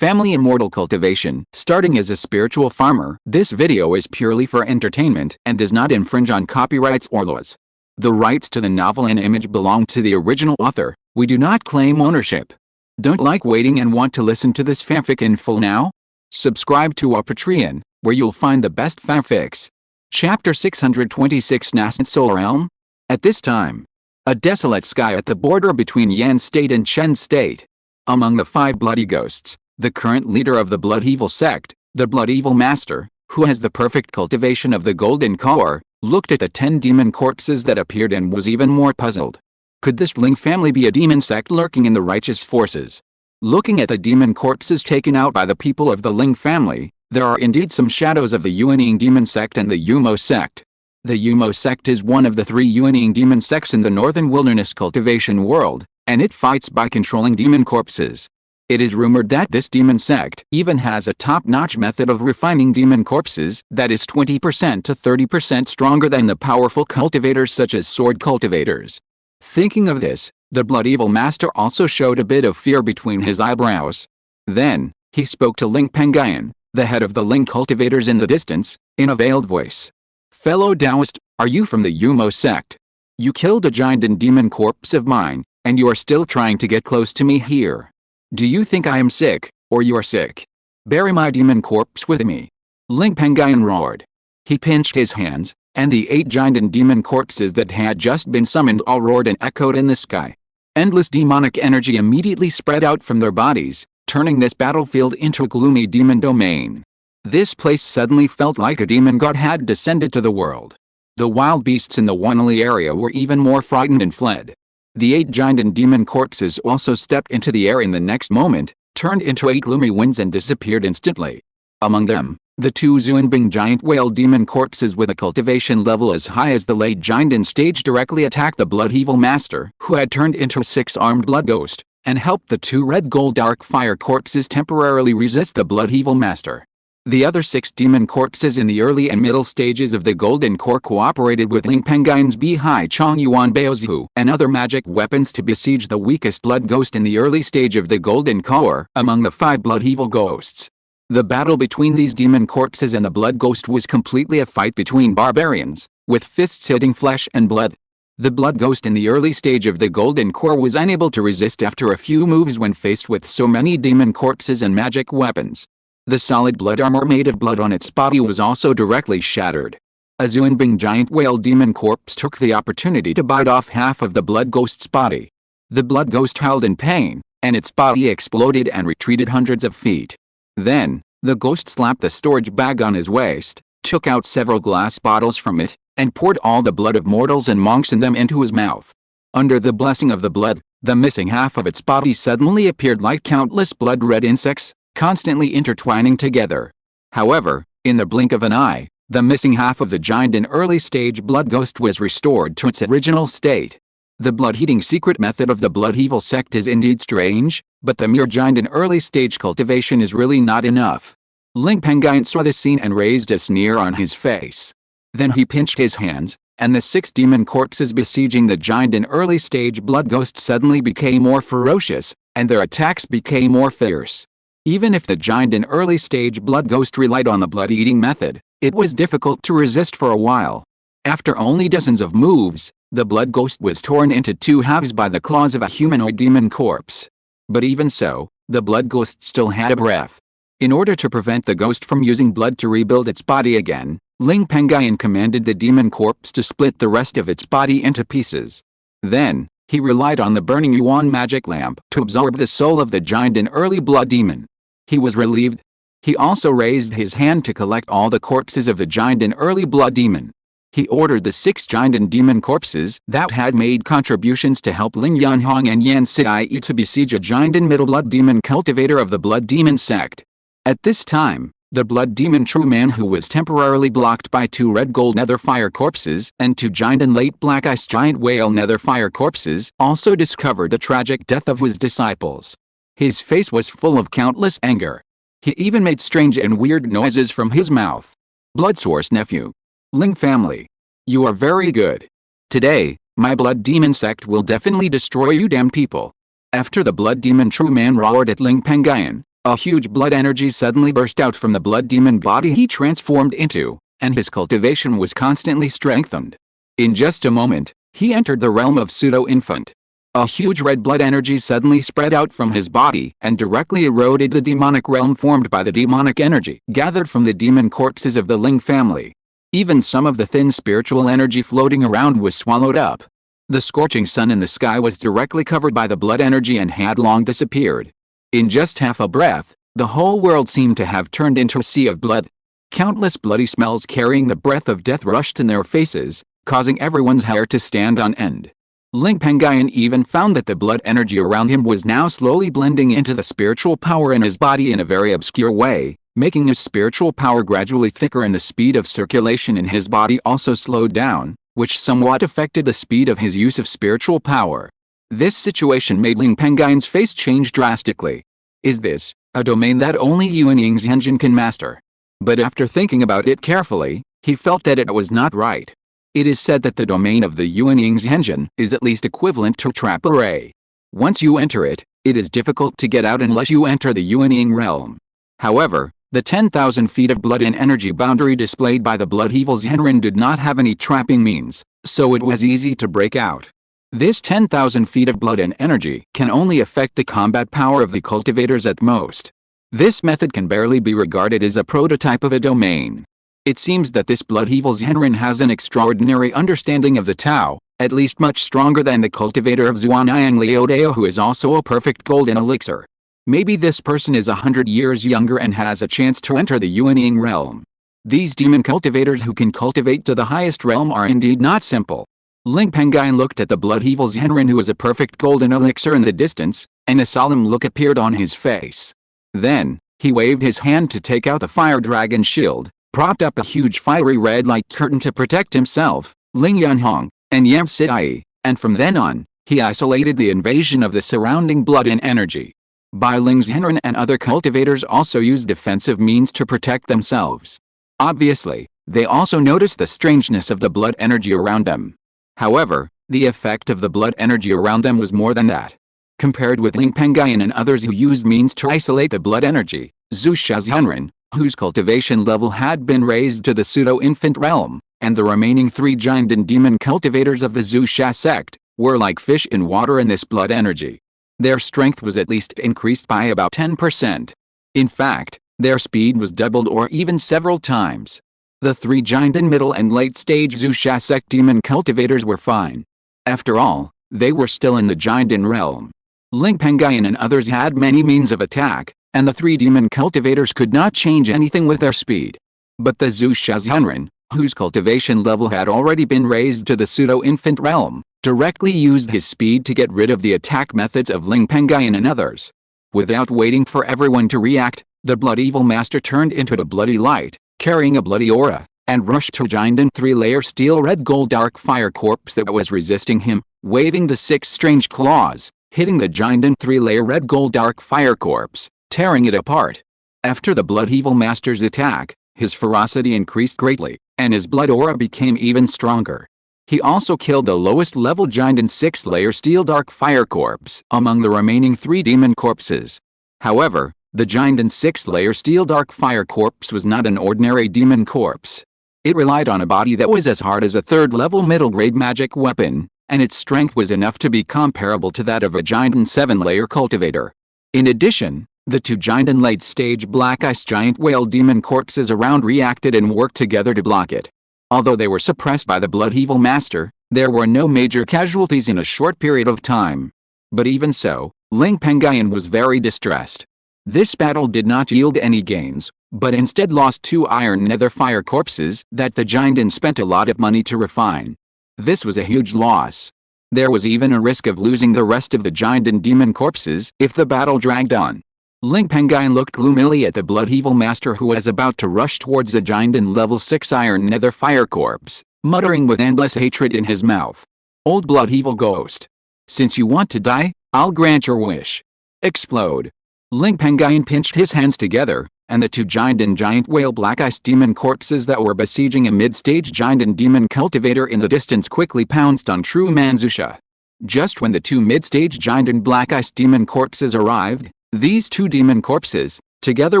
Family Immortal Cultivation. Starting as a spiritual farmer, this video is purely for entertainment and does not infringe on copyrights or laws. The rights to the novel and image belong to the original author. We do not claim ownership. Don't like waiting and want to listen to this fanfic in full now? Subscribe to our Patreon, where you'll find the best fanfics. Chapter 626 Nascent Soul Realm. At this time, a desolate sky at the border between Yan State and Chen State. Among the 5 bloody ghosts, the current leader of the Blood Evil sect, the Blood Evil Master, who has the perfect cultivation of the golden core, looked at the 10 demon corpses that appeared and was even more puzzled. Could this Ling family be a demon sect lurking in the righteous forces? Looking at the demon corpses taken out by the people of the Ling family, there are indeed some shadows of the Yuanying demon sect and the Yumo sect. The Yumo sect is one of the 3 Yuanying demon sects in the northern wilderness cultivation world, and it fights by controlling demon corpses. It is rumored that this demon sect even has a top-notch method of refining demon corpses that is 20% to 30% stronger than the powerful cultivators such as sword cultivators. Thinking of this, the Blood Evil Master also showed a bit of fear between his eyebrows. Then, he spoke to Ling Pengyun, the head of the Ling cultivators in the distance, in a veiled voice. "Fellow Taoist, are you from the Yumo sect? You killed a giant and demon corpse of mine, and you are still trying to get close to me here. Do you think I am sick, or you are sick? Bury my demon corpse with me." Ling Pengyun roared. He pinched his hands, and the 8 giant and demon corpses that had just been summoned all roared and echoed in the sky. Endless demonic energy immediately spread out from their bodies, turning this battlefield into a gloomy demon domain. This place suddenly felt like a demon god had descended to the world. The wild beasts in the Wanli area were even more frightened and fled. The 8 giant and demon corpses also stepped into the air in the next moment, turned into 8 gloomy winds and disappeared instantly. Among them, the 2 Xuanbing giant whale demon corpses with a cultivation level as high as the late giant in stage directly attacked the Blood Evil Master, who had turned into a 6-armed blood ghost, and helped the 2 red gold dark fire corpses temporarily resist the Blood Evil Master. The other 6 demon corpses in the early and middle stages of the Golden Core cooperated with Ling Pengyun's Bihai Chong Yuan Baozu and other magic weapons to besiege the weakest blood ghost in the early stage of the Golden Core among the 5 blood evil ghosts. The battle between these demon corpses and the blood ghost was completely a fight between barbarians, with fists hitting flesh and blood. The blood ghost in the early stage of the Golden Core was unable to resist after a few moves when faced with so many demon corpses and magic weapons. The solid blood armor made of blood on its body was also directly shattered. A Xuanbing giant whale demon corpse took the opportunity to bite off half of the blood ghost's body. The blood ghost howled in pain, and its body exploded and retreated hundreds of feet. Then, the ghost slapped the storage bag on his waist, took out several glass bottles from it, and poured all the blood of mortals and monks in them into his mouth. Under the blessing of the blood, the missing half of its body suddenly appeared like countless blood-red insects, constantly intertwining together. However, in the blink of an eye, the missing half of the giant and early-stage blood ghost was restored to its original state. The blood-eating secret method of the Blood Evil sect is indeed strange, but the mere giant and early-stage cultivation is really not enough. Ling Pengyun saw this scene and raised a sneer on his face. Then he pinched his hands, and the 6 demon corpses besieging the giant and early-stage blood ghost suddenly became more ferocious, and their attacks became more fierce. Even if the giant and early-stage blood ghost relied on the blood-eating method, it was difficult to resist for a while. After only dozens of moves, the blood ghost was torn into 2 halves by the claws of a humanoid demon corpse. But even so, the blood ghost still had a breath. In order to prevent the ghost from using blood to rebuild its body again, Ling Pengyun commanded the demon corpse to split the rest of its body into pieces. Then, he relied on the burning yuan magic lamp to absorb the soul of the giant and early blood demon. He was relieved. He also raised his hand to collect all the corpses of the giant and early blood demon. He ordered the 6 giant and demon corpses that had made contributions to help Ling Yanhong and Yan Sai to besiege a giant and middle blood demon cultivator of the blood demon sect. At this time, the blood demon true man who was temporarily blocked by 2 red gold nether fire corpses and 2 giant and late black ice giant whale nether fire corpses also discovered the tragic death of his disciples. His face was full of countless anger. He even made strange and weird noises from his mouth. Blood source nephew. Ling family. You are very good. Today, my blood demon sect will definitely destroy you damn people. After the blood demon true man roared at Ling Pengyun, A huge blood energy suddenly burst out from the blood demon body he transformed into, and his cultivation was constantly strengthened. In just a moment, he entered the realm of pseudo-infant. A huge red blood energy suddenly spread out from his body and directly eroded the demonic realm formed by the demonic energy gathered from the demon corpses of the Ling family. Even some of the thin spiritual energy floating around was swallowed up. The scorching sun in the sky was directly covered by the blood energy and had long disappeared. In just half a breath, the whole world seemed to have turned into a sea of blood. Countless bloody smells carrying the breath of death rushed in their faces, causing everyone's hair to stand on end. Ling Pengyun even found that the blood energy around him was now slowly blending into the spiritual power in his body in a very obscure way, making his spiritual power gradually thicker and the speed of circulation in his body also slowed down, which somewhat affected the speed of his use of spiritual power. This situation made Ling Pengyun's face change drastically. Is this a domain that only Yuan Ying's engine can master? But after thinking about it carefully, he felt that it was not right. It is said that the domain of the Yuan Ying's engine is at least equivalent to trap array. Once you enter it, it is difficult to get out unless you enter the Yuan Ying realm. However, the 10,000 feet of blood and energy boundary displayed by the blood evil Zhenren did not have any trapping means, so it was easy to break out. This 10,000 feet of blood and energy can only affect the combat power of the cultivators at most. This method can barely be regarded as a prototype of a domain. It seems that this blood evil Zhenren has an extraordinary understanding of the Tao, at least much stronger than the cultivator of Zhuanyang Liodao, who is also a perfect golden elixir. Maybe this person is 100 years younger and has a chance to enter the Yuan Ying realm. These demon cultivators who can cultivate to the highest realm are indeed not simple. Ling Pengyun looked at the blood evil Zhenren, who is a perfect golden elixir, in the distance, and a solemn look appeared on his face. Then, he waved his hand to take out the fire dragon shield, propped up a huge fiery red light curtain to protect himself, Ling Yunhong, and Yang Sidai, and from then on, he isolated the invasion of the surrounding blood and energy. Bai Ling Zhenren and other cultivators also used defensive means to protect themselves. Obviously, they also noticed the strangeness of the blood energy around them. However, the effect of the blood energy around them was more than that. Compared with Ling Pengyun and others who used means to isolate the blood energy, Zhu Zhenren, whose cultivation level had been raised to the pseudo-infant realm, and the remaining 3 giant and demon cultivators of the Zhu Sha sect, were like fish in water in this blood energy. Their strength was at least increased by about 10%. In fact, their speed was doubled or even several times. The 3 giant and middle and late stage Zhu Sha sect demon cultivators were fine. After all, they were still in the Jiandan realm. Ling Pengyun and others had many means of attack, and the 3 demon cultivators could not change anything with their speed. But the Zhu Zhenren, whose cultivation level had already been raised to the pseudo-infant realm, directly used his speed to get rid of the attack methods of Ling Pengyun and others. Without waiting for everyone to react, the blood evil master turned into a bloody light, carrying a bloody aura, and rushed to Jiandan 3-layer steel red gold dark fire corpse that was resisting him, waving the 6 strange claws, hitting the Jiandan 3-layer red gold dark fire corpse, tearing it apart. After the blood evil master's attack, his ferocity increased greatly, and his blood aura became even stronger. He also killed the lowest level Jiandan 6-layer steel dark fire corpse among the remaining 3 demon corpses. However, the Jiandan 6-layer steel dark fire corpse was not an ordinary demon corpse. It relied on a body that was as hard as a 3rd-level middle-grade magic weapon, and its strength was enough to be comparable to that of a Jiandan 7-layer cultivator. In addition, the 2 Jiandan late-stage black ice giant whale demon corpses around reacted and worked together to block it. Although they were suppressed by the blood evil master, there were no major casualties in a short period of time. But even so, Ling Pengyun was very distressed. This battle did not yield any gains, but instead lost 2 iron nether fire corpses that the Jiandan spent a lot of money to refine. This was a huge loss. There was even a risk of losing the rest of the Jiandan demon corpses if the battle dragged on. Ling Pengyun looked gloomily at the blood evil master, who was about to rush towards the Jiandan level 6 iron nether fire corpse, muttering with endless hatred in his mouth. "Old blood evil ghost. Since you want to die, I'll grant your wish. Explode." Ling Pengyun pinched his hands together, and the 2 Jiandan giant whale black ice demon corpses that were besieging a mid-stage Jiandan demon cultivator in the distance quickly pounced on True Man Zusha. Just when the 2 mid-stage Jiandan black ice demon corpses arrived, These two demon corpses, together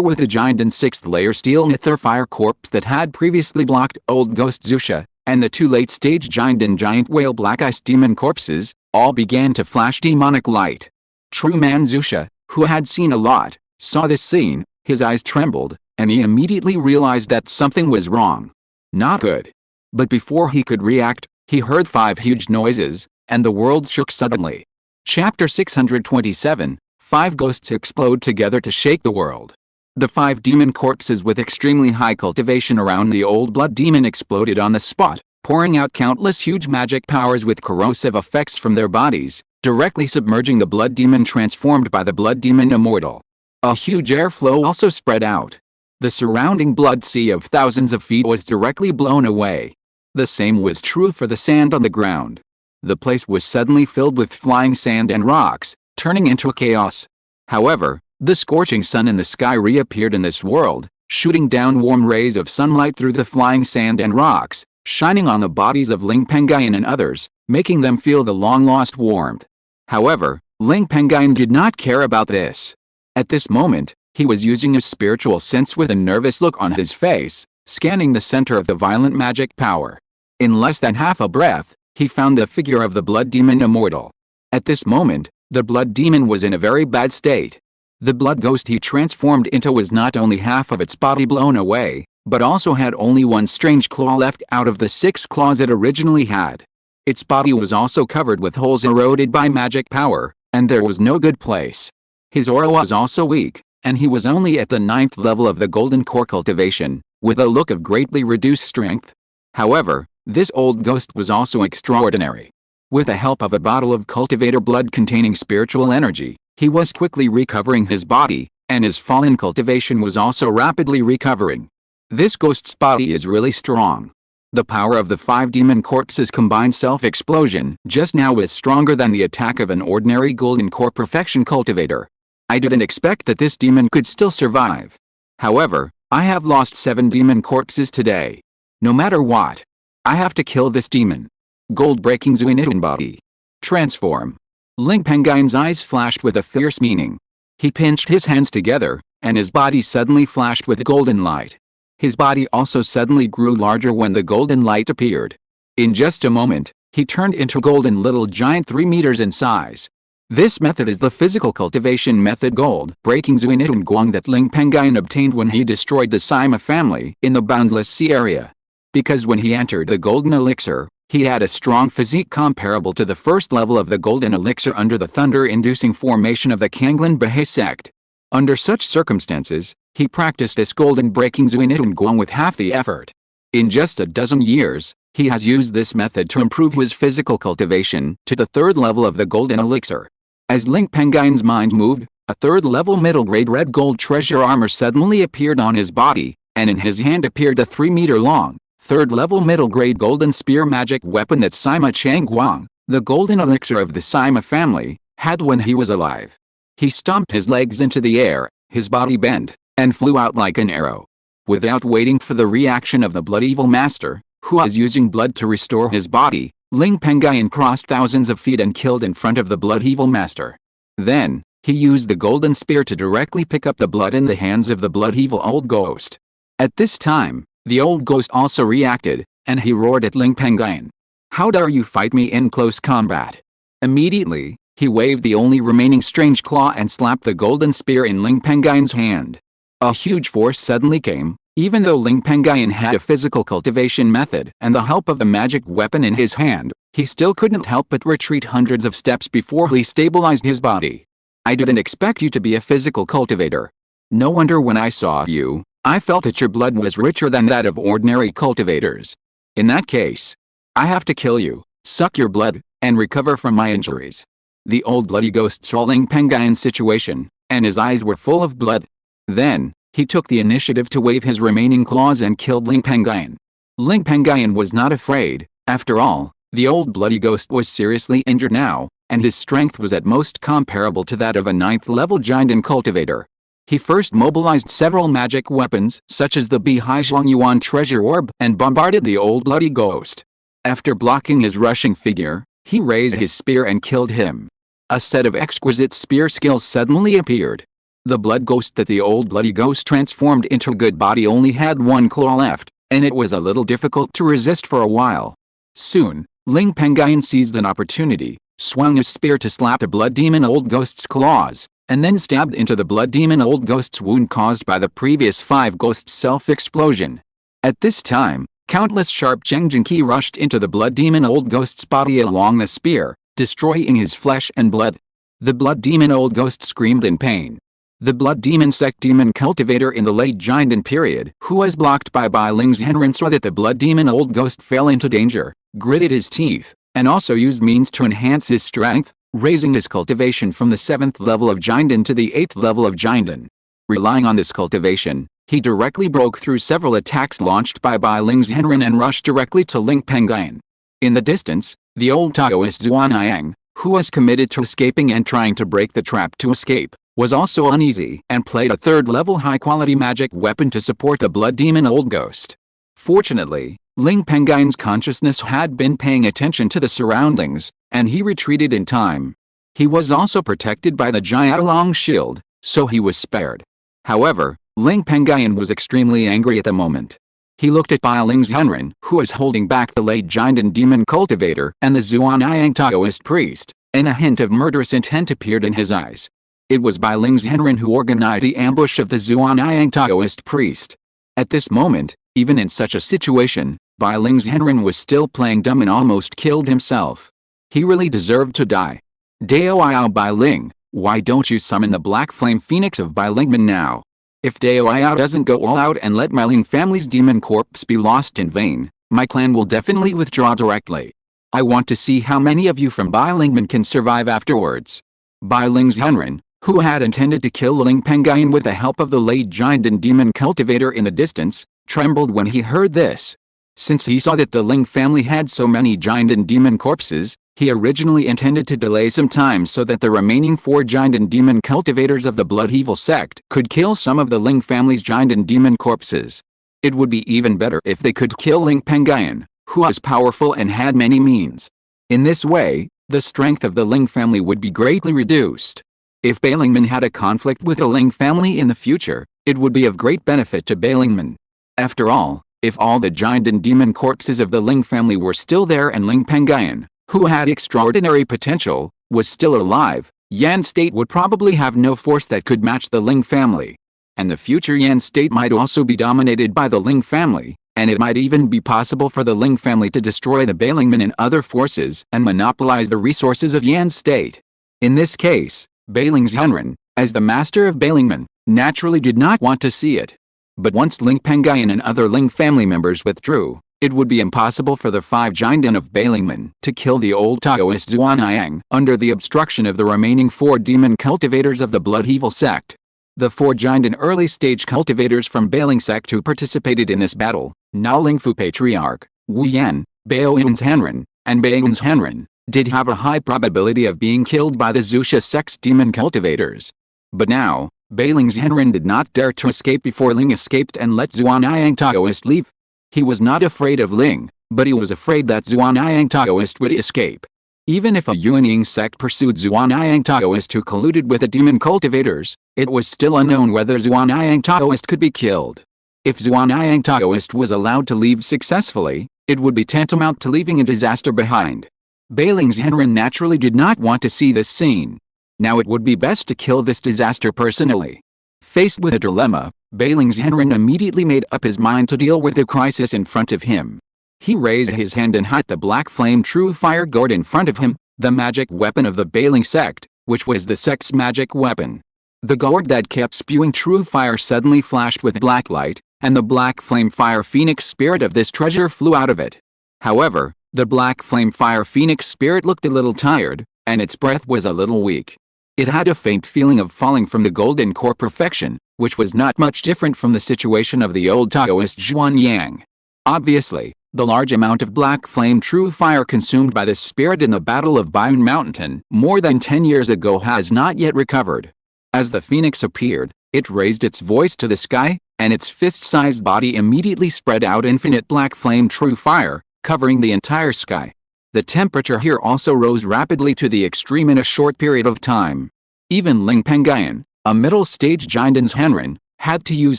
with the giant and sixth-layer steel nether fire corpse that had previously blocked Old Ghost Zusha, and the two late-stage giant and giant whale black ice demon corpses, all began to flash demonic light. True man Zusha, who had seen a lot, saw this scene, his eyes trembled, and he immediately realized that something was wrong. Not good. But before he could react, he heard 5 huge noises, and the world shook suddenly. Chapter 627, 5 ghosts explode together to shake the world. The 5 demon corpses with extremely high cultivation around the old blood demon exploded on the spot, pouring out countless huge magic powers with corrosive effects from their bodies, directly submerging the blood demon transformed by the blood demon immortal. A huge airflow also spread out. The surrounding blood sea of thousands of feet was directly blown away. The same was true for the sand on the ground. The place was suddenly filled with flying sand and rocks, turning into chaos. However, the scorching sun in the sky reappeared in this world, shooting down warm rays of sunlight through the flying sand and rocks, shining on the bodies of Ling Pengyun and others, making them feel the long-lost warmth. However, Ling Pengyun did not care about this. At this moment, he was using his spiritual sense with a nervous look on his face, scanning the center of the violent magic power. In less than half a breath, he found the figure of the blood demon immortal. At this moment, the blood demon was in a very bad state. The blood ghost he transformed into was not only half of its body blown away, but also had only one strange claw left out of the 6 claws it originally had. Its body was also covered with holes eroded by magic power, and there was no good place. His aura was also weak, and he was only at the 9th level of the golden core cultivation, with a look of greatly reduced strength. However, this old ghost was also extraordinary. With the help of a bottle of cultivator blood containing spiritual energy, he was quickly recovering his body, and his fallen cultivation was also rapidly recovering. This ghost's body is really strong. The power of the 5 demon corpses' combined self-explosion just now is stronger than the attack of an ordinary golden core perfection cultivator. I didn't expect that this demon could still survive. However, I have lost 7 demon corpses today. No matter what, I have to kill this demon. Gold breaking Zuinitin body. Transform. Ling Pengyun's eyes flashed with a fierce meaning. He pinched his hands together, and his body suddenly flashed with golden light. His body also suddenly grew larger when the golden light appeared. In just a moment, he turned into golden little giant 3 meters in size. This method is the physical cultivation method gold breaking Zuinitin Guang that Ling Pengyun obtained when he destroyed the Sima family in the Boundless Sea area. Because when he entered the golden elixir, he had a strong physique comparable to the first level of the golden elixir under the thunder-inducing formation of the Kanglan Baha'i sect. Under such circumstances, he practiced this golden breaking Zuinitin Guang with half the effort. In just a dozen years, he has used this method to improve his physical cultivation to the 3rd level of the golden elixir. As Ling Pengyun's mind moved, a 3rd-level middle-grade red gold treasure armor suddenly appeared on his body, and in his hand appeared a 3-meter-long, 3rd-level middle-grade golden spear magic weapon that Sima Changguang, the golden elixir of the Sima family, had when he was alive. He stomped his legs into the air, his body bent, and flew out like an arrow. Without waiting for the reaction of the Blood Evil Master, who was using blood to restore his body, Ling Pengyun crossed thousands of feet and killed in front of the Blood Evil Master. Then, he used the golden spear to directly pick up the blood in the hands of the Blood Evil Old Ghost. At this time, the Old Ghost also reacted, and he roared at Ling Pengyun. "How dare you fight me in close combat?" Immediately, he waved the only remaining strange claw and slapped the golden spear in Ling Pengyun's hand. A huge force suddenly came, even though Ling Pengyun had a physical cultivation method and the help of the magic weapon in his hand, he still couldn't help but retreat hundreds of steps before he stabilized his body. "I didn't expect you to be a physical cultivator. No wonder when I saw you, I felt that your blood was richer than that of ordinary cultivators. In that case, I have to kill you, suck your blood, and recover from my injuries." The old bloody ghost saw Ling Pengyun's situation, and his eyes were full of blood. Then, he took the initiative to wave his remaining claws and killed Ling Pengyun. Ling Pengyun was not afraid. After all, the old bloody ghost was seriously injured now, and his strength was at most comparable to that of a 9th-level giant and cultivator. He first mobilized several magic weapons, such as the Bihai Zhongyuan treasure orb, and bombarded the old bloody ghost. After blocking his rushing figure, he raised his spear and killed him. A set of exquisite spear skills suddenly appeared. The blood ghost that the old bloody ghost transformed into a good body only had one claw left, and it was a little difficult to resist for a while. Soon, Ling Pengyun seized an opportunity, swung his spear to slap the blood demon old ghost's claws, and then stabbed into the blood demon old ghost's wound caused by the previous 5 ghosts' self-explosion. At this time, countless sharp Zhengjin rushed into the blood demon old ghost's body along the spear, destroying his flesh and blood. The blood demon old ghost screamed in pain. The blood demon sect demon cultivator in the late Jiandan period, who was blocked by Ling's Henren, saw that the blood demon old ghost fell into danger, gritted his teeth, and also used means to enhance his strength, raising his cultivation from the 7th level of Jiandan to the 8th level of Jiandan. Relying on this cultivation, he directly broke through several attacks launched by Ling's Henren and rushed directly to Ling Pengyun. In the distance, the old Taoist Zuan-Yang, who was committed to escaping and trying to break the trap to escape, was also uneasy and played a 3rd-level high-quality magic weapon to support the blood demon old ghost. Fortunately, Ling Pengyun's consciousness had been paying attention to the surroundings, and he retreated in time. He was also protected by the Jiaolong shield, so he was spared. However, Ling Pengyun was extremely angry at the moment. He looked at Ling's Henren, who was holding back the late Jiandan demon cultivator and the Zuan-Yang Taoist priest, and a hint of murderous intent appeared in his eyes. It was Ling's Henren who organized the ambush of the Zuan-Yang Taoist priest. At this moment, even in such a situation, Ling's Henren was still playing dumb and almost killed himself. He really deserved to die. Daoiao Ling, why don't you summon the black flame phoenix of Lingman now? If Daoiao doesn't go all out and let my Ling family's demon corpse be lost in vain, my clan will definitely withdraw directly. I want to see how many of you from Lingman can survive afterwards. Ling's Henren, who had intended to kill Ling Pengyun with the help of the late Jiandan demon cultivator in the distance, trembled when he heard this. Since he saw that the Ling family had so many Jiandan demon corpses, he originally intended to delay some time so that the remaining 4 Jiandan demon cultivators of the Blood Evil sect could kill some of the Ling family's Jiandan demon corpses. It would be even better if they could kill Ling Pengyun, who was powerful and had many means. In this way, the strength of the Ling family would be greatly reduced. If Balingman had a conflict with the Ling family in the future, it would be of great benefit to Balingman. After all, if all the Jiandan demon corpses of the Ling family were still there and Ling Pengyun, who had extraordinary potential, was still alive, Yan state would probably have no force that could match the Ling family. And the future Yan state might also be dominated by the Ling family, and it might even be possible for the Ling family to destroy the Balingman and other forces and monopolize the resources of Yan state. In this case, Ling's Henren, as the master of Balingman, naturally did not want to see it. But once Ling Pengyun and other Ling family members withdrew, it would be impossible for the 5 Jiandan of Balingman to kill the old Taoist Zuan-Yang under the obstruction of the remaining 4 demon cultivators of the Blood Evil sect. The 4 Jiandan early-stage cultivators from Baling sect who participated in this battle, Nalingfu patriarch, Wu Yan, Baoyun's Henren, and Baoyun's Henren, did have a high probability of being killed by the Zusha sect's demon cultivators. But now, Baling's Henren did not dare to escape before Ling escaped and let Zuan-Yang Taoist leave. He was not afraid of Ling, but he was afraid that Zuan-Yang Taoist would escape. Even if a Yuanying sect pursued Zuan-Yang Taoist who colluded with the demon cultivators, it was still unknown whether Zuan-Yang Taoist could be killed. If Zuan-Yang Taoist was allowed to leave successfully, it would be tantamount to leaving a disaster behind. Baling's Henren naturally did not want to see this scene. Now it would be best to kill this disaster personally. Faced with a dilemma, Baling's Henren immediately made up his mind to deal with the crisis in front of him. He raised his hand and hit the black flame true fire gourd in front of him, the magic weapon of the Baling sect, which was the sect's magic weapon. The gourd that kept spewing true fire suddenly flashed with black light, and the black flame fire phoenix spirit of this treasure flew out of it. However, the black flame fire phoenix spirit looked a little tired, and its breath was a little weak. It had a faint feeling of falling from the golden core perfection, which was not much different from the situation of the old Taoist Zhuan Yang. Obviously, the large amount of black flame true fire consumed by this spirit in the Battle of Qingshi Mountain more than 10 years ago has not yet recovered. As the phoenix appeared, it raised its voice to the sky, and its fist-sized body immediately spread out infinite black flame true fire, covering the entire sky. The temperature here also rose rapidly to the extreme in a short period of time. Even Ling Pengyun, A middle-stage Jinden's Henren had to use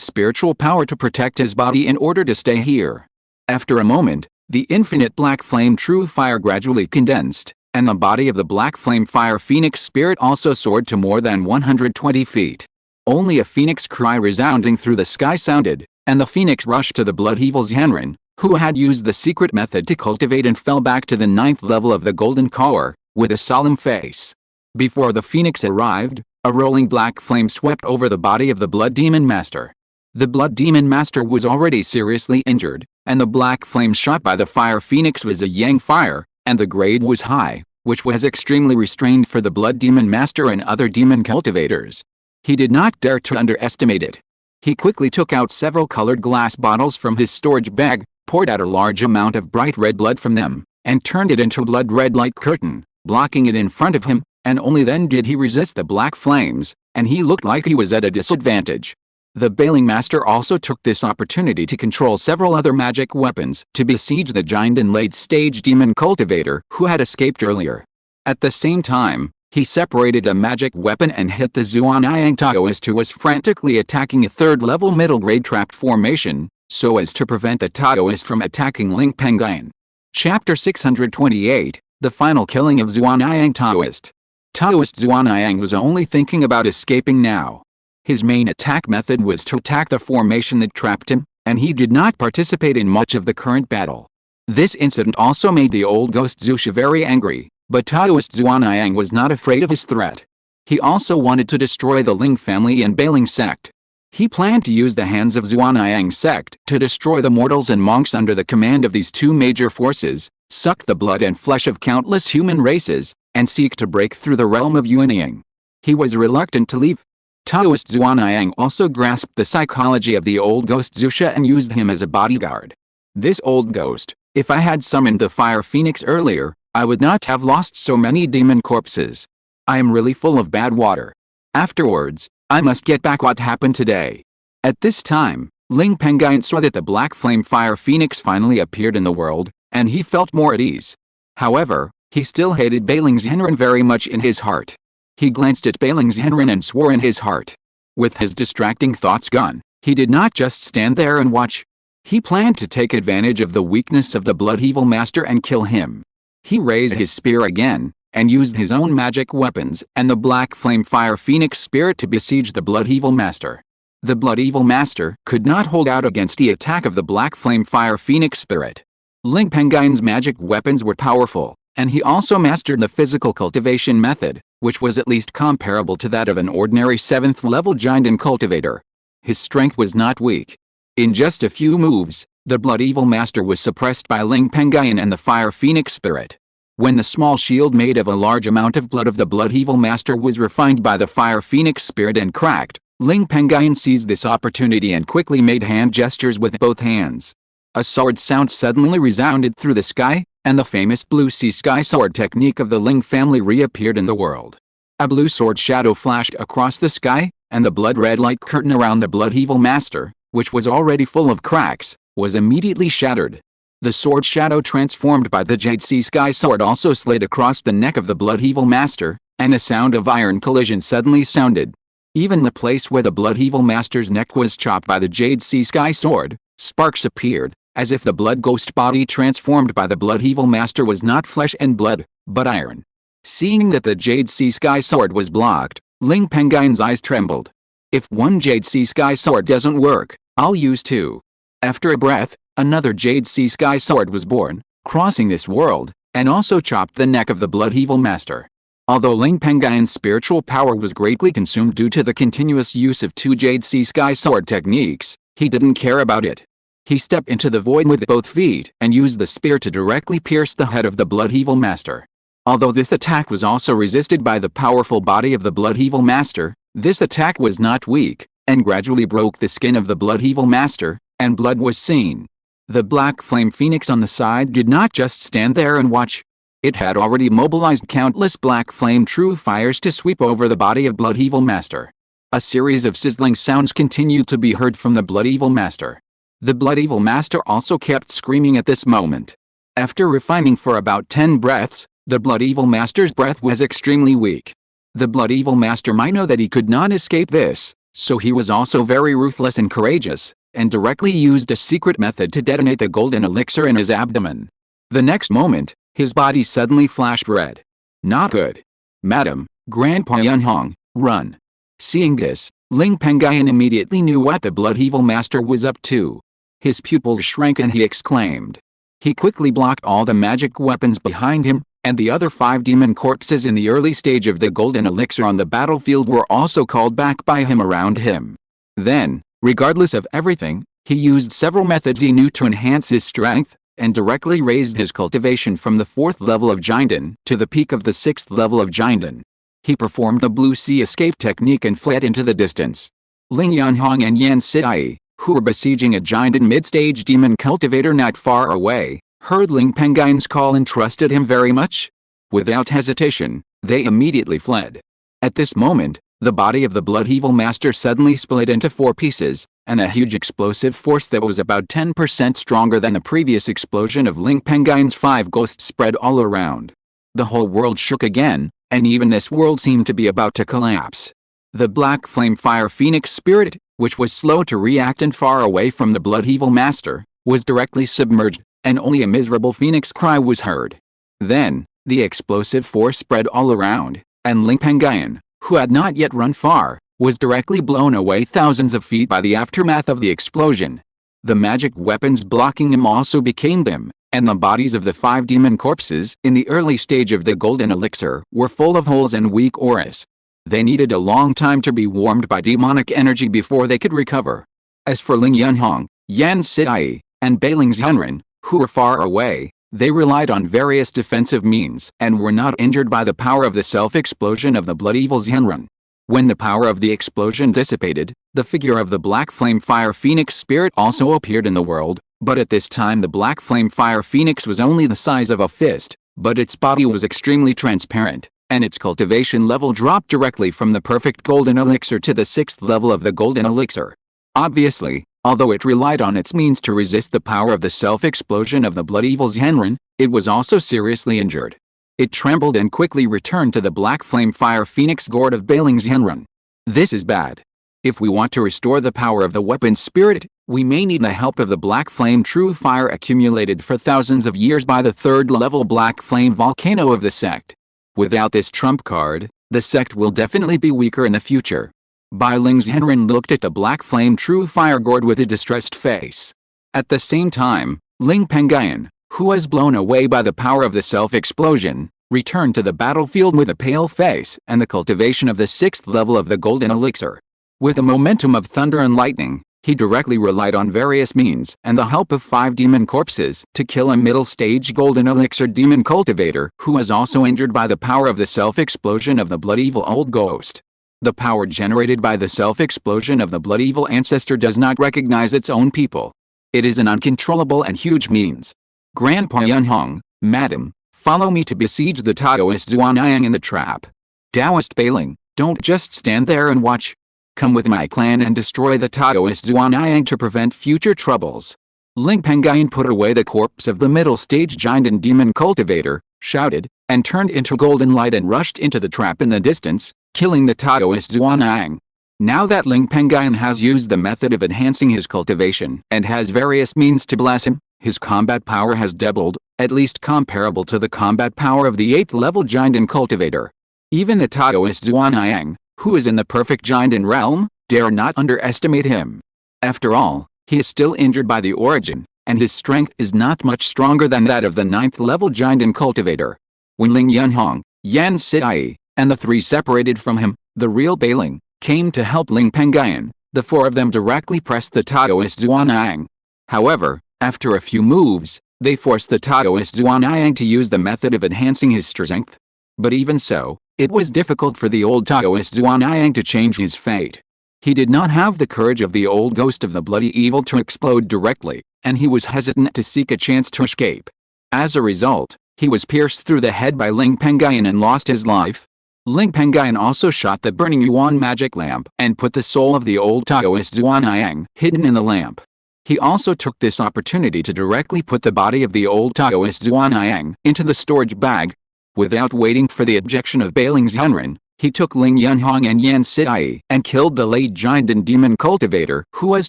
spiritual power to protect his body in order to stay here. After a moment, the infinite black flame true fire gradually condensed, and the body of the black flame fire phoenix spirit also soared to more than 120 feet. Only a phoenix cry resounding through the sky sounded, and the phoenix rushed to the blood evil's Henren, who had used the secret method to cultivate and fell back to the 9th level of the golden core, with a solemn face. Before the phoenix arrived, a rolling black flame swept over the body of the blood demon master. The blood demon master was already seriously injured, and the black flame shot by the fire phoenix was a yang fire, and the grade was high, which was extremely restrained for the blood demon master and other demon cultivators. He did not dare to underestimate it. He quickly took out several colored glass bottles from his storage bag, poured out a large amount of bright red blood from them, and turned it into a blood-red light curtain, blocking it in front of him, and only then did he resist the black flames, and he looked like he was at a disadvantage. The Bailing Master also took this opportunity to control several other magic weapons to besiege the giant and late-stage demon cultivator who had escaped earlier. At the same time, he separated a magic weapon and hit the Zhuanyang Taoist who was frantically attacking a third-level middle-grade trapped formation, so as to prevent the Taoist from attacking Ling Pengyun. Chapter 628, The Final Killing of Zhuanyang Taoist. Taoist Zhuanyang was only thinking about escaping now. His main attack method was to attack the formation that trapped him, and he did not participate in much of the current battle. This incident also made the old ghost Zusha very angry, but Taoist Zhuanyang was not afraid of his threat. He also wanted to destroy the Ling family and Bailing sect. He planned to use the hands of Zhuanyang sect to destroy the mortals and monks under the command of these two major forces, suck the blood and flesh of countless human races, and seek to break through the realm of Yuanyang. He was reluctant to leave. Taoist Zhuanyang also grasped the psychology of the old ghost Zusha and used him as a bodyguard. This old ghost, if I had summoned the fire phoenix earlier, I would not have lost so many demon corpses. I am really full of bad water. Afterwards, I must get back what happened today. At this time, Ling Pengyun saw that the black flame fire phoenix finally appeared in the world, and he felt more at ease. However, he still hated Bailing's Henren very much in his heart. He glanced at Bailing's Henren and swore in his heart. With his distracting thoughts gone, he did not just stand there and watch. He planned to take advantage of the weakness of the blood evil master and kill him. He raised his spear again, and used his own magic weapons and the black flame fire phoenix spirit to besiege the blood evil master. The blood evil master could not hold out against the attack of the black flame fire phoenix spirit. Ling Pengyun's magic weapons were powerful, and he also mastered the physical cultivation method, which was at least comparable to that of an ordinary 7th level giant and cultivator. His strength was not weak. In just a few moves, the blood evil master was suppressed by Ling Pengyun and the fire phoenix spirit. When the small shield made of a large amount of blood of the blood evil master was refined by the fire phoenix spirit and cracked, Ling Pengyun seized this opportunity and quickly made hand gestures with both hands. A sword sound suddenly resounded through the sky, and the famous blue sea sky sword technique of the Ling family reappeared in the world. A blue sword shadow flashed across the sky, and the blood-red light curtain around the blood evil master, which was already full of cracks, was immediately shattered. The sword shadow transformed by the jade sea sky sword also slid across the neck of the blood evil master, and a sound of iron collision suddenly sounded. Even the place where the blood evil master's neck was chopped by the jade sea sky sword, sparks appeared, as if the blood ghost body transformed by the blood evil master was not flesh and blood, but iron. Seeing that the jade sea sky sword was blocked, Ling Pengyun's eyes trembled. If one jade sea sky sword doesn't work, I'll use two. After a breath, another jade sea sky sword was born, crossing this world, and also chopped the neck of the blood evil master. Although Ling Pengyun's spiritual power was greatly consumed due to the continuous use of two jade sea sky sword techniques, he didn't care about it. He stepped into the void with both feet and used the spear to directly pierce the head of the blood evil master. Although this attack was also resisted by the powerful body of the blood evil master, this attack was not weak, and gradually broke the skin of the blood evil master, and blood was seen. The black flame phoenix on the side did not just stand there and watch. It had already mobilized countless black flame true fires to sweep over the body of blood evil master. A series of sizzling sounds continued to be heard from the blood evil master. The blood evil master also kept screaming at this moment. After refining for about 10 breaths, the blood evil master's breath was extremely weak. The blood evil master might know that he could not escape this, so he was also very ruthless and courageous, and directly used a secret method to detonate the golden elixir in his abdomen. The next moment, his body suddenly flashed red. Not good. Madam, Grandpa Yunhong, run. Seeing this, Ling Pengyun immediately knew what the blood evil master was up to. His pupils shrank and he exclaimed. He quickly blocked all the magic weapons behind him, and the other 5 demon corpses in the early stage of the golden elixir on the battlefield were also called back by him around him. Then, regardless of everything, he used several methods he knew to enhance his strength, and directly raised his cultivation from the 4th level of Jinden to the peak of the 6th level of Jinden. He performed the blue sea escape technique and fled into the distance. Ling Yanhong and Yan Sidai, who were besieging a Jinden mid-stage demon cultivator not far away, heard Ling Pengyun's call and trusted him very much. Without hesitation, they immediately fled. At this moment, the body of the blood evil master suddenly split into 4 pieces, and a huge explosive force that was about 10% stronger than the previous explosion of Ling Pengyun's 5 ghosts spread all around. The whole world shook again, and even this world seemed to be about to collapse. The black flame fire phoenix spirit, which was slow to react and far away from the blood evil master, was directly submerged, and only a miserable phoenix cry was heard. Then, the explosive force spread all around, and Ling Pengyun, who had not yet run far, was directly blown away thousands of feet by the aftermath of the explosion. The magic weapons blocking him also became dim, and the bodies of the 5 demon corpses in the early stage of the golden elixir were full of holes and weak auras. They needed a long time to be warmed by demonic energy before they could recover. As for Ling Yunhong, Yan Sidai, and Beiling's Henren, who were far away, they relied on various defensive means and were not injured by the power of the self-explosion of the blood evil's Henren. When the power of the explosion dissipated, the figure of the black flame fire phoenix spirit also appeared in the world, but at this time the black flame fire phoenix was only the size of a fist, but its body was extremely transparent, and its cultivation level dropped directly from the perfect golden elixir to the 6th level of the golden elixir. Obviously, although it relied on its means to resist the power of the self-explosion of the blood evil's Henren, it was also seriously injured. It trembled and quickly returned to the black flame fire phoenix gourd of Beiling's Henren. This is bad. If we want to restore the power of the weapon spirit, we may need the help of the black flame true fire accumulated for thousands of years by the 3rd level black flame volcano of the sect. Without this trump card, the sect will definitely be weaker in the future. Bai Ling's Henren looked at the black flame true fire gourd with a distressed face. At the same time, Ling Pengyun, who was blown away by the power of the self-explosion, returned to the battlefield with a pale face and the cultivation of the 6th level of the golden elixir. With the momentum of thunder and lightning, he directly relied on various means and the help of 5 demon corpses to kill a middle-stage golden elixir demon cultivator who was also injured by the power of the self-explosion of the blood evil old ghost. The power generated by the self-explosion of the blood evil ancestor does not recognize its own people. It is an uncontrollable and huge means. Grandpa Yunhong, Madam, follow me to besiege the Taoist Zhuanyang in the trap. Taoist Bailing, don't just stand there and watch. Come with my clan and destroy the Taoist Zhuanyang to prevent future troubles. Ling Pengyun put away the corpse of the middle stage Jinden demon cultivator, shouted, and turned into golden light and rushed into the trap in the distance, killing the Taoist Zhuanyang. Now that Ling Pengyun has used the method of enhancing his cultivation and has various means to bless him, his combat power has doubled, at least comparable to the combat power of the 8th level Jinden cultivator. Even the Taoist Zhuanyang, who is in the perfect Jinden realm, dare not underestimate him. After all, he is still injured by the origin, and his strength is not much stronger than that of the 9th level Jinden cultivator. When Ling Yunhong, Yan Sidai, and the 3 separated from him, the real Bailing, came to help Ling Pengyun, the 4 of them directly pressed the Taoist Zhuanyang. However, after a few moves, they forced the Taoist Zhuanyang to use the method of enhancing his strength. But even so, it was difficult for the old Taoist Zhuanyang to change his fate. He did not have the courage of the old ghost of the bloody evil to explode directly, and he was hesitant to seek a chance to escape. As a result, he was pierced through the head by Ling Pengyun and lost his life. Ling Pengyun also shot the burning Yuan magic lamp and put the soul of the old Taoist Zhuanyang hidden in the lamp. He also took this opportunity to directly put the body of the old Taoist Zhuanyang into the storage bag. Without waiting for the objection of Beiling's Henren, He took Ling Yunhong and Yan Sitai and killed the late giant and demon cultivator who was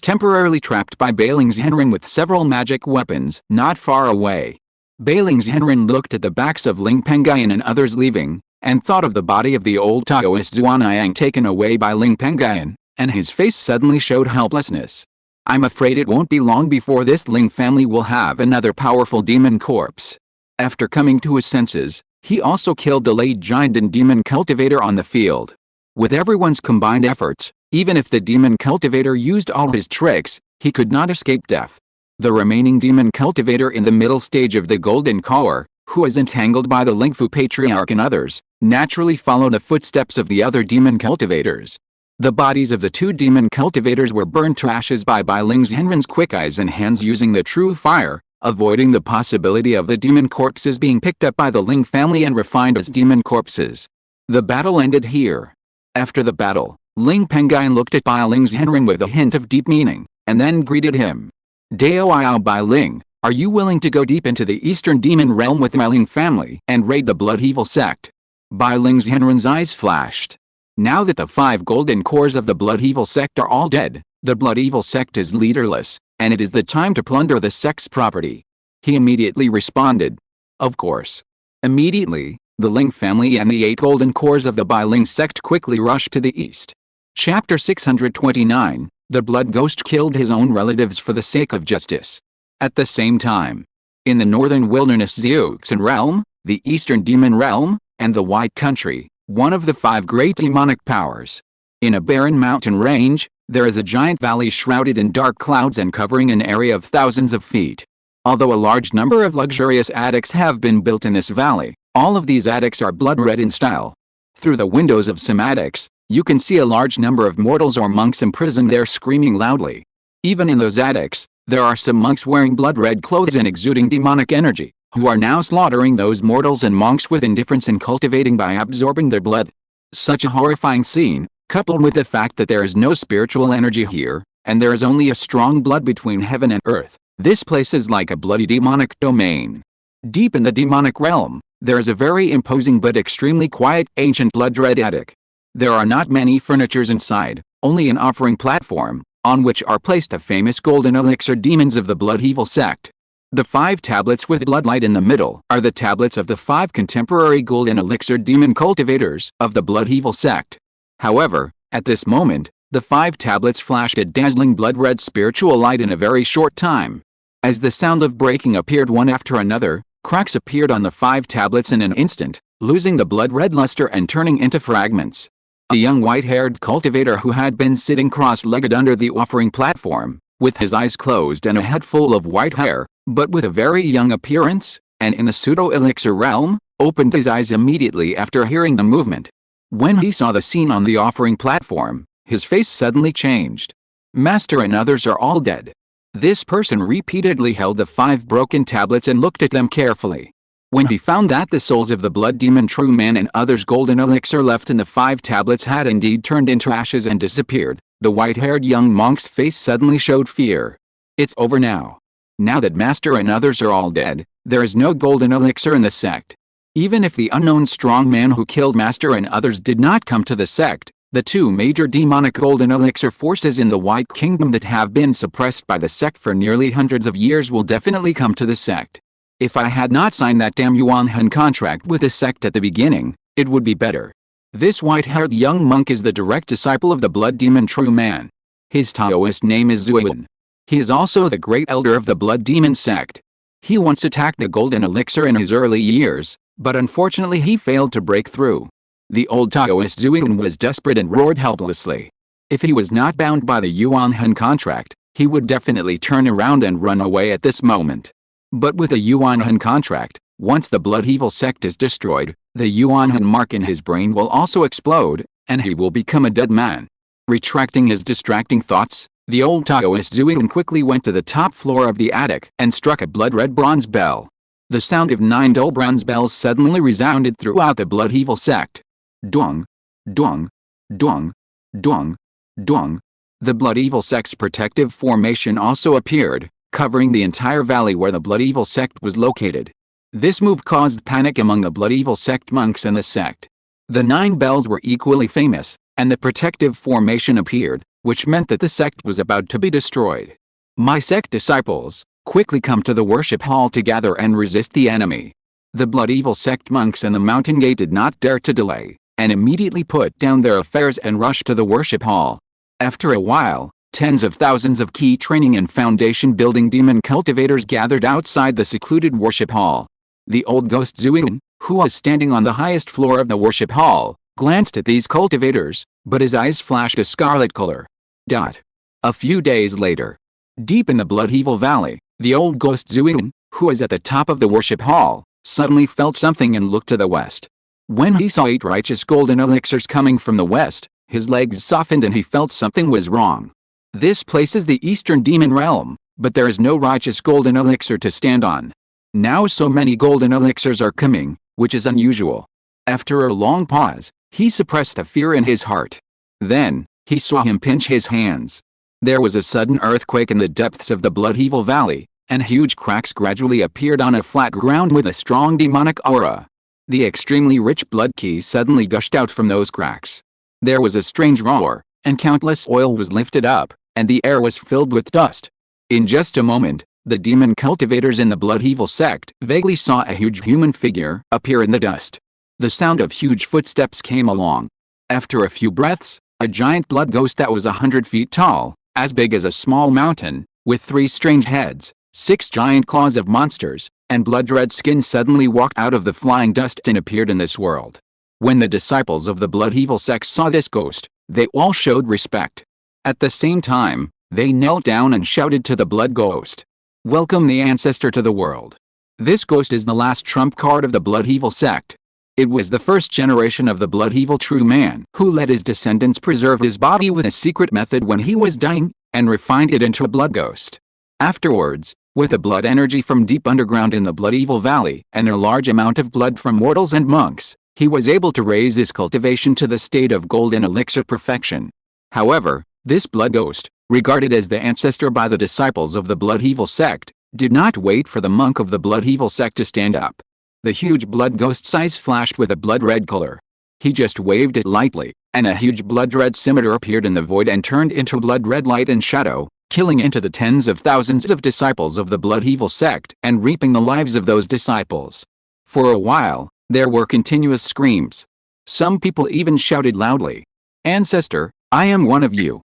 temporarily trapped by Bailing's Henrin with several magic weapons not far away. Bailing's Henrin looked at the backs of Ling Pengyun and others leaving, and thought of the body of the old Taoist Zuanayang taken away by Ling Pengyun, and his face suddenly showed helplessness. I'm afraid it won't be long before this Ling family will have another powerful demon corpse. After coming to his senses, he also killed the late giant and demon cultivator on the field. With everyone's combined efforts, even if the demon cultivator used all his tricks, he could not escape death. The remaining demon cultivator in the middle stage of the Golden Core, who was entangled by the Lingfu patriarch and others, naturally followed the footsteps of the other demon cultivators. The bodies of the two demon cultivators were burned to ashes by Ling's Henrin's quick eyes and hands using the true fire, avoiding the possibility of the demon corpses being picked up by the Ling family and refined as demon corpses. The battle ended here. After the battle, Ling Pengyun looked at Bai Ling's Henrin with a hint of deep meaning, and then greeted him. Dao Bai Ling, are you willing to go deep into the eastern demon realm with my Ling family and raid the Blood Evil sect? Bai Ling's Henrin's eyes flashed. Now that the 5 golden cores of the Blood Evil sect are all dead, the Blood Evil sect is leaderless, and it is the time to plunder the sect's property. He immediately responded. Of course. Immediately, the Ling family and the 8 golden cores of the Bai Ling sect quickly rushed to the east. Chapter 629, The Blood Ghost killed his own relatives for the sake of justice. At the same time, in the northern wilderness Zeuxan realm, the eastern demon realm, and the White Country, one of the 5 great demonic powers. In a barren mountain range, there is a giant valley shrouded in dark clouds and covering an area of thousands of feet. Although a large number of luxurious attics have been built in this valley, all of these attics are blood red in style. Through the windows of some attics, you can see a large number of mortals or monks imprisoned there screaming loudly. Even in those attics, there are some monks wearing blood red clothes and exuding demonic energy, who are now slaughtering those mortals and monks with indifference and cultivating by absorbing their blood. Such a horrifying scene, coupled with the fact that there is no spiritual energy here, and there is only a strong blood between heaven and earth, this place is like a bloody demonic domain. Deep in the demonic realm, there is a very imposing but extremely quiet ancient blood red attic. There are not many furnitures inside, only an offering platform, on which are placed the famous golden elixir demons of the Blood Evil sect. The 5 tablets with bloodlight in the middle are the tablets of the 5 contemporary golden elixir demon cultivators of the Blood Evil sect. However, at this moment, the 5 tablets flashed a dazzling blood-red spiritual light in a very short time. As the sound of breaking appeared one after another, cracks appeared on the 5 tablets in an instant, losing the blood-red luster and turning into fragments. A young white-haired cultivator who had been sitting cross-legged under the offering platform, with his eyes closed and a head full of white hair, but with a very young appearance, and in the pseudo-elixir realm, opened his eyes immediately after hearing the movement. When he saw the scene on the offering platform, his face suddenly changed. Master and others are all dead. This person repeatedly held the 5 broken tablets and looked at them carefully. When he found that the souls of the blood demon True Man and others golden elixir left in the 5 tablets had indeed turned into ashes and disappeared, the white-haired young monk's face suddenly showed fear. It's over now. Now that Master and others are all dead, there is no golden elixir in the sect. Even if the unknown strong man who killed Master and others did not come to the sect, the 2 major demonic golden elixir forces in the White Kingdom that have been suppressed by the sect for nearly hundreds of years will definitely come to the sect. If I had not signed that damn Yuan Han contract with the sect at the beginning, it would be better. This white-haired young monk is the direct disciple of the blood demon True Man. His Taoist name is Zuan. He is also the great elder of the blood demon sect. He once attacked a golden elixir in his early years, but unfortunately he failed to break through. The old Taoist Zuan was desperate and roared helplessly. If he was not bound by the Yuan Han contract, he would definitely turn around and run away at this moment. But with a Yuan Han contract, once the Blood Evil sect is destroyed, the Yuan Han mark in his brain will also explode, and he will become a dead man. Retracting his distracting thoughts, the old Taoist Zuan quickly went to the top floor of the attic and struck a blood-red bronze bell. The sound of 9 dull bronze bells suddenly resounded throughout the Blood Evil sect. Dong, dong, dong, dong, dong. The Blood Evil sect's protective formation also appeared, covering the entire valley where the Blood Evil sect was located. This move caused panic among the Blood Evil sect monks and the sect. The 9 bells were equally famous, and the protective formation appeared, which meant that the sect was about to be destroyed. My sect disciples, quickly come to the worship hall to gather and resist the enemy. The blood evil sect monks in the mountain gate did not dare to delay, and immediately put down their affairs and rushed to the worship hall. After a while, tens of thousands of key training and foundation building demon cultivators gathered outside the secluded worship hall. The old ghost Zuyin, who was standing on the highest floor of the worship hall, glanced at these cultivators, but his eyes flashed a scarlet color. A few days later, deep in the Blood Evil Valley, the old ghost Zuyin, who was at the top of the worship hall, suddenly felt something and looked to the west. When he saw 8 righteous golden elixirs coming from the west, his legs softened and he felt something was wrong. This place is the eastern demon realm, but there is no righteous golden elixir to stand on. Now so many golden elixirs are coming, which is unusual. After a long pause, he suppressed the fear in his heart. Then, he saw him pinch his hands. There was a sudden earthquake in the depths of the Blood Evil Valley, and huge cracks gradually appeared on a flat ground with a strong demonic aura. The extremely rich blood key suddenly gushed out from those cracks. There was a strange roar, and countless oil was lifted up, and the air was filled with dust. In just a moment, the demon cultivators in the Blood Evil sect vaguely saw a huge human figure appear in the dust. The sound of huge footsteps came along. After a few breaths, a giant blood ghost that was 100 feet tall, as big as a small mountain, with 3 strange heads, 6 giant claws of monsters, and blood-red skin suddenly walked out of the flying dust and appeared in this world. When the disciples of the Blood Evil sect saw this ghost, they all showed respect. At the same time, they knelt down and shouted to the blood ghost, "Welcome the ancestor to the world." This ghost is the last trump card of the Blood Evil sect. It was the first generation of the Blood Evil true man who let his descendants preserve his body with a secret method when he was dying, and refined it into a blood ghost. Afterwards, with the blood energy from deep underground in the Blood Evil Valley and a large amount of blood from mortals and monks, he was able to raise his cultivation to the state of golden elixir perfection. However, this blood ghost, regarded as the ancestor by the disciples of the Blood Evil sect, did not wait for the monk of the Blood Evil sect to stand up. The huge blood ghost's eyes flashed with a blood-red color. He just waved it lightly, and a huge blood-red scimitar appeared in the void and turned into blood-red light and shadow, killing into the tens of thousands of disciples of the Blood Evil sect and reaping the lives of those disciples. For a while, there were continuous screams. Some people even shouted loudly, "Ancestor, I am one of you."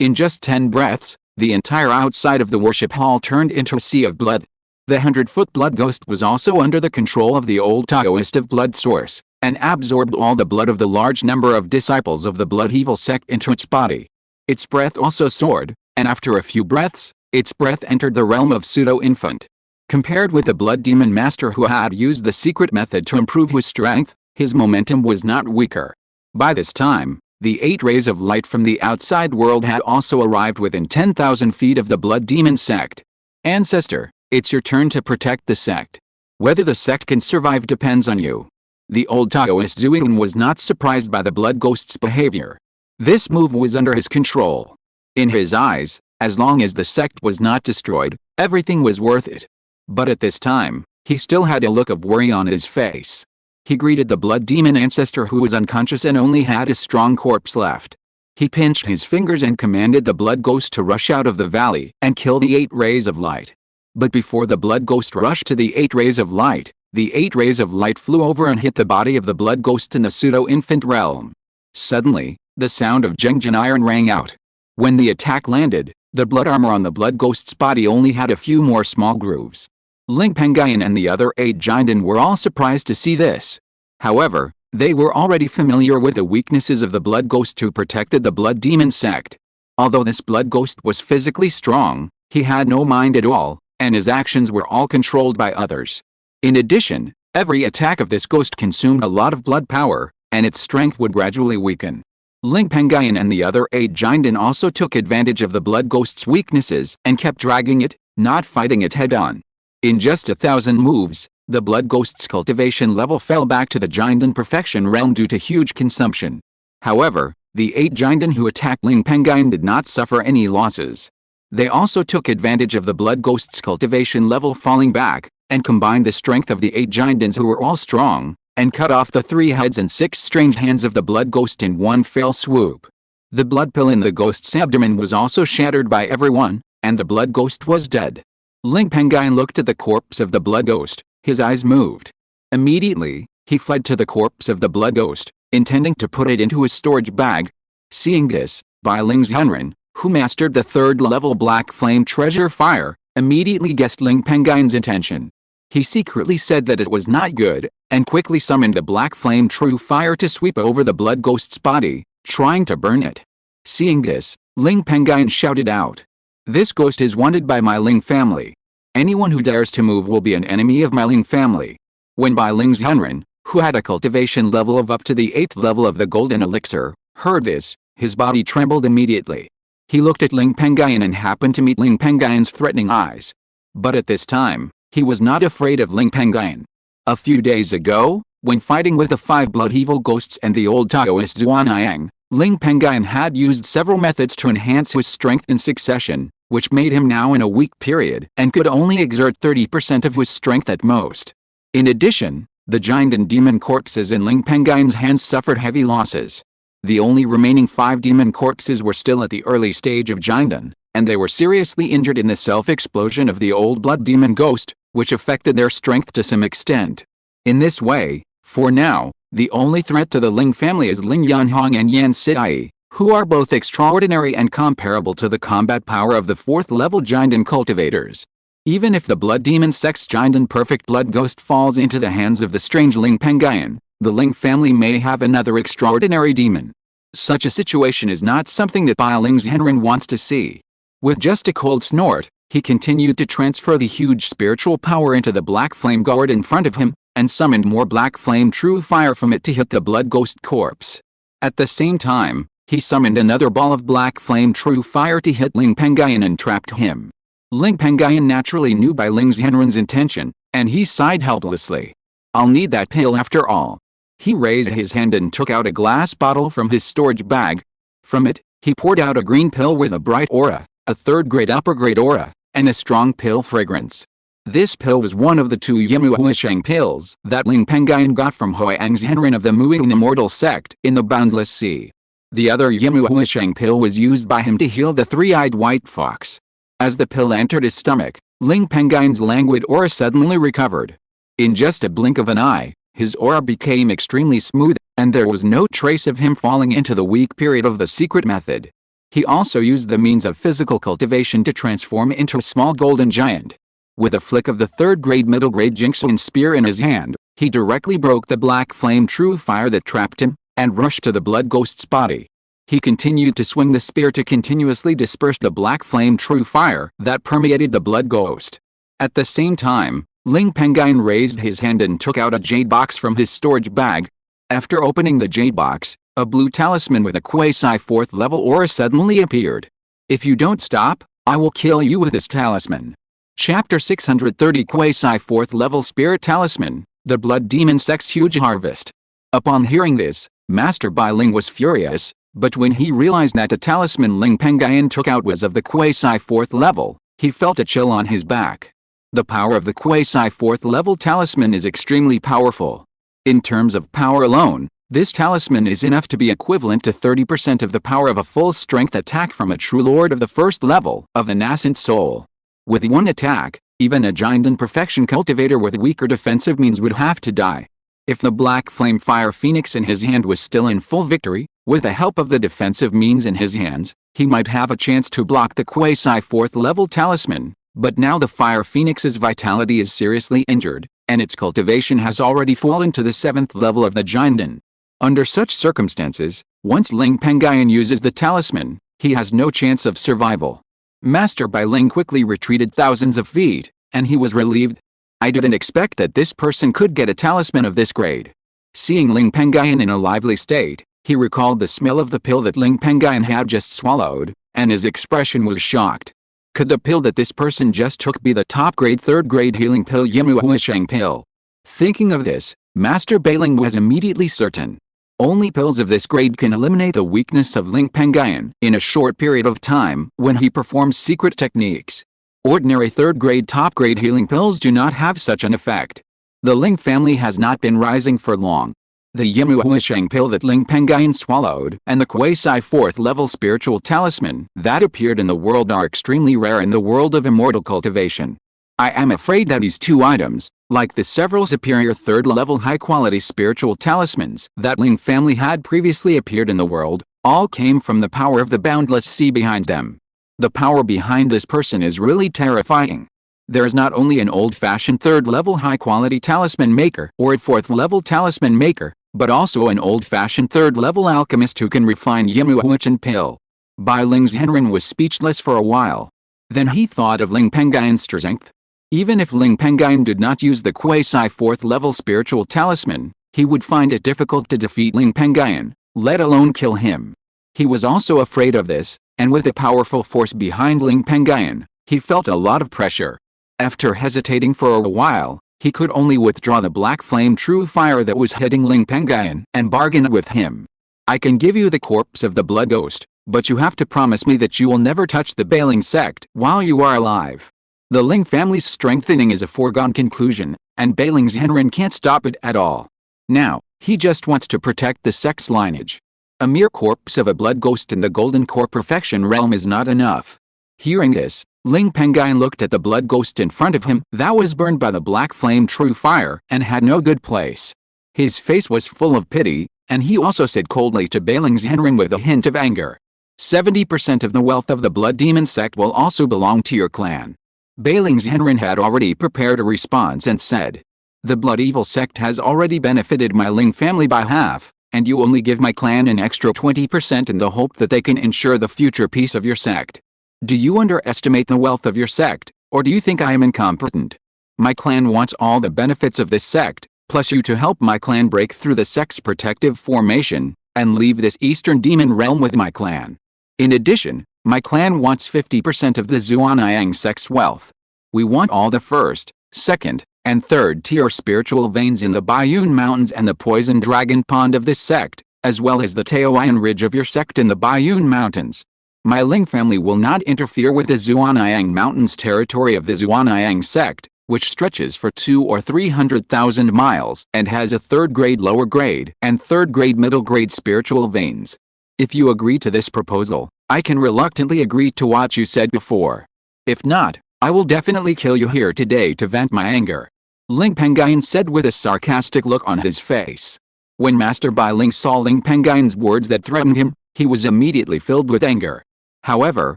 In just 10 breaths, the entire outside of the worship hall turned into a sea of blood. The 100-foot blood ghost was also under the control of the old Taoist of blood source, and absorbed all the blood of the large number of disciples of the Blood Evil sect into its body. Its breath also soared, and after a few breaths, its breath entered the realm of pseudo-infant. Compared with the blood demon master who had used the secret method to improve his strength, his momentum was not weaker. By this time, the 8 rays of light from the outside world had also arrived within 10,000 feet of the blood demon sect. "Ancestor, it's your turn to protect the sect. Whether the sect can survive depends on you." The old Taoist Zuyin was not surprised by the blood ghost's behavior. This move was under his control. In his eyes, as long as the sect was not destroyed, everything was worth it. But at this time, he still had a look of worry on his face. He greeted the blood demon ancestor who was unconscious and only had a strong corpse left. He pinched his fingers and commanded the blood ghost to rush out of the valley and kill the 8 rays of light. But before the blood ghost rushed to the 8 rays of light, the 8 rays of light flew over and hit the body of the blood ghost in the pseudo-infant realm. Suddenly, the sound of Zhengjin iron rang out. When the attack landed, the blood armor on the blood ghost's body only had a few more small grooves. Ling Pengyun and the other 8 Jinden were all surprised to see this. However, they were already familiar with the weaknesses of the blood ghost who protected the blood demon sect. Although this blood ghost was physically strong, he had no mind at all, and his actions were all controlled by others. In addition, every attack of this ghost consumed a lot of blood power, and its strength would gradually weaken. Ling Pengyun and the other 8 Jinden also took advantage of the blood ghost's weaknesses and kept dragging it, not fighting it head-on. In just 1,000 moves, the blood ghost's cultivation level fell back to the Jinden perfection realm due to huge consumption. However, the 8 Jinden who attacked Ling Pengyun did not suffer any losses. They also took advantage of the blood ghost's cultivation level falling back, and combined the strength of the 8 Jindens who were all strong, and cut off the 3 heads and 6 strange hands of the blood ghost in one fell swoop. The blood pill in the ghost's abdomen was also shattered by everyone, and the blood ghost was dead. Ling Pengyun looked at the corpse of the blood ghost, his eyes moved. Immediately, he fled to the corpse of the blood ghost, intending to put it into his storage bag. Seeing this, Bai Ling's Henren, who mastered the 3rd level black flame treasure fire, immediately guessed Ling Pengyun's intention. He secretly said that it was not good, and quickly summoned the black flame true fire to sweep over the blood ghost's body, trying to burn it. Seeing this, Ling Pengyun shouted out, "This ghost is wanted by my Ling family. Anyone who dares to move will be an enemy of my Ling family." When Bai Ling's Henren, who had a cultivation level of up to the 8th level of the golden elixir, heard this, his body trembled immediately. He looked at Ling Pengyun and happened to meet Ling Pengyun's threatening eyes. But at this time, he was not afraid of Ling Pengyun. A few days ago, when fighting with the 5 blood evil ghosts and the old Taoist Zuan-Yang, Ling Pengyun had used several methods to enhance his strength in succession, which made him now in a weak period and could only exert 30% of his strength at most. In addition, the giant and demon corpses in Ling Pengyun's hands suffered heavy losses. The only remaining 5 demon corpses were still at the early stage of Jinden, and they were seriously injured in the self-explosion of the old blood demon ghost, which affected their strength to some extent. In this way, for now, the only threat to the Ling family is Ling Yanhong and Yan Sidai, who are both extraordinary and comparable to the combat power of the 4th level Jinden cultivators. Even if the blood demon sex Jinden perfect blood ghost falls into the hands of the strange Ling Pengyun, the Ling family may have another extraordinary demon. Such a situation is not something that Bai Ling's Henren wants to see. With just a cold snort, he continued to transfer the huge spiritual power into the black flame gourd in front of him, and summoned more black flame true fire from it to hit the blood ghost corpse. At the same time, he summoned another ball of black flame true fire to hit Ling Pengyun and trapped him. Ling Pengyun naturally knew Bai Ling's Henren's intention, and he sighed helplessly. "I'll need that pill after all." He raised his hand and took out a glass bottle from his storage bag. From it, he poured out a green pill with a bright aura, a 3rd grade upper grade aura, and a strong pill fragrance. This pill was one of the 2 Yimu Huisheng pills that Ling Pengyun got from Huang's Henren of the Muing Immortal sect in the Boundless Sea. The other Yimu Huisheng pill was used by him to heal the 3-eyed white fox. As the pill entered his stomach, Ling Pengyun's languid aura suddenly recovered. In just a blink of an eye, his aura became extremely smooth, and there was no trace of him falling into the weak period of the secret method. He also used the means of physical cultivation to transform into a small golden giant. With a flick of the 3rd grade middle grade Qingshi spear in his hand, he directly broke the black flame true fire that trapped him, and rushed to the blood ghost's body. He continued to swing the spear to continuously disperse the black flame true fire that permeated the blood ghost. At the same time, Ling Pengyun raised his hand and took out a jade box from his storage bag. After opening the jade box, a blue talisman with a quasi 4th level aura suddenly appeared. "If you don't stop, I will kill you with this talisman." Chapter 630 Quasi 4th level Spirit Talisman, the Blood Demon Sex Huge Harvest. Upon hearing this, Master Bai Ling was furious, but when he realized that the talisman Ling Pengyun took out was of the quasi 4th level, he felt a chill on his back. The power of the quasi 4th level talisman is extremely powerful. In terms of power alone, this talisman is enough to be equivalent to 30% of the power of a full-strength attack from a true lord of the 1st level of the nascent soul. With one attack, even a Jinden perfection cultivator with weaker defensive means would have to die. If the black flame fire phoenix in his hand was still in full victory, with the help of the defensive means in his hands, he might have a chance to block the quasi 4th level talisman. But now the fire phoenix's vitality is seriously injured, and its cultivation has already fallen to the 7th level of the Jinden. Under such circumstances, once Ling Pengyun uses the talisman, he has no chance of survival. Master Bai Ling quickly retreated thousands of feet, and he was relieved. "I didn't expect that this person could get a talisman of this grade." Seeing Ling Pengyun in a lively state, he recalled the smell of the pill that Ling Pengyun had just swallowed, and his expression was shocked. Could the pill that this person just took be the top-grade 3rd-grade healing pill Yimu Huisheng pill? Thinking of this, Master Bai Ling was immediately certain. Only pills of this grade can eliminate the weakness of Ling Pengyun in a short period of time when he performs secret techniques. Ordinary 3rd-grade top-grade healing pills do not have such an effect. The Ling family has not been rising for long. The Yimu Huisheng pill that Ling Pengyun swallowed and the quasi 4th level spiritual talisman that appeared in the world are extremely rare in the world of immortal cultivation. I am afraid that these two items, like the several superior 3rd level high quality spiritual talismans that Ling family had previously appeared in the world, all came from the power of the boundless sea behind them. The power behind this person is really terrifying. There is not only an old-fashioned 3rd level high-quality talisman maker or a 4th level talisman maker, but also an old-fashioned 3rd level alchemist who can refine Yimu Huichin pill. Bai Ling's Henren was speechless for a while. Then he thought of Ling Pengyun's strength. Even if Ling Pengyun did not use the quasi 4th level spiritual talisman, he would find it difficult to defeat Ling Pengyun, let alone kill him. He was also afraid of this, and with the powerful force behind Ling Pengyun, he felt a lot of pressure. After hesitating for a while, he could only withdraw the black flame true fire that was hitting Ling Pengyun and bargain with him. I can give you the corpse of the blood ghost, but you have to promise me that you will never touch the Bailing sect while you are alive. The Ling family's strengthening is a foregone conclusion, and Bailing's Henren can't stop it at all. Now, he just wants to protect the sect's lineage. A mere corpse of a blood ghost in the Golden Core Perfection realm is not enough. Hearing this, Ling Pengyun looked at the blood ghost in front of him that was burned by the black flame true fire and had no good place. His face was full of pity, and he also said coldly to Bailing's Henren with a hint of anger. 70% of the wealth of the Blood Demon sect will also belong to your clan. Bailing's Henren had already prepared a response and said, the Blood Evil sect has already benefited my Ling family by half, and you only give my clan an extra 20% in the hope that they can ensure the future peace of your sect. Do you underestimate the wealth of your sect, or do you think I am incompetent? My clan wants all the benefits of this sect, plus you to help my clan break through the sect's protective formation, and leave this eastern demon realm with my clan. In addition, my clan wants 50% of the Zhuanyang sect's wealth. We want all the 1st, 2nd, and 3rd tier spiritual veins in the Baiyun Mountains and the Poison Dragon Pond of this sect, as well as the Taoian Ridge of your sect in the Baiyun Mountains. My Ling family will not interfere with the Zhuanyang Mountains territory of the Zhuanyang sect, which stretches for 200,000 or 300,000 miles and has a 3rd grade lower grade and 3rd grade middle grade spiritual veins. If you agree to this proposal, I can reluctantly agree to what you said before. If not, I will definitely kill you here today to vent my anger. Ling Pengyun said with a sarcastic look on his face. When Master Bai Ling saw Ling Pengyun's words that threatened him, he was immediately filled with anger. However,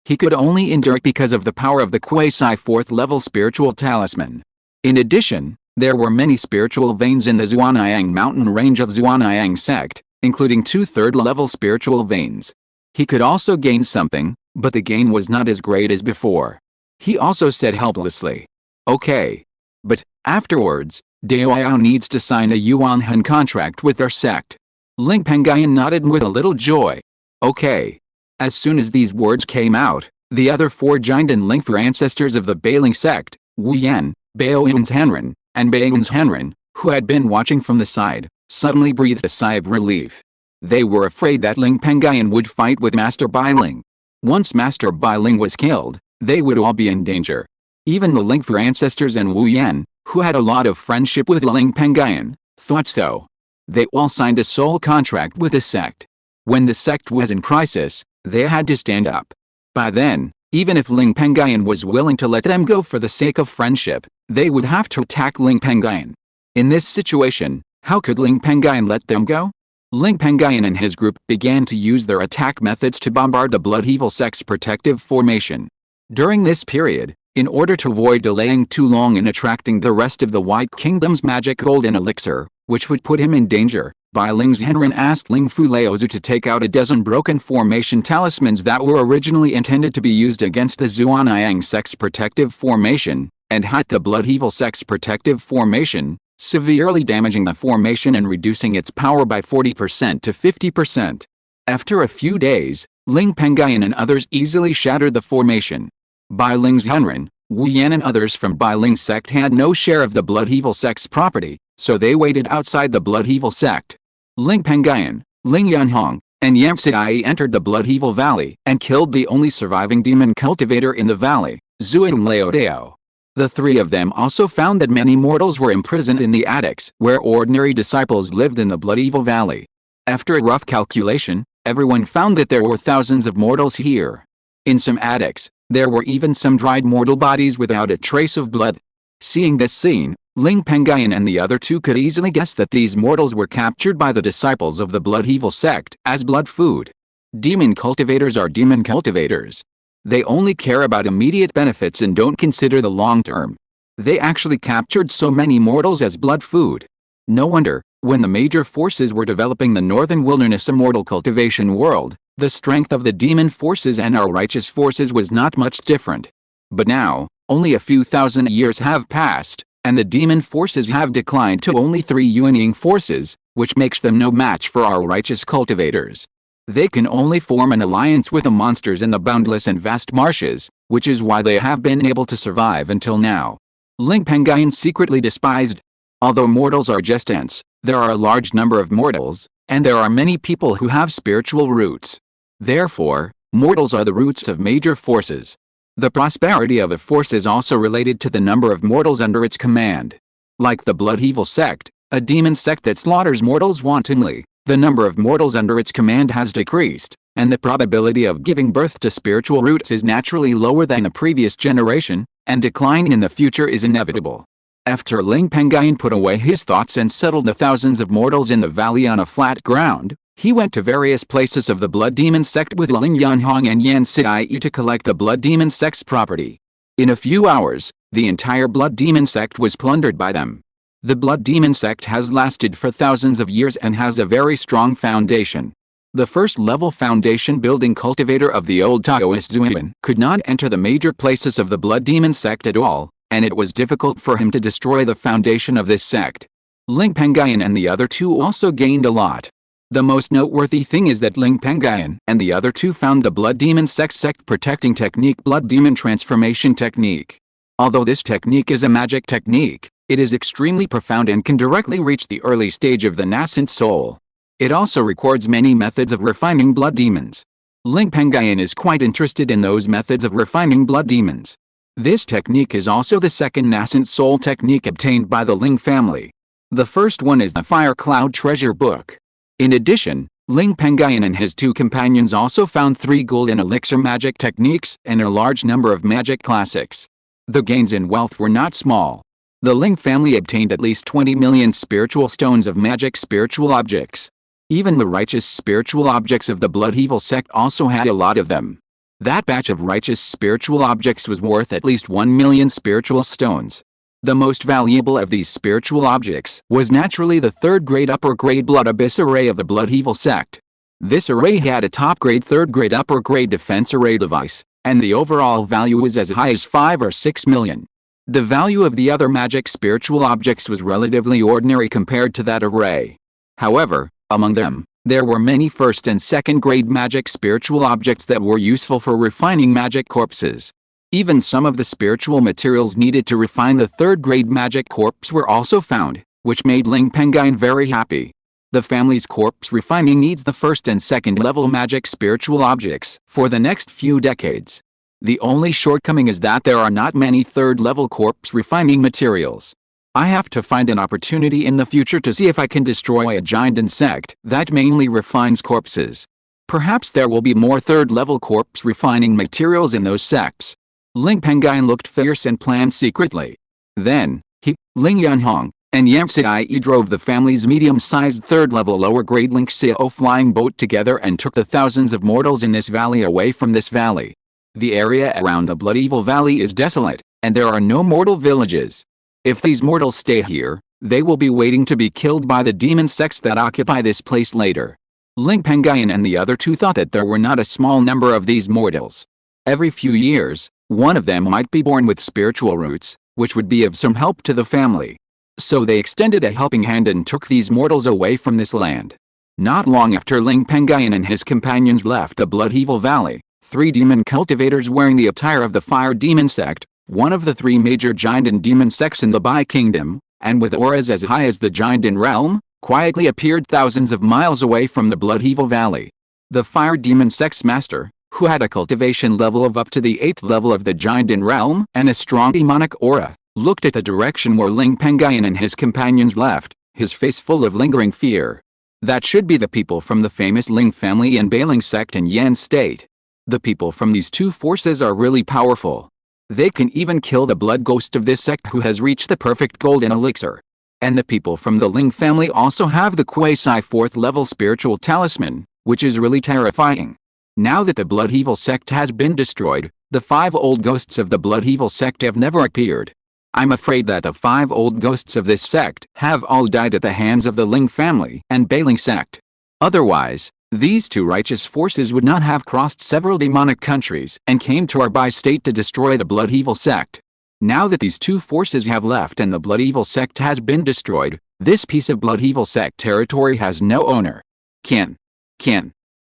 he could only endure it because of the power of the quasi 4th level spiritual talisman. In addition, there were many spiritual veins in the Zhuanyang mountain range of Zhuanyang sect, including 2 3rd level spiritual veins. He could also gain something, but the gain was not as great as before. He also said helplessly, okay. But, afterwards, Daoyao needs to sign a Yuanhan contract with our sect. Ling Pengyun nodded with a little joy. Okay. As soon as these words came out, the other 4 giant and Lingfu ancestors of the Bailing sect, Wu Yan, Baoyun's Henren, and Baoyun's Henren, who had been watching from the side, suddenly breathed a sigh of relief. They were afraid that Ling Pengyun would fight with Master Bai Ling. Once Master Bai Ling was killed, they would all be in danger. Even the Lingfu ancestors and Wu Yan, who had a lot of friendship with Ling Pengyun, thought so. They all signed a soul contract with the sect. When the sect was in crisis, they had to stand up. By then, even if Ling Pengyun was willing to let them go for the sake of friendship, they would have to attack Ling Pengyun. In this situation, how could Ling Pengyun let them go? Ling Pengyun and his group began to use their attack methods to bombard the Blood Evil sect's protective formation. During this period, in order to avoid delaying too long in attracting the rest of the White Kingdom's magic golden elixir, which would put him in danger, Bai Ling's Henren asked Ling Fu Laozu to take out a dozen broken formation talismans that were originally intended to be used against the Zhuanyang sect's protective formation, and hit the Blood Evil sect's protective formation, severely damaging the formation and reducing its power by 40% to 50%. After a few days, Ling Pengyun and others easily shattered the formation. Bai Ling's Henren, Wu Yan and others from Bai Ling's sect had no share of the Blood Evil sect's property, so they waited outside the Blood Evil sect. Ling Pengyun, Ling Yunhong, and Yang Xiai entered the Blood Evil Valley and killed the only surviving demon cultivator in the valley, Zhuang Laodao. The three of them also found that many mortals were imprisoned in the attics where ordinary disciples lived in the Blood Evil Valley. After a rough calculation, everyone found that there were thousands of mortals here. In some attics, there were even some dried mortal bodies without a trace of blood. Seeing this scene, Ling Pengyun and the other two could easily guess that these mortals were captured by the disciples of the Blood Evil sect as blood food. Demon cultivators are demon cultivators. They only care about immediate benefits and don't consider the long term. They actually captured so many mortals as blood food. No wonder, when the major forces were developing the Northern Wilderness Immortal Cultivation world, the strength of the demon forces and our righteous forces was not much different. But now, only a few thousand years have passed, and the demon forces have declined to only 3 Yin-Yang forces, which makes them no match for our righteous cultivators. They can only form an alliance with the monsters in the boundless and vast marshes, which is why they have been able to survive until now. Ling Pengyun secretly despised. Although mortals are just ants, there are a large number of mortals, and there are many people who have spiritual roots. Therefore, mortals are the roots of major forces. The prosperity of a force is also related to the number of mortals under its command. Like the Blood Evil sect, a demon sect that slaughters mortals wantonly, the number of mortals under its command has decreased, and the probability of giving birth to spiritual roots is naturally lower than the previous generation, and decline in the future is inevitable. After Ling Pengyun put away his thoughts and settled the thousands of mortals in the valley on a flat ground, he went to various places of the Blood Demon sect with Ling Yanhong and Yan Siyi to collect the Blood Demon sect's property. In a few hours, the entire Blood Demon sect was plundered by them. The Blood Demon sect has lasted for thousands of years and has a very strong foundation. The first-level foundation building cultivator of the old Taoist Zuan could not enter the major places of the Blood Demon sect at all, and it was difficult for him to destroy the foundation of this sect. Ling Pengyun and the other two also gained a lot. The most noteworthy thing is that Ling Pengyun and the other two found the Blood Demon sect protecting technique Blood Demon Transformation Technique. Although this technique is a magic technique, it is extremely profound and can directly reach the early stage of the nascent soul. It also records many methods of refining blood demons. Ling Pengyun is quite interested in those methods of refining blood demons. This technique is also the second nascent soul technique obtained by the Ling family. The first one is the Fire Cloud Treasure Book. In addition, Ling Pengyun and his two companions also found 3 golden elixir magic techniques and a large number of magic classics. The gains in wealth were not small. The Ling family obtained at least 20 million spiritual stones of magic spiritual objects. Even the righteous spiritual objects of the Blood Evil sect also had a lot of them. That batch of righteous spiritual objects was worth at least 1 million spiritual stones. The most valuable of these spiritual objects was naturally the third-grade upper-grade Blood Abyss array of the Blood Evil sect. This array had a top-grade third-grade upper-grade defense array device, and the overall value was as high as 5 or 6 million. The value of the other magic spiritual objects was relatively ordinary compared to that array. However, among them, there were many first and second-grade magic spiritual objects that were useful for refining magic corpses. Even some of the spiritual materials needed to refine the third-grade magic corpse were also found, which made Ling Pengyun very happy. The family's corpse refining needs the first and second-level magic spiritual objects for the next few decades. The only shortcoming is that there are not many third-level corpse refining materials. I have to find an opportunity in the future to see if I can destroy a giant insect that mainly refines corpses. Perhaps there will be more third-level corpse refining materials in those sects. Ling Pengyun looked fierce and planned secretly. Then, he, Ling Yanhong, and Yan Siyi drove the family's medium-sized third-level lower-grade Lingxiao flying boat together and took the thousands of mortals in this valley away from this valley. The area around the Blood Evil Valley is desolate, and there are no mortal villages. If these mortals stay here, they will be waiting to be killed by the demon sects that occupy this place later. Ling Pengyun and the other two thought that there were not a small number of these mortals. Every few years, one of them might be born with spiritual roots, which would be of some help to the family. So they extended a helping hand and took these mortals away from this land. Not long after Ling Pengyun and his companions left the Blood Evil Valley, 3 demon cultivators wearing the attire of the Fire Demon sect, one of the 3 major giant and demon sects in the Bai Kingdom, and with auras as high as the giant in realm, quietly appeared thousands of miles away from the Blood Evil Valley. The Fire Demon sect's master, who had a cultivation level of up to the 8th level of the Jinden realm and a strong demonic aura, looked at the direction where Ling Pengyun and his companions left, his face full of lingering fear. That should be the people from the famous Ling family and Bailing sect in Yan state. The people from these two forces are really powerful. They can even kill the blood ghost of this sect who has reached the perfect golden elixir. And the people from the Ling family also have the quasi 4th level spiritual talisman, which is really terrifying. Now that the Blood Evil sect has been destroyed, the 5 old ghosts of the Blood Evil sect have never appeared. I'm afraid that the 5 old ghosts of this sect have all died at the hands of the Ling family and Bailing sect. Otherwise, these two righteous forces would not have crossed several demonic countries and came to our Bai state to destroy the Blood Evil sect. Now that these two forces have left and the Blood Evil sect has been destroyed, this piece of Blood Evil sect territory has no owner. Kin.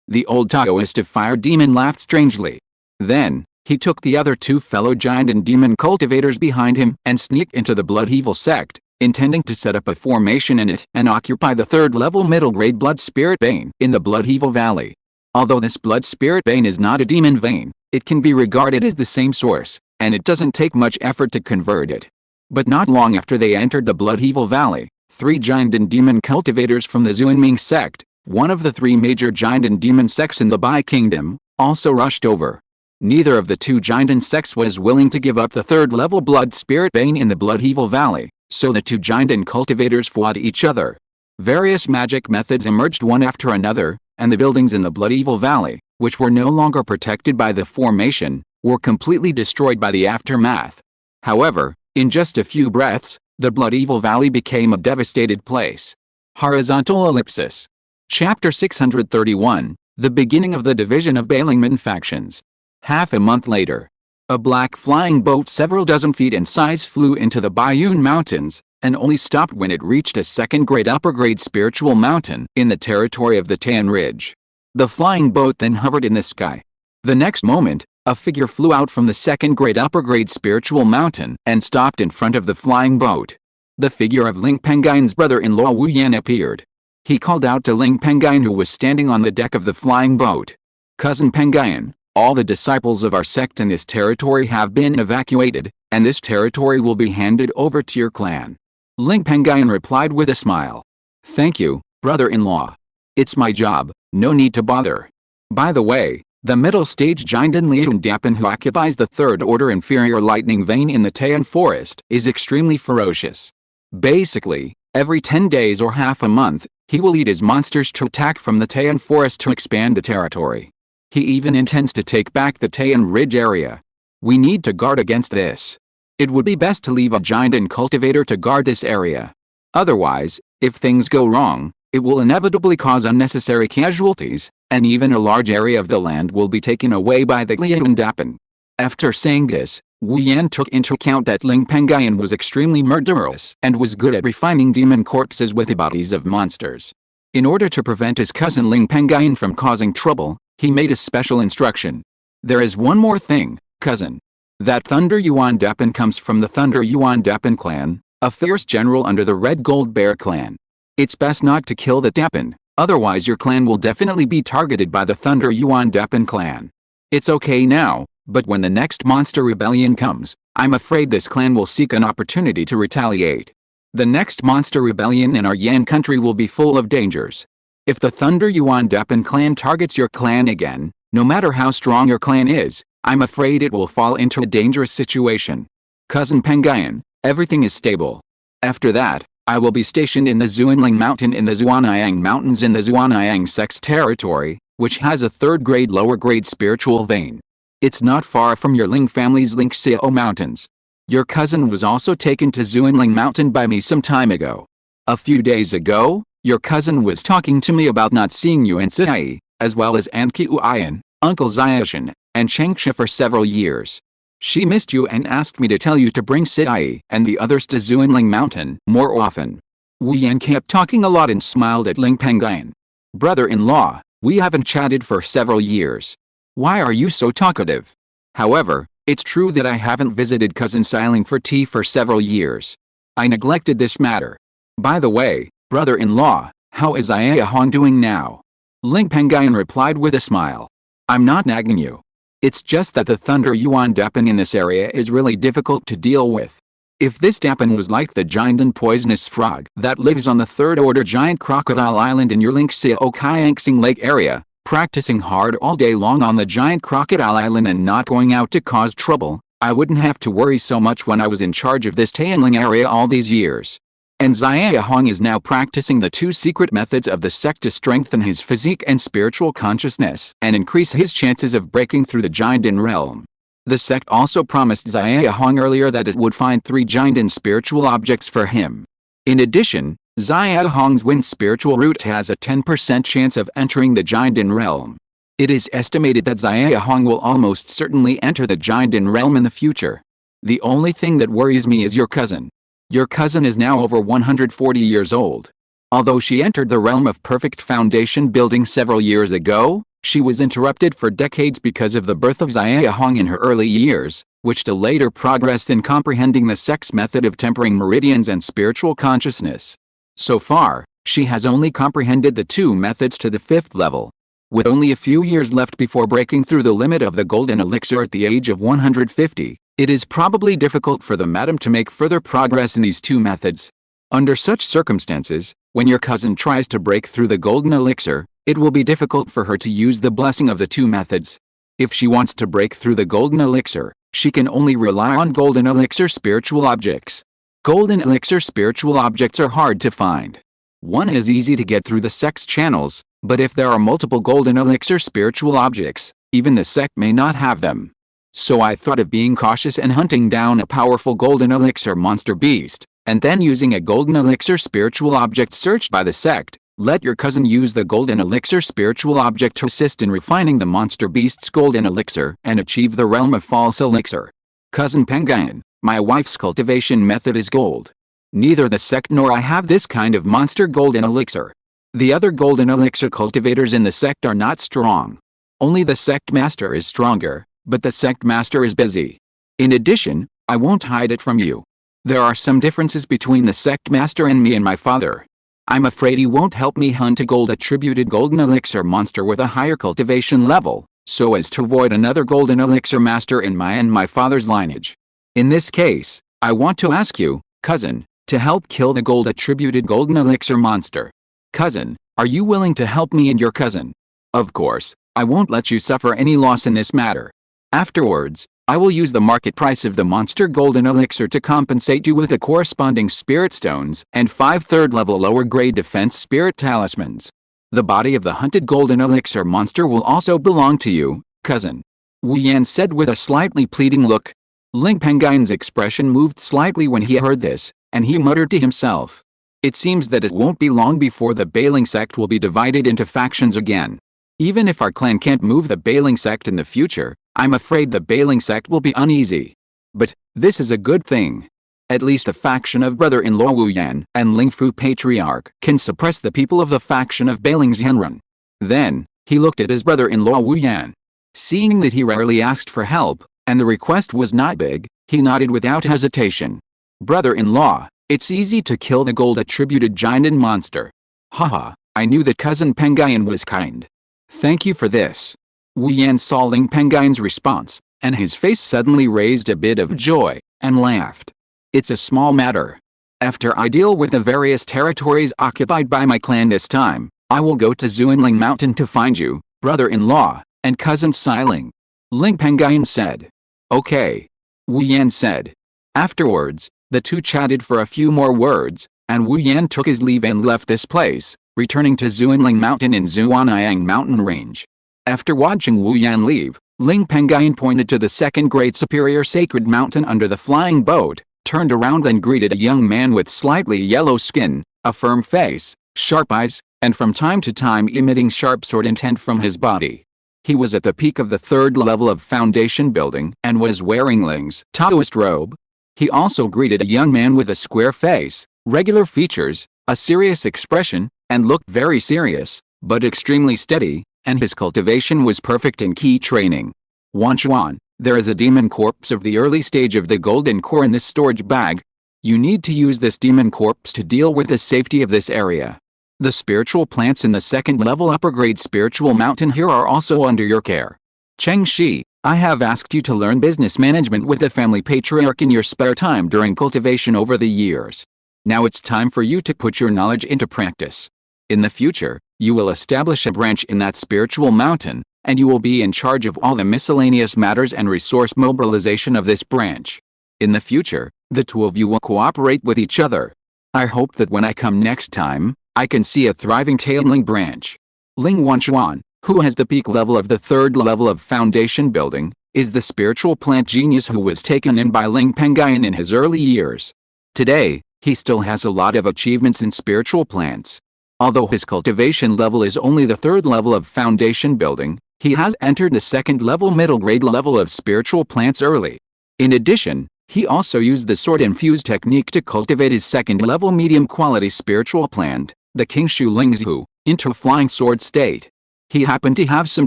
The old Taoist of fire demon laughed strangely. Then, he took the other 2 fellow giant and demon cultivators behind him and sneaked into the Blood Evil sect, intending to set up a formation in it and occupy the 3rd level middle grade blood spirit vein in the Blood Evil Valley. Although this blood spirit vein is not a demon vein, it can be regarded as the same source, and it doesn't take much effort to convert it. But not long after they entered the Blood Evil Valley, 3 giant and demon cultivators from the Zuanming sect, one of the 3 major giant and demon sects in the Bai Kingdom, also rushed over. Neither of the 2 giant and sects was willing to give up the 3rd level blood spirit vein in the Blood Evil Valley, so the 2 giant and cultivators fought each other. Various magic methods emerged one after another, and the buildings in the Blood Evil Valley, which were no longer protected by the formation, were completely destroyed by the aftermath. However, in just a few breaths, the Blood Evil Valley became a devastated place. Horizontal ellipsis. Chapter 631, The Beginning of the Division of Bailingman Factions. Half a month later, a black flying boat several dozen feet in size flew into the Baiyun Mountains, and only stopped when it reached a 2nd grade upper grade spiritual mountain in the territory of the Tan Ridge. The flying boat then hovered in the sky. The next moment, a figure flew out from the 2nd grade upper grade spiritual mountain and stopped in front of the flying boat. The figure of Ling Pengyun's brother-in-law Wu Yan appeared. He called out to Ling Pengyun, who was standing on the deck of the flying boat. "Cousin Pengyun, all the disciples of our sect in this territory have been evacuated, and this territory will be handed over to your clan." Ling Pengyun replied with a smile. "Thank you, brother-in-law. It's my job, no need to bother. By the way, the middle stage Jinden Liun Dapan, who occupies the 3rd order inferior lightning vein in the Taiyan forest, is extremely ferocious. Basically, every 10 days or half a month, he will eat his monsters to attack from the Taiyan forest to expand the territory. He even intends to take back the Taiyan Ridge area. We need to guard against this. It would be best to leave a giant and cultivator to guard this area. Otherwise, if things go wrong, it will inevitably cause unnecessary casualties, and even a large area of the land will be taken away by the Liun Dapan." After saying this, Wu Yan took into account that Ling Pengyun was extremely murderous and was good at refining demon corpses with the bodies of monsters. In order to prevent his cousin Ling Pengyun from causing trouble, he made a special instruction. "There is one more thing, cousin. That Thunder Yuan Dapan comes from the Thunder Yuan Dapan clan, a fierce general under the Red Gold Bear clan. It's best not to kill the Dapan, otherwise your clan will definitely be targeted by the Thunder Yuan Dapan clan. It's okay now, but when the next monster rebellion comes, I'm afraid this clan will seek an opportunity to retaliate. The next monster rebellion in our Yan country will be full of dangers. If the Thunder Yuan Dapan clan targets your clan again, no matter how strong your clan is, I'm afraid it will fall into a dangerous situation. Cousin Pengyun, everything is stable. After that, I will be stationed in the Zuanling Mountain in the Zuanyang Mountains in the Zuanyang sect's territory, which has a 3rd grade lower grade spiritual vein. It's not far from your Ling family's Lingxiao Mountains. Your cousin was also taken to Zuanling Mountain by me some time ago. A few days ago, your cousin was talking to me about not seeing you and Siai, as well as Aunt Kiuyan, Uncle Xiaoshan, and Shengsha for several years. She missed you and asked me to tell you to bring Siai and the others to Zuanling Mountain more often." Wu Yan kept talking a lot and smiled at Ling Pengyun. "Brother-in-law, we haven't chatted for several years. Why are you so talkative? However, it's true that I haven't visited cousin Xiling for tea for several years. I neglected this matter. By the way, brother-in-law, how is Ayahan doing now?" Ling Pengyun replied with a smile. I'm not nagging you. It's just that the thunder yuan dapan in this area is really difficult to deal with. If this dapan was like the giant poisonous frog that lives on the third-order giant crocodile island in your Lingxiao Lake area, practicing hard all day long on the giant crocodile island and not going out to cause trouble, I wouldn't have to worry so much when I was in charge of this Tianling area all these years. And Xia Hong is now practicing the 2 secret methods of the sect to strengthen his physique and spiritual consciousness and increase his chances of breaking through the Jinden realm. The sect also promised Xia Hong earlier that it would find 3 Jinden spiritual objects for him. In addition, Xia Hong's wind spiritual root has a 10% chance of entering the Jinden realm. It is estimated that Xia Hong will almost certainly enter the Jinden realm in the future. The only thing that worries me is your cousin. Your cousin is now over 140 years old. Although she entered the realm of perfect foundation building several years ago, she was interrupted for decades because of the birth of Xia Hong in her early years, which delayed her progress in comprehending the sect's method of tempering meridians and spiritual consciousness. So far, she has only comprehended the 2 methods to the 5th level. With only a few years left before breaking through the limit of the golden elixir at the age of 150, it is probably difficult for the madam to make further progress in these 2 methods. Under such circumstances, when your cousin tries to break through the golden elixir, it will be difficult for her to use the blessing of the 2 methods. If she wants to break through the golden elixir, she can only rely on golden elixir spiritual objects. Golden elixir spiritual objects are hard to find. One is easy to get through the sect's channels, but if there are multiple golden elixir spiritual objects, even the sect may not have them. So I thought of being cautious and hunting down a powerful golden elixir monster beast, and then using a golden elixir spiritual object searched by the sect. Let your cousin use the golden elixir spiritual object to assist in refining the monster beast's golden elixir and achieve the realm of false elixir. Cousin Pengyun, my wife's cultivation method is gold. Neither the sect nor I have this kind of monster golden elixir. The other golden elixir cultivators in the sect are not strong. Only the sect master is stronger, but the sect master is busy. In addition, I won't hide it from you. There are some differences between the sect master and me and my father. I'm afraid he won't help me hunt a gold-attributed golden elixir monster with a higher cultivation level, so as to avoid another golden elixir master in my and my father's lineage. In this case, I want to ask you, cousin, to help kill the gold-attributed golden elixir monster. Cousin, are you willing to help me and your cousin? Of course, I won't let you suffer any loss in this matter. Afterwards, I will use the market price of the monster golden elixir to compensate you with the corresponding spirit stones and 5 third-level lower-grade defense spirit talismans. The body of the hunted golden elixir monster will also belong to you, cousin. Wu Yan said with a slightly pleading look. Ling Pengyun's expression moved slightly when he heard this, and he muttered to himself. It seems that it won't be long before the Bailing sect will be divided into factions again. Even if our clan can't move the Bailing sect in the future, I'm afraid the Bailing sect will be uneasy. But this is a good thing. At least the faction of brother-in-law Wu Yan and Lingfu patriarch can suppress the people of the faction of Bailing Xianrun. Then, he looked at his brother-in-law Wu Yan. Seeing that he rarely asked for help, and the request was not big, he nodded without hesitation. Brother-in-law, it's easy to kill the gold-attributed giant monster. Haha, I knew that cousin Pengyun was kind. Thank you for this. Wu Yan saw Ling Pengyun's response, and his face suddenly raised a bit of joy, and laughed. It's a small matter. After I deal with the various territories occupied by my clan this time, I will go to Xuanling Mountain to find you, brother-in-law, and cousin Xiling. Ling Pengyun said. Okay. Wu Yan said. Afterwards, the two chatted for a few more words, and Wu Yan took his leave and left this place, returning to Xuanling Mountain in Xuanyang Mountain Range. After watching Wu Yan leave, Ling Pengyun pointed to the second great superior sacred mountain under the flying boat, turned around and greeted a young man with slightly yellow skin, a firm face, sharp eyes, and from time to time emitting sharp sword intent from his body. He was at the peak of the third level of foundation building and was wearing Ling's Taoist robe. He also greeted a young man with a square face, regular features, a serious expression, and looked very serious, but extremely steady, and his cultivation was perfect in key training. Wanchuan, there is a demon corpse of the early stage of the golden core in this storage bag. You need to use this demon corpse to deal with the safety of this area. The spiritual plants in the second level upper grade spiritual mountain here are also under your care. Qingshi, I have asked you to learn business management with the family patriarch in your spare time during cultivation over the years. Now it's time for you to put your knowledge into practice. In the future, you will establish a branch in that spiritual mountain, and you will be in charge of all the miscellaneous matters and resource mobilization of this branch. In the future, the two of you will cooperate with each other. I hope that when I come next time, I can see a thriving tailing branch. Ling Wanchuan, who has the peak level of the third level of foundation building, is the spiritual plant genius who was taken in by Ling Pengyun in his early years. Today, he still has a lot of achievements in spiritual plants. Although his cultivation level is only the third level of foundation building, he has entered the second level middle grade level of spiritual plants early. In addition, he also used the sword-infused technique to cultivate his second level medium quality spiritual plant, the Qingshi Lingxiao, into flying sword state. He happened to have some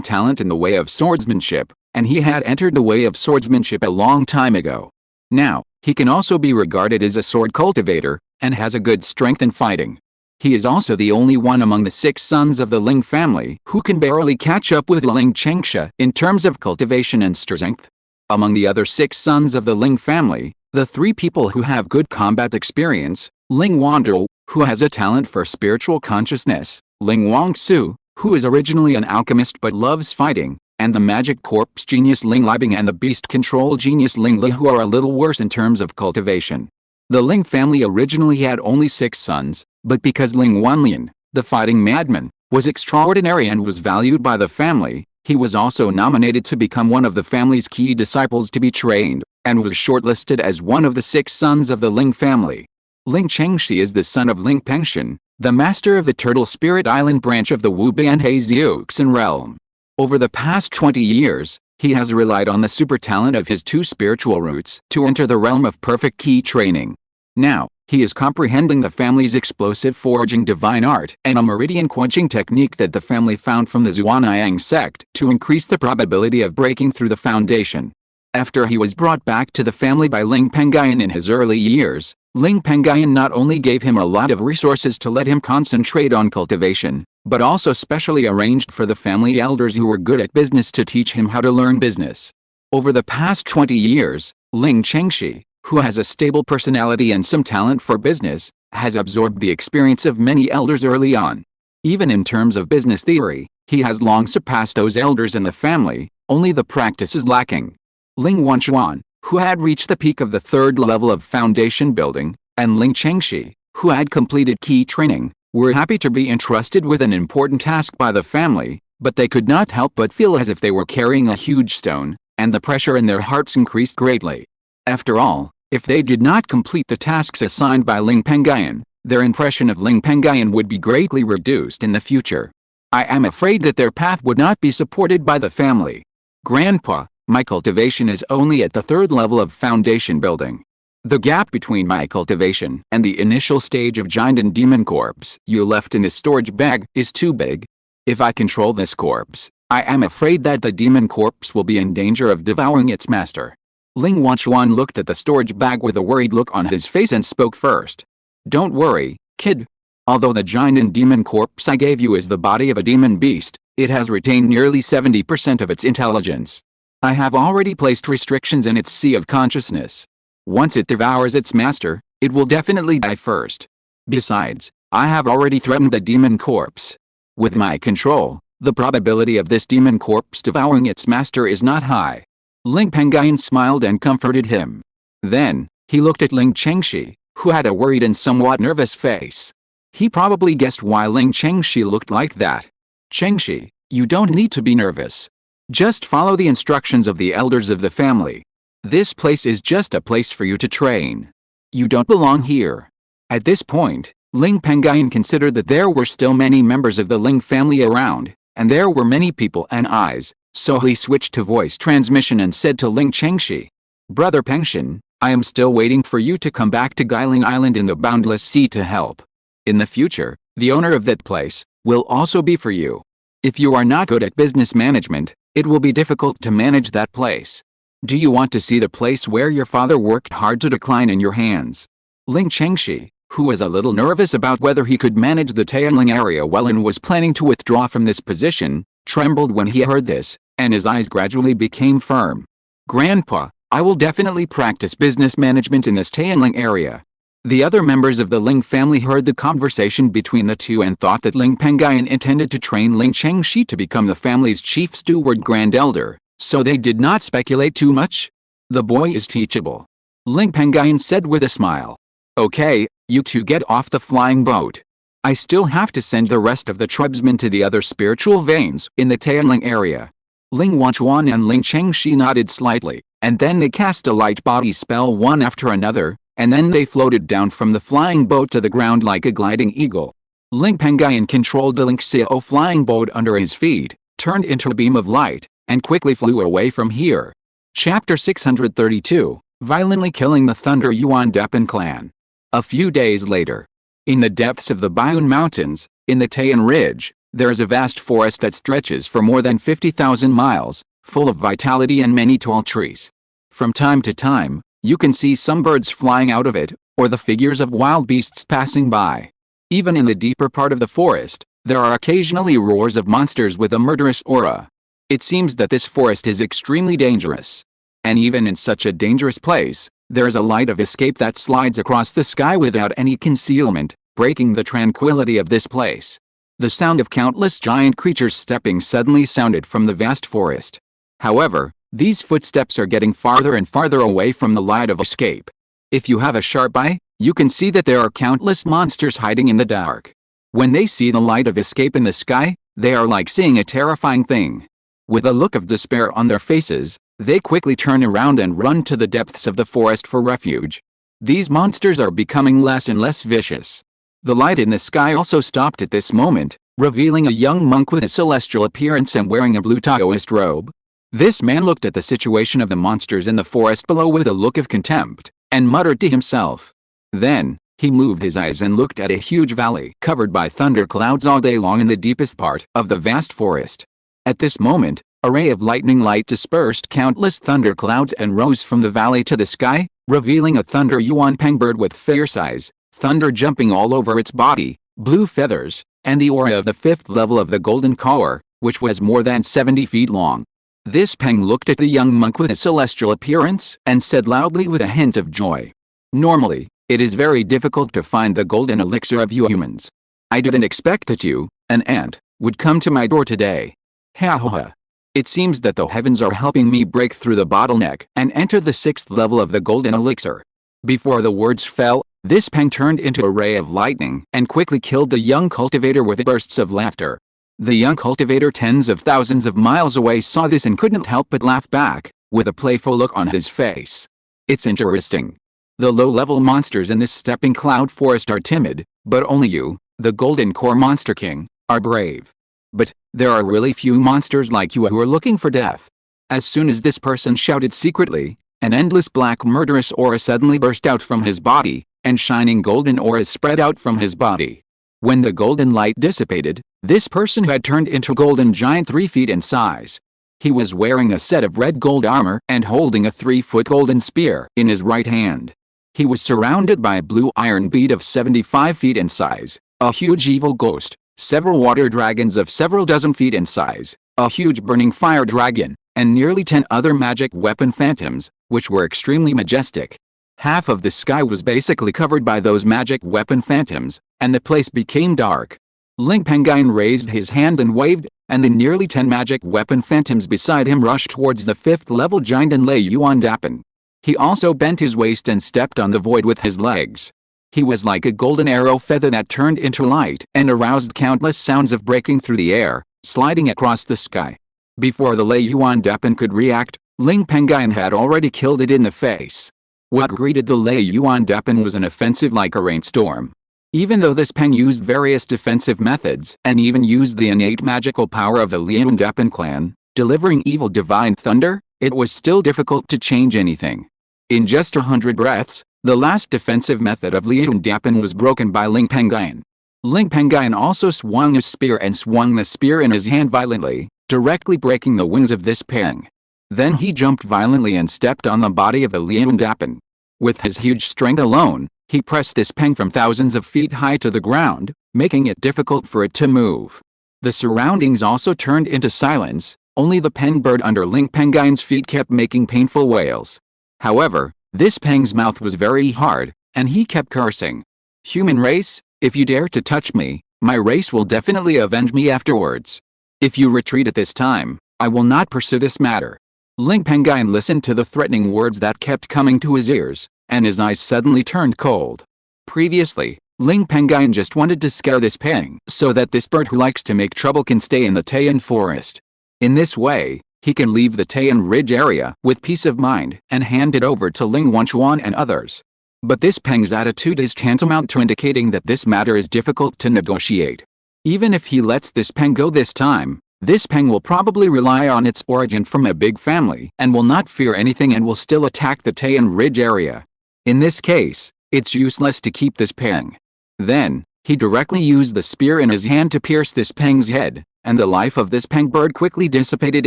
talent in the way of swordsmanship, and he had entered the way of swordsmanship a long time ago. Now, he can also be regarded as a sword cultivator, and has a good strength in fighting. He is also the only one among the 6 sons of the Ling family who can barely catch up with Ling Qingsha in terms of cultivation and strength. Among the other 6 sons of the Ling family, the 3 people who have good combat experience, Ling Wando, who has a talent for spiritual consciousness, Ling Wangsu, who is originally an alchemist but loves fighting, and the magic corpse genius Ling Libing and the beast control genius Ling Li, who are a little worse in terms of cultivation. The Ling family originally had only 6 sons, but because Ling Wanlian, the fighting madman, was extraordinary and was valued by the family, he was also nominated to become one of the family's key disciples to be trained, and was shortlisted as one of the 6 sons of the Ling family. Ling Qingshi is the son of Ling Pengyun, the master of the Turtle Spirit Island branch of the Wubian Heizioxin realm. Over the past 20 years, he has relied on the super talent of his 2 spiritual roots to enter the realm of perfect key training. Now, he is comprehending the family's explosive forging divine art and a meridian quenching technique that the family found from the Zhuanayang sect to increase the probability of breaking through the foundation. After he was brought back to the family by Ling Pengyun in his early years, Ling Pengyun not only gave him a lot of resources to let him concentrate on cultivation, but also specially arranged for the family elders who were good at business to teach him how to learn business. Over the past 20 years, Ling Qingshi, who has a stable personality and some talent for business, has absorbed the experience of many elders early on. Even in terms of business theory, he has long surpassed those elders in the family, only the practice is lacking. Ling Wanchuan, who had reached the peak of the third level of foundation building, and Ling Qingshi, who had completed key training, were happy to be entrusted with an important task by the family, but they could not help but feel as if they were carrying a huge stone, and the pressure in their hearts increased greatly. After all, if they did not complete the tasks assigned by Ling Pengyun, their impression of Ling Pengyun would be greatly reduced in the future. I am afraid that their path would not be supported by the family. Grandpa, my cultivation is only at the third level of foundation building. The gap between my cultivation and the initial stage of giant and demon corpse you left in the storage bag is too big. If I control this corpse, I am afraid that the demon corpse will be in danger of devouring its master. Ling Wanchuan looked at the storage bag with a worried look on his face and spoke first. Don't worry, kid. Although the giant and demon corpse I gave you is the body of a demon beast, it has retained nearly 70% of its intelligence. I have already placed restrictions in its sea of consciousness. Once it devours its master, it will definitely die first. Besides, I have already threatened the demon corpse. With my control, the probability of this demon corpse devouring its master is not high. Ling Pengyun smiled and comforted him. Then, he looked at Ling Qingshi, who had a worried and somewhat nervous face. He probably guessed why Ling Qingshi looked like that. Qingshi, you don't need to be nervous. Just follow the instructions of the elders of the family. This place is just a place for you to train. You don't belong here. At this point, Ling Pengyun considered that there were still many members of the Ling family around, and there were many people and eyes, so he switched to voice transmission and said to Ling Qingshi, Brother Pengyun, I am still waiting for you to come back to Guiling Island in the Boundless Sea to help. In the future, the owner of that place will also be for you. If you are not good at business management, it will be difficult to manage that place. Do you want to see the place where your father worked hard to decline in your hands? Ling Qingshi, who was a little nervous about whether he could manage the Tailing area well and was planning to withdraw from this position, trembled when he heard this, and his eyes gradually became firm. "Grandpa, I will definitely practice business management in this Tianling area." The other members of the Ling family heard the conversation between the two and thought that Ling Pengyun intended to train Ling Chengshi to become the family's chief steward grand elder, so they did not speculate too much. "The boy is teachable," Ling Pengyun said with a smile. "Okay, you two get off the flying boat. I still have to send the rest of the tribesmen to the other spiritual veins in the Tianling area." Ling Wanchuan and Ling Chengshi nodded slightly, and then they cast a light body spell one after another, and then they floated down from the flying boat to the ground like a gliding eagle. Ling Pengyun controlled the Lingxiao flying boat under his feet, turned into a beam of light, and quickly flew away from here. Chapter 632, Violently Killing the Thunder Yuan Depen Clan. A few days later. In the depths of the Bayun Mountains, in the Taiyuan Ridge, there is a vast forest that stretches for more than 50,000 miles, full of vitality and many tall trees. From time to time, you can see some birds flying out of it, or the figures of wild beasts passing by. Even in the deeper part of the forest, there are occasionally roars of monsters with a murderous aura. It seems that this forest is extremely dangerous. And even in such a dangerous place, there is a light of escape that slides across the sky without any concealment, breaking the tranquility of this place. The sound of countless giant creatures stepping suddenly sounded from the vast forest. However, these footsteps are getting farther and farther away from the light of escape. If you have a sharp eye, you can see that there are countless monsters hiding in the dark. When they see the light of escape in the sky, they are like seeing a terrifying thing. With a look of despair on their faces, they quickly turn around and run to the depths of the forest for refuge. These monsters are becoming less and less vicious. The light in the sky also stopped at this moment, revealing a young monk with a celestial appearance and wearing a blue Taoist robe. This man looked at the situation of the monsters in the forest below with a look of contempt, and muttered to himself. Then, he moved his eyes and looked at a huge valley covered by thunder clouds all day long in the deepest part of the vast forest. At this moment, a ray of lightning light dispersed countless thunder clouds and rose from the valley to the sky, revealing a thunder yuan peng bird with fierce eyes, thunder jumping all over its body, blue feathers, and the aura of the 5th level of the golden collar, which was more than 70 feet long. This Peng looked at the young monk with a celestial appearance and said loudly with a hint of joy. "Normally, it is very difficult to find the golden elixir of you humans. I didn't expect that you, an ant, would come to my door today. Ha ha ha. It seems that the heavens are helping me break through the bottleneck and enter the 6th level of the golden elixir." Before the words fell, this Peng turned into a ray of lightning and quickly killed the young cultivator with bursts of laughter. The young cultivator tens of thousands of miles away saw this and couldn't help but laugh back, with a playful look on his face. It's interesting. The low-level monsters in this stepping cloud forest are timid, but only you, the Golden Core Monster King, are brave. But, there are really few monsters like you who are looking for death. As soon as this person shouted secretly, an endless black murderous aura suddenly burst out from his body, and shining golden auras spread out from his body. When the golden light dissipated, this person had turned into a golden giant 3 feet in size. He was wearing a set of red gold armor and holding a 3-foot golden spear in his right hand. He was surrounded by a blue iron bead of 75 feet in size, a huge evil ghost, several water dragons of several dozen feet in size, a huge burning fire dragon, and nearly 10 other magic weapon phantoms, which were extremely majestic. Half of the sky was basically covered by those magic weapon phantoms, and the place became dark. Ling Pengyun raised his hand and waved, and the nearly 10 magic weapon phantoms beside him rushed towards the 5th level giant and Lei Yuan Dapan. He also bent his waist and stepped on the void with his legs. He was like a golden arrow feather that turned into light and aroused countless sounds of breaking through the air, sliding across the sky. Before the Lei Yuan Dapan could react, Ling Pengyun had already killed it in the face. What greeted the Lei Yuan Dapan was an offensive like a rainstorm. Even though this Peng used various defensive methods and even used the innate magical power of the Yuan Dapan clan, delivering evil divine thunder, it was still difficult to change anything. In just 100 breaths, the last defensive method of Yuan Dapan was broken by Ling Pengyun. Ling Pengyun also swung his spear and swung the spear in his hand violently, directly breaking the wings of this Peng. Then he jumped violently and stepped on the body of the Yuan Dapan. With his huge strength alone, he pressed this Peng from thousands of feet high to the ground, making it difficult for it to move. The surroundings also turned into silence, only the peng bird under Ling Pengyun's feet kept making painful wails. However, this peng's mouth was very hard, and he kept cursing. "Human race, if you dare to touch me, my race will definitely avenge me afterwards. If you retreat at this time, I will not pursue this matter." Ling Pengyun listened to the threatening words that kept coming to his ears, and his eyes suddenly turned cold. Previously, Ling Pengyun just wanted to scare this peng so that this bird who likes to make trouble can stay in the Taiyan forest. In this way, he can leave the Taiyan Ridge area with peace of mind and hand it over to Ling Wanchuan and others. But this peng's attitude is tantamount to indicating that this matter is difficult to negotiate. Even if he lets this peng go this time, this peng will probably rely on its origin from a big family and will not fear anything and will still attack the Taiyan Ridge area. In this case, it's useless to keep this peng. Then, he directly used the spear in his hand to pierce this peng's head, and the life of this peng bird quickly dissipated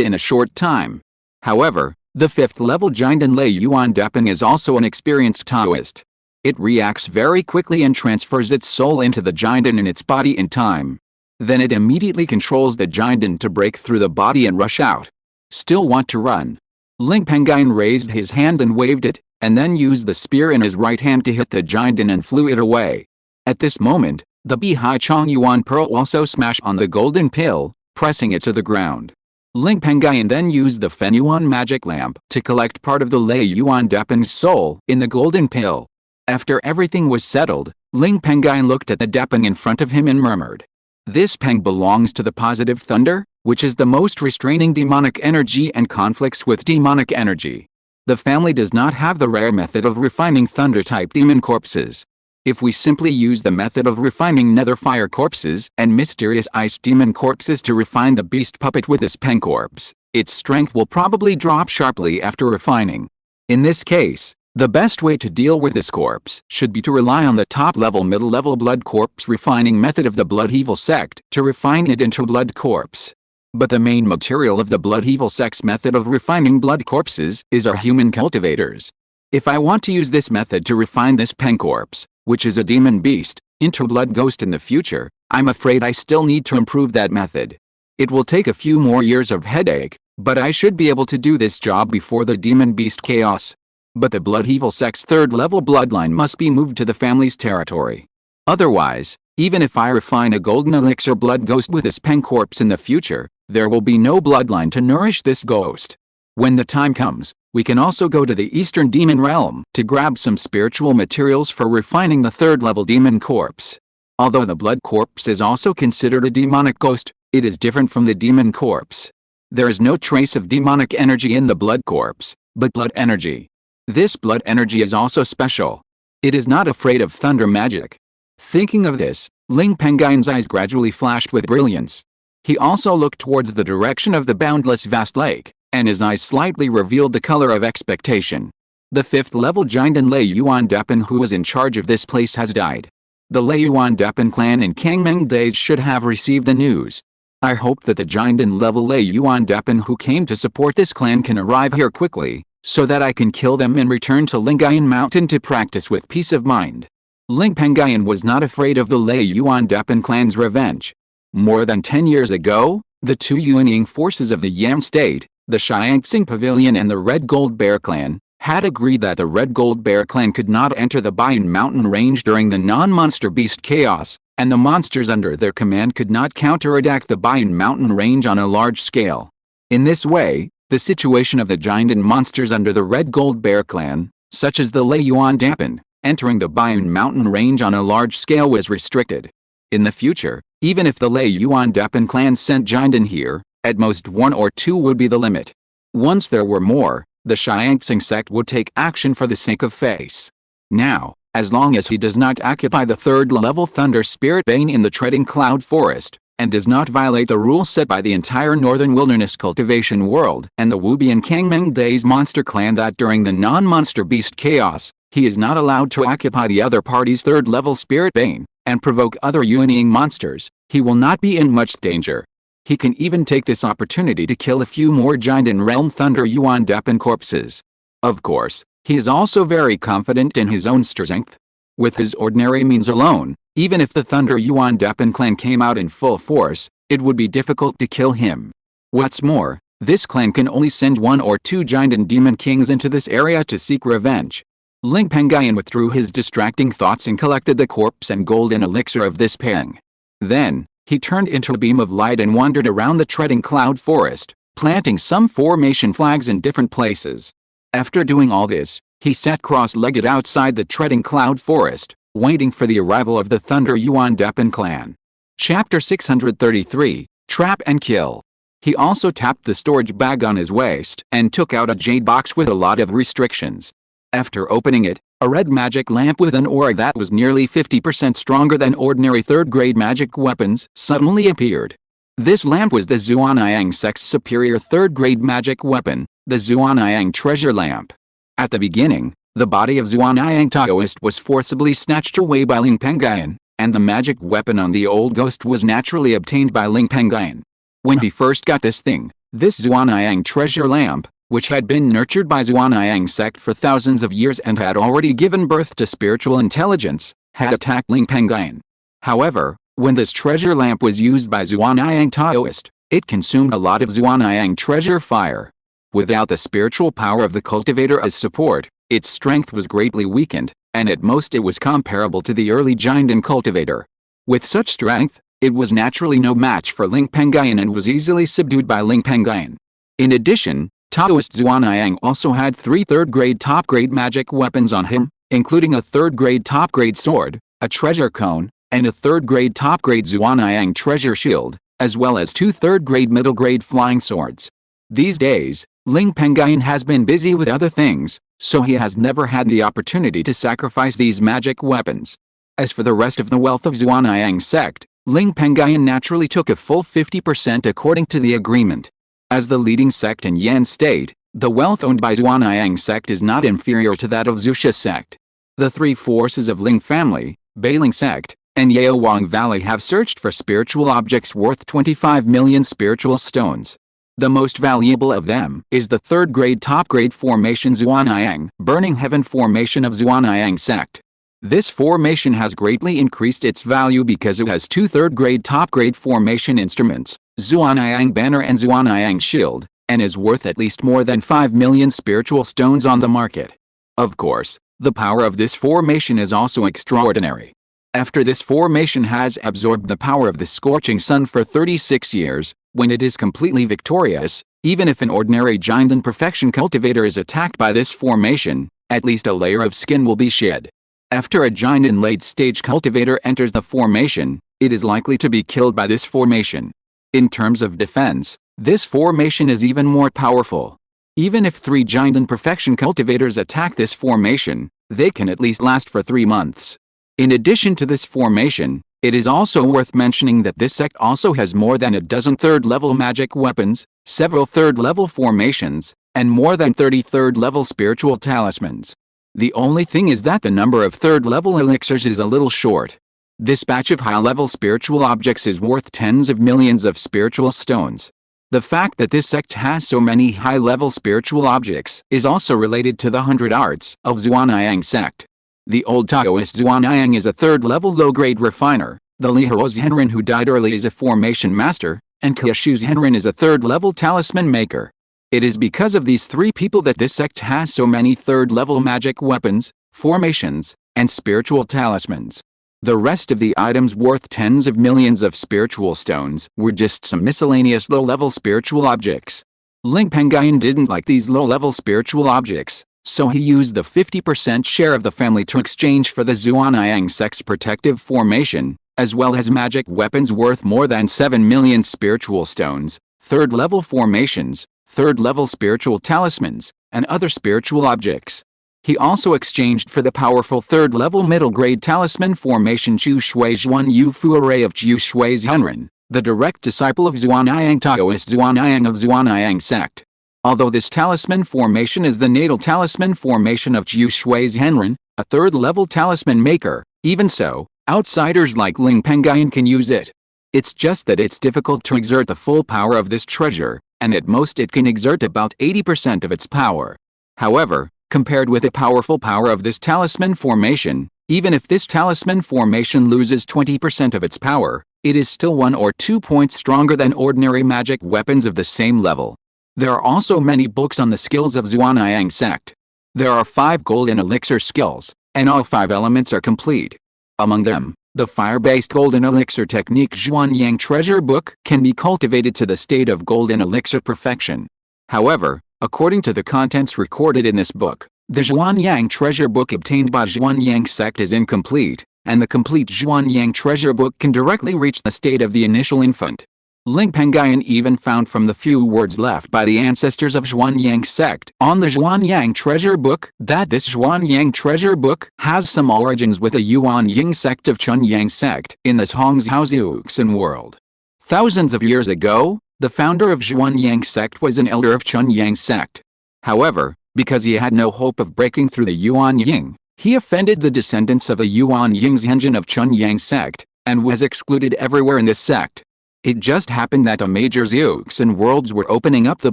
in a short time. However, the 5th level Jinden Lei Yuan Depeng is also an experienced Taoist. It reacts very quickly and transfers its soul into the Jinden in its body in time. Then it immediately controls the Jinden to break through the body and rush out. "Still want to run?" Ling Pengyun raised his hand and waved it, and then used the spear in his right hand to hit the Jinden and flew it away. At this moment, the Bihai Chong Yuan Pearl also smashed on the golden pill, pressing it to the ground. Ling Pengyun then used the Fen Yuan magic lamp to collect part of the Lei Yuan Depeng's soul in the golden pill. After everything was settled, Ling Pengyun looked at the Depeng in front of him and murmured, "This peng belongs to the positive thunder, which is the most restraining demonic energy and conflicts with demonic energy. The family does not have the rare method of refining thunder-type demon corpses. If we simply use the method of refining nether fire corpses and mysterious ice demon corpses to refine the beast puppet with this peng corpse, its strength will probably drop sharply after refining. In this case, the best way to deal with this corpse should be to rely on the top-level middle-level blood corpse refining method of the Blood Evil sect to refine it into blood corpse. But the main material of the Blood Evil sect's method of refining blood corpses is our human cultivators. If I want to use this method to refine this peng corpse, which is a demon beast, into blood ghost in the future, I'm afraid I still need to improve that method. It will take a few more years of headache, but I should be able to do this job before the demon beast chaos. But the Blood Evil sect's 3rd level bloodline must be moved to the family's territory. Otherwise, even if I refine a golden elixir blood ghost with this peng corpse in the future, there will be no bloodline to nourish this ghost. When the time comes, we can also go to the Eastern Demon Realm to grab some spiritual materials for refining the 3rd level demon corpse. Although the blood corpse is also considered a demonic ghost, it is different from the demon corpse. There is no trace of demonic energy in the blood corpse, but blood energy. This blood energy is also special. It is not afraid of thunder magic. Thinking of this, Ling Pengyun's eyes gradually flashed with brilliance. He also looked towards the direction of the boundless vast lake, and his eyes slightly revealed the color of expectation. The 5th level Jinden Lei Yuan Depeng who was in charge of this place has died. The Lei Yuan Depeng clan in Kangming days should have received the news. I hope that the Jinden level Lei Yuan Depeng who came to support this clan can arrive here quickly, so that I can kill them and return to Lingxiao Mountain to practice with peace of mind." Ling Pengyun was not afraid of the Lei Yuan Depeng clan's revenge. More than 10 years ago, the 2 Yuanying forces of the Yang State, the Shiangxing Pavilion and the Red Gold Bear clan, had agreed that the Red Gold Bear clan could not enter the Banished Mountain range during the non-monster beast chaos, and the monsters under their command could not counterattack the Banished Mountain range on a large scale. In this way, the situation of the giant monsters under the Red Gold Bear clan, such as the Lei Yuan Depeng, entering the Banished Mountain range on a large scale was restricted. In the future, even if the Lei Yuan Depeng clan sent Jinden here, at most 1 or 2 would be the limit. Once there were more, the Shiangxing sect would take action for the sake of face. Now, as long as he does not occupy the 3rd level Thunder Spirit Bane in the Treading Cloud Forest, and does not violate the rules set by the entire Northern Wilderness Cultivation World and the Wubian Kangming Days Monster Clan that during the non-monster beast chaos, he is not allowed to occupy the other party's 3rd level Spirit Bane, and provoke other Yuanying monsters, he will not be in much danger. He can even take this opportunity to kill a few more Jinden Realm Thunder Yuan Depeng corpses. Of course, he is also very confident in his own strength. With his ordinary means alone, even if the Thunder Yuan Depeng clan came out in full force, it would be difficult to kill him. What's more, this clan can only send 1 or 2 giant and demon kings into this area to seek revenge. Ling Pengyun withdrew his distracting thoughts and collected the corpse and golden elixir of this pang. Then, he turned into a beam of light and wandered around the treading cloud forest, planting some formation flags in different places. After doing all this, he sat cross-legged outside the treading cloud forest, waiting for the arrival of the Thunder Yuan Depan clan. Chapter 633, Trap and Kill. He also tapped the storage bag on his waist and took out a jade box with a lot of restrictions. After opening it, a red magic lamp with an aura that was nearly 50% stronger than ordinary third-grade magic weapons suddenly appeared. This lamp was the Zhuanyang sect's superior third-grade magic weapon, the Zhuanyang treasure lamp. At the beginning, the body of Zhuanyang Taoist was forcibly snatched away by Ling Pengyun, and the magic weapon on the old ghost was naturally obtained by Ling Pengyun. When he first got this thing, this Zhuanyang treasure lamp, which had been nurtured by Zhuanyang sect for thousands of years and had already given birth to spiritual intelligence, had attacked Ling Pengyun. However, when this treasure lamp was used by Zhuanyang Taoist, it consumed a lot of Zhuanyang treasure fire. Without the spiritual power of the cultivator as support, its strength was greatly weakened, and at most it was comparable to the early giant and cultivator. With such strength, it was naturally no match for Ling Pengyun and was easily subdued by Ling Pengyun. In addition, Taoist Zhuanyang also had 3 third-grade top-grade magic weapons on him, including a third-grade top-grade sword, a treasure cone, and a third-grade top-grade Zhuanyang treasure shield, as well as 2 third-grade middle-grade flying swords. These days, Ling Pengyun has been busy with other things, so he has never had the opportunity to sacrifice these magic weapons. As for the rest of the wealth of Zhuanyang sect, Ling Pengyun naturally took a full 50% according to the agreement. As the leading sect in Yan State, the wealth owned by Zhuanyang sect is not inferior to that of Zhuxia sect. The 3 forces of Ling family, Beiling sect, and Yaowang Valley have searched for spiritual objects worth 25 million spiritual stones. The most valuable of them is the third-grade top-grade formation Zhuanyang Burning Heaven formation of Zhuanyang sect. This formation has greatly increased its value because it has 2 third-grade top-grade formation instruments, Zhuanyang Banner and Zhuanyang Shield, and is worth at least more than 5 million spiritual stones on the market. Of course, the power of this formation is also extraordinary. After this formation has absorbed the power of the scorching sun for 36 years, when it is completely victorious, even if an ordinary giant in perfection cultivator is attacked by this formation, at least a layer of skin will be shed. After a giant in late-stage cultivator enters the formation, it is likely to be killed by this formation. In terms of defense, this formation is even more powerful. Even if 3 giant in perfection cultivators attack this formation, they can at least last for 3 months. In addition to this formation, it is also worth mentioning that this sect also has more than a dozen third-level magic weapons, several third-level formations, and more than 30 third-level spiritual talismans. The only thing is that the number of third-level elixirs is a little short. This batch of high-level spiritual objects is worth tens of millions of spiritual stones. The fact that this sect has so many high-level spiritual objects is also related to the 100 arts of Zhuanyang sect. The old Taoist Zhuanyang is a third-level low-grade refiner, the Lihuo Zhenren who died early is a formation master, and Qingshi Zhenren is a third-level talisman maker. It is because of these 3 people that this sect has so many third-level magic weapons, formations, and spiritual talismans. The rest of the items worth tens of millions of spiritual stones were just some miscellaneous low-level spiritual objects. Ling Pengyun didn't like these low-level spiritual objects, so he used the 50% share of the family to exchange for the Zhuanyang sect's protective formation, as well as magic weapons worth more than 7 million spiritual stones, third-level formations, third-level spiritual talismans, and other spiritual objects. He also exchanged for the powerful third-level middle-grade talisman formation Chu Shui Zhuan Yu Fu Array of Chu Shui Zhenren, the direct disciple of Zhuanyang Taoist Zhuanyang of Zhuanyang sect. Although this talisman formation is the natal talisman formation of Chu Shui Zhenren, a third-level talisman maker, even so, outsiders like Ling Pengyun can use it. It's just that it's difficult to exert the full power of this treasure, and at most it can exert about 80% of its power. However, compared with the powerful power of this talisman formation, Even if this talisman formation loses 20% of its power, it is still 1 or 2 points stronger than ordinary magic weapons of the same level. There are also many books on the skills of Zhuan-Yang sect. There are 5 golden elixir skills, and all 5 elements are complete. Among them, the fire-based golden elixir technique Zhuan-Yang treasure book can be cultivated to the state of golden elixir perfection. However, according to the contents recorded in this book, the Zhuan-Yang treasure book obtained by Zhuan-Yang sect is incomplete, and the complete Zhuan-Yang treasure book can directly reach the state of the initial infant. Ling Pengyun even found from the few words left by the ancestors of Zhuan-Yang sect on the Zhuan-Yang treasure book that this Zhuan-Yang treasure book has some origins with the Yuan-Ying sect of Chun-Yang sect in the Zhongzhou world. Thousands of years ago, the founder of Zhuan-Yang sect was an elder of Chun-Yang sect. However, because he had no hope of breaking through the Yuan-Ying, he offended the descendants of the Yuan-Ying's engine of Chun-Yang sect, and was excluded everywhere in this sect. It just happened that the major Zhuxin worlds were opening up the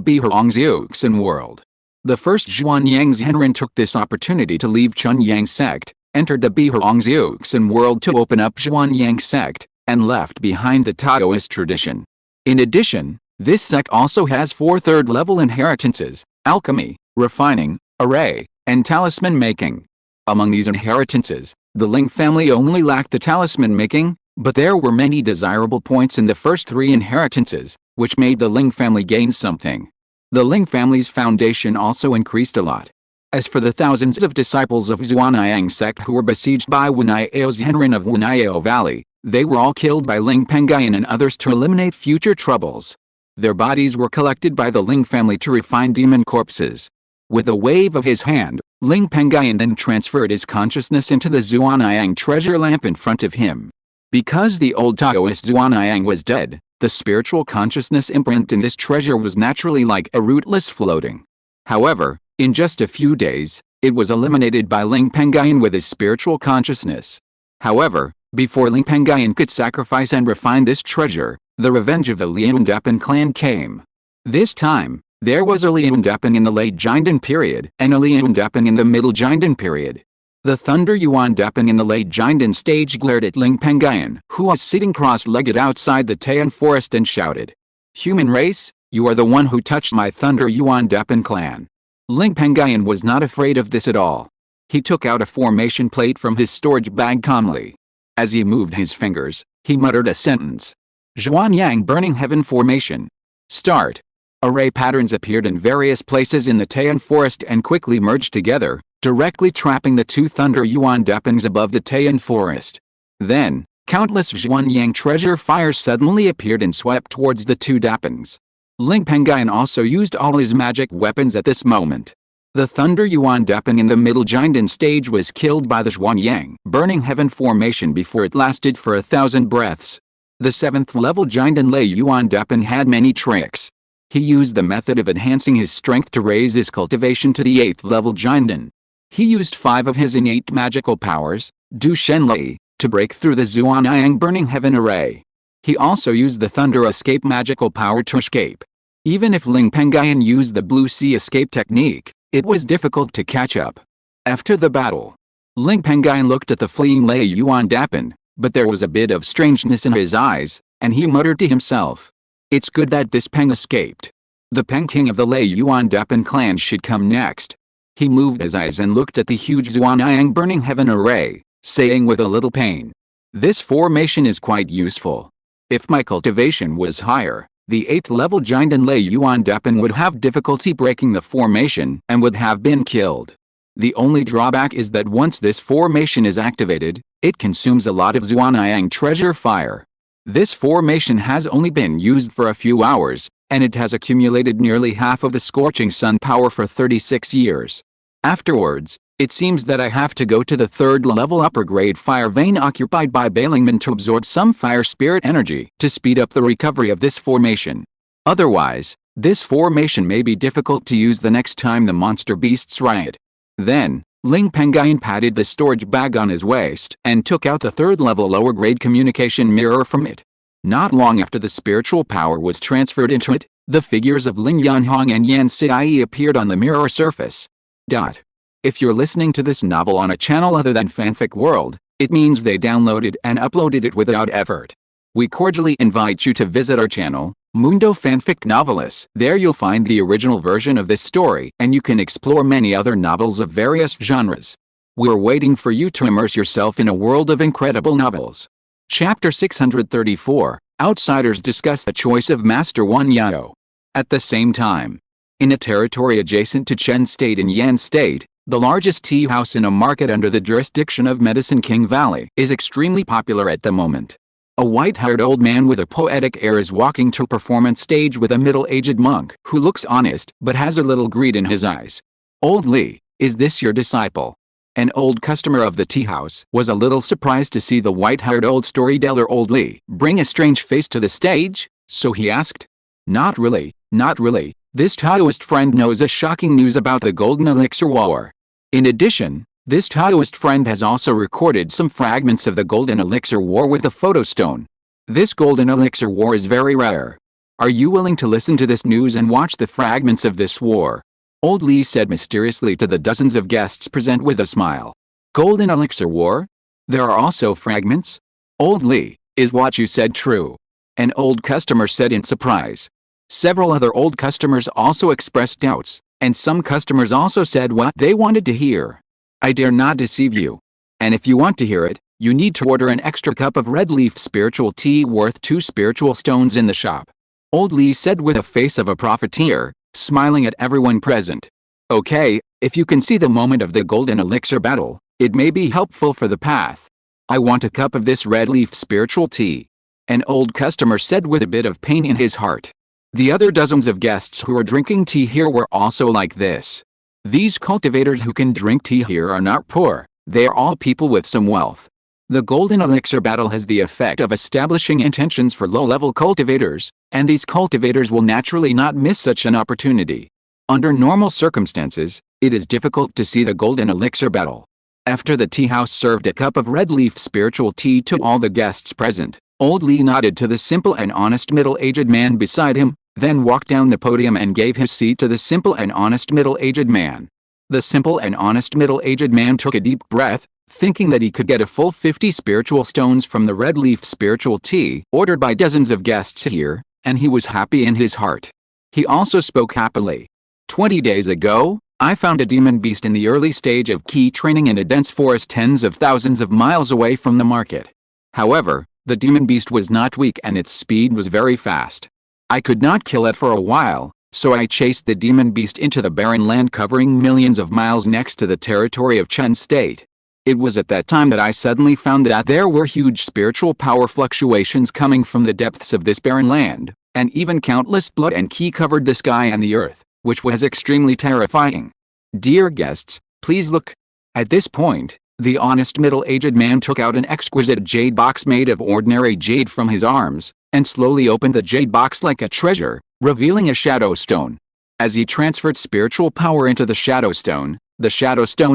Bihurong Zhuxin world. The first Zhuan-Yang Zhenren took this opportunity to leave Chun-Yang sect, entered the Bihurong Zhuxin world to open up Zhuan-Yang sect, and left behind the Taoist tradition. In addition, this sect also has 4 third-level inheritances: alchemy, refining, array, and talisman making. Among these inheritances, the Ling family only lacked the talisman making, but there were many desirable points in the first 3 inheritances, which made the Ling family gain something. The Ling family's foundation also increased a lot. As for the thousands of disciples of Zhuan-Yang sect who were besieged by Wunaiao Zhenren of Wunaiao Valley, they were all killed by Ling Pengyun and others to eliminate future troubles. Their bodies were collected by the Ling family to refine demon corpses. With a wave of his hand, Ling Pengyun then transferred his consciousness into the Zhuan-Yang treasure lamp in front of him. Because the old Taoist Zhuan-Yang was dead, the spiritual consciousness imprint in this treasure was naturally like a rootless floating. However, in just a few days, it was eliminated by Ling Pengyun with his spiritual consciousness. However, before Ling Pengyun could sacrifice and refine this treasure, the revenge of the Liandapan clan came. This time, there was a Liandapan in the late Jindan period and a Liandapan in the middle Jindan period. The Thunder Yuan Dapan in the late Jindan stage glared at Ling Pengyun, who was sitting cross-legged outside the Taiyan forest, and shouted, "Human race, you are the one who touched my Thunder Yuan Dapan clan." Ling Pengyun was not afraid of this at all. He took out a formation plate from his storage bag calmly. As he moved his fingers, he muttered a sentence. Zhuan-Yang Burning Heaven Formation. Start. Array patterns appeared in various places in the Taiyan forest and quickly merged together, directly trapping the 2 Thunder Yuan Dapans above the Taiyan forest. Then, countless Zhuan-Yang treasure fires suddenly appeared and swept towards the 2 Dapans. Ling Pengyun also used all his magic weapons at this moment. The Thunder Yuan Dapan in the middle Jindan stage was killed by the Zhuan-Yang Burning Heaven formation before it lasted for 1,000 breaths. The 7th level Jindan Lei Yuan Dapan had many tricks. He used the method of enhancing his strength to raise his cultivation to the 8th level Jindan. He used 5 of his innate magical powers, Du Shen Lei, to break through the Zhuan-Yang Burning Heaven array. He also used the Thunder Escape magical power to escape. Even if Ling Pengyun used the Blue Sea Escape technique, it was difficult to catch up. After the battle, Ling Pengyun looked at the fleeing Lei Yuan Dapan, but there was a bit of strangeness in his eyes, and he muttered to himself, "It's good that this Peng escaped. The Peng King of the Lei Yuan Dapan clan should come next." He moved his eyes and looked at the huge Zhuan-Yang Burning Heaven array, saying with a little pain, "This formation is quite useful. If my cultivation was higher, the 8th level Jindan Lei Yuan Dapan would have difficulty breaking the formation and would have been killed. The only drawback is that once this formation is activated, it consumes a lot of Zhuan-Yang treasure fire. This formation has only been used for a few hours, and it has accumulated nearly half of the scorching sun power for 36 years. Afterwards, it seems that I have to go to the 3rd level upper grade fire vein occupied by Bailingman to absorb some fire spirit energy to speed up the recovery of this formation. Otherwise, this formation may be difficult to use the next time the monster beasts riot." Then, Ling Pengyun patted the storage bag on his waist and took out the 3rd level lower grade communication mirror from it. Not long after the spiritual power was transferred into it, the figures of Ling Yanhong and Yan Xiai appeared on the mirror surface. If you're listening to this novel on a channel other than Fanfic World, it means they downloaded and uploaded it without effort. We cordially invite you to visit our channel, Mundo Fanfic Novelis. There you'll find the original version of this story, and you can explore many other novels of various genres. We're waiting for you to immerse yourself in a world of incredible novels. Chapter 634, Outsiders discuss the choice of Master Wan Yao. At the same time, in a territory adjacent to Chen State in Yan State, the largest tea house in a market under the jurisdiction of Medicine King Valley is extremely popular at the moment. A white-haired old man with a poetic air is walking to performance stage with a middle-aged monk who looks honest but has a little greed in his eyes. "Old Li, is this your disciple?" An old customer of the tea house was a little surprised to see the white-haired old storyteller Old Li bring a strange face to the stage, so he asked, Not really, not really. This Taoist friend knows a shocking news about the Golden Elixir War. In addition, this Taoist friend has also recorded some fragments of the Golden Elixir War with a photo stone. This Golden Elixir War is very rare. Are you willing to listen to this news and watch the fragments of this war? Old Li said mysteriously to the dozens of guests present with a smile. Golden Elixir War? There are also fragments? Old Li, is what you said true? An old customer said in surprise. Several other old customers also expressed doubts, and some customers also said what they wanted to hear. I dare not deceive you. And if you want to hear it, you need to order an extra cup of red leaf spiritual tea worth 2 spiritual stones in the shop. Old Li said with a face of a profiteer, smiling at everyone present. Okay, if you can see the moment of the Golden Elixir battle, it may be helpful for the path. I want a cup of this red leaf spiritual tea. An old customer said with a bit of pain in his heart. The other dozens of guests who were drinking tea here were also like this. These cultivators who can drink tea here are not poor, they are all people with some wealth. The Golden Elixir battle has the effect of establishing intentions for low-level cultivators, and these cultivators will naturally not miss such an opportunity. Under normal circumstances, it is difficult to see the Golden Elixir battle. After the tea house served a cup of red leaf spiritual tea to all the guests present, Old Li nodded to the simple and honest middle-aged man beside him, then walked down the podium and gave his seat to the simple and honest middle-aged man. The simple and honest middle-aged man took a deep breath, thinking that he could get a full 50 spiritual stones from the red leaf spiritual tea ordered by dozens of guests here, and he was happy in his heart. He also spoke happily. 20 days ago, I found a demon beast in the early stage of key training in a dense forest tens of thousands of miles away from the market. However, the demon beast was not weak and its speed was very fast. I could not kill it for a while, so I chased the demon beast into the barren land covering millions of miles next to the territory of Chen State. It was at that time that I suddenly found that there were huge spiritual power fluctuations coming from the depths of this barren land, and even countless blood and ki covered the sky and the earth, which was extremely terrifying. Dear guests, please look. At this point, the honest middle-aged man took out an exquisite jade box made of ordinary jade from his arms, and slowly opened the jade box like a treasure, revealing a shadow stone. As he transferred spiritual power into the shadow stone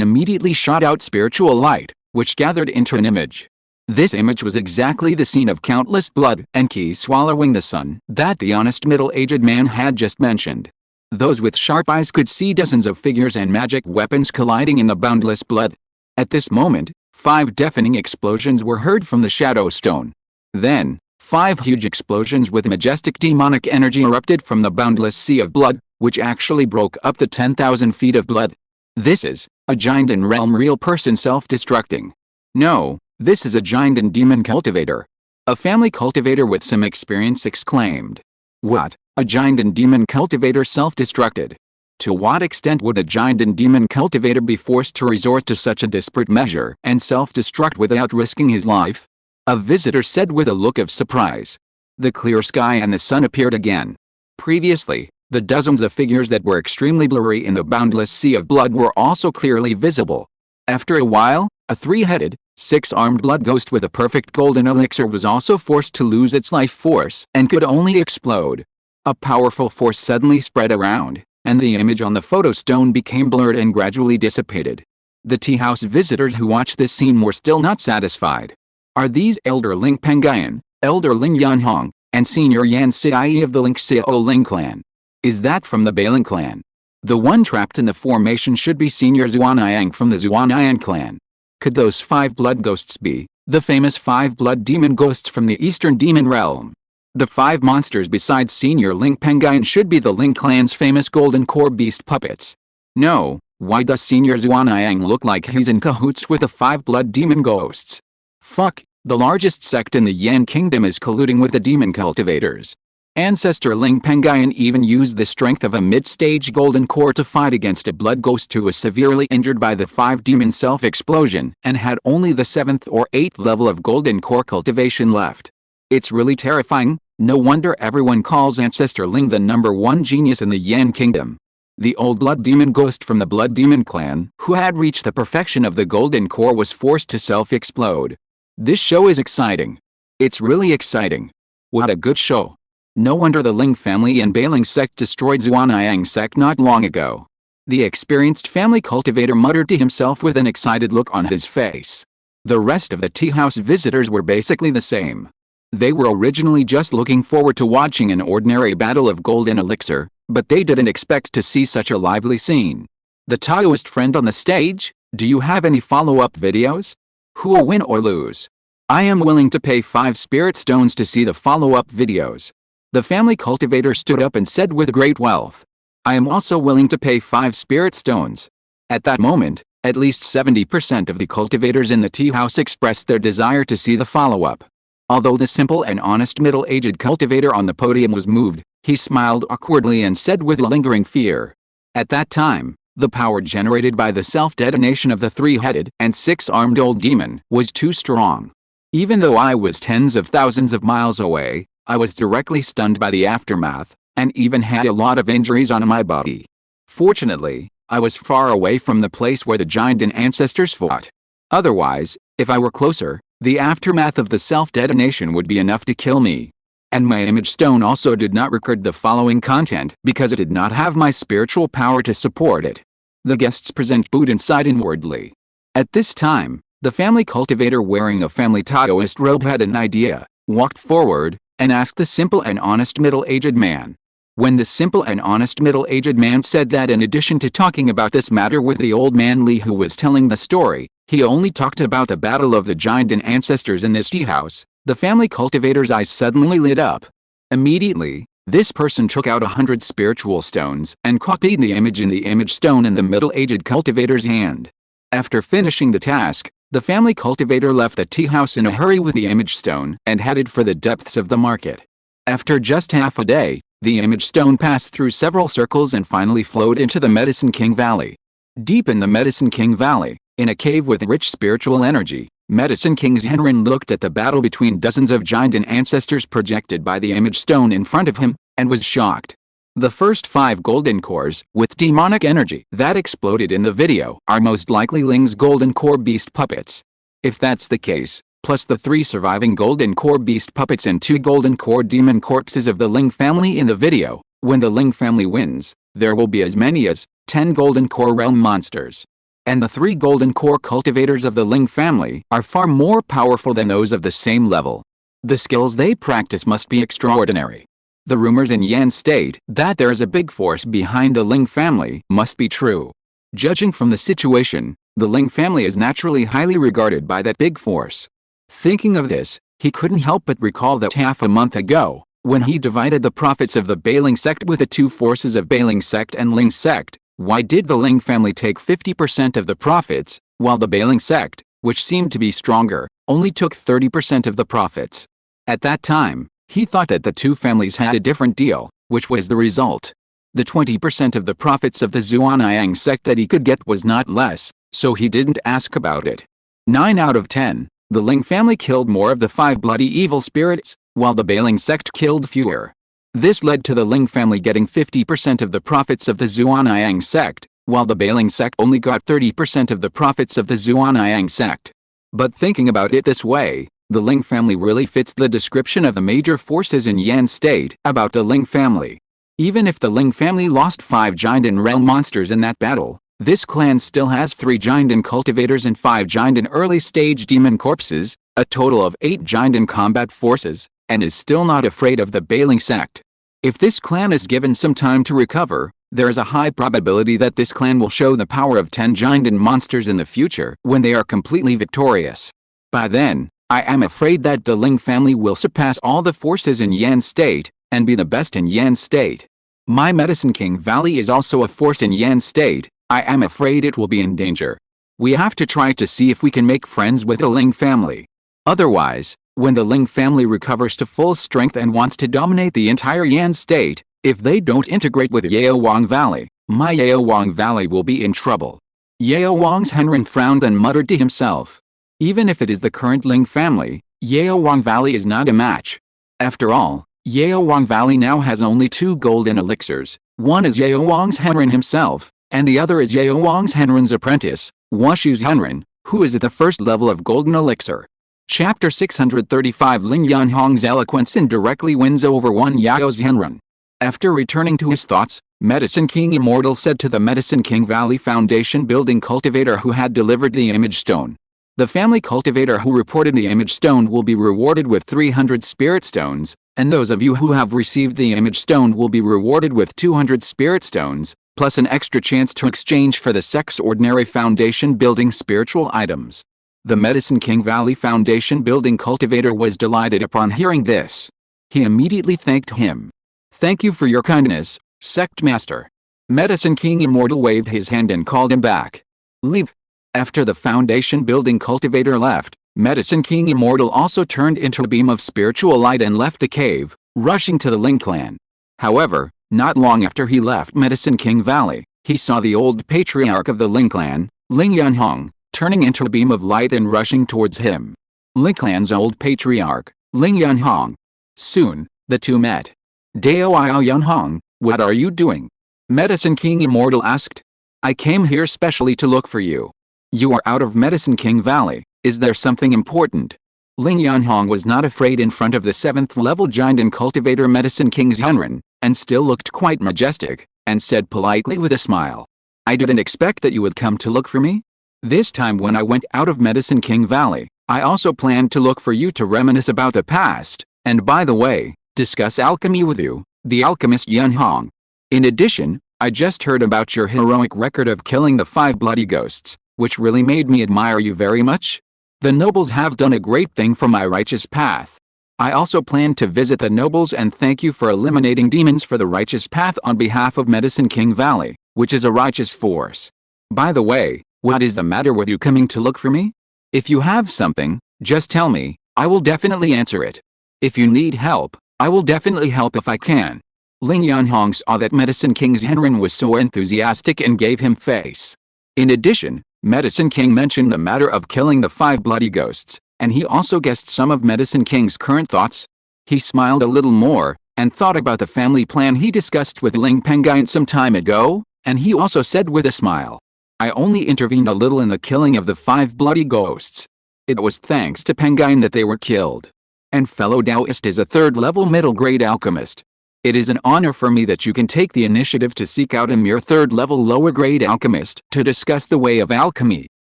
immediately shot out spiritual light, which gathered into an image. This image was exactly the scene of countless blood and ki swallowing the sun that the honest middle-aged man had just mentioned. Those with sharp eyes could see dozens of figures and magic weapons colliding in the boundless blood. At this moment, 5 deafening explosions were heard from the shadow stone. Then, 5 huge explosions with majestic demonic energy erupted from the boundless sea of blood, which actually broke up the 10,000 feet of blood. This is a giant and realm real person self-destructing. No, this is a giant and demon cultivator. A family cultivator with some experience exclaimed. What? A giant and demon cultivator self-destructed? To what extent would a giant and demon cultivator be forced to resort to such a desperate measure and self-destruct without risking his life? A visitor said with a look of surprise. The clear sky and the sun appeared again. Previously, the dozens of figures that were extremely blurry in the boundless sea of blood were also clearly visible. After a while, a 3-headed, 6-armed blood ghost with a perfect golden elixir was also forced to lose its life force and could only explode. A powerful force suddenly spread around, and the image on the photo stone became blurred and gradually dissipated. The tea house visitors who watched this scene were still not satisfied. Are these Elder Ling Pengyun, Elder Ling Yanhong, and Senior Yan Xiai of the Lingxiao Ling clan? Is that from the Bailin clan? The one trapped in the formation should be Senior Xuanyang from the Xuanyang clan. Could those 5 blood ghosts be the famous 5 blood demon ghosts from the Eastern Demon Realm? The 5 monsters besides Senior Ling Pengyun should be the Ling clan's famous golden core beast puppets. No, why does Senior Xuanyang look like he's in cahoots with the 5 blood demon ghosts? Fuck, the largest sect in the Yan Kingdom is colluding with the demon cultivators. Ancestor Ling Pengyun even used the strength of a mid-stage golden core to fight against a blood ghost who was severely injured by the 5 demon self-explosion and had only the 7th or 8th level of golden core cultivation left. It's really terrifying. No wonder everyone calls Ancestor Ling the #1 genius in the Yan Kingdom. The old blood demon ghost from the blood demon clan, who had reached the perfection of the golden core, was forced to self-explode. This show is exciting. It's really exciting. What a good show. No wonder the Ling family and Bailing sect destroyed Xuanyang sect not long ago. The experienced family cultivator muttered to himself with an excited look on his face. The rest of the tea house visitors were basically the same. They were originally just looking forward to watching an ordinary battle of gold and elixir, but they didn't expect to see such a lively scene. The Taoist friend on the stage, do you have any follow-up videos? Who will win or lose? I am willing to pay 5 spirit stones to see the follow-up videos. The family cultivator stood up and said with great wealth. I am also willing to pay 5 spirit stones. At that moment, at least 70% of the cultivators in the tea house expressed their desire to see the follow-up. Although the simple and honest middle-aged cultivator on the podium was moved, he smiled awkwardly and said with lingering fear. At that time, the power generated by the self-detonation of the 3-headed and 6-armed old demon was too strong. Even though I was tens of thousands of miles away, I was directly stunned by the aftermath, and even had a lot of injuries on my body. Fortunately, I was far away from the place where the giant and ancestors fought. Otherwise, if I were closer, the aftermath of the self-detonation would be enough to kill me. And my image stone also did not record the following content because it did not have my spiritual power to support it. The guests present booed and sighed inwardly. At this time, the family cultivator wearing a family Taoist robe had an idea, walked forward, and asked the simple and honest middle-aged man. When the simple and honest middle-aged man said that in addition to talking about this matter with the old man Li who was telling the story, he only talked about the battle of the giant and ancestors in this tea house, the family cultivator's eyes suddenly lit up. Immediately, this person took out 100 spiritual stones and copied the image in the image stone in the middle-aged cultivator's hand. After finishing the task, the family cultivator left the tea house in a hurry with the image stone and headed for the depths of the market. After just half a day, the image stone passed through several circles and finally flowed into the Medicine King Valley. Deep in the Medicine King Valley, in a cave with rich spiritual energy, Medicine King Zhenren looked at the battle between dozens of giant and ancestors projected by the image stone in front of him, and was shocked. The first 5 golden cores, with demonic energy, that exploded in the video, are most likely Ling's golden core beast puppets. If that's the case, plus the 3 surviving golden core beast puppets and 2 golden core demon corpses of the Ling family in the video, when the Ling family wins, there will be as many as 10 golden core realm monsters. And the 3 golden core cultivators of the Ling family are far more powerful than those of the same level. The skills they practice must be extraordinary. The rumors in Yan state that there is a big force behind the Ling family must be true. Judging from the situation, the Ling family is naturally highly regarded by that big force. Thinking of this, he couldn't help but recall that half a month ago, when he divided the profits of the Bailing sect with the 2 forces of Bailing sect and Ling sect, why did the Ling family take 50% of the profits, while the Bailing sect, which seemed to be stronger, only took 30% of the profits? At that time, he thought that the 2 families had a different deal, which was the result. The 20% of the profits of the Xuanyang sect that he could get was not less, so he didn't ask about it. 9 out of 10, the Ling family killed more of the 5 bloody evil spirits, while the Bailing sect killed fewer. This led to the Ling family getting 50% of the profits of the Xuanyang sect, while the Bailing sect only got 30% of the profits of the Xuanyang sect. But thinking about it this way, the Ling family really fits the description of the major forces in Yan state about the Ling family. Even if the Ling family lost 5 giant and realm monsters in that battle, this clan still has 3 giant and cultivators and 5 giant and early stage demon corpses, a total of 8 giant and combat forces, and is still not afraid of the Bailing sect. If this clan is given some time to recover, There is a high probability that this clan will show the power of 10 giant monsters in the future when they are completely victorious. By then, I am afraid that the Ling family will surpass all the forces in Yan State, and be the best in Yan State. My Medicine King Valley is also a force in Yan State. I am afraid it will be in danger. We have to try to see if we can make friends with the Ling family. Otherwise, when the Ling family recovers to full strength and wants to dominate the entire Yan State, if they don't integrate with Yaowang Valley, my Yaowang Valley will be in trouble. Yaowang's Henren frowned and muttered to himself. Even if it is the current Ling family, Yaowang Valley is not a match. After all, Yaowang Valley now has only 2 golden elixirs. One is Yaowang's Henren himself, and the other is Yaowang's Henren's apprentice, Washu's Henren, who is at the first level of golden elixir. Chapter 635 Ling Yanhong's eloquence indirectly wins over one Yao's Henren. After returning to his thoughts, Medicine King Immortal said to the Medicine King Valley Foundation building cultivator who had delivered the image stone. The family cultivator who reported the image stone will be rewarded with 300 spirit stones, and those of you who have received the image stone will be rewarded with 200 spirit stones, plus an extra chance to exchange for the Sex Ordinary Foundation building spiritual items. The Medicine King Valley Foundation building cultivator was delighted upon hearing this. He immediately thanked him. Thank you for your kindness, Sect Master. Medicine King Immortal waved his hand and called him back. Leave. After the foundation building cultivator left, Medicine King Immortal also turned into a beam of spiritual light and left the cave, rushing to the Ling clan. However, not long after he left Medicine King Valley, he saw the old patriarch of the Ling clan, Ling Yanhong, turning into a beam of light and rushing towards him. Ling clan's old patriarch, Ling Yanhong. Soon, the two met. Dao Yanhong, what are you doing? Medicine King Immortal asked. I came here specially to look for you. You are out of Medicine King Valley. Is there something important? Ling Yanhong was not afraid in front of the 7th level giant and cultivator Medicine King's Henren, and still looked quite majestic, and said politely with a smile. I didn't expect that you would come to look for me. This time when I went out of Medicine King Valley, I also planned to look for you to reminisce about the past, and by the way, discuss alchemy with you, the alchemist Yanhong. In addition, I just heard about your heroic record of killing the 5 bloody ghosts, which really made me admire you very much. The nobles have done a great thing for my righteous path. I also plan to visit the nobles and thank you for eliminating demons for the righteous path on behalf of Medicine King Valley, which is a righteous force. By the way, what is the matter with you coming to look for me? If you have something, just tell me, I will definitely answer it. If you need help, I will definitely help if I can. Ling Yanhong saw that Medicine King's Henren was so enthusiastic and gave him face. In addition, Medicine King mentioned the matter of killing the 5 bloody ghosts, and he also guessed some of Medicine King's current thoughts. He smiled a little more, and thought about the family plan he discussed with Ling Pengyun some time ago, and he also said with a smile. I only intervened a little in the killing of the 5 bloody ghosts. It was thanks to Pengyun that they were killed. And fellow Taoist is a 3rd level middle grade alchemist. It is an honor for me that you can take the initiative to seek out a mere 3rd level lower grade alchemist to discuss the way of alchemy.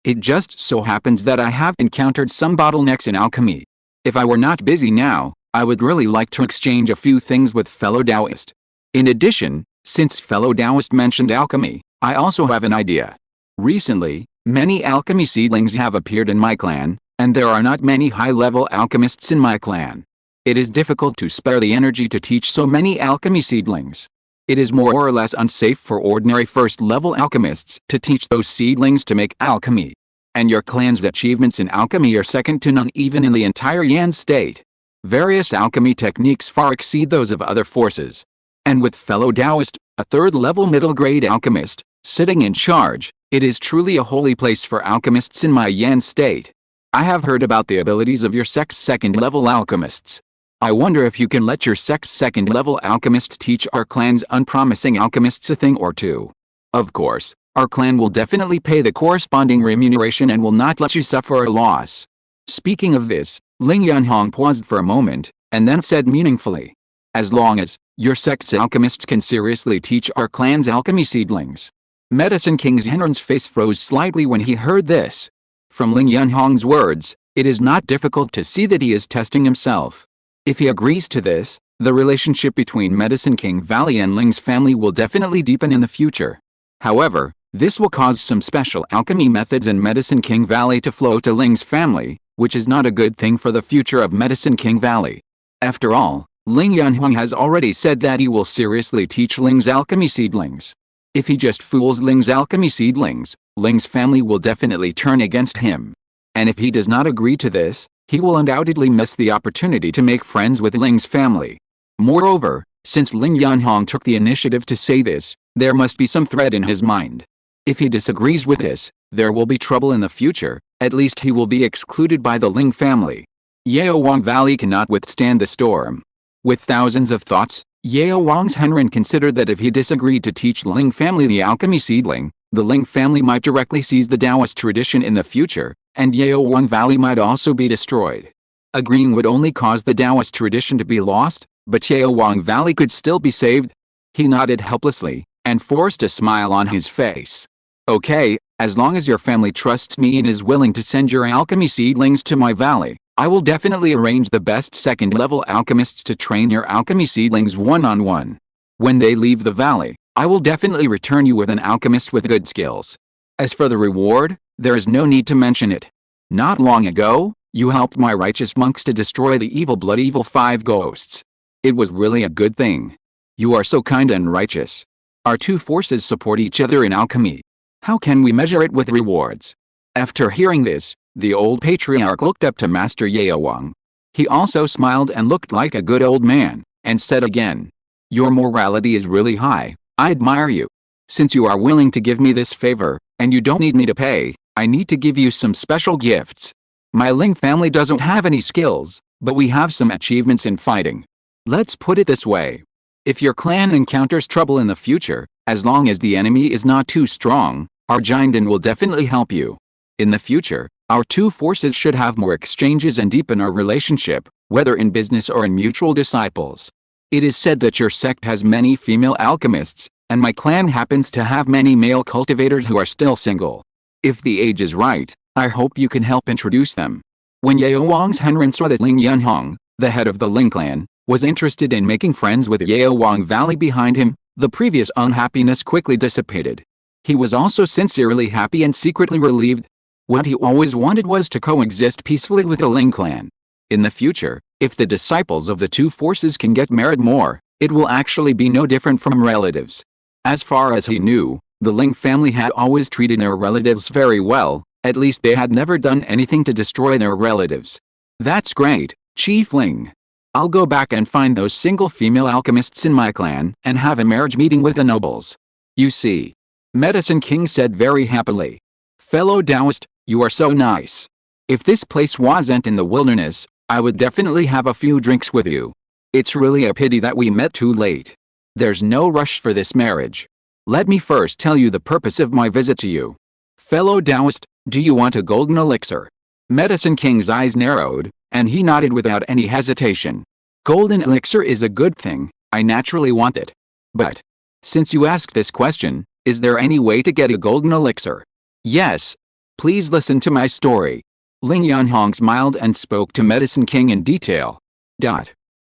It just so happens that I have encountered some bottlenecks in alchemy. If I were not busy now, I would really like to exchange a few things with fellow Taoist. In addition, since fellow Taoist mentioned alchemy, I also have an idea. Recently, many alchemy seedlings have appeared in my clan, and there are not many high-level alchemists in my clan. It is difficult to spare the energy to teach so many alchemy seedlings. It is more or less unsafe for ordinary 1st-level alchemists to teach those seedlings to make alchemy. And your clan's achievements in alchemy are second to none even in the entire Yan state. Various alchemy techniques far exceed those of other forces. And with fellow Taoist, a 3rd-level middle-grade alchemist, sitting in charge, it is truly a holy place for alchemists in my Yan state. I have heard about the abilities of your sect's 2nd-level alchemists. I wonder if you can let your sect's 2nd-level alchemists teach our clan's unpromising alchemists a thing or two. Of course, our clan will definitely pay the corresponding remuneration and will not let you suffer a loss. Speaking of this, Ling Yanhong paused for a moment, and then said meaningfully. As long as your sect's alchemists can seriously teach our clan's alchemy seedlings. Medicine King's Henren's face froze slightly when he heard this. From Ling Yanhong's words, it is not difficult to see that he is testing himself. If he agrees to this, The relationship between Medicine King Valley and Ling's family will definitely deepen in the future. However, this will cause some special alchemy methods in Medicine King Valley to flow to Ling's family, which is not a good thing for the future of Medicine King Valley. After all, Ling Yanhong has already said that he will seriously teach Ling's alchemy seedlings. If he just fools Ling's alchemy seedlings, Ling's family will definitely turn against him. And if he does not agree to this, he will undoubtedly miss the opportunity to make friends with Ling's family. Moreover, since Ling Yanhong took the initiative to say this, there must be some threat in his mind. If he disagrees with this, there will be trouble in the future, at least he will be excluded by the Ling family. Yaowang Valley cannot withstand the storm. With thousands of thoughts, Yaowang's Henren considered that if he disagreed to teach Ling family the alchemy seedling, the Ling family might directly seize the Taoist tradition in the future, and Yaowang Valley might also be destroyed. Agreeing would only cause the Taoist tradition to be lost, but Yaowang Valley could still be saved. He nodded helplessly, and forced a smile on his face. Okay, as long as your family trusts me and is willing to send your alchemy seedlings to my valley, I will definitely arrange the best second-level alchemists to train your alchemy seedlings one-on-one. When they leave the valley, I will definitely return you with an alchemist with good skills. As for the reward, there is no need to mention it. Not long ago, you helped my righteous monks to destroy the evil blood evil 5 ghosts. It was really a good thing. You are so kind and righteous. Our two forces support each other in alchemy. How can we measure it with rewards? After hearing this, the old patriarch looked up to Master Yaowang. He also smiled and looked like a good old man, and said again, "Your morality is really high. I admire you. Since you are willing to give me this favor, and you don't need me to pay, I need to give you some special gifts. My Ling family doesn't have any skills, but we have some achievements in fighting. Let's put it this way. If your clan encounters trouble in the future, as long as the enemy is not too strong, our Jinden will definitely help you. In the future, our two forces should have more exchanges and deepen our relationship, whether in business or in mutual disciples. It is said that your sect has many female alchemists, and my clan happens to have many male cultivators who are still single. If the age is right, I hope you can help introduce them." When Yaowang's Henren saw that Ling Yanhong, the head of the Ling clan, was interested in making friends with Yaowang Valley behind him, the previous unhappiness quickly dissipated. He was also sincerely happy and secretly relieved. What he always wanted was to coexist peacefully with the Ling clan. In the future, if the disciples of the two forces can get married more, it will actually be no different from relatives. As far as he knew, the Ling family had always treated their relatives very well, at least they had never done anything to destroy their relatives. That's great, Chief Ling. I'll go back and find those single female alchemists in my clan and have a marriage meeting with the nobles. You see. Medicine King said very happily. Fellow Taoist, you are so nice. If this place wasn't in the wilderness, I would definitely have a few drinks with you. It's really a pity that we met too late. There's no rush for this marriage. Let me first tell you the purpose of my visit to you. Fellow Taoist, do you want a golden elixir? Medicine King's eyes narrowed, and he nodded without any hesitation. Golden elixir is a good thing, I naturally want it. But, since you asked this question, is there any way to get a golden elixir? Yes. Please listen to my story. Ling Yanhong smiled and spoke to Medicine King in detail.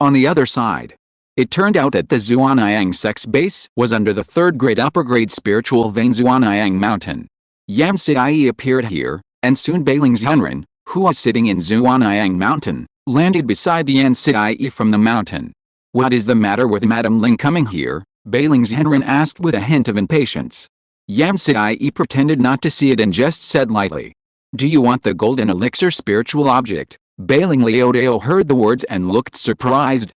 On the other side, it turned out that the Zhuanayang sect's base was under the third-grade upper-grade spiritual vein Zhuanayang Mountain. Yan Siai appeared here, and soon Beiling's Henren, who was sitting in Zhuanayang Mountain, landed beside Yan Siai from the mountain. What is the matter with Madam Ling coming here? Beiling's Henren asked with a hint of impatience. Yan Siai pretended not to see it and just said lightly. Do you want the golden elixir spiritual object? Beiling Liodeo heard the words and looked surprised.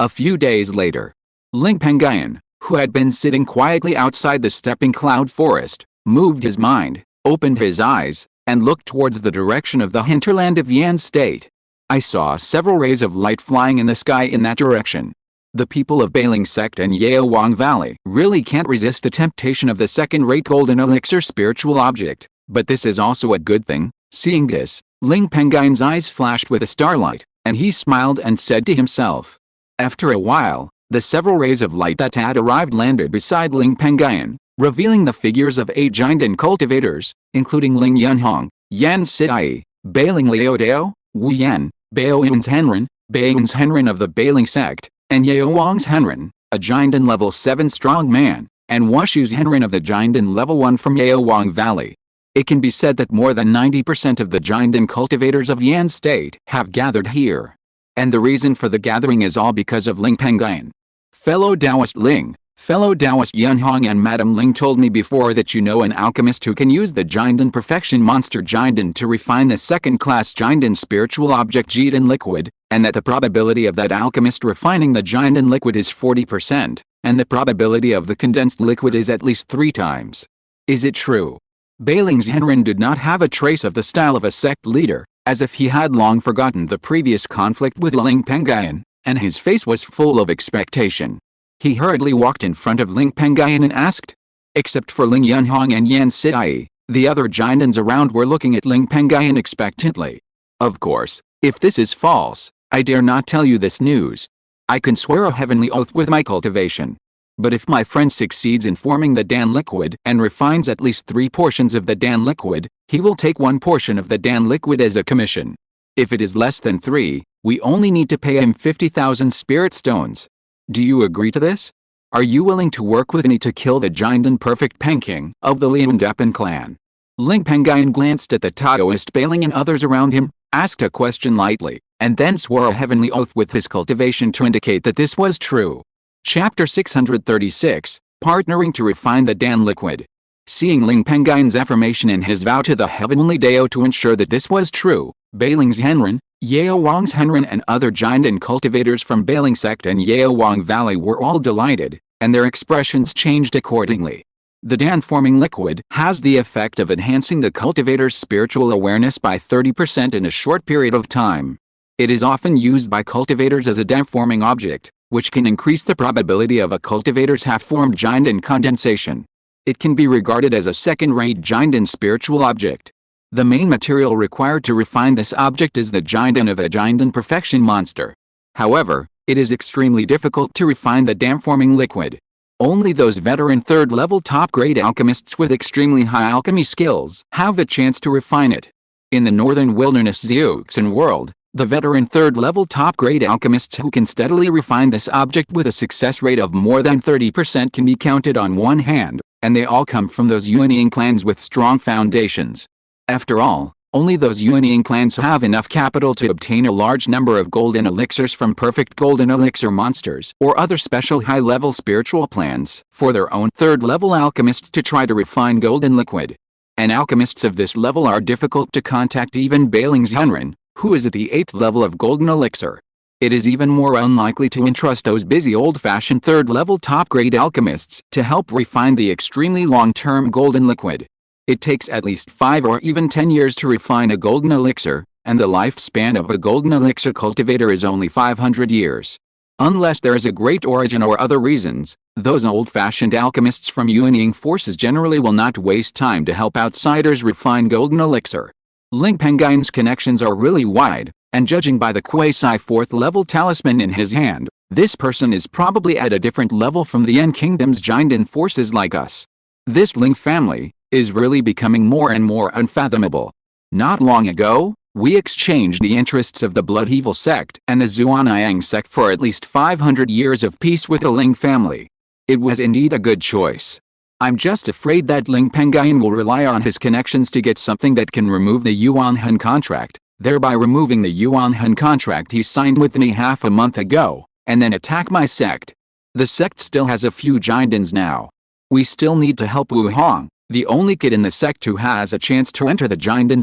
A few days later, Ling Pengyun, who had been sitting quietly outside the stepping cloud forest, moved his mind, opened his eyes, and looked towards the direction of the hinterland of Yan State. I saw several rays of light flying in the sky in that direction. The people of Beiling sect and Yaowang Valley really can't resist the temptation of the second-rate golden elixir spiritual object, but this is also a good thing. Seeing this, Ling Pengyun's eyes flashed with a starlight, and he smiled and said to himself. After a while, the several rays of light that had arrived landed beside Ling Pengyun, revealing the figures of 8 Jinden cultivators, including Ling Yanhong, Yan Siai, Beiling Liodeo, Wu Yan, Bao Yin's Henren, Baing's Henren of the Bailing sect, and Yao Wang's Henren, a Jinden level 7 strong man, and Washu's Henren of the Jinden level 1 from Yao Wang Valley. It can be said that more than 90% of the Jinden cultivators of Yan State have gathered here. And the reason for the gathering is all because of Ling Pengyun. Fellow Taoist Ling, fellow Taoist Yunhong and Madam Ling told me before that you know an alchemist who can use the Jinden perfection monster Jinden to refine the second-class Jinden spiritual object Jinden liquid, and that the probability of that alchemist refining the Jinden liquid is 40%, and the probability of the condensed liquid is at least 3 times. Is it true? Bailing's Henren did not have a trace of the style of a sect leader, as if he had long forgotten the previous conflict with Ling Pengyun, and his face was full of expectation. He hurriedly walked in front of Ling Pengyun and asked. Except for Ling Yunhong and Yan Sidai, the other Jindens around were looking at Ling Pengyun expectantly. Of course, if this is false, I dare not tell you this news. I can swear a heavenly oath with my cultivation. But if my friend succeeds in forming the Dan liquid and refines at least 3 portions of the Dan liquid, he will take 1 portion of the Dan liquid as a commission. If it is less than 3, we only need to pay him 50,000 spirit stones. Do you agree to this? Are you willing to work with me to kill the Jinden perfect Penking of the Liandapan clan? Ling Pengyun glanced at the Taoist Bailing and others around him, asked a question lightly, and then swore a heavenly oath with his cultivation to indicate that this was true. Chapter 636, Partnering to Refine the Dan Liquid. Seeing Ling Pengyun's affirmation and his vow to the Heavenly Dao to ensure that this was true, Bailing's Henren, Yao Wang's Henren and other Jinden cultivators from Bailing sect and Yao Wang Valley were all delighted, and their expressions changed accordingly. The Dan-forming liquid has the effect of enhancing the cultivator's spiritual awareness by 30% in a short period of time. It is often used by cultivators as a Dan-forming object, which can increase the probability of a cultivator's half-formed Jinden condensation. It can be regarded as a second-rate Jinden spiritual object. The main material required to refine this object is the Jinden of a Jinden perfection monster. However, it is extremely difficult to refine the Dan-forming liquid. Only those veteran third-level top-grade alchemists with extremely high alchemy skills have the chance to refine it. In the northern wilderness Zeuxan world, the veteran third-level top-grade alchemists who can steadily refine this object with a success rate of more than 30% can be counted on one hand, and they all come from those Yuanying clans with strong foundations. After all, only those Yuanying clans have enough capital to obtain a large number of golden elixirs from perfect golden elixir monsters or other special high-level spiritual plans for their own third-level alchemists to try to refine golden liquid. And alchemists of this level are difficult to contact. Even Bailing's Henren, who is at the 8th level of golden elixir. It is even more unlikely to entrust those busy old-fashioned third-level top-grade alchemists to help refine the extremely long-term golden liquid. It takes at least 5 or even 10 years to refine a golden elixir, and the lifespan of a golden elixir cultivator is only 500 years. Unless there is a great origin or other reasons, those old-fashioned alchemists from Yuanying forces generally will not waste time to help outsiders refine golden elixir. Ling Pengyun's connections are really wide, and judging by the quasi-4th level talisman in his hand, this person is probably at a different level from the Yan Kingdom's Jinden forces like us. This Ling family is really becoming more and more unfathomable. Not long ago, we exchanged the interests of the Blood Evil sect and the Zhuanyang sect for at least 500 years of peace with the Ling family. It was indeed a good choice. I'm just afraid that Ling Pengyun will rely on his connections to get something that can remove the Yuanhun contract, thereby removing the Yuanhun contract he signed with me half a month ago, and then attack my sect. The sect still has a few Jindens now. We still need to help Wu Hong, the only kid in the sect who has a chance to enter the Jinden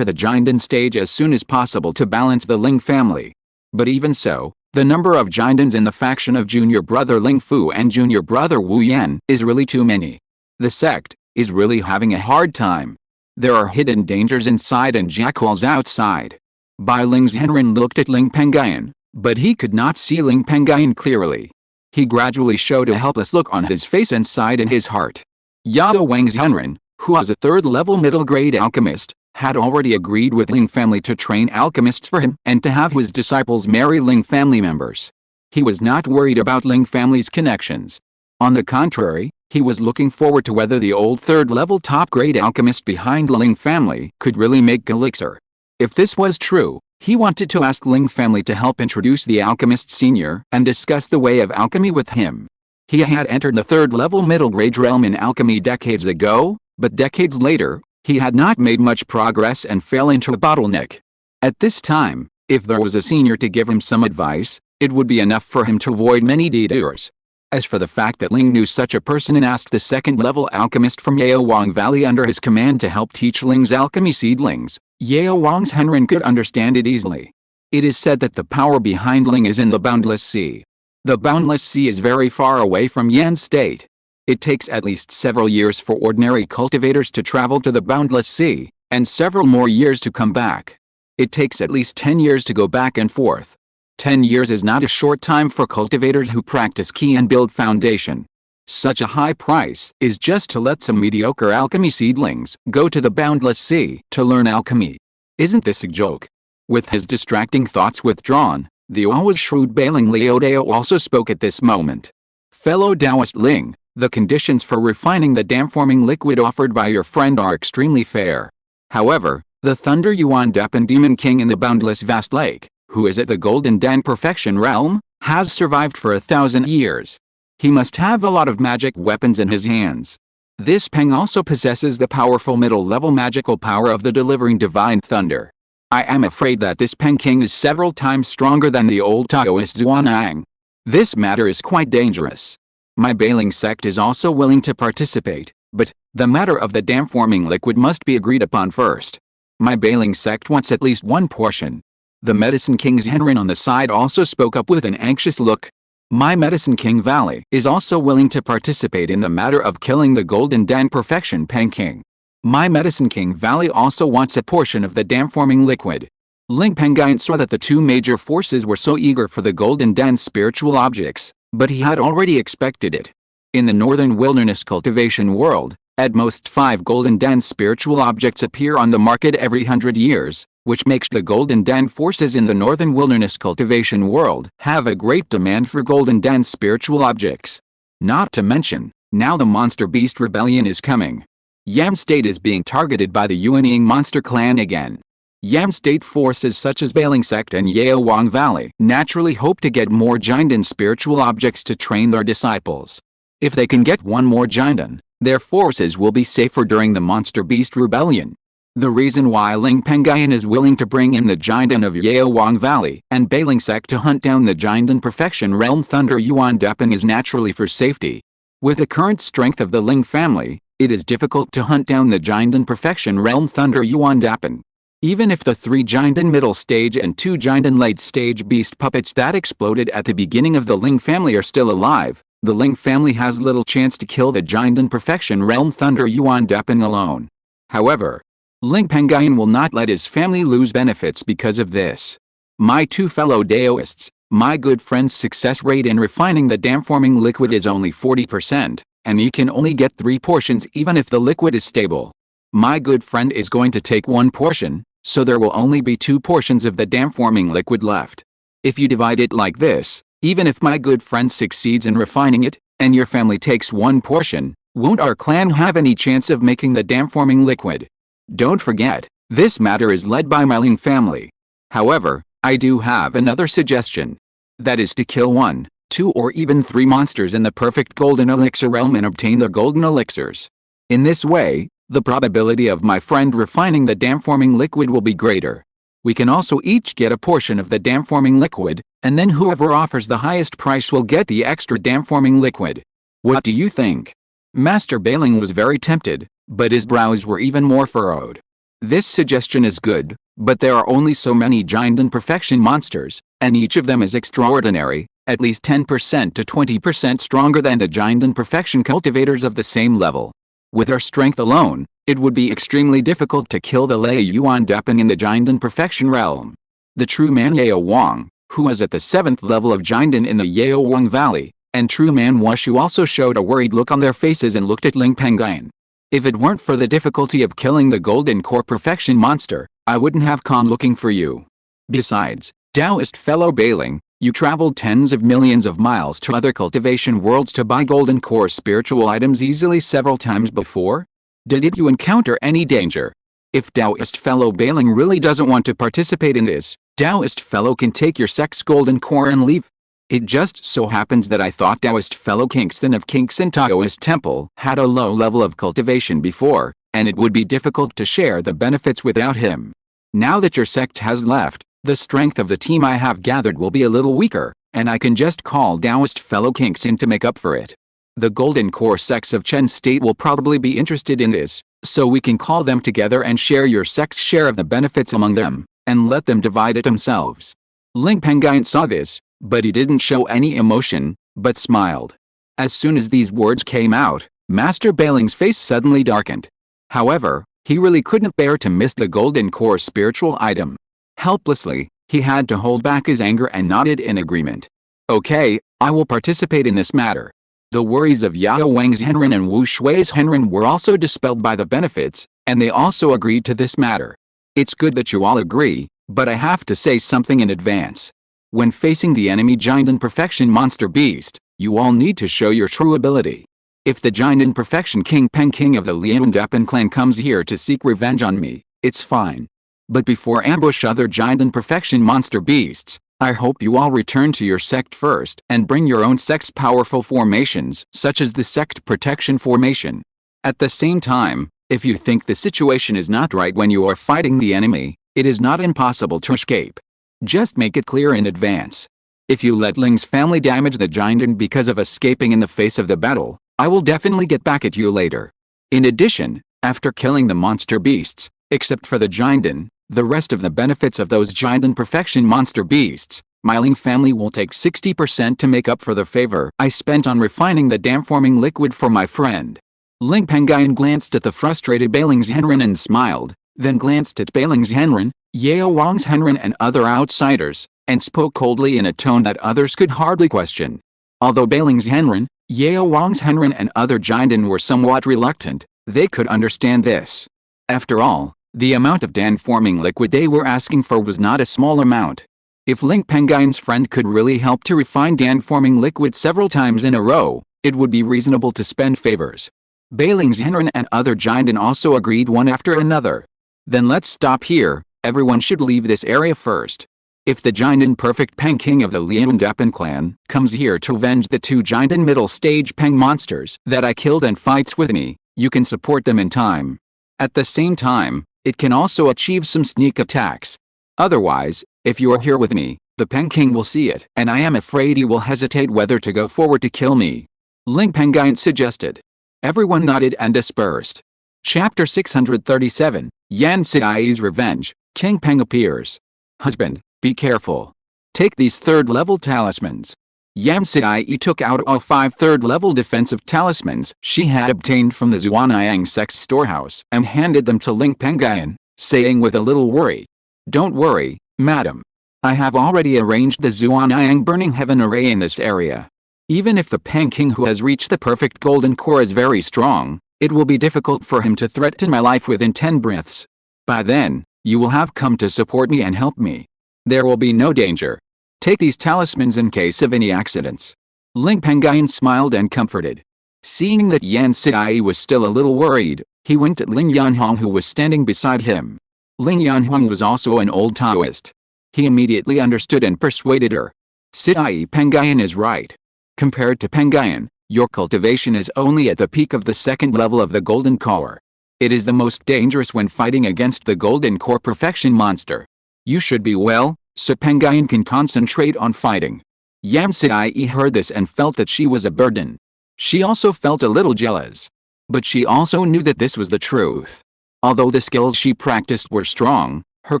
stage, as soon as possible to balance the Ling family. But even so, the number of Jindens in the faction of junior brother Ling Fu and junior brother Wu Yan is really too many. The sect is really having a hard time. There are hidden dangers inside and jackals outside. Bai Ling's Henren looked at Ling Pengyun, but he could not see Ling Pengyun clearly. He gradually showed a helpless look on his face and sighed in his heart. Yao Wang's Henren, who was a third-level middle-grade alchemist, had already agreed with Ling family to train alchemists for him and to have his disciples marry Ling family members. He was not worried about Ling family's connections. On the contrary, he was looking forward to whether the old third-level top-grade alchemist behind the Ling family could really make elixir. If this was true, He wanted to ask Ling family to help introduce the alchemist senior and discuss the way of alchemy with him. He had entered the third-level middle grade realm in alchemy decades ago, but decades later, he had not made much progress and fell into a bottleneck. At this time, if there was a senior to give him some advice, it would be enough for him to avoid many detours. As for the fact that Ling knew such a person and asked the second-level alchemist from Yaowang Valley under his command to help teach Ling's alchemy seedlings, Yaowang's Henrin could understand it easily. It is said that the power behind Ling is in the Boundless Sea. The Boundless Sea is very far away from Yan State. It takes at least several years for ordinary cultivators to travel to the Boundless Sea, and several more years to come back. It takes at least 10 years to go back and forth. 10 years is not a short time for cultivators who practice Qi and build foundation. Such a high price is just to let some mediocre alchemy seedlings go to the Boundless Sea to learn alchemy. Isn't this a joke? With his distracting thoughts withdrawn, the always shrewd Bailing Liodao also spoke at this moment. Fellow Taoist Ling, the conditions for refining the dam-forming liquid offered by your friend are extremely fair. However, the Thunder Yuan Depan Demon King in the Boundless Vast Lake, who is at the Golden Dan Perfection realm, has survived for 1,000 years. He must have a lot of magic weapons in his hands. This Peng also possesses the powerful middle-level magical power of the delivering divine thunder. I am afraid that this Peng King is several times stronger than the old Taoist Zhuanang. This matter is quite dangerous. My Bailing sect is also willing to participate, but the matter of the dam-forming liquid must be agreed upon first. My Bailing sect wants at least one portion. The Medicine King's Henrin on the side also spoke up with an anxious look. My Medicine King Valley is also willing to participate in the matter of killing the Golden Dan Perfection Peng King. My Medicine King Valley also wants a portion of the dam-forming liquid. Ling Pengyun saw that the two major forces were so eager for the Golden Dan spiritual objects, but he had already expected it. In the Northern Wilderness cultivation world, at most 5 Golden Dan spiritual objects appear on the market every 100 years, which makes the Golden Dan forces in the Northern Wilderness cultivation world have a great demand for Golden Dan spiritual objects. Not to mention, now the Monster Beast Rebellion is coming. Yan State is being targeted by the Yuanying monster clan again. Yan State forces such as Bailing Sect and Yaowang Valley naturally hope to get more Jindan spiritual objects to train their disciples. If they can get one more Jindan, their forces will be safer during the Monster Beast Rebellion. The reason why Ling Pengyun is willing to bring in the Jindan of Yaowang Valley and Bailing Sect to hunt down the Jindan Perfection Realm Thunder Yuan Depan is naturally for safety. With the current strength of the Ling family, it is difficult to hunt down the Jindan Perfection Realm Thunder Yuan Depan. Even if the 3 Jindan middle stage and 2 Jindan late stage beast puppets that exploded at the beginning of the Ling family are still alive, the Ling family has little chance to kill the Jindan Perfection Realm Thunder Yuan Depan alone. However, Ling Pengyun will not let his family lose benefits because of this. My 2 fellow Taoists, my good friend's success rate in refining the dam-forming liquid is only 40%, and he can only get 3 portions even if the liquid is stable. My good friend is going to take 1 portion, so there will only be 2 portions of the dam-forming liquid left. If you divide it like this, even if my good friend succeeds in refining it, and your family takes 1 portion, won't our clan have any chance of making the dam-forming liquid? Don't forget, this matter is led by my Ling family. However, I do have another suggestion. That is to kill 1, 2 or even 3 monsters in the perfect golden elixir realm and obtain the golden elixirs. In this way, the probability of my friend refining the dam-forming liquid will be greater. We can also each get a portion of the dam-forming liquid, and then whoever offers the highest price will get the extra dam-forming liquid. What do you think? Master Bailing was very tempted, but his brows were even more furrowed. This suggestion is good, but there are only so many Jindan Perfection monsters, and each of them is extraordinary, at least 10% to 20% stronger than the Jindan Perfection cultivators of the same level. With our strength alone, it would be extremely difficult to kill the Lei Yuan Depan in the Jindan Perfection realm. The true man Yao Wang, who is at the 7th level of Jindan in the Yaowang Valley, and true man Washu also showed a worried look on their faces and looked at Ling Pengyun. If it weren't for the difficulty of killing the Golden Core Perfection monster, I wouldn't have come looking for you. Besides, Taoist fellow Bailing, you traveled tens of millions of miles to other cultivation worlds to buy Golden Core spiritual items easily several times before? Did you encounter any danger? If Taoist fellow Bailing really doesn't want to participate in this, Taoist fellow can take your sect's golden core and leave. It just so happens that I thought Taoist fellow Kingston of Kingston Taoist Temple had a low level of cultivation before, and it would be difficult to share the benefits without him. Now that your sect has left, the strength of the team I have gathered will be a little weaker, and I can just call Taoist fellow Kingston to make up for it. The Golden Core sects of Chen State will probably be interested in this, so we can call them together and share your sect's share of the benefits among them, and let them divide it themselves. Ling Pengyun saw this, but he didn't show any emotion, but smiled. As soon as these words came out, Master Bailing's face suddenly darkened. However, he really couldn't bear to miss the Golden Core spiritual item. Helplessly, he had to hold back his anger and nodded in agreement. Okay, I will participate in this matter. The worries of Yao Wang's Henren and Wu Shui's Henren were also dispelled by the benefits, and they also agreed to this matter. It's good that you all agree, but I have to say something in advance. When facing the enemy giant in perfection monster beast, you all need to show your true ability. If the giant in perfection King Peng King of the Liandapan clan comes here to seek revenge on me, it's fine. But before ambush other giant in perfection monster beasts, I hope you all return to your sect first and bring your own sect's powerful formations, such as the sect protection formation. At the same time, if you think the situation is not right when you are fighting the enemy, it is not impossible to escape. Just make it clear in advance. If you let Ling's family damage the giant because of escaping in the face of the battle, I will definitely get back at you later. In addition, after killing the monster beasts, except for the giant, the rest of the benefits of those giant in perfection monster beasts, my Ling family will take 60% to make up for the favor I spent on refining the dam-forming liquid for my friend. Ling Pengyun glanced at the frustrated Bailing's Henren and smiled, then glanced at Bailing's Henren, Yao Wang's Henren and other outsiders, and spoke coldly in a tone that others could hardly question. Although Bailing's Henren, Yao Wang's Henren and other Jinden were somewhat reluctant, they could understand this. After all, the amount of dan-forming liquid they were asking for was not a small amount. If Ling Pengyun's friend could really help to refine dan-forming liquid several times in a row, it would be reasonable to spend favors. Bailing's Henren and other Jinden also agreed one after another. Then let's stop here, everyone should leave this area first. If the Jinden perfect Peng King of the Liandapan clan comes here to avenge the two Jinden middle stage Peng monsters that I killed and fights with me, you can support them in time. At the same time, it can also achieve some sneak attacks. Otherwise, if you are here with me, the Peng King will see it, and I am afraid he will hesitate whether to go forward to kill me. Ling Pengyun suggested. Everyone nodded and dispersed. Chapter 637, Yan Sidai's Revenge, King Peng appears. Husband, be careful. Take these third-level talismans. Yan Sidai took out all 5 third-level defensive talismans she had obtained from the Zhuanyang sect's storehouse and handed them to Ling Pengyun, saying with a little worry, "Don't worry, madam. I have already arranged the Zhuanyang Burning Heaven array in this area. Even if the Peng King who has reached the perfect golden core is very strong, it will be difficult for him to threaten my life within 10 breaths. By then, you will have come to support me and help me. There will be no danger. Take these talismans in case of any accidents." Ling Pengyun smiled and comforted. Seeing that Yan Sidai was still a little worried, he winked at Ling Yanhong who was standing beside him. Ling Yanhong was also an old Taoist. He immediately understood and persuaded her. Sidai Pengyun is right. Compared to Pengyun, your cultivation is only at the peak of the second level of the Golden Core. It is the most dangerous when fighting against the Golden Core perfection monster. You should be well, so Pengyun can concentrate on fighting. Yan Sidai heard this and felt that she was a burden. She also felt a little jealous. But she also knew that this was the truth. Although the skills she practiced were strong, her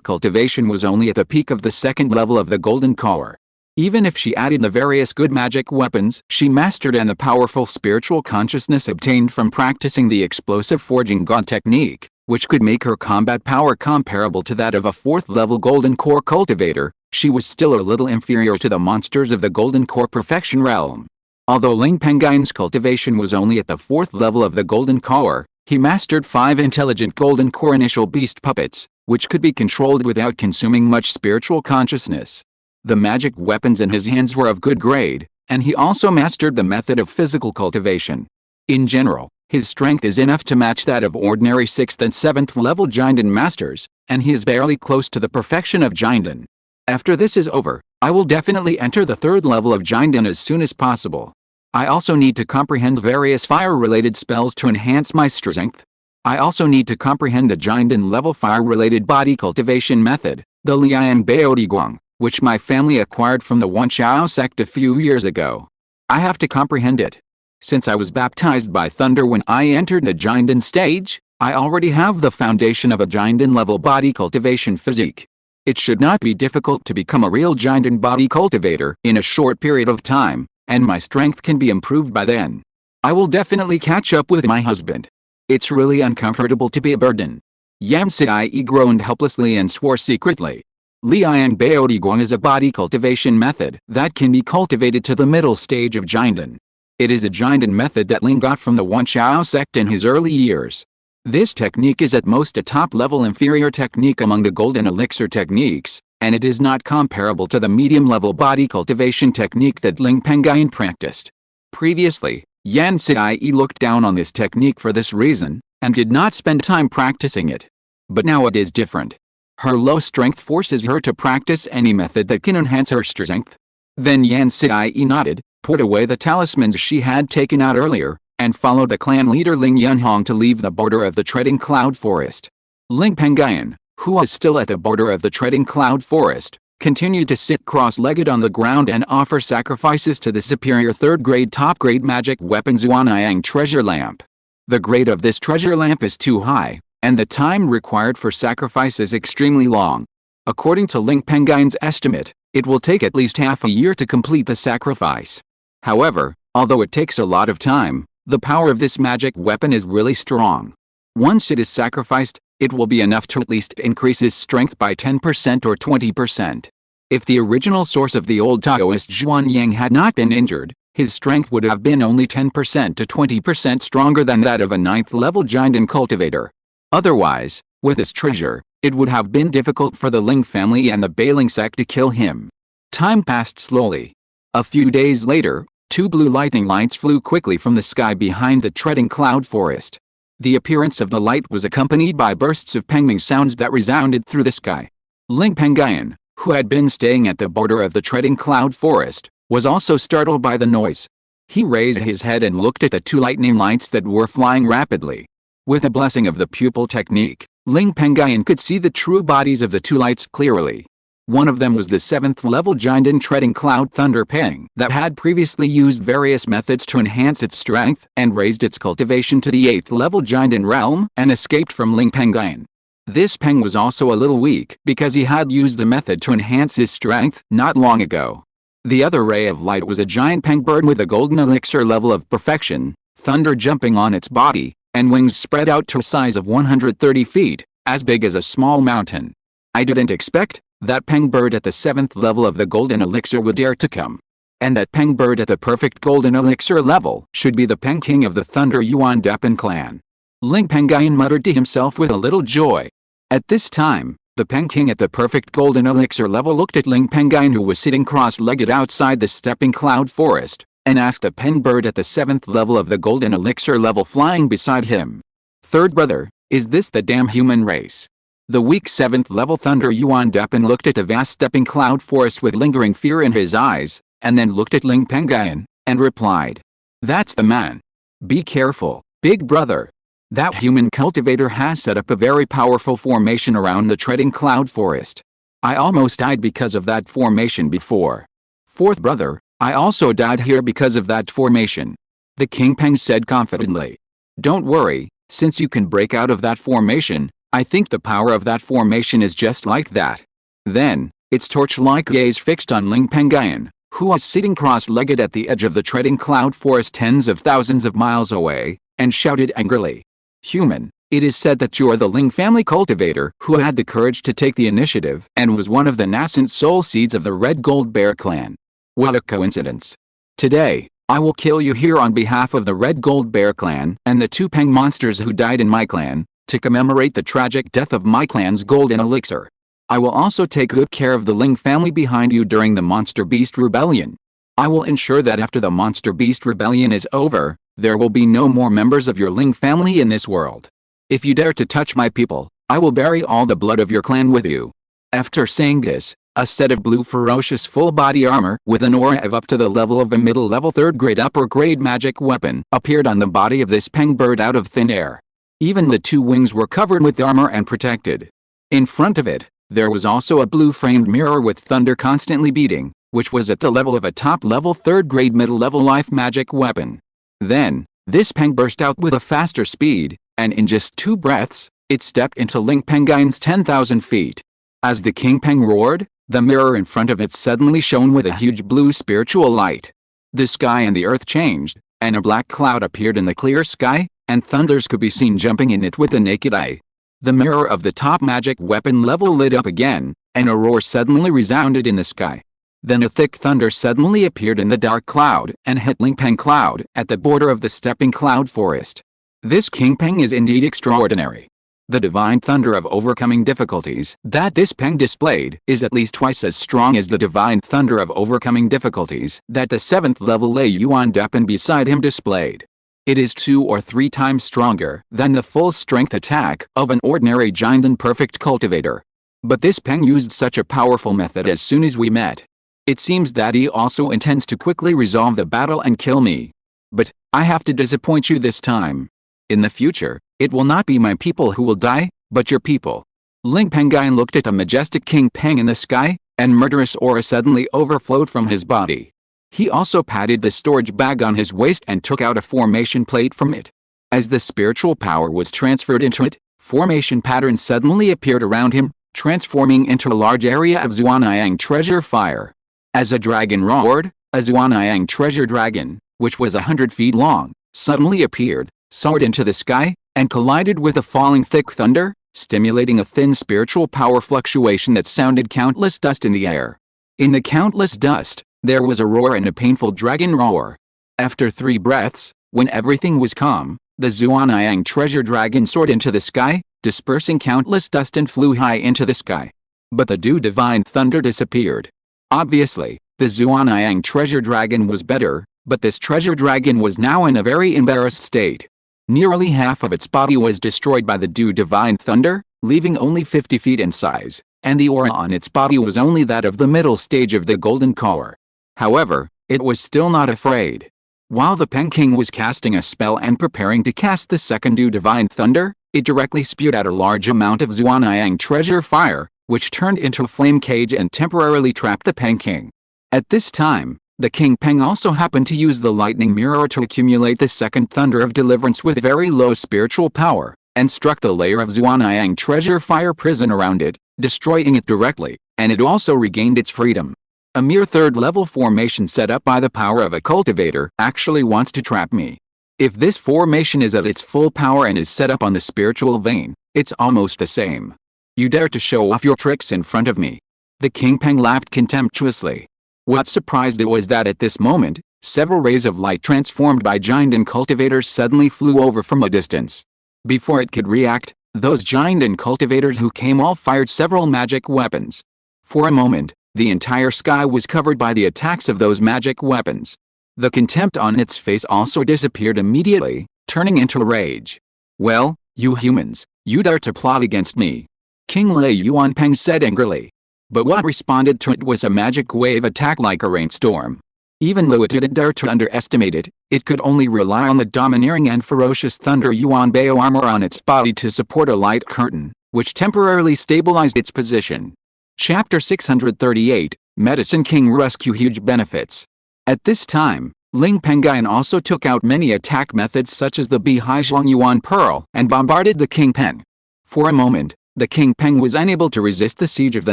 cultivation was only at the peak of the second level of the Golden Core. Even if she added the various good magic weapons she mastered and the powerful spiritual consciousness obtained from practicing the explosive forging god technique, which could make her combat power comparable to that of a 4th-level Golden Core cultivator, she was still a little inferior to the monsters of the Golden Core perfection realm. Although Ling Pengyun's cultivation was only at the 4th level of the Golden Core, he mastered 5 intelligent Golden Core initial beast puppets, which could be controlled without consuming much spiritual consciousness. The magic weapons in his hands were of good grade, and he also mastered the method of physical cultivation. In general, his strength is enough to match that of ordinary 6th and 7th level Jinden masters, and he is barely close to the perfection of Jinden. After this is over, I will definitely enter the third level of Jinden as soon as possible. I also need to comprehend various fire-related spells to enhance my strength. I also need to comprehend the Jinden level fire-related body cultivation method, the Liang Baodigong, which my family acquired from the Wanqiao sect a few years ago. I have to comprehend it. Since I was baptized by thunder when I entered the Jinden stage, I already have the foundation of a Jinden level body cultivation physique. It should not be difficult to become a real Jinden body cultivator in a short period of time, and my strength can be improved by then. I will definitely catch up with my husband. It's really uncomfortable to be a burden. Yan Sai groaned helplessly and swore secretly. Liang Baodigong is a body cultivation method that can be cultivated to the middle stage of Jinden. It is a Jinden method that Ling got from the Wanqiao sect in his early years. This technique is at most a top-level inferior technique among the golden elixir techniques, and it is not comparable to the medium-level body cultivation technique that Ling Pengyun practiced. Previously, Yan Sai looked down on this technique for this reason, and did not spend time practicing it. But now it is different. Her low strength forces her to practice any method that can enhance her strength. Then Yan Sai nodded, put away the talismans she had taken out earlier, and followed the clan leader Ling Yunhong to leave the border of the treading cloud forest. Ling Pengyun, who was still at the border of the treading cloud forest, continued to sit cross-legged on the ground and offer sacrifices to the superior third-grade top-grade magic weapon Zuaniyang treasure lamp. The grade of this treasure lamp is too high, and the time required for sacrifice is extremely long. According to Ling Pengyun's estimate, it will take at least half a year to complete the sacrifice. However, although it takes a lot of time, the power of this magic weapon is really strong. Once it is sacrificed, it will be enough to at least increase his strength by 10% or 20%. If the original source of the old Taoist Zhuanyang had not been injured, his strength would have been only 10% to 20% stronger than that of a 9th-level Jinden cultivator. Otherwise, with this treasure, it would have been difficult for the Ling family and the Bailing sect to kill him. Time passed slowly. A few days later, 2 blue lightning lights flew quickly from the sky behind the treading cloud forest. The appearance of the light was accompanied by bursts of pengming sounds that resounded through the sky. Ling Pengyun, who had been staying at the border of the treading cloud forest, was also startled by the noise. He raised his head and looked at the 2 lightning lights that were flying rapidly. With the blessing of the pupil technique, Ling Pengyun could see the true bodies of the 2 lights clearly. One of them was the 7th-level Jinden treading cloud Thunder Peng that had previously used various methods to enhance its strength and raised its cultivation to the 8th-level Jinden realm and escaped from Ling Pengyun. This Peng was also a little weak because he had used the method to enhance his strength not long ago. The other ray of light was a giant Peng bird with a golden elixir level of perfection, thunder jumping on its body, and wings spread out to a size of 130 feet, as big as a small mountain. I didn't expect that Peng bird at the 7th level of the golden elixir would dare to come. And that Peng bird at the perfect golden elixir level should be the Peng king of the Thunder Yuan Depan clan. Ling Pengyun muttered to himself with a little joy. At this time, the Peng king at the perfect golden elixir level looked at Ling Pengyun, who was sitting cross-legged outside the stepping cloud forest, and asked the Peng bird at the 7th level of the golden elixir level flying beside him. "Third brother, is this the damn human race?" The weak 7th-level Thunder Yuan Depan looked at the vast stepping cloud forest with lingering fear in his eyes, and then looked at Ling Pengyun, and replied, "That's the man. Be careful, big brother. That human cultivator has set up a very powerful formation around the treading cloud forest. I almost died because of that formation before. Fourth brother, I also died here because of that formation." The King Peng said confidently. "Don't worry, since you can break out of that formation, I think the power of that formation is just like that." Then, its torch-like gaze fixed on Ling Pengyun, who was sitting cross-legged at the edge of the treading cloud forest tens of thousands of miles away, and shouted angrily, "Human, it is said that you are the Ling family cultivator who had the courage to take the initiative and was one of the nascent soul seeds of the Red Gold Bear clan. What a coincidence. Today, I will kill you here on behalf of the Red Gold Bear clan and the 2 Peng monsters who died in my clan, to commemorate the tragic death of my clan's golden elixir. I will also take good care of the Ling family behind you during the Monster Beast Rebellion. I will ensure that after the Monster Beast Rebellion is over, there will be no more members of your Ling family in this world. If you dare to touch my people, I will bury all the blood of your clan with you." After saying this, a set of blue ferocious full-body armor with an aura of up to the level of a middle-level third-grade upper-grade magic weapon appeared on the body of this peng bird out of thin air. Even the two wings were covered with armor and protected. In front of it, there was also a blue-framed mirror with thunder constantly beating, which was at the level of a top-level third-grade middle-level life magic weapon. Then, this peng burst out with a faster speed, and in just 2 breaths, it stepped into Ling Pengyun's 10,000 feet. As the king peng roared, the mirror in front of it suddenly shone with a huge blue spiritual light. The sky and the earth changed, and a black cloud appeared in the clear sky, and thunders could be seen jumping in it with the naked eye. The mirror of the top magic weapon level lit up again, and a roar suddenly resounded in the sky. Then a thick thunder suddenly appeared in the dark cloud and hit Ling Peng Cloud at the border of the stepping cloud forest. This king peng is indeed extraordinary. The divine thunder of overcoming difficulties that this peng displayed is at least twice as strong as the divine thunder of overcoming difficulties that the 7th level Lei Yuan Depen beside him displayed. It is 2 or 3 times stronger than the full strength attack of an ordinary giant and perfect cultivator. But this peng used such a powerful method as soon as we met. It seems that he also intends to quickly resolve the battle and kill me. But I have to disappoint you this time. In the future, it will not be my people who will die, but your people. Ling Pengyun looked at the majestic king peng in the sky, and murderous aura suddenly overflowed from his body. He also patted the storage bag on his waist and took out a formation plate from it. As the spiritual power was transferred into it, formation patterns suddenly appeared around him, transforming into a large area of Xuanyang treasure fire. As a dragon roared, a Xuanyang treasure dragon, which was 100 feet long, suddenly appeared, soared into the sky, and collided with a falling thick thunder, stimulating a thin spiritual power fluctuation that sounded countless dust in the air. In the countless dust, there was a roar and a painful dragon roar. After 3 breaths, when everything was calm, the Xuanyang treasure dragon soared into the sky, dispersing countless dust and flew high into the sky. But the divine thunder disappeared. Obviously, the Xuanyang treasure dragon was better, but this treasure dragon was now in a very embarrassed state. Nearly half of its body was destroyed by the divine thunder, leaving only 50 feet in size, and the aura on its body was only that of the middle stage of the golden core. However, it was still not afraid. While the Peng King was casting a spell and preparing to cast the second divine thunder, it directly spewed out a large amount of Xuanyang treasure fire, which turned into a flame cage and temporarily trapped the Peng King. At this time, the King Peng also happened to use the lightning mirror to accumulate the second thunder of deliverance with very low spiritual power, and struck the layer of Xuanyang treasure fire prison around it, destroying it directly, and it also regained its freedom. A mere 3rd level formation set up by the power of a cultivator actually wants to trap me. If this formation is at its full power and is set up on the spiritual vein, it's almost the same. You dare to show off your tricks in front of me? The King Peng laughed contemptuously. What surprised it was that at this moment, several rays of light transformed by giant and cultivators suddenly flew over from a distance. Before it could react, those giant and cultivators who came all fired several magic weapons. For a moment, the entire sky was covered by the attacks of those magic weapons. The contempt on its face also disappeared immediately, turning into rage. Well, you humans, you dare to plot against me? King Lei Yuan Peng said angrily. But what responded to it was a magic wave attack like a rainstorm. Even though it didn't dare to underestimate it, it could only rely on the domineering and ferocious thunder Yuan Bao armor on its body to support a light curtain, which temporarily stabilized its position. Chapter 638, Medicine King Rescue Huge Benefits. At this time, Ling Pengyun also took out many attack methods such as the Bihai Yuan Pearl and bombarded the King Peng. For a moment, the King Peng was unable to resist the siege of the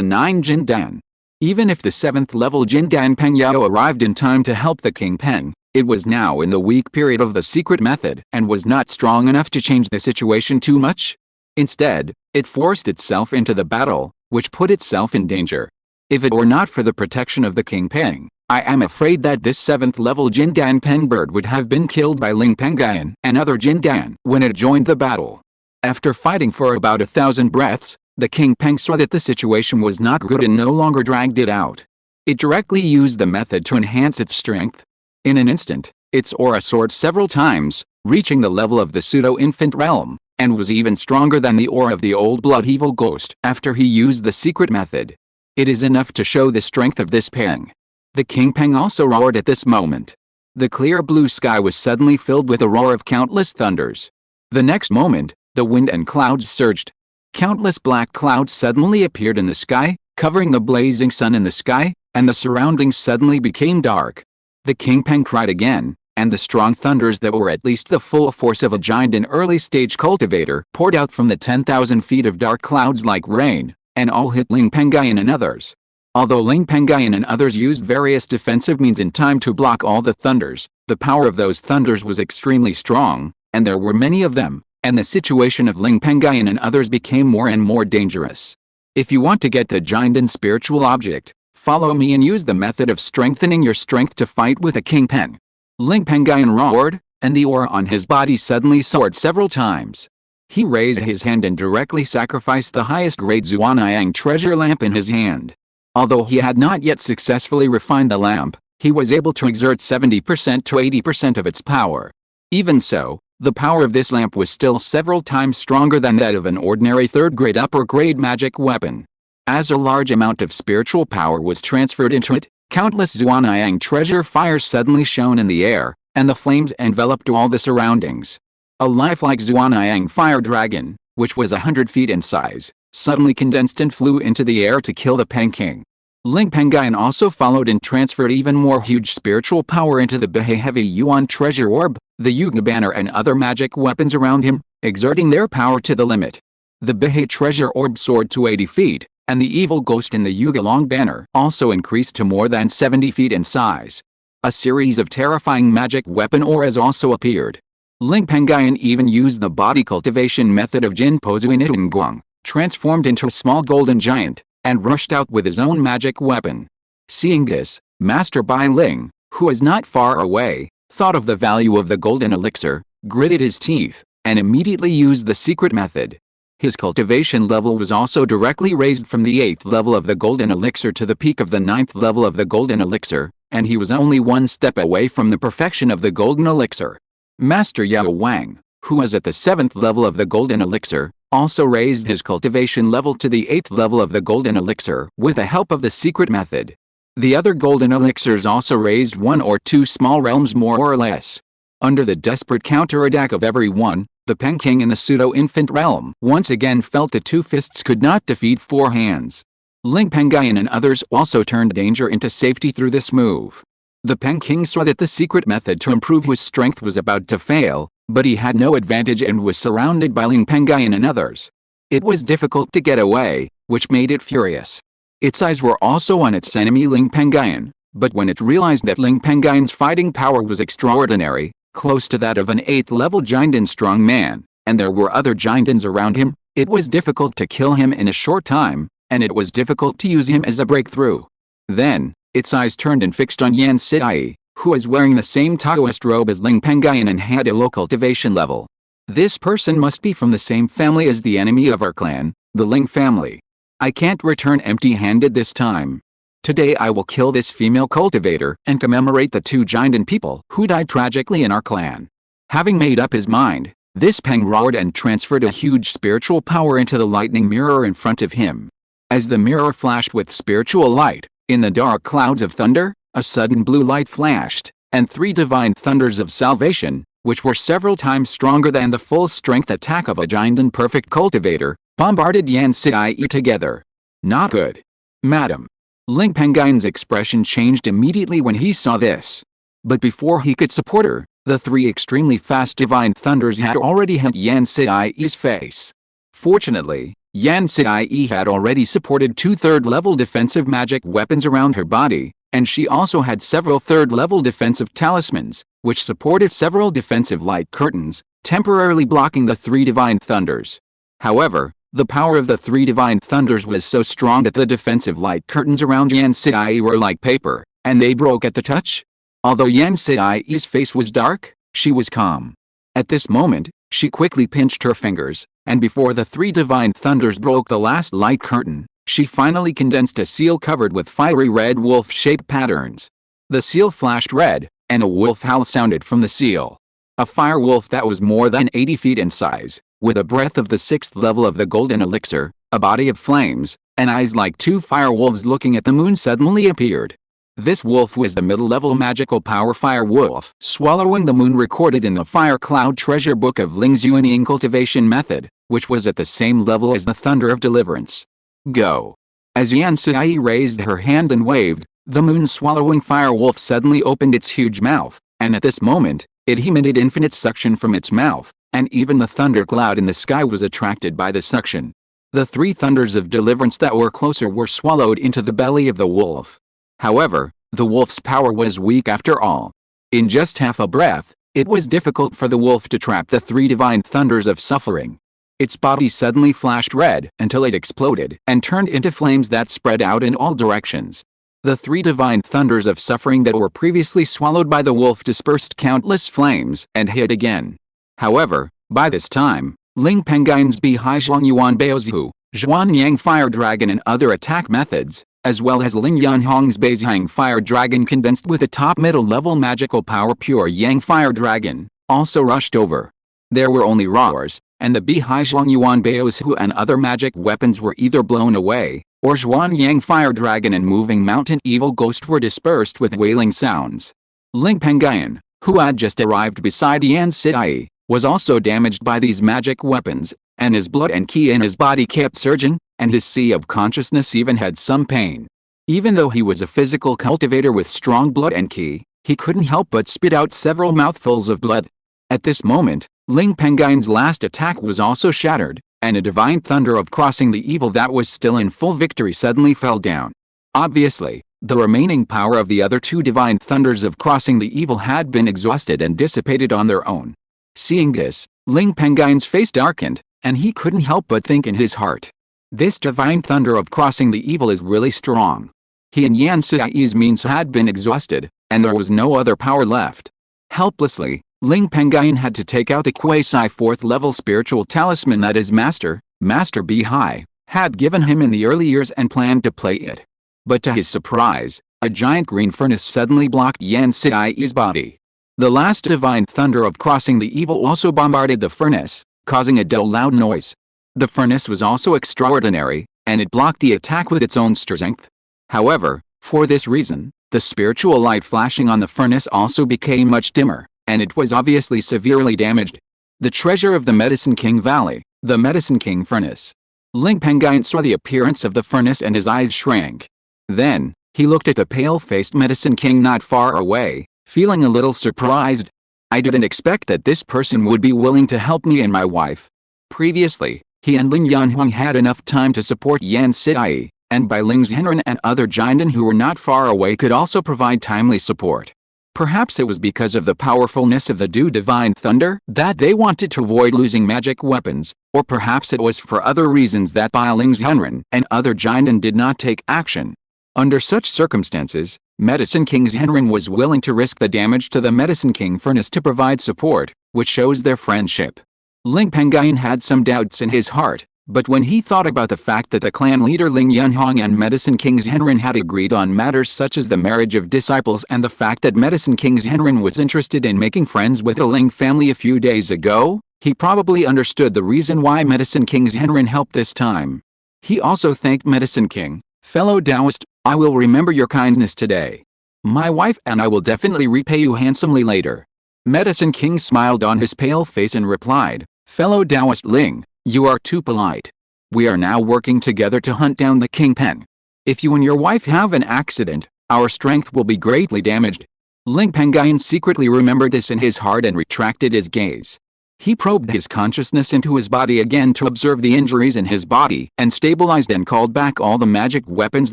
9 Jindan. Even if the 7th level Jindan Peng Yao arrived in time to help the King Peng, it was now in the weak period of the secret method and was not strong enough to change the situation too much. Instead, it forced itself into the battle, which put itself in danger. If it were not for the protection of the King Peng, I am afraid that this 7th level Jindan Peng bird would have been killed by Ling Pengyun and other Jindan when it joined the battle. After fighting for about 1,000 breaths, the King Peng saw that the situation was not good and no longer dragged it out. It directly used the method to enhance its strength. In an instant, its aura soared several times, reaching the level of the pseudo-infant realm, and was even stronger than the aura of the old blood evil ghost after he used the secret method. It is enough to show the strength of this Peng. The King Peng also roared at this moment. The clear blue sky was suddenly filled with a roar of countless thunders. The next moment, the wind and clouds surged. Countless black clouds suddenly appeared in the sky, covering the blazing sun in the sky, and the surroundings suddenly became dark. The King Peng cried again, and the strong thunders that were at least the full force of a giant and early-stage cultivator poured out from the 10,000 feet of dark clouds like rain, and all hit Ling Pengyun and others. Although Ling Pengyun and others used various defensive means in time to block all the thunders, the power of those thunders was extremely strong, and there were many of them, and the situation of Ling Pengyun and others became more and more dangerous. If you want to get the giant and spiritual object, follow me and use the method of strengthening your strength to fight with a King Peng. Ling Pengyun roared, and the aura on his body suddenly soared several times. He raised his hand and directly sacrificed the highest grade Xuanyang treasure lamp in his hand. Although he had not yet successfully refined the lamp, he was able to exert 70% to 80% of its power. Even so, the power of this lamp was still several times stronger than that of an ordinary third-grade upper-grade magic weapon. As a large amount of spiritual power was transferred into it, countless Xuanyang treasure fires suddenly shone in the air, and the flames enveloped all the surroundings. A lifelike Xuanyang fire dragon, which was 100 feet in size, suddenly condensed and flew into the air to kill the Peng King. Ling Pengyun also followed and transferred even more huge spiritual power into the Behe Heavy Yuan treasure orb, the Yuga banner and other magic weapons around him, exerting their power to the limit. The Behe treasure orb soared to 80 feet, and the evil ghost in the Yuga long banner also increased to more than 70 feet in size. A series of terrifying magic weapon auras also appeared. Ling Pengyun even used the body cultivation method of Jin Pozuin Guang, transformed into a small golden giant, and rushed out with his own magic weapon. Seeing this, Master Bai Ling, who was not far away, thought of the value of the golden elixir, gritted his teeth, and immediately used the secret method. His cultivation level was also directly raised from the 8th level of the golden elixir to the peak of the 9th level of the golden elixir, and he was only one step away from the perfection of the golden elixir. Master Yao Wang, who was at the 7th level of the golden elixir, also raised his cultivation level to the 8th level of the golden elixir with the help of the secret method. The other golden elixirs also raised one or two small realms more or less. Under the desperate counterattack of everyone, the Peng King in the pseudo-infant realm once again felt the two fists could not defeat four hands. Ling Pengyun and others also turned danger into safety through this move. The Peng King saw that the secret method to improve his strength was about to fail, but he had no advantage and was surrounded by Ling Pengyun and others. It was difficult to get away, which made it furious. Its eyes were also on its enemy Ling Pengyun, but when it realized that Ling Pengyun's fighting power was extraordinary, close to that of an 8th-level giant and strong man, and there were other giantins around him, it was difficult to kill him in a short time, and it was difficult to use him as a breakthrough. Then, its eyes turned and fixed on Yan Sidai, who was wearing the same Taoist robe as Ling Pengyun and had a low cultivation level. This person must be from the same family as the enemy of our clan, the Ling family. I can't return empty-handed this time. Today I will kill this female cultivator and commemorate the two giant people who died tragically in our clan. Having made up his mind, this Peng roared and transferred a huge spiritual power into the lightning mirror in front of him. As the mirror flashed with spiritual light, in the dark clouds of thunder, a sudden blue light flashed, and 3 divine thunders of salvation, which were several times stronger than the full-strength attack of a giant and perfect cultivator, bombarded Yan Sidai together. Not good. Madam. Ling Pengyun's expression changed immediately when he saw this. But before he could support her, the 3 extremely fast divine thunders had already hit Yan Sidai's face. Fortunately, Yan Sidai had already supported 2 third-level defensive magic weapons around her body, and she also had several third-level defensive talismans, which supported several defensive light curtains, temporarily blocking the 3 divine thunders. However, the power of the 3 divine thunders was so strong that the defensive light curtains around Yan Sidai were like paper, and they broke at the touch. Although Yan Sidai's face was dark, she was calm. At this moment, she quickly pinched her fingers, and before the 3 divine thunders broke the last light curtain, she finally condensed a seal covered with fiery red wolf-shaped patterns. The seal flashed red, and a wolf howl sounded from the seal. A fire wolf that was more than 80 feet in size, with a breath of the 6th level of the golden elixir, a body of flames, and eyes like two fire wolves looking at the moon suddenly appeared. This wolf was the middle-level magical power fire wolf, swallowing the moon recorded in the fire cloud treasure book of Lingxiao Yin-Yang Cultivation method, which was at the same level as the thunder of deliverance. Go. As Yan Sai raised her hand and waved, the moon-swallowing fire wolf suddenly opened its huge mouth, and at this moment, it emitted infinite suction from its mouth, and even the thunder cloud in the sky was attracted by the suction. The 3 thunders of deliverance that were closer were swallowed into the belly of the wolf. However, the wolf's power was weak after all. In just half a breath, it was difficult for the wolf to trap the 3 divine thunders of suffering. Its body suddenly flashed red until it exploded and turned into flames that spread out in all directions. The 3 divine thunders of suffering that were previously swallowed by the wolf dispersed countless flames and hid again. However, by this time, Ling Pengyun's Bihai Zhuangyuan Baozu, Zhuanyang Fire Dragon and other attack methods, as well as Ling Yanhong's Beizhang Fire Dragon condensed with a top middle-level magical power Pure Yang Fire Dragon, also rushed over. There were only roars, and the Bihai Zhuangyuan Baozu and other magic weapons were either blown away, or Zhuanyang Fire Dragon and Moving Mountain Evil Ghost were dispersed with wailing sounds. Ling Pengyun, who had just arrived beside Yan Sai, was also damaged by these magic weapons, and his blood and ki in his body kept surging, and his sea of consciousness even had some pain. Even though he was a physical cultivator with strong blood and ki, he couldn't help but spit out several mouthfuls of blood. At this moment, Ling Pengyun's last attack was also shattered, and a divine thunder of crossing the evil that was still in full victory suddenly fell down. Obviously, the remaining power of the other 2 divine thunders of crossing the evil had been exhausted and dissipated on their own. Seeing this, Ling Pengyun's face darkened, and he couldn't help but think in his heart. This divine thunder of crossing the evil is really strong. He and Yan Sai's means had been exhausted, and there was no other power left. Helplessly, Ling Pengyun had to take out the quasi 4th level spiritual talisman that his master, Master Bihai, had given him in the early years and planned to play it. But to his surprise, a giant green furnace suddenly blocked Yan Sai's body. The last divine thunder of crossing the evil also bombarded the furnace, causing a dull loud noise. The furnace was also extraordinary, and it blocked the attack with its own strength. However, for this reason, the spiritual light flashing on the furnace also became much dimmer, and it was obviously severely damaged. The treasure of the Medicine King Valley, the Medicine King Furnace. Ling Pengyun saw the appearance of the furnace and his eyes shrank. Then, he looked at the pale-faced Medicine King not far away, feeling a little surprised. I didn't expect that this person would be willing to help me and my wife. Previously, he and Ling Yanhong had enough time to support Yan Sai, and by Ling's Henren and other Jinden who were not far away could also provide timely support. Perhaps it was because of the powerfulness of the divine thunder that they wanted to avoid losing magic weapons, or perhaps it was for other reasons that Bai Ling's Henren and other Jinden did not take action. Under such circumstances, Medicine King's Henren was willing to risk the damage to the Medicine King furnace to provide support, which shows their friendship. Ling Pengyun had some doubts in his heart, but when he thought about the fact that the clan leader Ling Yanhong and Medicine King's Henren had agreed on matters such as the marriage of disciples and the fact that Medicine King's Henren was interested in making friends with the Ling family a few days ago, he probably understood the reason why Medicine King's Henren helped this time. He also thanked Medicine King, fellow Taoist, I will remember your kindness today. My wife and I will definitely repay you handsomely later. Medicine King smiled on his pale face and replied, fellow Taoist Ling, you are too polite. We are now working together to hunt down the kingpin. If you and your wife have an accident, our strength will be greatly damaged. Ling Pengyun secretly remembered this in his heart and retracted his gaze. He probed his consciousness into his body again to observe the injuries in his body and stabilized and called back all the magic weapons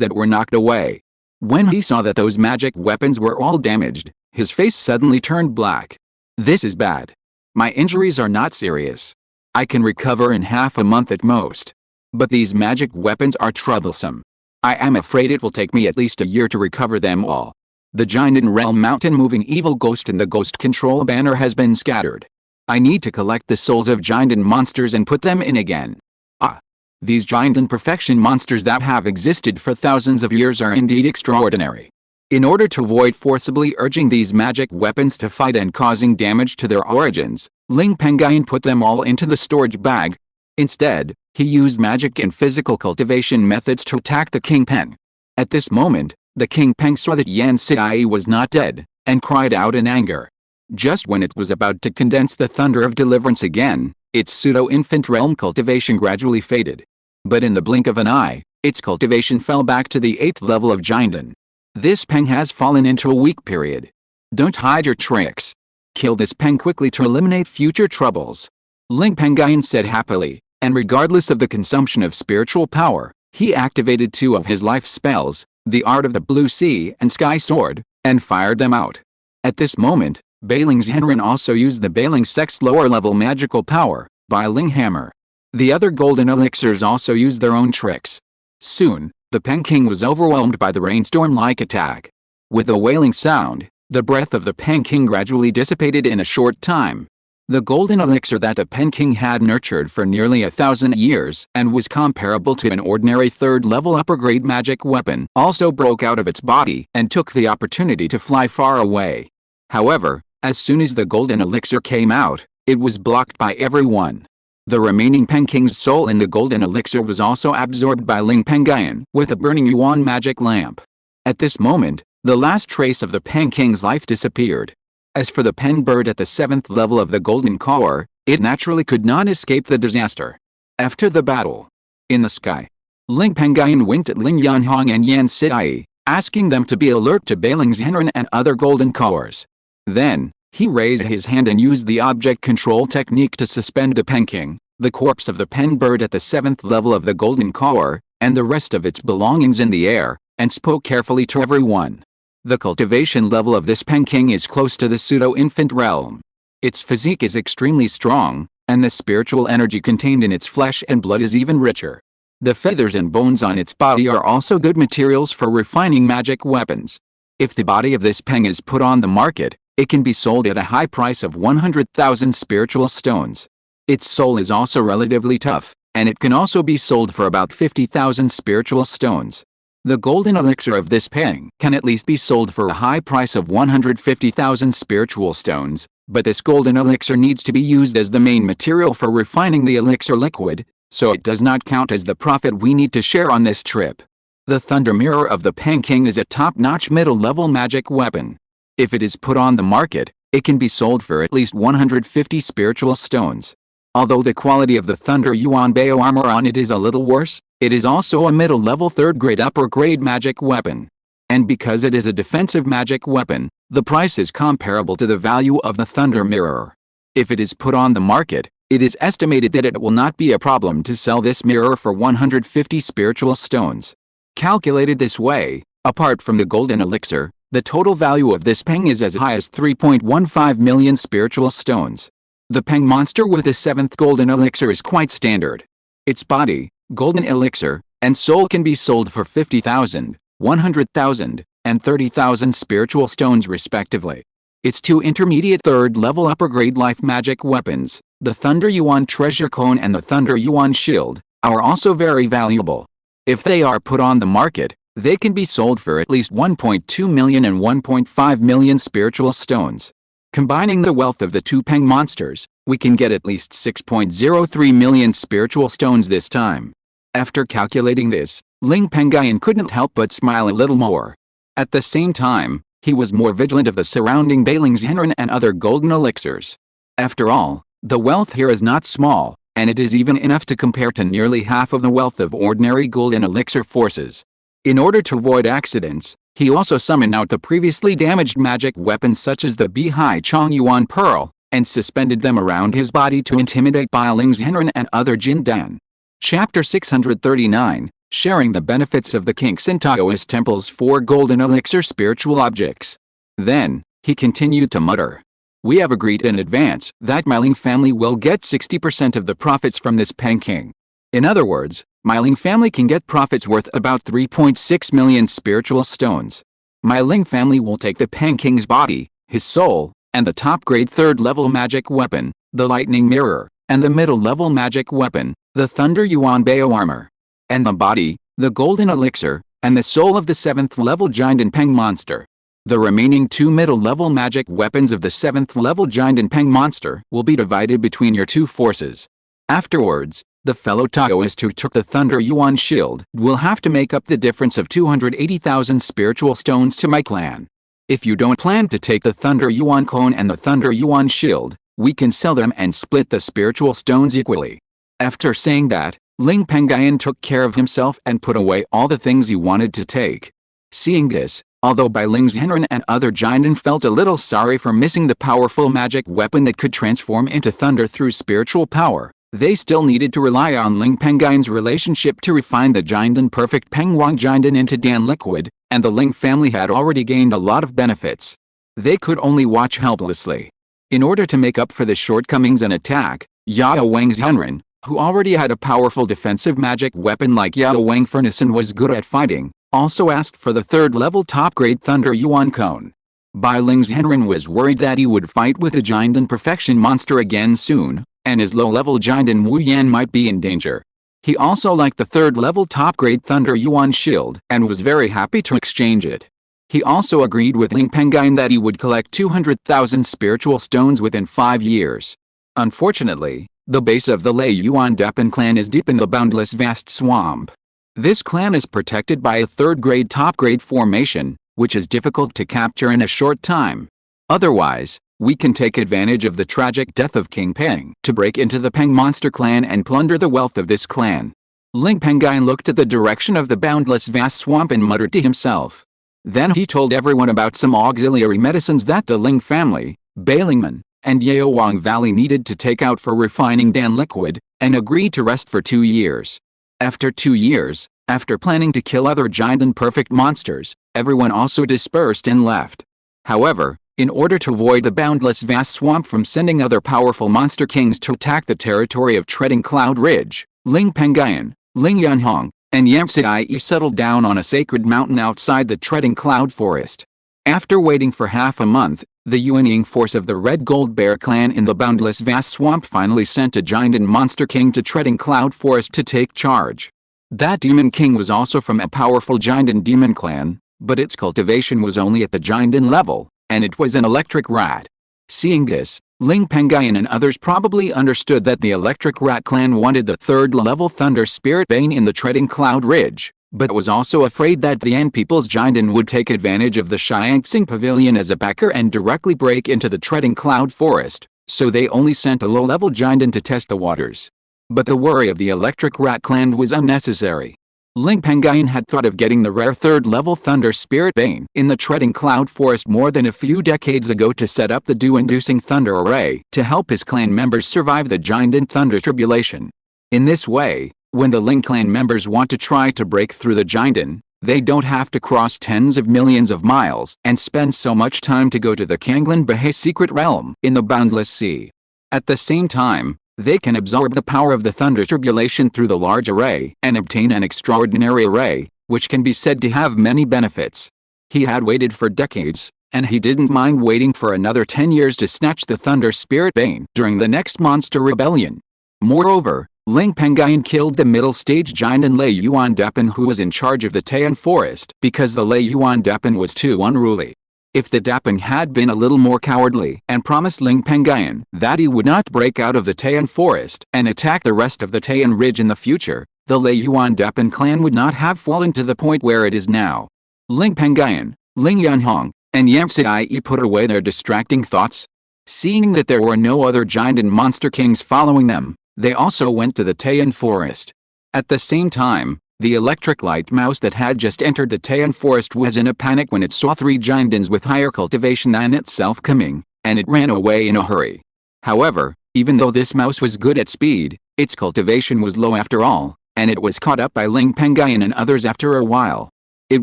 that were knocked away. When he saw that those magic weapons were all damaged, his face suddenly turned black. This is bad. My injuries are not serious. I can recover in half a month at most. But these magic weapons are troublesome. I am afraid it will take me at least a year to recover them all. The Jinden Realm Mountain Moving Evil Ghost and the Ghost Control Banner has been scattered. I need to collect the souls of Jinden monsters and put them in again. Ah! These Jinden perfection monsters that have existed for thousands of years are indeed extraordinary. In order to avoid forcibly urging these magic weapons to fight and causing damage to their origins, Ling Pengyun put them all into the storage bag. Instead, he used magic and physical cultivation methods to attack the King Peng. At this moment, the King Peng saw that Yan Sidai was not dead, and cried out in anger. Just when it was about to condense the thunder of deliverance again, its pseudo-infant realm cultivation gradually faded. But in the blink of an eye, its cultivation fell back to the 8th level of Jinden. This Peng has fallen into a weak period. Don't hide your tricks. Kill this Peng quickly to eliminate future troubles. Ling Pengyun said happily, and regardless of the consumption of spiritual power, he activated 2 of his life spells, the Art of the Blue Sea and Sky Sword, and fired them out. At this moment, Bailing's Henrin also used the Bailing Sect's lower-level magical power, Bailing Hammer. The other golden elixirs also used their own tricks. Soon, the Peng King was overwhelmed by the rainstorm-like attack. With a wailing sound, the breath of the Peng King gradually dissipated in a short time. The golden elixir that the Peng King had nurtured for nearly 1,000 years and was comparable to an ordinary 3rd-level upper-grade magic weapon also broke out of its body and took the opportunity to fly far away. However, as soon as the golden elixir came out, it was blocked by everyone. The remaining Peng King's soul in the golden elixir was also absorbed by Ling Pengyun with a burning yuan magic lamp. At this moment, the last trace of the Peng King's life disappeared. As for the Peng bird at the 7th level of the golden core, it naturally could not escape the disaster. After the battle, in the sky, Ling Pengyun winked at Ling Yanhong and Yan Sidai, asking them to be alert to Bailing's Henrin and other golden cores. Then, he raised his hand and used the object control technique to suspend the Peng King, the corpse of the Peng bird at the 7th level of the golden core, and the rest of its belongings in the air, and spoke carefully to everyone. The cultivation level of this Peng King is close to the pseudo-infant realm. Its physique is extremely strong, and the spiritual energy contained in its flesh and blood is even richer. The feathers and bones on its body are also good materials for refining magic weapons. If the body of this Peng is put on the market, it can be sold at a high price of 100,000 spiritual stones. Its soul is also relatively tough, and it can also be sold for about 50,000 spiritual stones. The golden elixir of this Peng can at least be sold for a high price of 150,000 spiritual stones, but this golden elixir needs to be used as the main material for refining the elixir liquid, so it does not count as the profit we need to share on this trip. The thunder mirror of the Peng King is a top-notch middle-level magic weapon. If it is put on the market, it can be sold for at least 150 spiritual stones. Although the quality of the Thunder Yuan Bao armor on it is a little worse, it is also a middle-level 3rd-grade upper-grade magic weapon. And because it is a defensive magic weapon, the price is comparable to the value of the Thunder Mirror. If it is put on the market, it is estimated that it will not be a problem to sell this mirror for 150 spiritual stones. Calculated this way, apart from the golden elixir, the total value of this Peng is as high as 3.15 million spiritual stones. The Peng monster with the 7th golden elixir is quite standard. Its body, golden elixir, and soul can be sold for 50,000, 100,000, and 30,000 spiritual stones respectively. Its 2 intermediate 3rd-level upper-grade life magic weapons, the Thunder Yuan Treasure Cone and the Thunder Yuan Shield, are also very valuable. If they are put on the market, they can be sold for at least 1.2 million and 1.5 million spiritual stones. Combining the wealth of the 2 Peng monsters, we can get at least 6.03 million spiritual stones this time. After calculating this, Ling Pengyun couldn't help but smile a little more. At the same time, he was more vigilant of the surrounding Bailing's Henrin and other golden elixirs. After all, the wealth here is not small, and it is even enough to compare to nearly half of the wealth of ordinary golden elixir forces. In order to avoid accidents, he also summoned out the previously damaged magic weapons such as the Bihai Chong Yuan Pearl, and suspended them around his body to intimidate Bailing's Henrin and other Jindan. Chapter 639, Sharing the Benefits of the Qingshi Taoist Temple's 4 Golden Elixir Spiritual Objects. Then, he continued to mutter. We have agreed in advance that my Ling family will get 60% of the profits from this Peng King. In other words, my Ling family can get profits worth about 3.6 million spiritual stones. My Ling family will take the Peng King's body, his soul, and the top-grade 3rd-level magic weapon, the Lightning Mirror, and the middle-level magic weapon, the Thunder Yuan Bao armor. And the body, the golden elixir, and the soul of the 7th-level giant and Peng monster. The remaining 2 middle-level magic weapons of the 7th level Jinden Peng monster will be divided between your 2 forces. Afterwards, the fellow Taoist who took the Thunder Yuan shield will have to make up the difference of 280,000 spiritual stones to my clan. If you don't plan to take the Thunder Yuan cone and the Thunder Yuan shield, we can sell them and split the spiritual stones equally. After saying that, Ling Pengyun took care of himself and put away all the things he wanted to take. Seeing this, although Bai Lingxiao and other Jinden felt a little sorry for missing the powerful magic weapon that could transform into thunder through spiritual power, they still needed to rely on Ling Pengyun's relationship to refine the Jinden perfect Pengwang Jinden into Dan liquid, and the Ling family had already gained a lot of benefits. They could only watch helplessly. In order to make up for the shortcomings and attack, Yao Wang's Henren, who already had a powerful defensive magic weapon like Yao Wang Furnace and was good at fighting, also asked for the 3rd level top-grade Thunder Yuan cone. Bai Lingxiao was worried that he would fight with the Jinden perfection monster again soon, and his low-level Jinden Wu Yan might be in danger. He also liked the 3rd level top-grade Thunder Yuan shield and was very happy to exchange it. He also agreed with Ling Pengyun that he would collect 200,000 spiritual stones within 5 years. Unfortunately, the base of the Lei Yuan Depan clan is deep in the boundless vast swamp. This clan is protected by a 3rd-grade top-grade formation, which is difficult to capture in a short time. Otherwise, we can take advantage of the tragic death of King Peng to break into the Peng monster clan and plunder the wealth of this clan. Ling Pengyun looked at the direction of the boundless vast swamp and muttered to himself. Then he told everyone about some auxiliary medicines that the Ling family, Bailingman, and Yaowang Valley needed to take out for refining Dan liquid, and agreed to rest for 2 years. After 2 years, after planning to kill other Jinden perfect monsters, everyone also dispersed and left. However, in order to avoid the boundless vast swamp from sending other powerful monster kings to attack the territory of Treading Cloud Ridge, Ling Pengyun, Ling Yunhong, and Yamsi settled down on a sacred mountain outside the Treading Cloud Forest. After waiting for half a month, the Yuanying force of the Red Gold Bear clan in the boundless vast swamp finally sent a Jinden monster king to Treading Cloud Forest to take charge. That demon king was also from a powerful Jinden demon clan, but its cultivation was only at the Jinden level, and it was an electric rat. Seeing this, Ling Pengyun and others probably understood that the electric rat clan wanted the 3rd level thunder spirit bane in the Treading Cloud Ridge, but was also afraid that the An people's Jinden would take advantage of the Shianxing Pavilion as a backer and directly break into the Treading Cloud Forest, so they only sent a low-level Jinden to test the waters. But the worry of the electric rat clan was unnecessary. Ling Pengyun had thought of getting the rare 3rd level Thunder Spirit Bane in the Treading Cloud Forest more than a few decades ago to set up the dew-inducing Thunder Array to help his clan members survive the Jinden Thunder Tribulation. In this way, when the Ling clan members want to try to break through the Jinden, they don't have to cross tens of millions of miles and spend so much time to go to the Kanglan Bahe secret realm in the Boundless Sea. At the same time, they can absorb the power of the Thunder Tribulation through the large array and obtain an extraordinary array, which can be said to have many benefits. He had waited for decades, and he didn't mind waiting for another 10 years to snatch the Thunder Spirit Bane during the next monster rebellion. Moreover, Ling Pengyun killed the middle stage Jinden Lei Yuan Depan who was in charge of the Taiyan forest because the Lei Yuan Depan was too unruly. If the Dapan had been a little more cowardly and promised Ling Pengyun that he would not break out of the Taiyan forest and attack the rest of the Taiyan ridge in the future, the Lei Yuan Dapan clan would not have fallen to the point where it is now. Ling Pengyun, Ling Yunhong, and Yamsi put away their distracting thoughts. Seeing that there were no other Jinden monster kings following them, they also went to the Taiyan forest. At the same time, the electric light mouse that had just entered the Taiyan forest was in a panic when it saw 3 Jindens with higher cultivation than itself coming, and it ran away in a hurry. However, even though this mouse was good at speed, its cultivation was low after all, and it was caught up by Ling Pengyun and others after a while. It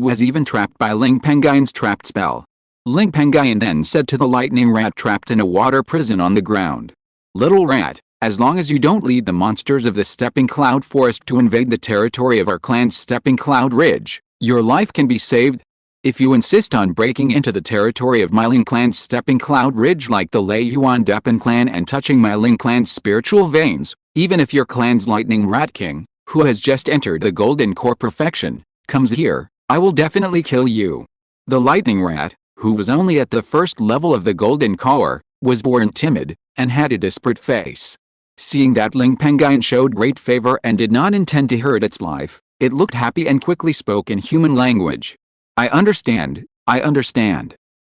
was even trapped by Ling Pengyun's trapped spell. Ling Pengyun then said to the lightning rat trapped in a water prison on the ground, "Little rat, as long as you don't lead the monsters of the Stepping Cloud Forest to invade the territory of our clan's Stepping Cloud Ridge, your life can be saved. If you insist on breaking into the territory of my Ling clan's Stepping Cloud Ridge like the Lei Yuan Dapan clan and touching my Ling clan's spiritual veins, even if your clan's Lightning Rat King, who has just entered the Golden Core Perfection, comes here, I will definitely kill you." The lightning rat, who was only at the first level of the golden core, was born timid, and had a desperate face. Seeing that Ling Pengyun showed great favor and did not intend to hurt its life, it looked happy and quickly spoke in human language. I understand.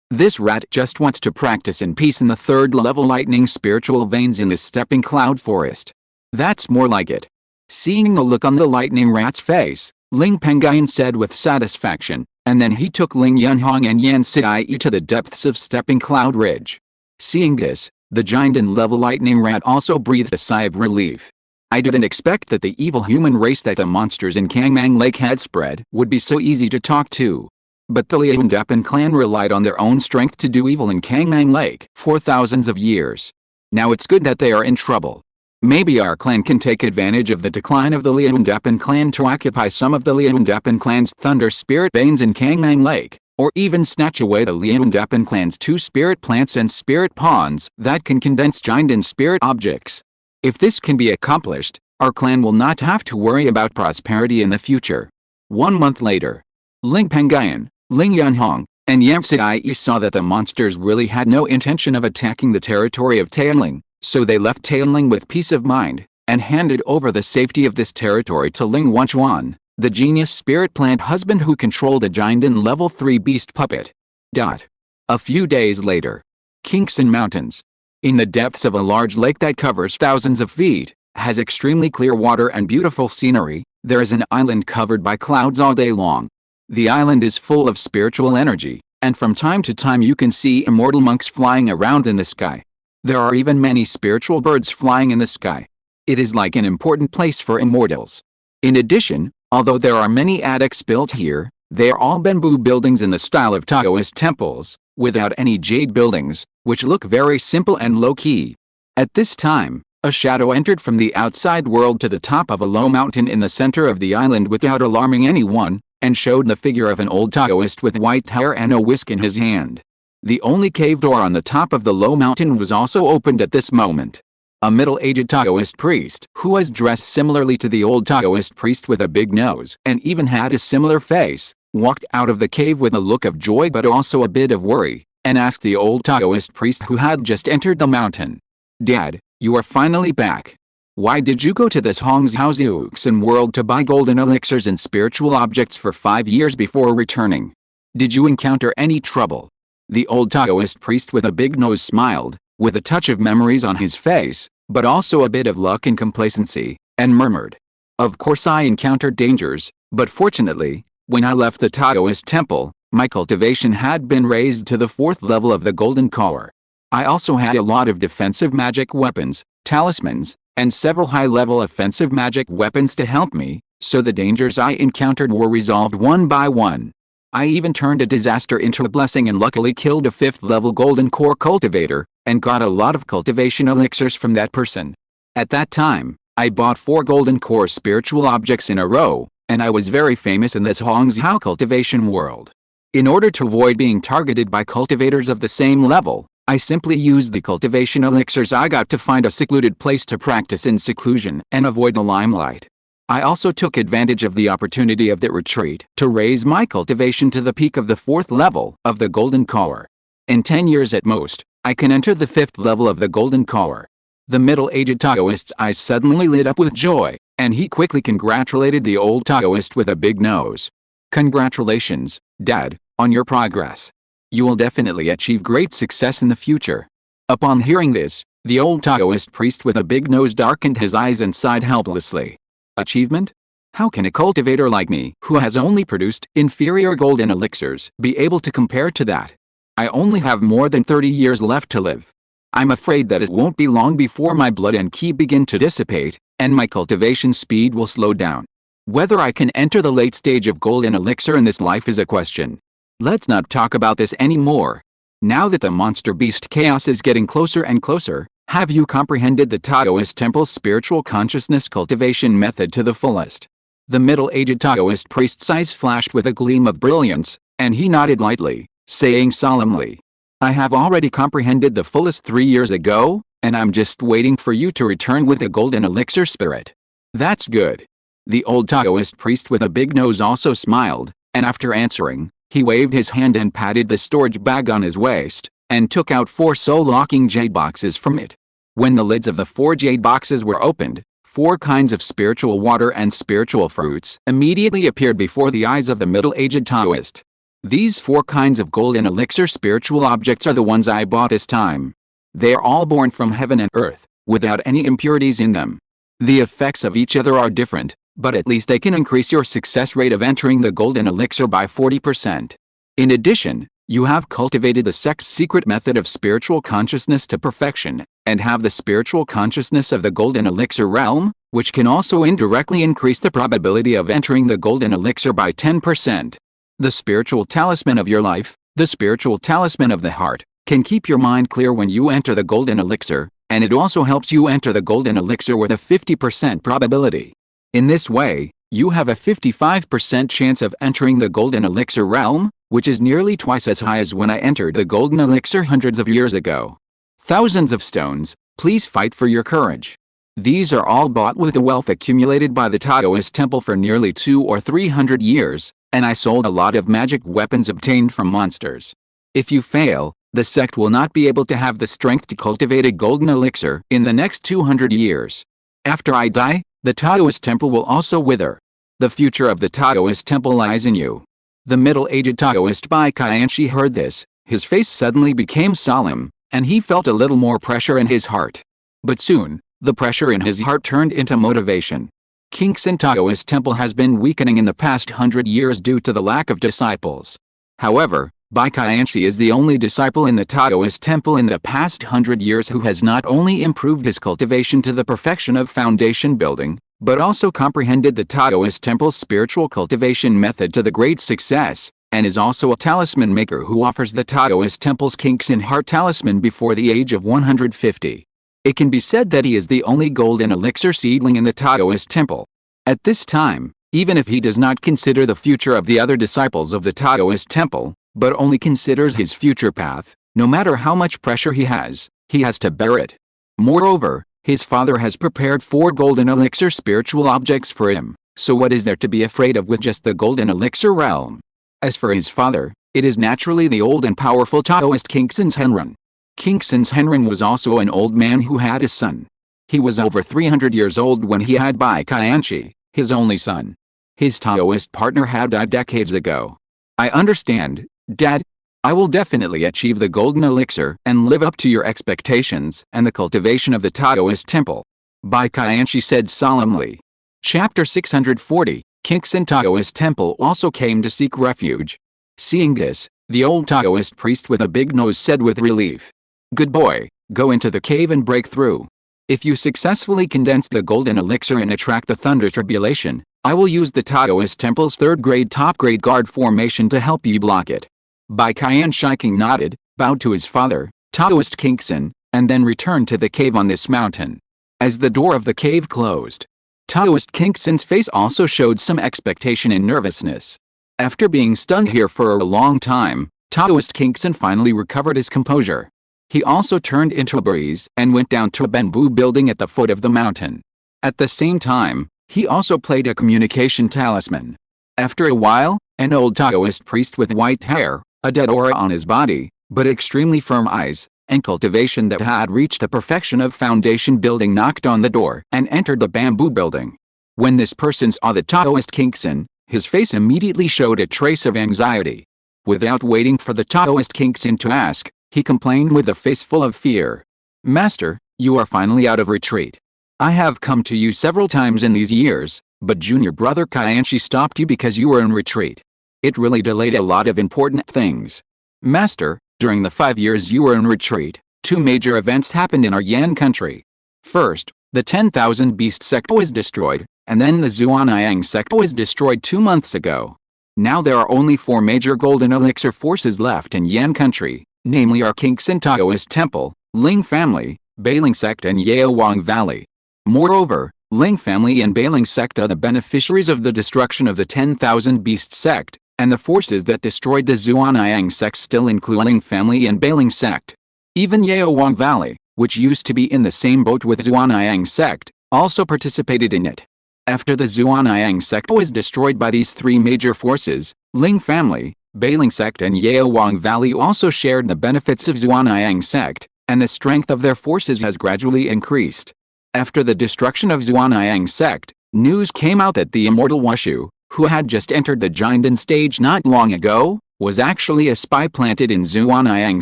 This rat just wants to practice in peace in the third level lightning spiritual veins in this stepping cloud forest. That's more like it. Seeing the look on the lightning rat's face, Ling Pengyun said with satisfaction, and then he took Ling Yunhong and Yan Xiai to the depths of stepping cloud ridge. Seeing this, the giant and level lightning rat also breathed a sigh of relief. I didn't expect that the evil human race that the monsters in Kangmang Lake had spread would be so easy to talk to. But the Liandapan clan relied on their own strength to do evil in Kangmang Lake for thousands of years. Now it's good that they are in trouble. Maybe our clan can take advantage of the decline of the Liandapan clan to occupy some of the Liandapan clan's thunder spirit veins in Kangmang Lake, or even snatch away the Liandapan clan's 2 spirit plants and spirit ponds that can condense giant and spirit objects. If this can be accomplished, our clan will not have to worry about prosperity in the future. 1 month later, Ling Pengyun, Ling Yunhong, and Yan Xiai saw that the monsters really had no intention of attacking the territory of Taoling, so they left Taoling with peace of mind, and handed over the safety of this territory to Ling Wanchuan, the genius spirit plant husband who controlled a giant and level 3 beast puppet. A few days later, Qingshi Mountains. In the depths of a large lake that covers thousands of feet, has extremely clear water and beautiful scenery, there is an island covered by clouds all day long. The island is full of spiritual energy, and from time to time you can see immortal monks flying around in the sky. There are even many spiritual birds flying in the sky. It is like an important place for immortals. In addition, although there are many attics built here, they are all bamboo buildings in the style of Taoist temples, without any jade buildings, which look very simple and low-key. At this time, a shadow entered from the outside world to the top of a low mountain in the center of the island without alarming anyone, and showed the figure of an old Taoist with white hair and a whisk in his hand. The only cave door on the top of the low mountain was also opened at this moment. A middle-aged Taoist priest, who was dressed similarly to the old Taoist priest with a big nose and even had a similar face, walked out of the cave with a look of joy but also a bit of worry, and asked the old Taoist priest who had just entered the mountain, "Dad, you are finally back. Why did you go to this Hongzhouxiuxin world to buy golden elixirs and spiritual objects for 5 years before returning? Did you encounter any trouble?" The old Taoist priest with a big nose smiled, with a touch of memories on his face, but also a bit of luck and complacency, and murmured, "Of course I encountered dangers, but fortunately, when I left the Taoist temple, my cultivation had been raised to the 4th level of the golden core. I also had a lot of defensive magic weapons, talismans, and several high-level offensive magic weapons to help me, so the dangers I encountered were resolved one by one. I even turned a disaster into a blessing and luckily killed a 5th-level golden core cultivator, and got a lot of cultivation elixirs from that person. At that time, I bought 4 golden core spiritual objects in a row, and I was very famous in this Hongzhou cultivation world. In order to avoid being targeted by cultivators of the same level, I simply used the cultivation elixirs I got to find a secluded place to practice in seclusion and avoid the limelight. I also took advantage of the opportunity of the retreat to raise my cultivation to the peak of the 4th level of the golden core. In 10 years at most, I can enter the 5th level of the golden core." The middle-aged Taoist's eyes suddenly lit up with joy, and he quickly congratulated the old Taoist with a big nose. "Congratulations, Dad, on your progress. You will definitely achieve great success in the future." Upon hearing this, the old Taoist priest with a big nose darkened his eyes and sighed helplessly. "Achievement? How can a cultivator like me, who has only produced inferior golden elixirs, be able to compare to that? I only have more than 30 years left to live. I'm afraid that it won't be long before my blood and ki begin to dissipate, and my cultivation speed will slow down. Whether I can enter the late stage of golden elixir in this life is a question. Let's not talk about this anymore. Now that the monster beast chaos is getting closer and closer, have you comprehended the Taoist temple's spiritual consciousness cultivation method to the fullest?" The middle-aged Taoist priest's eyes flashed with a gleam of brilliance, and he nodded lightly, saying solemnly, "I have already comprehended the fullest 3 years ago, and I'm just waiting for you to return with a golden elixir spirit." "That's good." The old Taoist priest with a big nose also smiled, and after answering, He waved his hand and patted the storage bag on his waist, and took out 4 soul-locking jade boxes from it. When the lids of the 4 jade boxes were opened, 4 kinds of spiritual water and spiritual fruits immediately appeared before the eyes of the middle-aged Taoist. These 4 kinds of golden elixir spiritual objects are the ones I bought this time. They are all born from heaven and earth, without any impurities in them. The effects of each other are different, but at least they can increase your success rate of entering the golden elixir by 40%. In addition, you have cultivated the sect's secret method of spiritual consciousness to perfection, and have the spiritual consciousness of the golden elixir realm, which can also indirectly increase the probability of entering the golden elixir by 10%. The spiritual talisman of your life, the spiritual talisman of the heart, can keep your mind clear when you enter the golden elixir, and it also helps you enter the golden elixir with a 50% probability. In this way, you have a 55% chance of entering the golden elixir realm, which is nearly twice as high as when I entered the golden elixir hundreds of years ago. Thousands of stones, please fight for your courage. These are all bought with the wealth accumulated by the Taoist temple for nearly 200 or 300 years, and I sold a lot of magic weapons obtained from monsters. If you fail, the sect will not be able to have the strength to cultivate a golden elixir in the next 200 years. After I die, the Taoist temple will also wither. The future of the Taoist temple lies in you. The middle-aged Taoist Bai Qianshi heard this, his face suddenly became solemn, and he felt a little more pressure in his heart. But soon, the pressure in his heart turned into motivation. Qingshi Taoist temple has been weakening in the past 100 years due to the lack of disciples. However, Bai Qianshi is the only disciple in the Taoist temple in the past 100 years who has not only improved his cultivation to the perfection of foundation building, but also comprehended the Taoist temple's spiritual cultivation method to the great success, and is also a talisman maker who offers the Taoist temple's Qingshi heart talisman before the age of 150. It can be said that he is the only golden elixir seedling in the Taoist temple. At this time, even if he does not consider the future of the other disciples of the Taoist temple, but only considers his future path, no matter how much pressure he has to bear it. Moreover, his father has prepared 4 golden elixir spiritual objects for him, so what is there to be afraid of with just the golden elixir realm? As for his father, it is naturally the old and powerful Taoist Qingshi Henren. Qingshi Henren was also an old man who had a son. He was over 300 years old when he had Bai Qianshi, his only son. His Taoist partner had died decades ago. I understand, Dad. I will definitely achieve the golden elixir and live up to your expectations and the cultivation of the Taoist temple. Bai Qianshi said solemnly. Chapter 640, Qingshi Taoist temple also came to seek refuge. Seeing this, the old Taoist priest with a big nose said with relief. Good boy, go into the cave and break through. If you successfully condense the golden elixir and attract the thunder tribulation, I will use the Taoist temple's 3rd grade top grade guard formation to help you block it. Bai Qianshi nodded, bowed to his father, Taoist Qingshi, and then returned to the cave on this mountain. As the door of the cave closed, Taoist Qingshi's face also showed some expectation and nervousness. After being stunned here for a long time, Taoist Qingshi finally recovered his composure. He also turned into a breeze and went down to a bamboo building at the foot of the mountain. At the same time, he also played a communication talisman. After a while, an old Taoist priest with white hair, a dead aura on his body, but extremely firm eyes, and cultivation that had reached the perfection of foundation building knocked on the door and entered the bamboo building. When this person saw the Taoist Qingshi, his face immediately showed a trace of anxiety. Without waiting for the Taoist Qingshi to ask, he complained with a face full of fear. Master, you are finally out of retreat. I have come to you several times in these years, but junior brother Qianshi stopped you because you were in retreat. It really delayed a lot of important things. Master, during the 5 years you were in retreat, 2 major events happened in our Yan country. First, the 10,000 Beast sect was destroyed, and then the Zhuanyang sect was destroyed 2 months ago. Now there are only 4 major golden elixir forces left in Yan country, namely our Qingshi Taoist temple, Ling family, Bailing sect and Yaowang Valley. Moreover, Ling family and Bailing sect are the beneficiaries of the destruction of the 10,000 Beast sect, and the forces that destroyed the Zhuanyang sect still include Ling family and Bailing sect. Even Yaowang Valley, which used to be in the same boat with Zhuanyang sect, also participated in it. After the Zhuanyang sect was destroyed by these 3 major forces, Ling family, Bailing sect and Yaowang Valley also shared the benefits of Xuanyang sect, and the strength of their forces has gradually increased. After the destruction of Xuanyang sect, news came out that the immortal Wushu, who had just entered the Jinden stage not long ago, was actually a spy planted in Xuanyang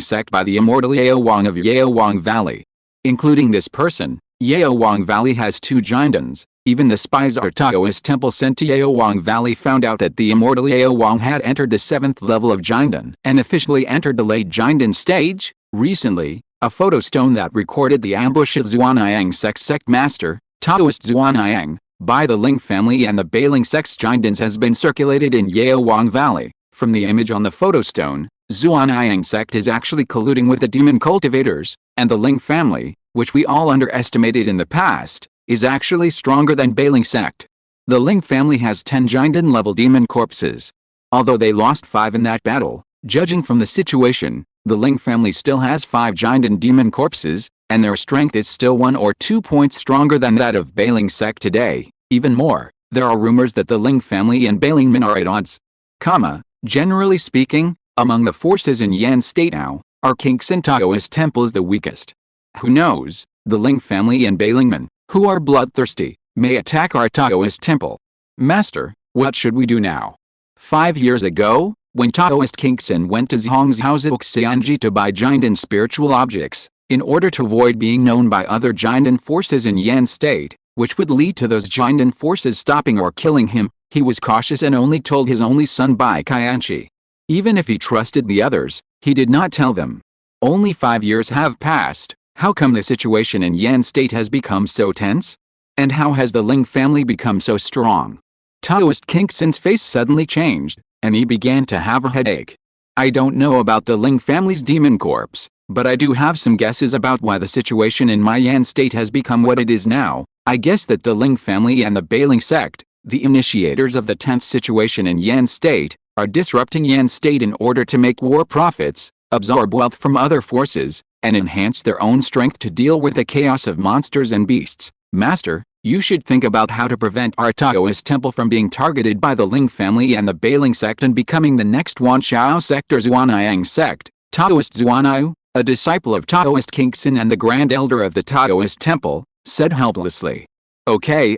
sect by the immortal Yaowang of Yaowang Valley. Including this person, Yaowang Valley has 2 Jindens. Even the spies our Taoist temple sent to Yaowang Valley found out that the immortal Yaowang had entered the 7th level of Jinden and officially entered the late Jinden stage. Recently, a photo stone that recorded the ambush of Xuanyang sect master, Taoist Xuanyang, by the Ling family and the Bailing sect's Jindens has been circulated in Yaowang Valley. From the image on the photo stone, Xuanyang sect is actually colluding with the demon cultivators, and the Ling family, which we all underestimated in the past, is actually stronger than Bailing sect. The Ling family has 10 Jinden level demon corpses. Although they lost 5 in that battle, judging from the situation, the Ling family still has 5 Jinden demon corpses, and their strength is still 1 or 2 points stronger than that of Bailing sect today. Even more, there are rumors that the Ling family and Bailingmen are at odds. Generally speaking, among the forces in Yan State now, our Qingshi Taoist temple is the weakest. Who knows, the Ling family and Bailingmen, who are bloodthirsty, may attack our Taoist temple. Master, what should we do now? 5 years ago, when Taoist Qingshi went to Zhongzhou Xianji to buy Jinden spiritual objects, in order to avoid being known by other Jinden forces in Yan State, which would lead to those Jinden forces stopping or killing him, he was cautious and only told his only son Bai Qianchi. Even if he trusted the others, he did not tell them. Only 5 years have passed. How come the situation in Yan State has become so tense? And how has the Ling family become so strong? Taoist Qingshi's face suddenly changed, and he began to have a headache. I don't know about the Ling family's demon corpse, but I do have some guesses about why the situation in my Yan State has become what it is now. I guess that the Ling family and the Bailing sect, the initiators of the tense situation in Yan State, are disrupting Yan State in order to make war profits, absorb wealth from other forces, and enhance their own strength to deal with the chaos of monsters and beasts. Master, you should think about how to prevent our Taoist temple from being targeted by the Ling family and the Bailing sect and becoming the next Wanshao sect or Xuanyang sect. Taoist Xuanyao, a disciple of Taoist Qingshi and the Grand Elder of the Taoist temple, said helplessly. Okay,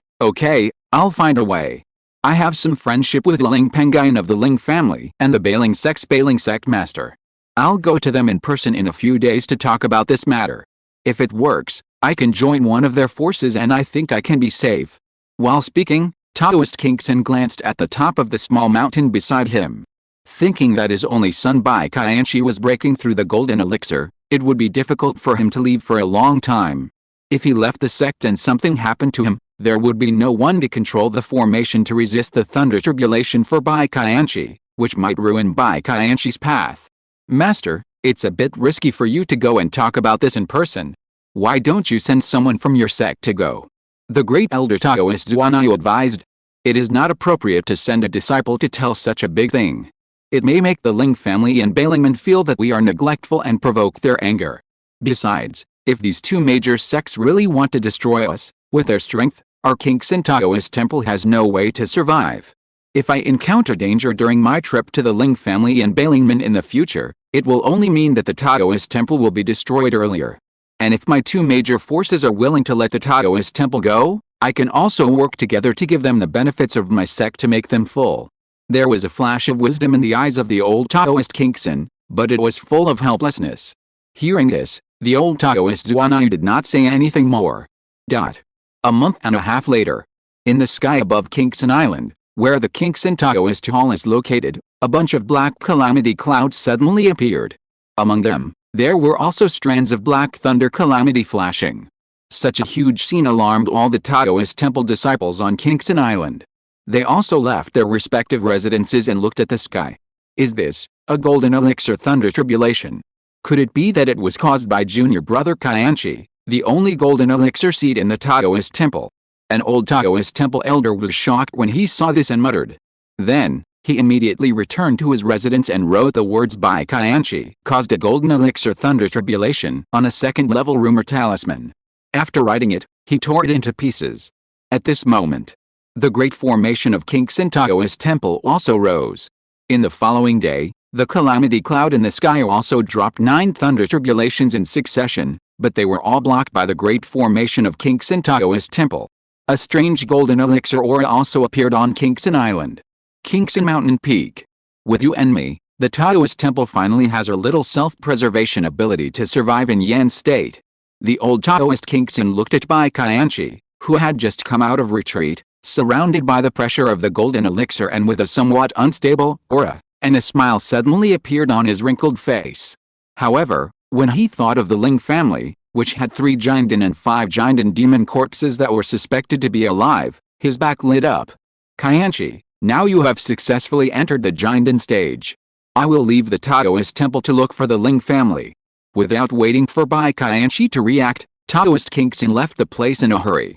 I'll find a way. I have some friendship with Ling Pengyun of the Ling family and the Bailing sect master. I'll go to them in person in a few days to talk about this matter. If it works, I can join one of their forces and I think I can be safe. While speaking, Taoist Qingshi glanced at the top of the small mountain beside him. Thinking that his only son Bai Qianchi was breaking through the golden elixir, it would be difficult for him to leave for a long time. If he left the sect and something happened to him, there would be no one to control the formation to resist the thunder tribulation for Bai Qianchi, which might ruin Bai Qianchi's path. Master, it's a bit risky for you to go and talk about this in person. Why don't you send someone from your sect to go? The great elder Taoist Xuanyao advised. It is not appropriate to send a disciple to tell such a big thing. It may make the Ling family and Bailingmen feel that we are neglectful and provoke their anger. Besides, if these 2 major sects really want to destroy us, with their strength, our Qingshi Taoist temple has no way to survive. If I encounter danger during my trip to the Ling family and Bailingmen in the future, it will only mean that the Taoist temple will be destroyed earlier. And if my 2 major forces are willing to let the Taoist temple go, I can also work together to give them the benefits of my sect to make them full. There was a flash of wisdom in the eyes of the old Taoist Qingshi, but it was full of helplessness. Hearing this, the old Taoist Xuanyao did not say anything more. A month and a half later, in the sky above Qingshi Island, where the Qingshi Taoist Hall is located, a bunch of black calamity clouds suddenly appeared. Among them, there were also strands of black thunder calamity flashing. Such a huge scene alarmed all the Taoist temple disciples on Qingshi Island. They also left their respective residences and looked at the sky. Is this a golden elixir thunder tribulation? Could it be that it was caused by junior brother Qianchi, the only golden elixir seed in the Taoist temple? An old Taoist temple elder was shocked when he saw this and muttered. Then, he immediately returned to his residence and wrote the words Bai Qianchi caused a golden elixir thunder tribulation on a 2nd level rumor talisman. After writing it, he tore it into pieces. At this moment, the great formation of Qingshi Taoist temple also rose. In the following day, The calamity cloud in the sky also dropped 9 thunder tribulations in succession, but they were all blocked by the great formation of Qingshi Taoist Temple. A strange golden elixir aura also appeared on Qingshi Island. Qingshi Mountain Peak. With you and me, the Taoist temple finally has a little self-preservation ability to survive in Yan state. The old Taoist Qingshi looked at Bai Qianshi, who had just come out of retreat, surrounded by the pressure of the golden elixir and with a somewhat unstable aura, and a smile suddenly appeared on his wrinkled face. However, when he thought of the Ling family, which had 3 Jinden and 5 Jinden demon corpses that were suspected to be alive, his back lit up. Qianshi, now you have successfully entered the Jinden stage. I will leave the Taoist temple to look for the Ling family. Without waiting for Bai Qianshi to react, Taoist Qingshi left the place in a hurry.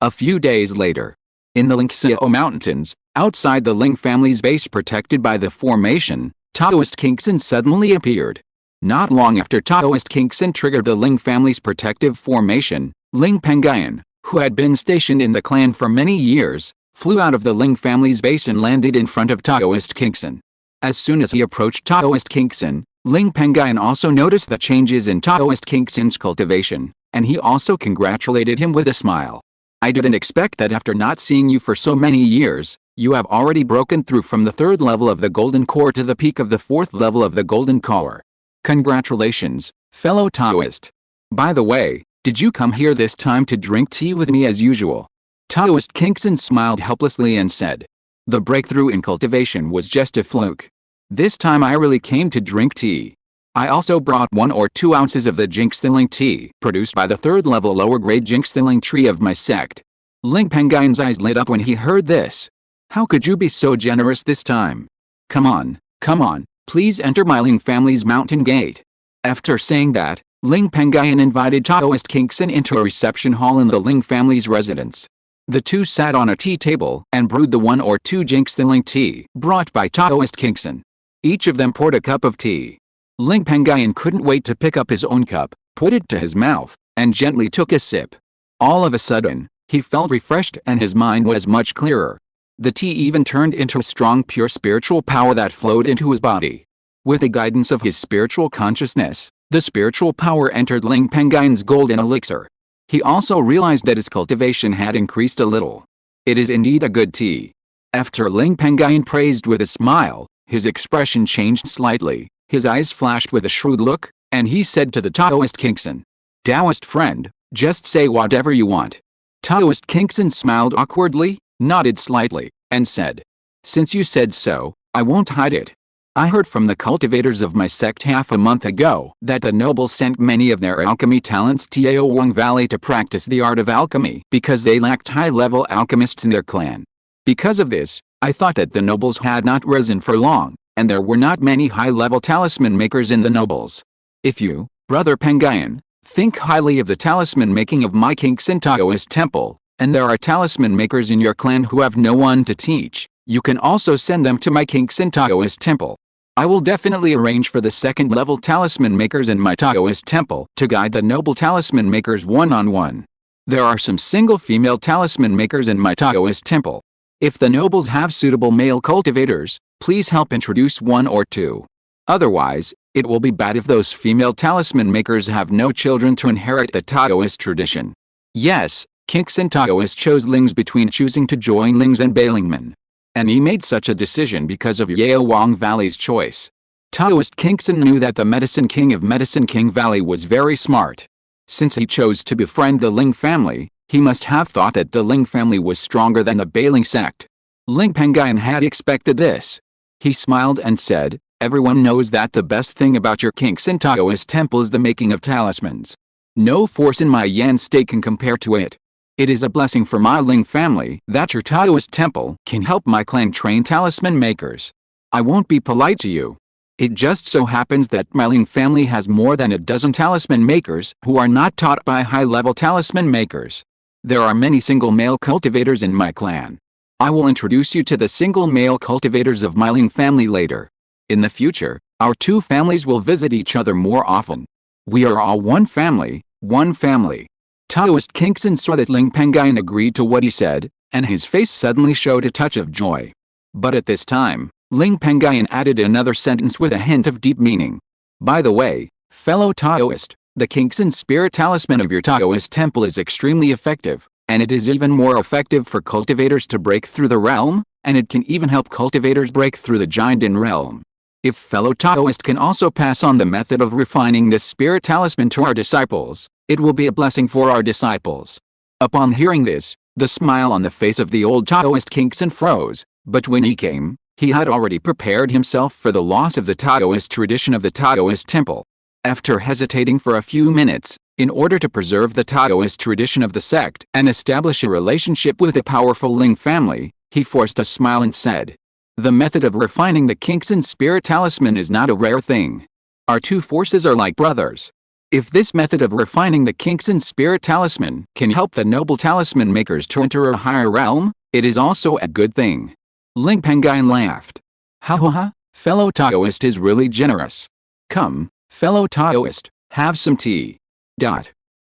A few days later, in the Lingxiao Mountains, outside the Ling family's base protected by the formation, Taoist Qingshi suddenly appeared. Not long after Taoist Qingshi triggered the Ling family's protective formation, Ling Pengyun, who had been stationed in the clan for many years, flew out of the Ling family's base and landed in front of Taoist Qingshi. As soon as he approached Taoist Qingshi, Ling Pengyun also noticed the changes in Taoist Qingshi's cultivation, and he also congratulated him with a smile. I didn't expect that after not seeing you for so many years, you have already broken through from the 3rd level of the Golden Core to the peak of the 4th level of the Golden Core. Congratulations, fellow Taoist. By the way, did you come here this time to drink tea with me as usual? Taoist Qingshi smiled helplessly and said, the breakthrough in cultivation was just a fluke. This time I really came to drink tea. I also brought 1 or 2 ounces of the Jinxiling tea produced by the 3rd level lower grade Jinxiling tree of my sect. Ling Pengyun's eyes lit up when he heard this. How could you be so generous this time? Come on, please enter my Ling family's mountain gate. After saying that, Ling Pengyun invited Taoist Qingshi into a reception hall in the Ling family's residence. The two sat on a tea table and brewed the 1 or 2 Jinxiling tea brought by Taoist Qingshi. Each of them poured a cup of tea. Ling Pengyun couldn't wait to pick up his own cup, put it to his mouth, and gently took a sip. All of a sudden, he felt refreshed and his mind was much clearer. The tea even turned into a strong pure spiritual power that flowed into his body. With the guidance of his spiritual consciousness, the spiritual power entered Ling Pengyun's golden elixir. He also realized that his cultivation had increased a little. It is indeed a good tea. After Ling Pengyun praised with a smile, his expression changed slightly, his eyes flashed with a shrewd look, and he said to the Taoist Qingshi, Taoist friend, just say whatever you want. Taoist Qingshi smiled awkwardly, nodded slightly, and said, since you said so, I won't hide it. I heard from the cultivators of my sect half a month ago that the nobles sent many of their alchemy talents to Yaowang Valley to practice the art of alchemy because they lacked high-level alchemists in their clan. Because of this, I thought that the nobles had not risen for long, and there were not many high-level talisman makers in the nobles. If you, Brother Pengyun, think highly of the talisman making of my Qingshi Taoist temple, and there are talisman makers in your clan who have no one to teach, you can also send them to my Qingshi Taoist temple. I will definitely arrange for the 2nd level talisman makers in my Taoist temple to guide the noble talisman makers one-on-one. There are some single female talisman makers in my Taoist temple. If the nobles have suitable male cultivators, please help introduce 1 or 2. Otherwise, it will be bad if those female talisman makers have no children to inherit the Taoist tradition. Yes, Qingshi Taoist chose Lings between choosing to join Lings and Bailingmen. And he made such a decision because of Yaowang Valley's choice. Taoist Qingshi knew that the Medicine King of Medicine King Valley was very smart. Since he chose to befriend the Ling family, he must have thought that the Ling family was stronger than the Bailing sect. Ling Pengyun had expected this. He smiled and said, everyone knows that the best thing about your Qingshi Taoist temple is the making of talismans. No force in my Yan state can compare to it. It is a blessing for my Ling family that your Taoist temple can help my clan train talisman makers. I won't be polite to you. It just so happens that my Ling family has more than a dozen talisman makers who are not taught by high-level talisman makers. There are many single male cultivators in my clan. I will introduce you to the single male cultivators of my Ling family later. In the future, our 2 families will visit each other more often. We are all one family, one family. Taoist Qingshi saw that Ling Pengyun agreed to what he said, and his face suddenly showed a touch of joy. But at this time, Ling Pengyun added another sentence with a hint of deep meaning. By the way, fellow Taoist, the Qingshi spirit talisman of your Taoist temple is extremely effective, and it is even more effective for cultivators to break through the realm, and it can even help cultivators break through the Jindan realm. If fellow Taoist can also pass on the method of refining this spirit talisman to our disciples, it will be a blessing for our disciples. Upon hearing this, the smile on the face of the old Taoist Qingshi froze, but when he came, he had already prepared himself for the loss of the Taoist tradition of the Taoist temple. After hesitating for a few minutes, in order to preserve the Taoist tradition of the sect and establish a relationship with the powerful Ling family, he forced a smile and said, "The method of refining the Qingshi spirit talisman is not a rare thing. Our two forces are like brothers. If this method of refining the Qingshi spirit talisman can help the noble talisman makers to enter a higher realm, it is also a good thing." Ling Pengyun laughed. "Ha ha ha, fellow Taoist is really generous. Come, fellow Taoist, have some tea."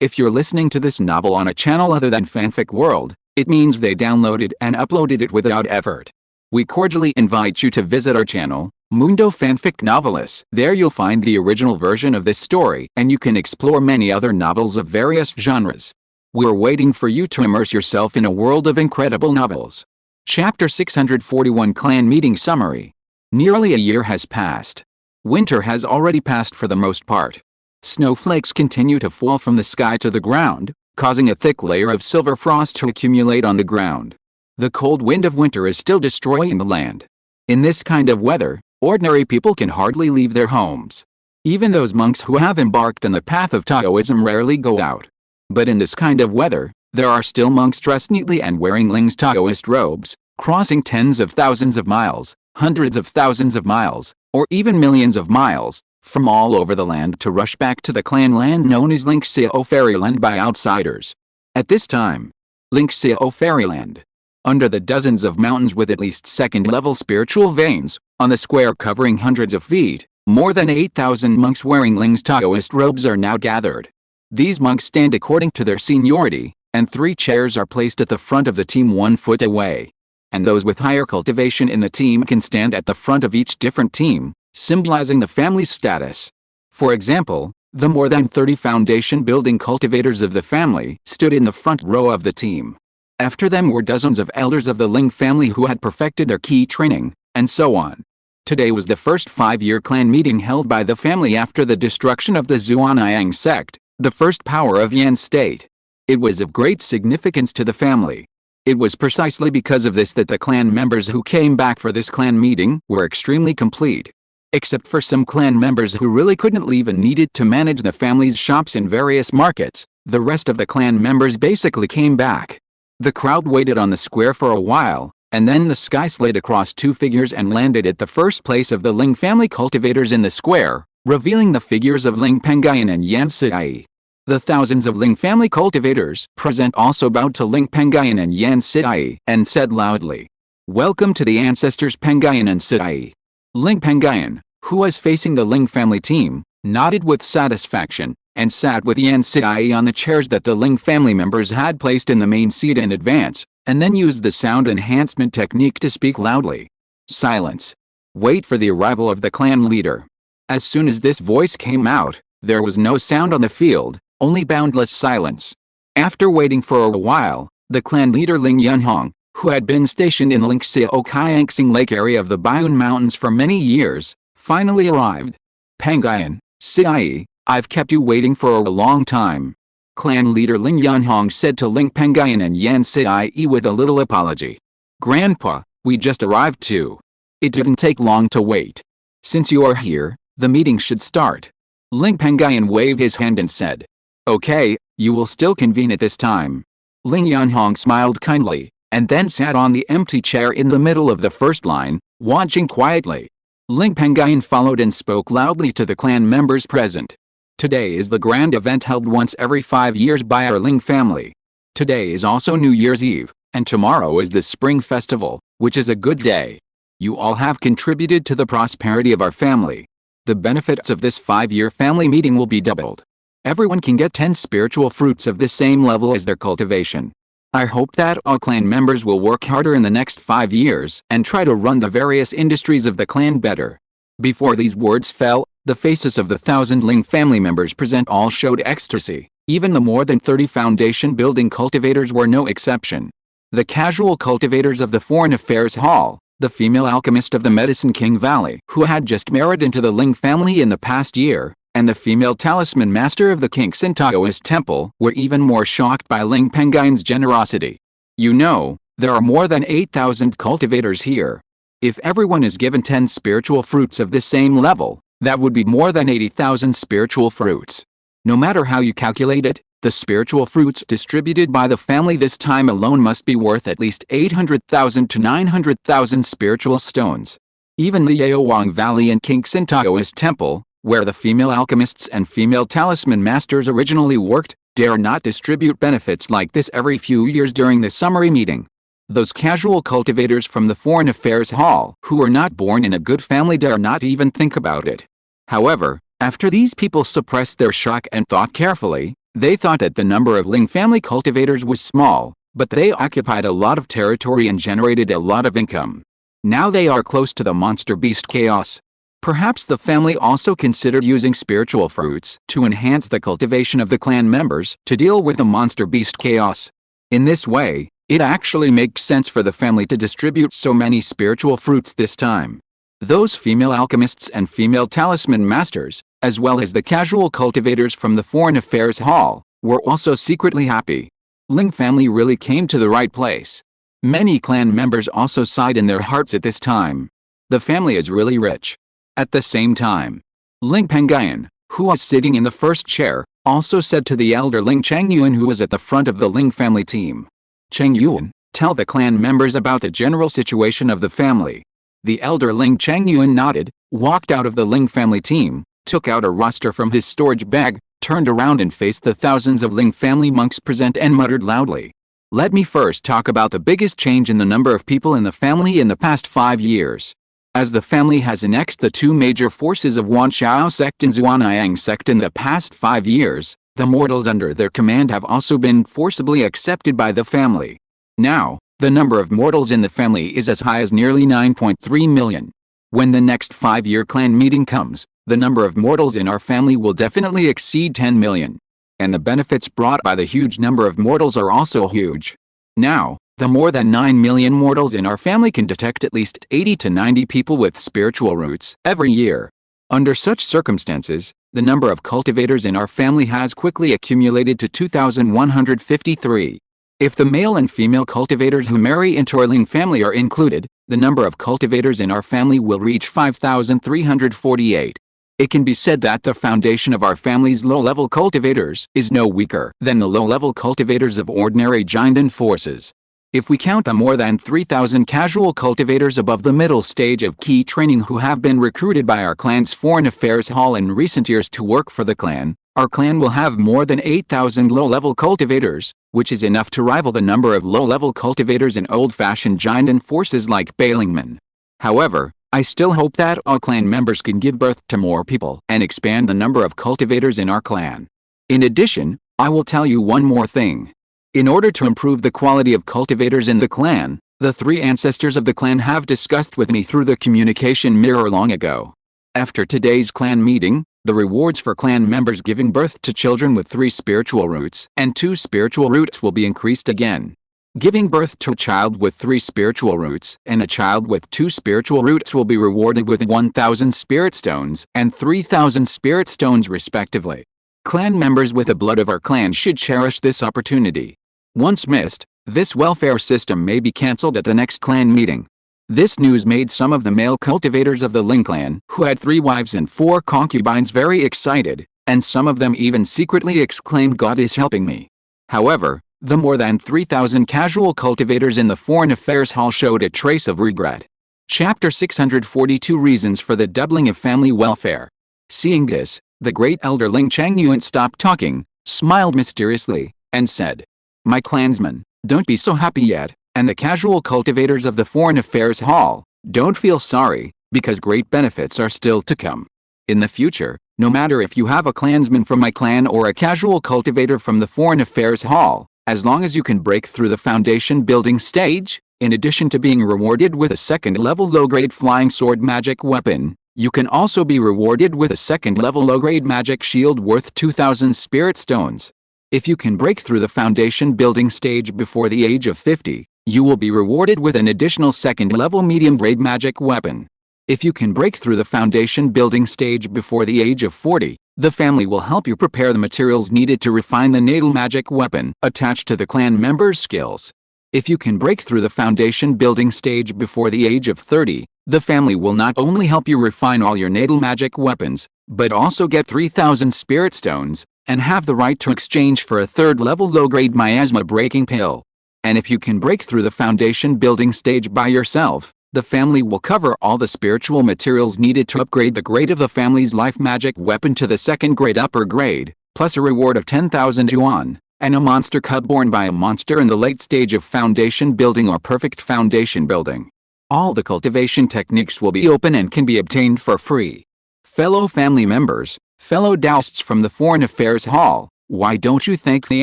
If you're listening to this novel on a channel other than Fanfic World, it means they downloaded and uploaded it without effort. We cordially invite you to visit our channel, Mundo Fanfic Novelists. There you'll find the original version of this story and you can explore many other novels of various genres. We're waiting for you to immerse yourself in a world of incredible novels. Chapter 641 Clan Meeting Summary. Nearly a year has passed. Winter has already passed for the most part. Snowflakes continue to fall from the sky to the ground, causing a thick layer of silver frost to accumulate on the ground. The cold wind of winter is still destroying the land. In this kind of weather, ordinary people can hardly leave their homes. Even those monks who have embarked on the path of Taoism rarely go out. But in this kind of weather, there are still monks dressed neatly and wearing Ling's Taoist robes, crossing tens of thousands of miles, hundreds of thousands of miles, or even millions of miles, from all over the land to rush back to the clan land known as Lingxiao Fairyland by outsiders. At this time, Lingxiao Fairyland, under the dozens of mountains with at least second-level spiritual veins, on the square covering hundreds of feet, more than 8,000 monks wearing Ling's Taoist robes are now gathered. These monks stand according to their seniority, and 3 chairs are placed at the front of the team 1 foot away. And those with higher cultivation in the team can stand at the front of each different team, symbolizing the family's status. For example, the more than 30 foundation building cultivators of the family stood in the front row of the team. After them were dozens of elders of the Ling family who had perfected their key training, and so on. Today was the first 5-year clan meeting held by the family after the destruction of the Zhuanayang sect, the first power of Yan state. It was of great significance to the family. It was precisely because of this that the clan members who came back for this clan meeting were extremely complete. Except for some clan members who really couldn't leave and needed to manage the family's shops in various markets, the rest of the clan members basically came back. The crowd waited on the square for a while, and then the sky slid across 2 figures and landed at the first place of the Ling family cultivators in the square, revealing the figures of Ling Pengyun and Yan Sidai. The thousands of Ling family cultivators present also bowed to Ling Pengyun and Yan Sidai and said loudly, "Welcome to the ancestors Pengyun and Sidai." Ling Pengyun, who was facing the Ling family team, nodded with satisfaction, and sat with Yan Sidai on the chairs that the Ling family members had placed in the main seat in advance, and then used the sound enhancement technique to speak loudly. Silence. Wait for the arrival of the clan leader. As soon as this voice came out, there was no sound on the field, only boundless silence. After waiting for a while, the clan leader Ling Yunhong, who had been stationed in Lingxiao Qiangxing Lake area of the Baiyun Mountains for many years, finally arrived. "Pengyun, Sidai, I've kept you waiting for a long time." Clan leader Ling Yunhong said to Ling Pengyun and Yan Sidai with a little apology. "Grandpa, we just arrived too. It didn't take long to wait. Since you are here, the meeting should start." Ling Pengyun waved his hand and said, "Okay, you will still convene at this time." Ling Yunhong smiled kindly, and then sat on the empty chair in the middle of the first line, watching quietly. Ling Pengyun followed and spoke loudly to the clan members present. "Today is the grand event held once every 5 years by our Ling family. Today is also New Year's Eve, and tomorrow is the Spring Festival, which is a good day. You all have contributed to the prosperity of our family. The benefits of this 5-year family meeting will be doubled. Everyone can get 10 spiritual fruits of the same level as their cultivation. I hope that all clan members will work harder in the next 5 years and try to run the various industries of the clan better." Before these words fell, the faces of the 1,000 Ling family members present all showed ecstasy. Even the more than 30 foundation building cultivators were no exception. The casual cultivators of the Foreign Affairs Hall, the female alchemist of the Medicine King Valley who had just married into the Ling family in the past year, and the female talisman master of the Qingshi Taoist temple were even more shocked by Ling Pengyun's generosity. You know, there are more than 8,000 cultivators here. If everyone is given 10 spiritual fruits of this same level, that would be more than 80,000 spiritual fruits. No matter how you calculate it, the spiritual fruits distributed by the family this time alone must be worth at least 800,000 to 900,000 spiritual stones. Even the Yaowang Valley and Qingshi Taoist Temple, where the female alchemists and female talisman masters originally worked, dare not distribute benefits like this every few years during the summary meeting. Those casual cultivators from the Foreign Affairs Hall who were not born in a good family dare not even think about it. However, after these people suppressed their shock and thought carefully, they thought that the number of Ling family cultivators was small, but they occupied a lot of territory and generated a lot of income. Now they are close to the monster beast chaos. Perhaps the family also considered using spiritual fruits to enhance the cultivation of the clan members to deal with the monster beast chaos. In this way, it actually makes sense for the family to distribute so many spiritual fruits this time. Those female alchemists and female talisman masters, as well as the casual cultivators from the Foreign Affairs Hall, were also secretly happy. Ling family really came to the right place. Many clan members also sighed in their hearts at this time. The family is really rich. At the same time, Ling Pengyun, who was sitting in the first chair, also said to the elder Ling Pengyun who was at the front of the Ling family team, "Pengyun, tell the clan members about the general situation of the family." The elder Ling Pengyun nodded, walked out of the Ling family team, took out a roster from his storage bag, turned around and faced the thousands of Ling family monks present and muttered loudly, "Let me first talk about the biggest change in the number of people in the family in the past 5 years. As the family has annexed the two major forces of Wanshao sect and Zhuanyang sect in the past 5 years, the mortals under their command have also been forcibly accepted by the family. Now, the number of mortals in the family is as high as nearly 9.3 million. When the next 5-year clan meeting comes, the number of mortals in our family will definitely exceed 10 million. And the benefits brought by the huge number of mortals are also huge. Now, the more than 9 million mortals in our family can detect at least 80 to 90 people with spiritual roots every year. Under such circumstances, the number of cultivators in our family has quickly accumulated to 2,153. If the male and female cultivators who marry into our Ling family are included, the number of cultivators in our family will reach 5,348. It can be said that the foundation of our family's low-level cultivators is no weaker than the low-level cultivators of ordinary Jindan forces. If we count the more than 3,000 casual cultivators above the middle stage of key training who have been recruited by our clan's Foreign Affairs Hall in recent years to work for the clan, our clan will have more than 8,000 low-level cultivators, which is enough to rival the number of low-level cultivators in old-fashioned Jindan forces like Balingman. However, I still hope that all clan members can give birth to more people and expand the number of cultivators in our clan. In addition, I will tell you one more thing. In order to improve the quality of cultivators in the clan, the 3 ancestors of the clan have discussed with me through the communication mirror long ago. After today's clan meeting, the rewards for clan members giving birth to children with 3 spiritual roots and 2 spiritual roots will be increased again. Giving birth to a child with 3 spiritual roots and a child with 2 spiritual roots will be rewarded with 1,000 spirit stones and 3,000 spirit stones respectively. Clan members with the blood of our clan should cherish this opportunity. Once missed, this welfare system may be cancelled at the next clan meeting. This news made some of the male cultivators of the Ling clan, who had 3 wives and 4 concubines, very excited, and some of them even secretly exclaimed, "God is helping me." However, the more than 3,000 casual cultivators in the Foreign Affairs Hall showed a trace of regret. Chapter 642 Reasons for the Doubling of Family Welfare. Seeing this, the great elder Ling Pengyun stopped talking, smiled mysteriously, and said, "My clansmen, don't be so happy yet, and the casual cultivators of the Foreign Affairs Hall, don't feel sorry, because great benefits are still to come. In the future, no matter if you have a clansman from my clan or a casual cultivator from the Foreign Affairs Hall, As long as you can break through the foundation building stage, in addition to being rewarded with a second-level low-grade flying sword magic weapon, you can also be rewarded with a second-level low-grade magic shield worth 2,000 spirit stones. If you can break through the foundation building stage before the age of 50, you will be rewarded with an additional second-level medium-grade magic weapon. If you can break through the foundation building stage before the age of 40, the family will help you prepare the materials needed to refine the natal magic weapon attached to the clan member's skills. If you can break through the foundation building stage before the age of 30, the family will not only help you refine all your natal magic weapons, but also get 3,000 spirit stones, and have the right to exchange for a third-level low-grade miasma breaking pill. And if you can break through the foundation building stage by yourself, the family will cover all the spiritual materials needed to upgrade the grade of the family's life magic weapon to the second grade upper grade, plus a reward of 10,000 yuan, and a monster cub born by a monster in the late stage of foundation building or perfect foundation building. All the cultivation techniques will be open and can be obtained for free. Fellow family members, fellow Taoists from the Foreign Affairs Hall, why don't you thank the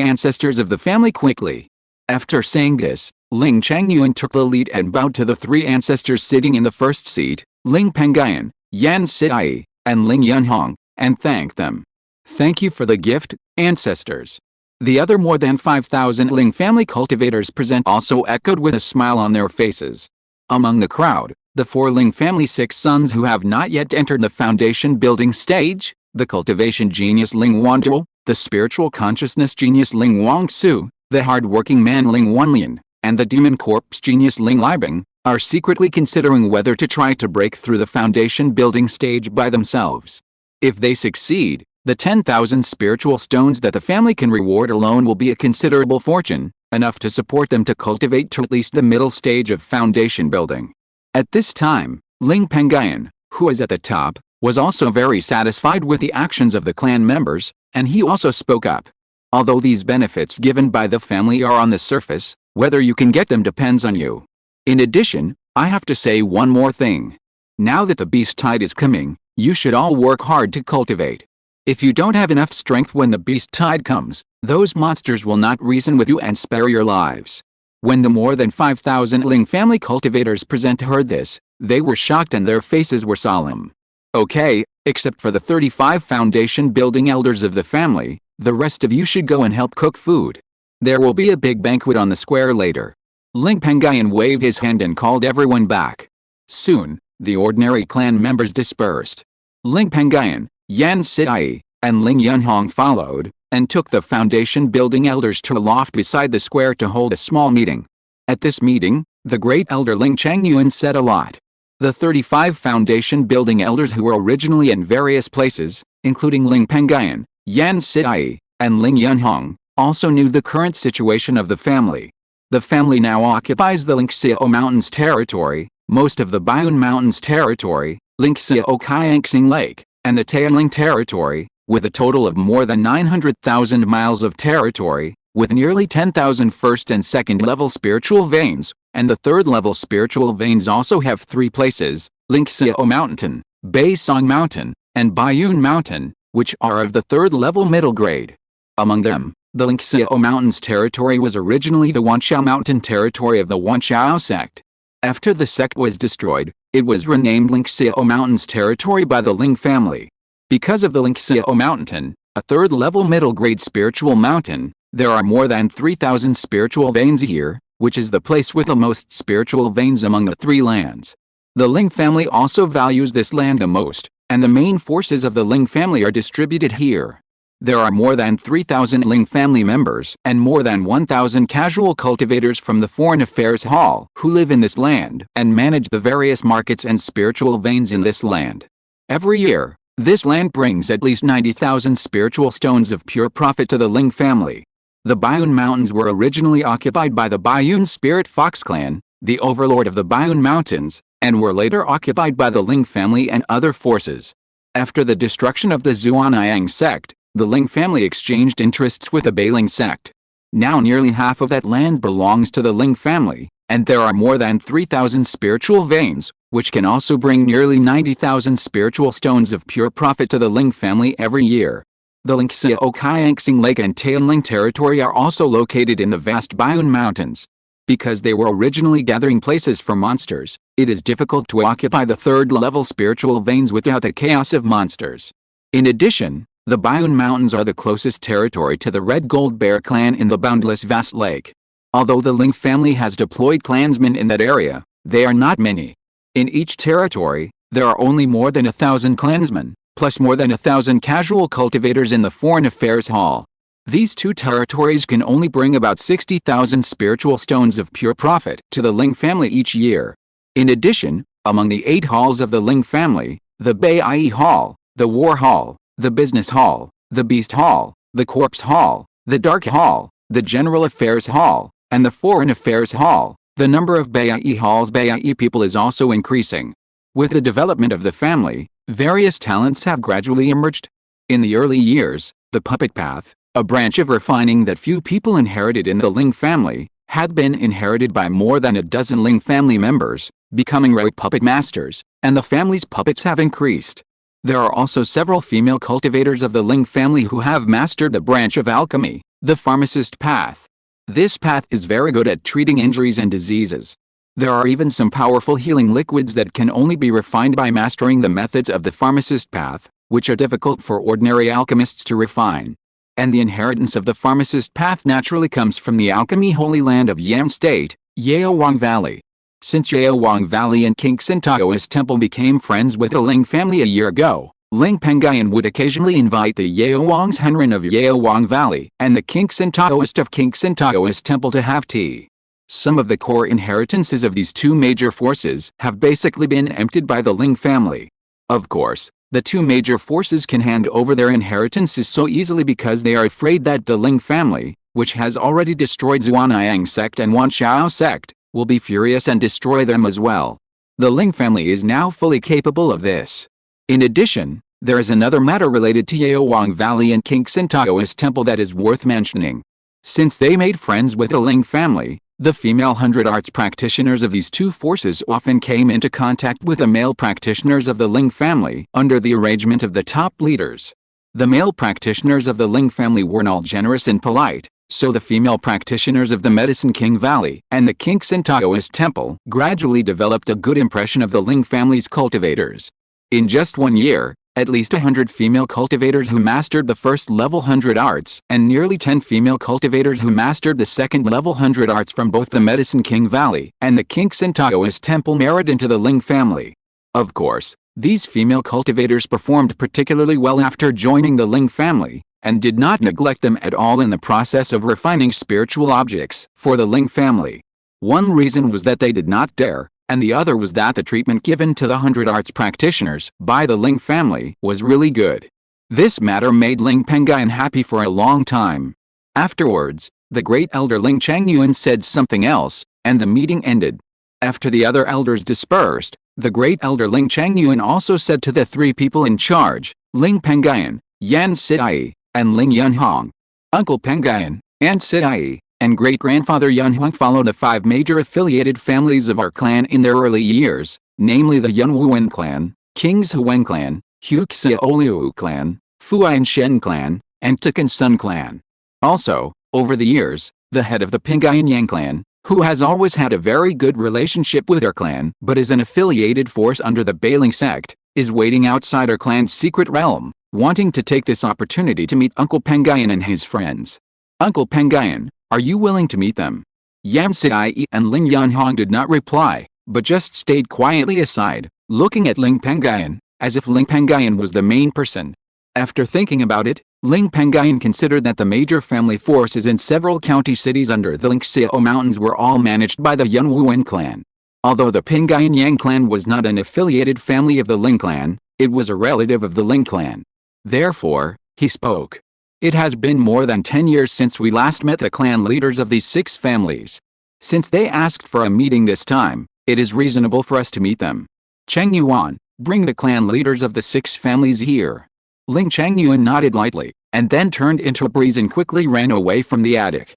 ancestors of the family quickly? After saying this, Ling Pengyun took the lead and bowed to the three ancestors sitting in the first seat, Ling Pengyun, Yan Sidai, and Ling Yunhong, and thanked them. Thank you for the gift, ancestors. The other more than 5,000 Ling family cultivators present also echoed with a smile on their faces. Among the crowd, the four Ling family 6 sons who have not yet entered the foundation building stage, the cultivation genius Ling Wanduo, the spiritual consciousness genius Ling Wangsu, the hard-working man Ling Wanlian, and the demon corpse genius Ling Libing, are secretly considering whether to try to break through the foundation building stage by themselves. If they succeed, the 10,000 spiritual stones that the family can reward alone will be a considerable fortune, enough to support them to cultivate to at least the middle stage of foundation building. At this time, Ling Pengyun, who was at the top, was also very satisfied with the actions of the clan members, and he also spoke up. Although these benefits given by the family are on the surface, whether you can get them depends on you. In addition, I have to say one more thing. Now that the beast tide is coming, you should all work hard to cultivate. If you don't have enough strength when the beast tide comes, those monsters will not reason with you and spare your lives. When the more than 5,000 Ling family cultivators present heard this, they were shocked and their faces were solemn. Okay, except for the 35 foundation building elders of the family, the rest of you should go and help cook food. There will be a big banquet on the square later. Ling Pengyun waved his hand and called everyone back. Soon, the ordinary clan members dispersed. Ling Pengyun, Yan Sidai, and Ling Yunhong followed, and took the foundation building elders to a loft beside the square to hold a small meeting. At this meeting, the great elder Ling Pengyun said a lot. The 35 foundation building elders who were originally in various places, including Ling Pengyun, Yan Sidai, and Ling Yunhong, also knew the current situation of the family. The family now occupies the Lingxiao Mountains territory, most of the Baiyun Mountains territory, Lingxiao Kaiangxing Lake, and the Tailing territory, with a total of more than 900,000 miles of territory, with nearly 10,000 first and second level spiritual veins, and the third level spiritual veins also have 3 places, Lingxiao Mountain, Baisong Mountain, and Baiyun Mountain, which are of the third level middle grade. Among them, the Lingxiao Mountains territory was originally the Wanqiao Mountain territory of the Wanqiao sect. After the sect was destroyed, it was renamed Lingxiao Mountains territory by the Ling family. Because of the Lingxiao Mountain, a third-level middle-grade spiritual mountain, there are more than 3,000 spiritual veins here, which is the place with the most spiritual veins among the 3 lands. The Ling family also values this land the most, and the main forces of the Ling family are distributed here. There are more than 3,000 Ling family members and more than 1,000 casual cultivators from the Foreign Affairs Hall who live in this land and manage the various markets and spiritual veins in this land. Every year, this land brings at least 90,000 spiritual stones of pure profit to the Ling family. The Baiyun Mountains were originally occupied by the Baiyun Spirit Fox clan, the overlord of the Baiyun Mountains, and were later occupied by the Ling family and other forces. After the destruction of the Zhuanayang sect, the Ling family exchanged interests with the Beiling sect. Now nearly half of that land belongs to the Ling family, and there are more than 3,000 spiritual veins, which can also bring nearly 90,000 spiritual stones of pure profit to the Ling family every year. The Lingxiao Qiangxing Lake and Taoling territory are also located in the vast Baiyun Mountains. Because they were originally gathering places for monsters, it is difficult to occupy the third-level spiritual veins without the chaos of monsters. In addition, the Baiyun Mountains are the closest territory to the Red Gold Bear clan in the boundless vast lake. Although the Ling family has deployed clansmen in that area, they are not many. In each territory, there are only more than 1,000 clansmen, plus more than 1,000 casual cultivators in the Foreign Affairs Hall. These two territories can only bring about 60,000 spiritual stones of pure profit to the Ling family each year. In addition, among the 8 halls of the Ling family, the Bai Hall, the War Hall, the Business Hall, the Beast Hall, the Corpse Hall, the Dark Hall, the General Affairs Hall, and the Foreign Affairs Hall, the number of Bai halls Bai people is also increasing. With the development of the family, various talents have gradually emerged. In the early years, the puppet path, a branch of refining that few people inherited in the Ling family, had been inherited by more than a dozen Ling family members, becoming right puppet masters, and the family's puppets have increased. There are also several female cultivators of the Ling family who have mastered the branch of alchemy, the pharmacist path. This path is very good at treating injuries and diseases. There are even some powerful healing liquids that can only be refined by mastering the methods of the pharmacist path, which are difficult for ordinary alchemists to refine. And the inheritance of the pharmacist path naturally comes from the alchemy holy land of Yan State, Yaowang Valley. Since Yaowang Valley and Qingshi Taoist Temple became friends with the Ling family a year ago, Ling Pengyun would occasionally invite the Yaowang's Henren of Yaowang Valley and the Qingshi Taoist of Qingshi Taoist Temple to have tea. Some of the core inheritances of these two major forces have basically been emptied by the Ling family. Of course, the two major forces can hand over their inheritances so easily because they are afraid that the Ling family, which has already destroyed Zhuanayang sect and Wanxiao sect, will be furious and destroy them as well. The Ling family is now fully capable of this. In addition, there is another matter related to Yaowang Valley and Qingshi Taoist Temple that is worth mentioning. Since they made friends with the Ling family, the female 100 arts practitioners of these two forces often came into contact with the male practitioners of the Ling family under the arrangement of the top leaders. The male practitioners of the Ling family were all generous and polite, so the female practitioners of the Medicine King Valley and the Qingshi Taoist Temple gradually developed a good impression of the Ling family's cultivators. In just 1 year, at least 100 female cultivators who mastered the first level 100 arts and nearly 10 female cultivators who mastered the second level 100 arts from both the Medicine King Valley and the Qingshi Taoist Temple married into the Ling family. Of course, these female cultivators performed particularly well after joining the Ling family, and did not neglect them at all in the process of refining spiritual objects for the Ling family. One reason was that they did not dare, and the other was that the treatment given to the 100 arts practitioners by the Ling family was really good. This matter made Ling Pengyun happy for a long time. Afterwards, the great elder Ling Pengyun said something else, and the meeting ended. After the other elders dispersed, the great elder Ling Pengyun also said to the 3 people in charge, Ling Pengyun, Yan Sidai, and Ling Yunhong. Uncle Pengyun, Aunt Sidai, and great-grandfather Yunhong follow the 5 major affiliated families of our clan in their early years, namely the Yunwuan clan, King's Huang clan, Huxiaoliu clan, Fuan Shen clan, and Tukan Sun clan. Also, over the years, the head of the Pengyun Yang clan, who has always had a very good relationship with our clan but is an affiliated force under the Bailing sect, is waiting outside our clan's secret realm, wanting to take this opportunity to meet Uncle Pengyun and his friends. Uncle Pengyun, are you willing to meet them? Yan Sidai and Ling Yunhong did not reply, but just stayed quietly aside, looking at Ling Pengyun, as if Ling Pengyun was the main person. After thinking about it, Ling Pengyun considered that the major family forces in several county cities under the Lingxiao Mountains were all managed by the Yunwuan clan. Although the Pengyun Yang clan was not an affiliated family of the Ling clan, it was a relative of the Ling clan. Therefore, he spoke. It has been more than 10 years since we last met the clan leaders of these 6 families. Since they asked for a meeting this time, it is reasonable for us to meet them. Cheng Yuan, bring the clan leaders of the 6 families here. Ling Pengyun nodded lightly, and then turned into a breeze and quickly ran away from the attic.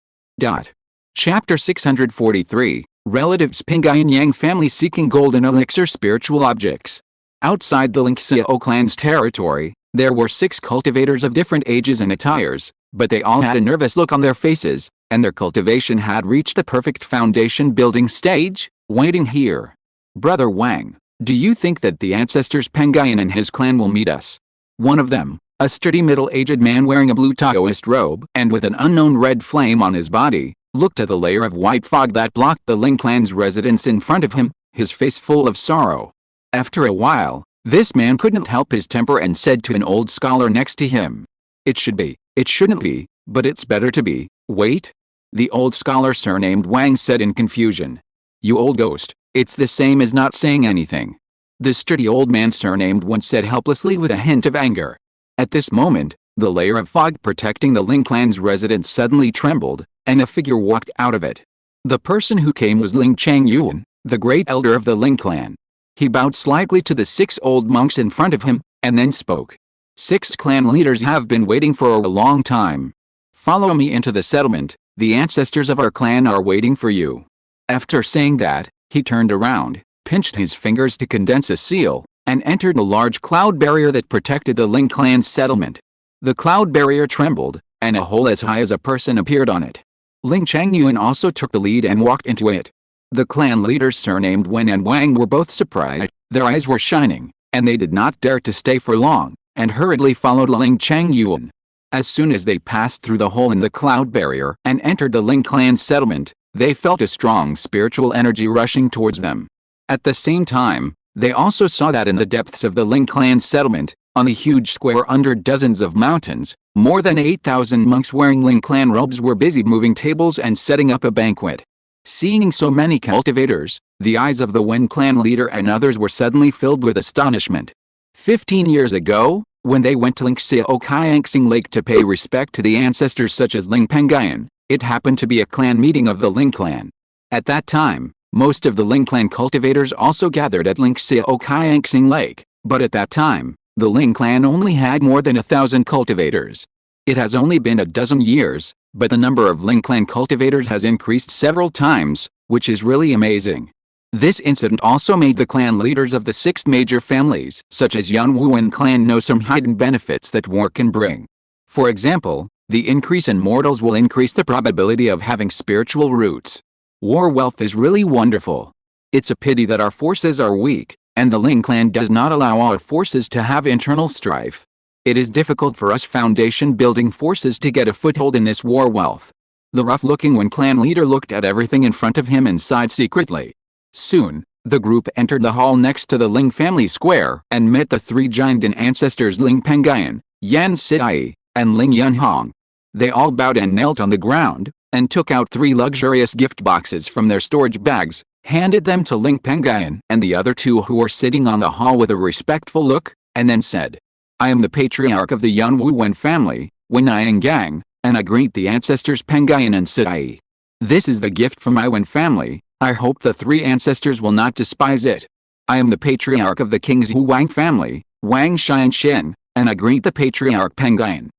Chapter 643, Relatives Pengyun Yang family seeking golden elixir spiritual objects. Outside the Lingxiao clan's territory, There were 6 cultivators of different ages and attires, but they all had a nervous look on their faces, and their cultivation had reached the perfect foundation building stage, waiting here. Brother Wang, do you think that the ancestors Pengyun and his clan will meet us? One of them, a sturdy middle-aged man wearing a blue Taoist robe and with an unknown red flame on his body, looked at the layer of white fog that blocked the Ling clan's residence in front of him, his face full of sorrow. After a while, this man couldn't help his temper and said to an old scholar next to him, "It should be, it shouldn't be, but it's better to be, wait." The old scholar surnamed Wang said in confusion, "You old ghost, it's the same as not saying anything." The sturdy old man surnamed Wen said helplessly with a hint of anger. At this moment, the layer of fog protecting the Ling clan's residence suddenly trembled, and a figure walked out of it. The person who came was Ling Pengyun, the great elder of the Ling clan. He bowed slightly to the 6 old monks in front of him, and then spoke. "6 clan leaders have been waiting for a long time. Follow me into the settlement, the ancestors of our clan are waiting for you." After saying that, he turned around, pinched his fingers to condense a seal, and entered a large cloud barrier that protected the Ling clan's settlement. The cloud barrier trembled, and a hole as high as a person appeared on it. Ling Pengyun also took the lead and walked into it. The clan leaders surnamed Wen and Wang were both surprised, their eyes were shining, and they did not dare to stay for long, and hurriedly followed Ling Pengyun. As soon as they passed through the hole in the cloud barrier and entered the Ling clan's settlement, they felt a strong spiritual energy rushing towards them. At the same time, they also saw that in the depths of the Ling clan's settlement, on the huge square under dozens of mountains, more than 8,000 monks wearing Ling clan robes were busy moving tables and setting up a banquet. Seeing so many cultivators, the eyes of the Wen clan leader and others were suddenly filled with astonishment. 15 years ago, when they went to Lingxiao Lake to pay respect to the ancestors such as Ling Pengyun, it happened to be a clan meeting of the Ling clan. At that time, most of the Ling clan cultivators also gathered at Lingxiao Lake, but at that time, the Ling clan only had more than 1,000 cultivators. It has only been a dozen years, but the number of Ling clan cultivators has increased several times, which is really amazing. This incident also made the clan leaders of the 6 major families, such as Yunwuan clan, know some hidden benefits that war can bring. For example, the increase in mortals will increase the probability of having spiritual roots. War wealth is really wonderful. It's a pity that our forces are weak, and the Ling clan does not allow our forces to have internal strife. It is difficult for us foundation-building forces to get a foothold in this war wealth. The rough-looking Wen clan leader looked at everything in front of him and sighed secretly. Soon, the group entered the hall next to the Ling family square and met the 3 giant ancestors Ling Pengyun, Yan Sidai, and Ling Yunhong. They all bowed and knelt on the ground, and took out 3 luxurious gift boxes from their storage bags, handed them to Ling Pengyun and the other 2 who were sitting on the hall with a respectful look, and then said, "I am the patriarch of the Yunwuan family, Wen Gang, and I greet the ancestors Pengyun and Sidai. This is the gift from my Wen family. I hope the 3 ancestors will not despise it. I am the patriarch of the Qingshi Wang family, Wang Xianshin, and I greet the patriarch Pengyun."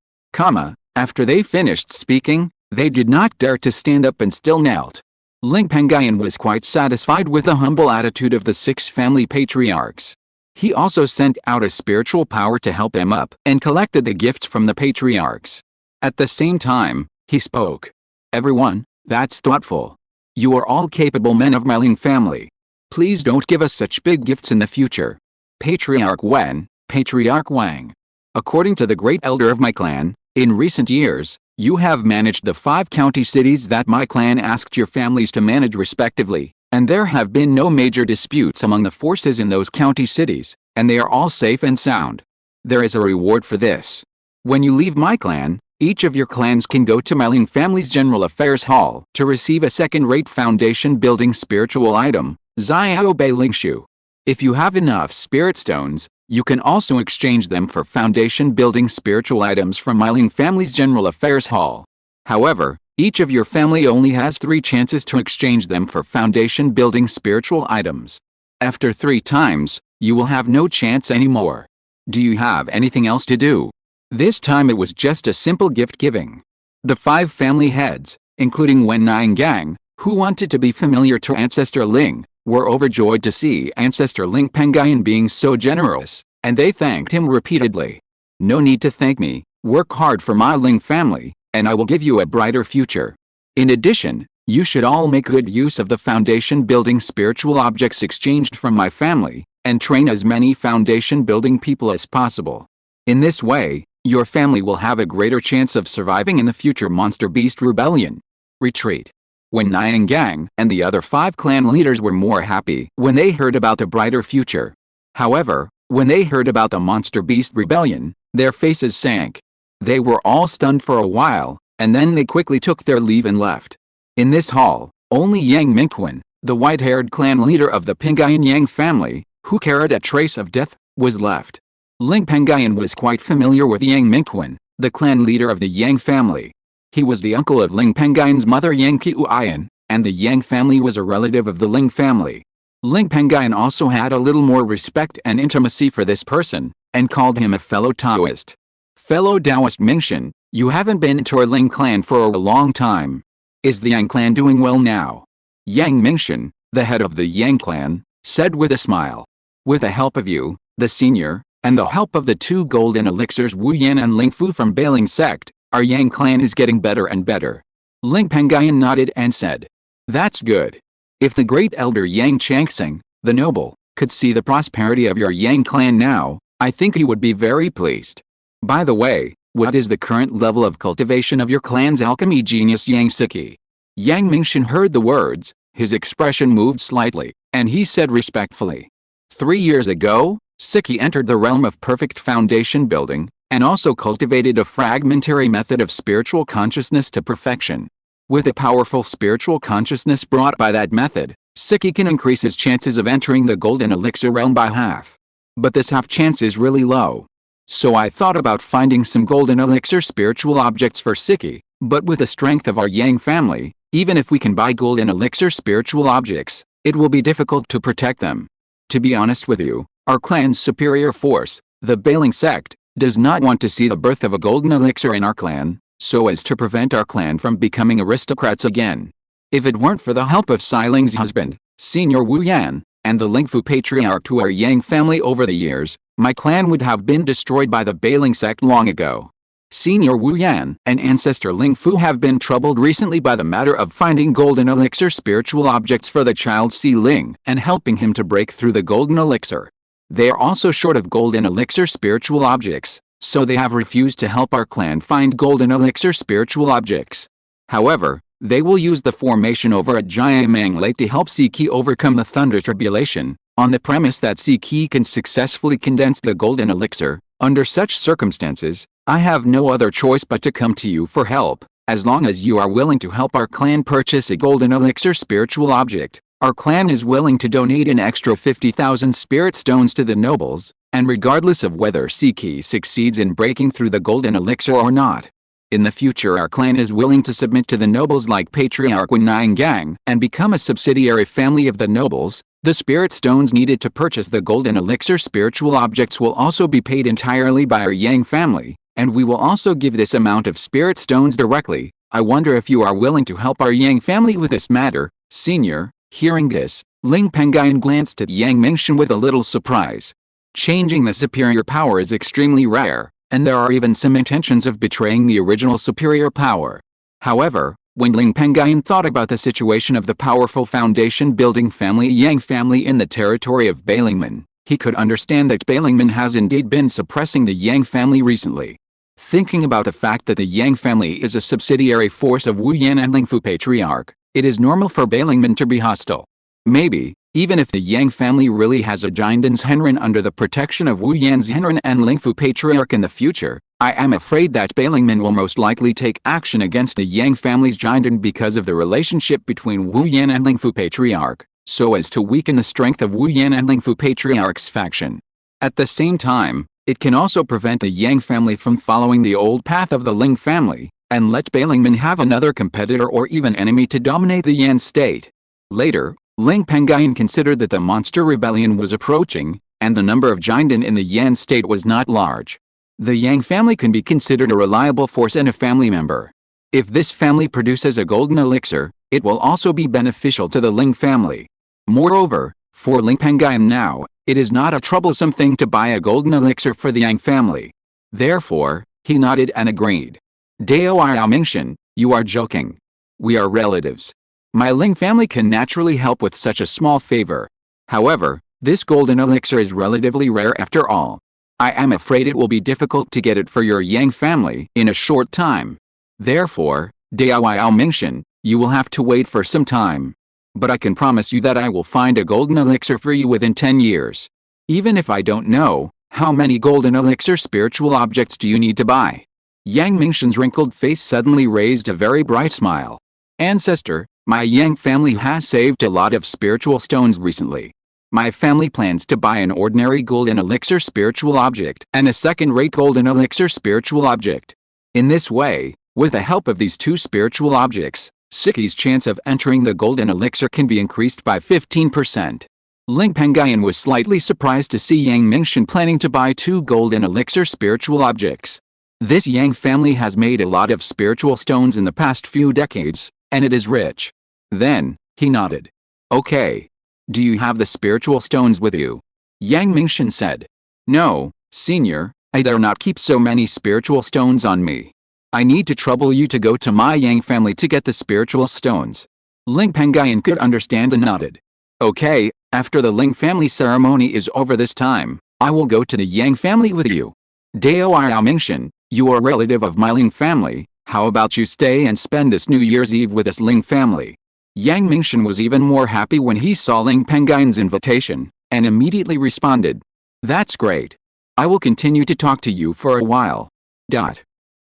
After they finished speaking, they did not dare to stand up and still knelt. Ling Pengyun was quite satisfied with the humble attitude of the 6 family patriarchs. He also sent out a spiritual power to help them up and collected the gifts from the patriarchs. At the same time, he spoke. "Everyone, that's thoughtful. You are all capable men of my Ling family. Please don't give us such big gifts in the future. Patriarch Wen, Patriarch Wang. According to the great elder of my clan, in recent years, you have managed the 5 county cities that my clan asked your families to manage respectively, and there have been no major disputes among the forces in those county cities, and they are all safe and sound. There is a reward for this. When you leave my clan, each of your clans can go to my Ling family's General Affairs Hall to receive a second-rate foundation-building spiritual item, Xiao Bei Lingshu. If you have enough spirit stones, you can also exchange them for foundation-building spiritual items from my Ling family's General Affairs Hall. However, each of your family only has 3 chances to exchange them for foundation-building spiritual items. After 3 times, you will have no chance anymore. Do you have anything else to do?" This time it was just a simple gift-giving. The 5 family heads, including Wen Gang, who wanted to be familiar to Ancestor Ling, were overjoyed to see Ancestor Ling Pengyun being so generous, and they thanked him repeatedly. No need to thank me. Work hard for my Ling family, and I will give you a brighter future. In addition, you should all make good use of the foundation-building spiritual objects exchanged from my family, and train as many foundation-building people as possible. In this way, your family will have a greater chance of surviving in the future monster beast rebellion. Retreat. When Niang Gang and the other 5 clan leaders were more happy when they heard about the brighter future. However, when they heard about the monster beast rebellion, their faces sank. They were all stunned for a while, and then they quickly took their leave and left. In this hall, only Yang Mingquan, the white-haired clan leader of the Pengyun Yang family, who carried a trace of death, was left. Ling Pengyun was quite familiar with Yang Mingquan, the clan leader of the Yang family. He was the uncle of Ling Pengyun's mother Yang Qiuyan, and the Yang family was a relative of the Ling family. Ling Pengyun also had a little more respect and intimacy for this person, and called him a fellow Taoist. Fellow Taoist Mingxian, you haven't been to our Ling clan for a long time. Is the Yang clan doing well now? Yang Mingxian, the head of the Yang clan, said with a smile. With the help of you, the senior, and the help of the 2 golden elixirs Wu Yan and Ling Fu from Bailing sect, our Yang clan is getting better and better. Ling Pengyun nodded and said, that's good. If the great elder Yang Changxing, the noble, could see the prosperity of your Yang clan now, I think he would be very pleased. By the way, what is the current level of cultivation of your clan's alchemy genius Yang Siki? Yang Mingxian heard the words, his expression moved slightly, and he said respectfully. 3 years ago, Siki entered the realm of perfect foundation building, and also cultivated a fragmentary method of spiritual consciousness to perfection. With a powerful spiritual consciousness brought by that method, Siki can increase his chances of entering the golden elixir realm by half. But this half chance is really low. So I thought about finding some golden elixir spiritual objects for Siki, but with the strength of our Yang family, even if we can buy golden elixir spiritual objects, it will be difficult to protect them. To be honest with you, our clan's superior force, the Bailing sect, does not want to see the birth of a golden elixir in our clan, so as to prevent our clan from becoming aristocrats again. If it weren't for the help of Xiling's husband, Senior Wu Yan, and the Lingfu patriarch to our Yang family over the years, my clan would have been destroyed by the Bailing sect long ago. Senior Wu Yan and ancestor Ling Fu have been troubled recently by the matter of finding golden elixir spiritual objects for the child Si Ling and helping him to break through the golden elixir. They are also short of golden elixir spiritual objects, so they have refused to help our clan find golden elixir spiritual objects. However, they will use the formation over at Jiamang Lake to help Si Qi overcome the thunder tribulation, on the premise that Si Qi can successfully condense the golden elixir. Under such circumstances, I have no other choice but to come to you for help. As long as you are willing to help our clan purchase a golden elixir spiritual object, our clan is willing to donate an extra 50,000 spirit stones to the nobles, and regardless of whether Si Qi succeeds in breaking through the golden elixir or not. In the future our clan is willing to submit to the nobles like Patriarch Niang Gang and become a subsidiary family of the nobles. The spirit stones needed to purchase the golden elixir spiritual objects will also be paid entirely by our Yang family, and we will also give this amount of spirit stones directly. I wonder if you are willing to help our Yang family with this matter, Senior. Hearing this, Ling Pengyun glanced at Yang Mingxian with a little surprise. Changing the superior power is extremely rare, and there are even some intentions of betraying the original superior power. However, when Ling Pengyun thought about the situation of the powerful foundation-building family Yang family in the territory of Bailingman, he could understand that Bailingman has indeed been suppressing the Yang family recently. Thinking about the fact that the Yang family is a subsidiary force of Wu Yan and Lingfu patriarch, it is normal for Bailingman to be hostile. Maybe, even if the Yang family really has a Jindan's Henren under the protection of Wu Yan's Henren and Lingfu patriarch in the future, I am afraid that Bailingman will most likely take action against the Yang family's Jindan because of the relationship between Wu Yan and Lingfu patriarch, so as to weaken the strength of Wu Yan and Lingfu patriarch's faction. At the same time, it can also prevent the Yang family from following the old path of the Ling family, and let Bailingman have another competitor or even enemy to dominate the Yan state. Later, Ling Pengyun considered that the monster rebellion was approaching, and the number of Jindan in the Yan state was not large. The Yang family can be considered a reliable force and a family member. If this family produces a golden elixir, it will also be beneficial to the Ling family. Moreover, for Ling Pengyun now, it is not a troublesome thing to buy a golden elixir for the Yang family. Therefore, he nodded and agreed. Dao Mingshan, you are joking. We are relatives. My Ling family can naturally help with such a small favor. However, this golden elixir is relatively rare after all. I am afraid it will be difficult to get it for your Yang family in a short time. Therefore, Dao Mingshan, you will have to wait for some time. But I can promise you that I will find a golden elixir for you within 10 years. Even if I don't know, how many golden elixir spiritual objects do you need to buy? Yang Mingshan's wrinkled face suddenly raised a very bright smile. Ancestor, my Yang family has saved a lot of spiritual stones recently. My family plans to buy an ordinary golden elixir spiritual object and a second-rate golden elixir spiritual object. In this way, with the help of these two spiritual objects, Siki's chance of entering the golden elixir can be increased by 15%. Ling Pengyun was slightly surprised to see Yang Mingshan planning to buy two golden elixir spiritual objects. This Yang family has made a lot of spiritual stones in the past few decades, and it is rich. Then, he nodded. Okay. Do you have the spiritual stones with you? Yang Mingshan said. No, senior, I dare not keep so many spiritual stones on me. I need to trouble you to go to my Yang family to get the spiritual stones. Ling Pengyun could understand and nodded. Okay, after the Ling family ceremony is over this time, I will go to the Yang family with you. Dao Mingshan, you are a relative of my Ling family, how about you stay and spend this New Year's Eve with us Ling family? Yang Mingshan was even more happy when he saw Ling Pengyun's invitation, and immediately responded. That's great. I will continue to talk to you for a while.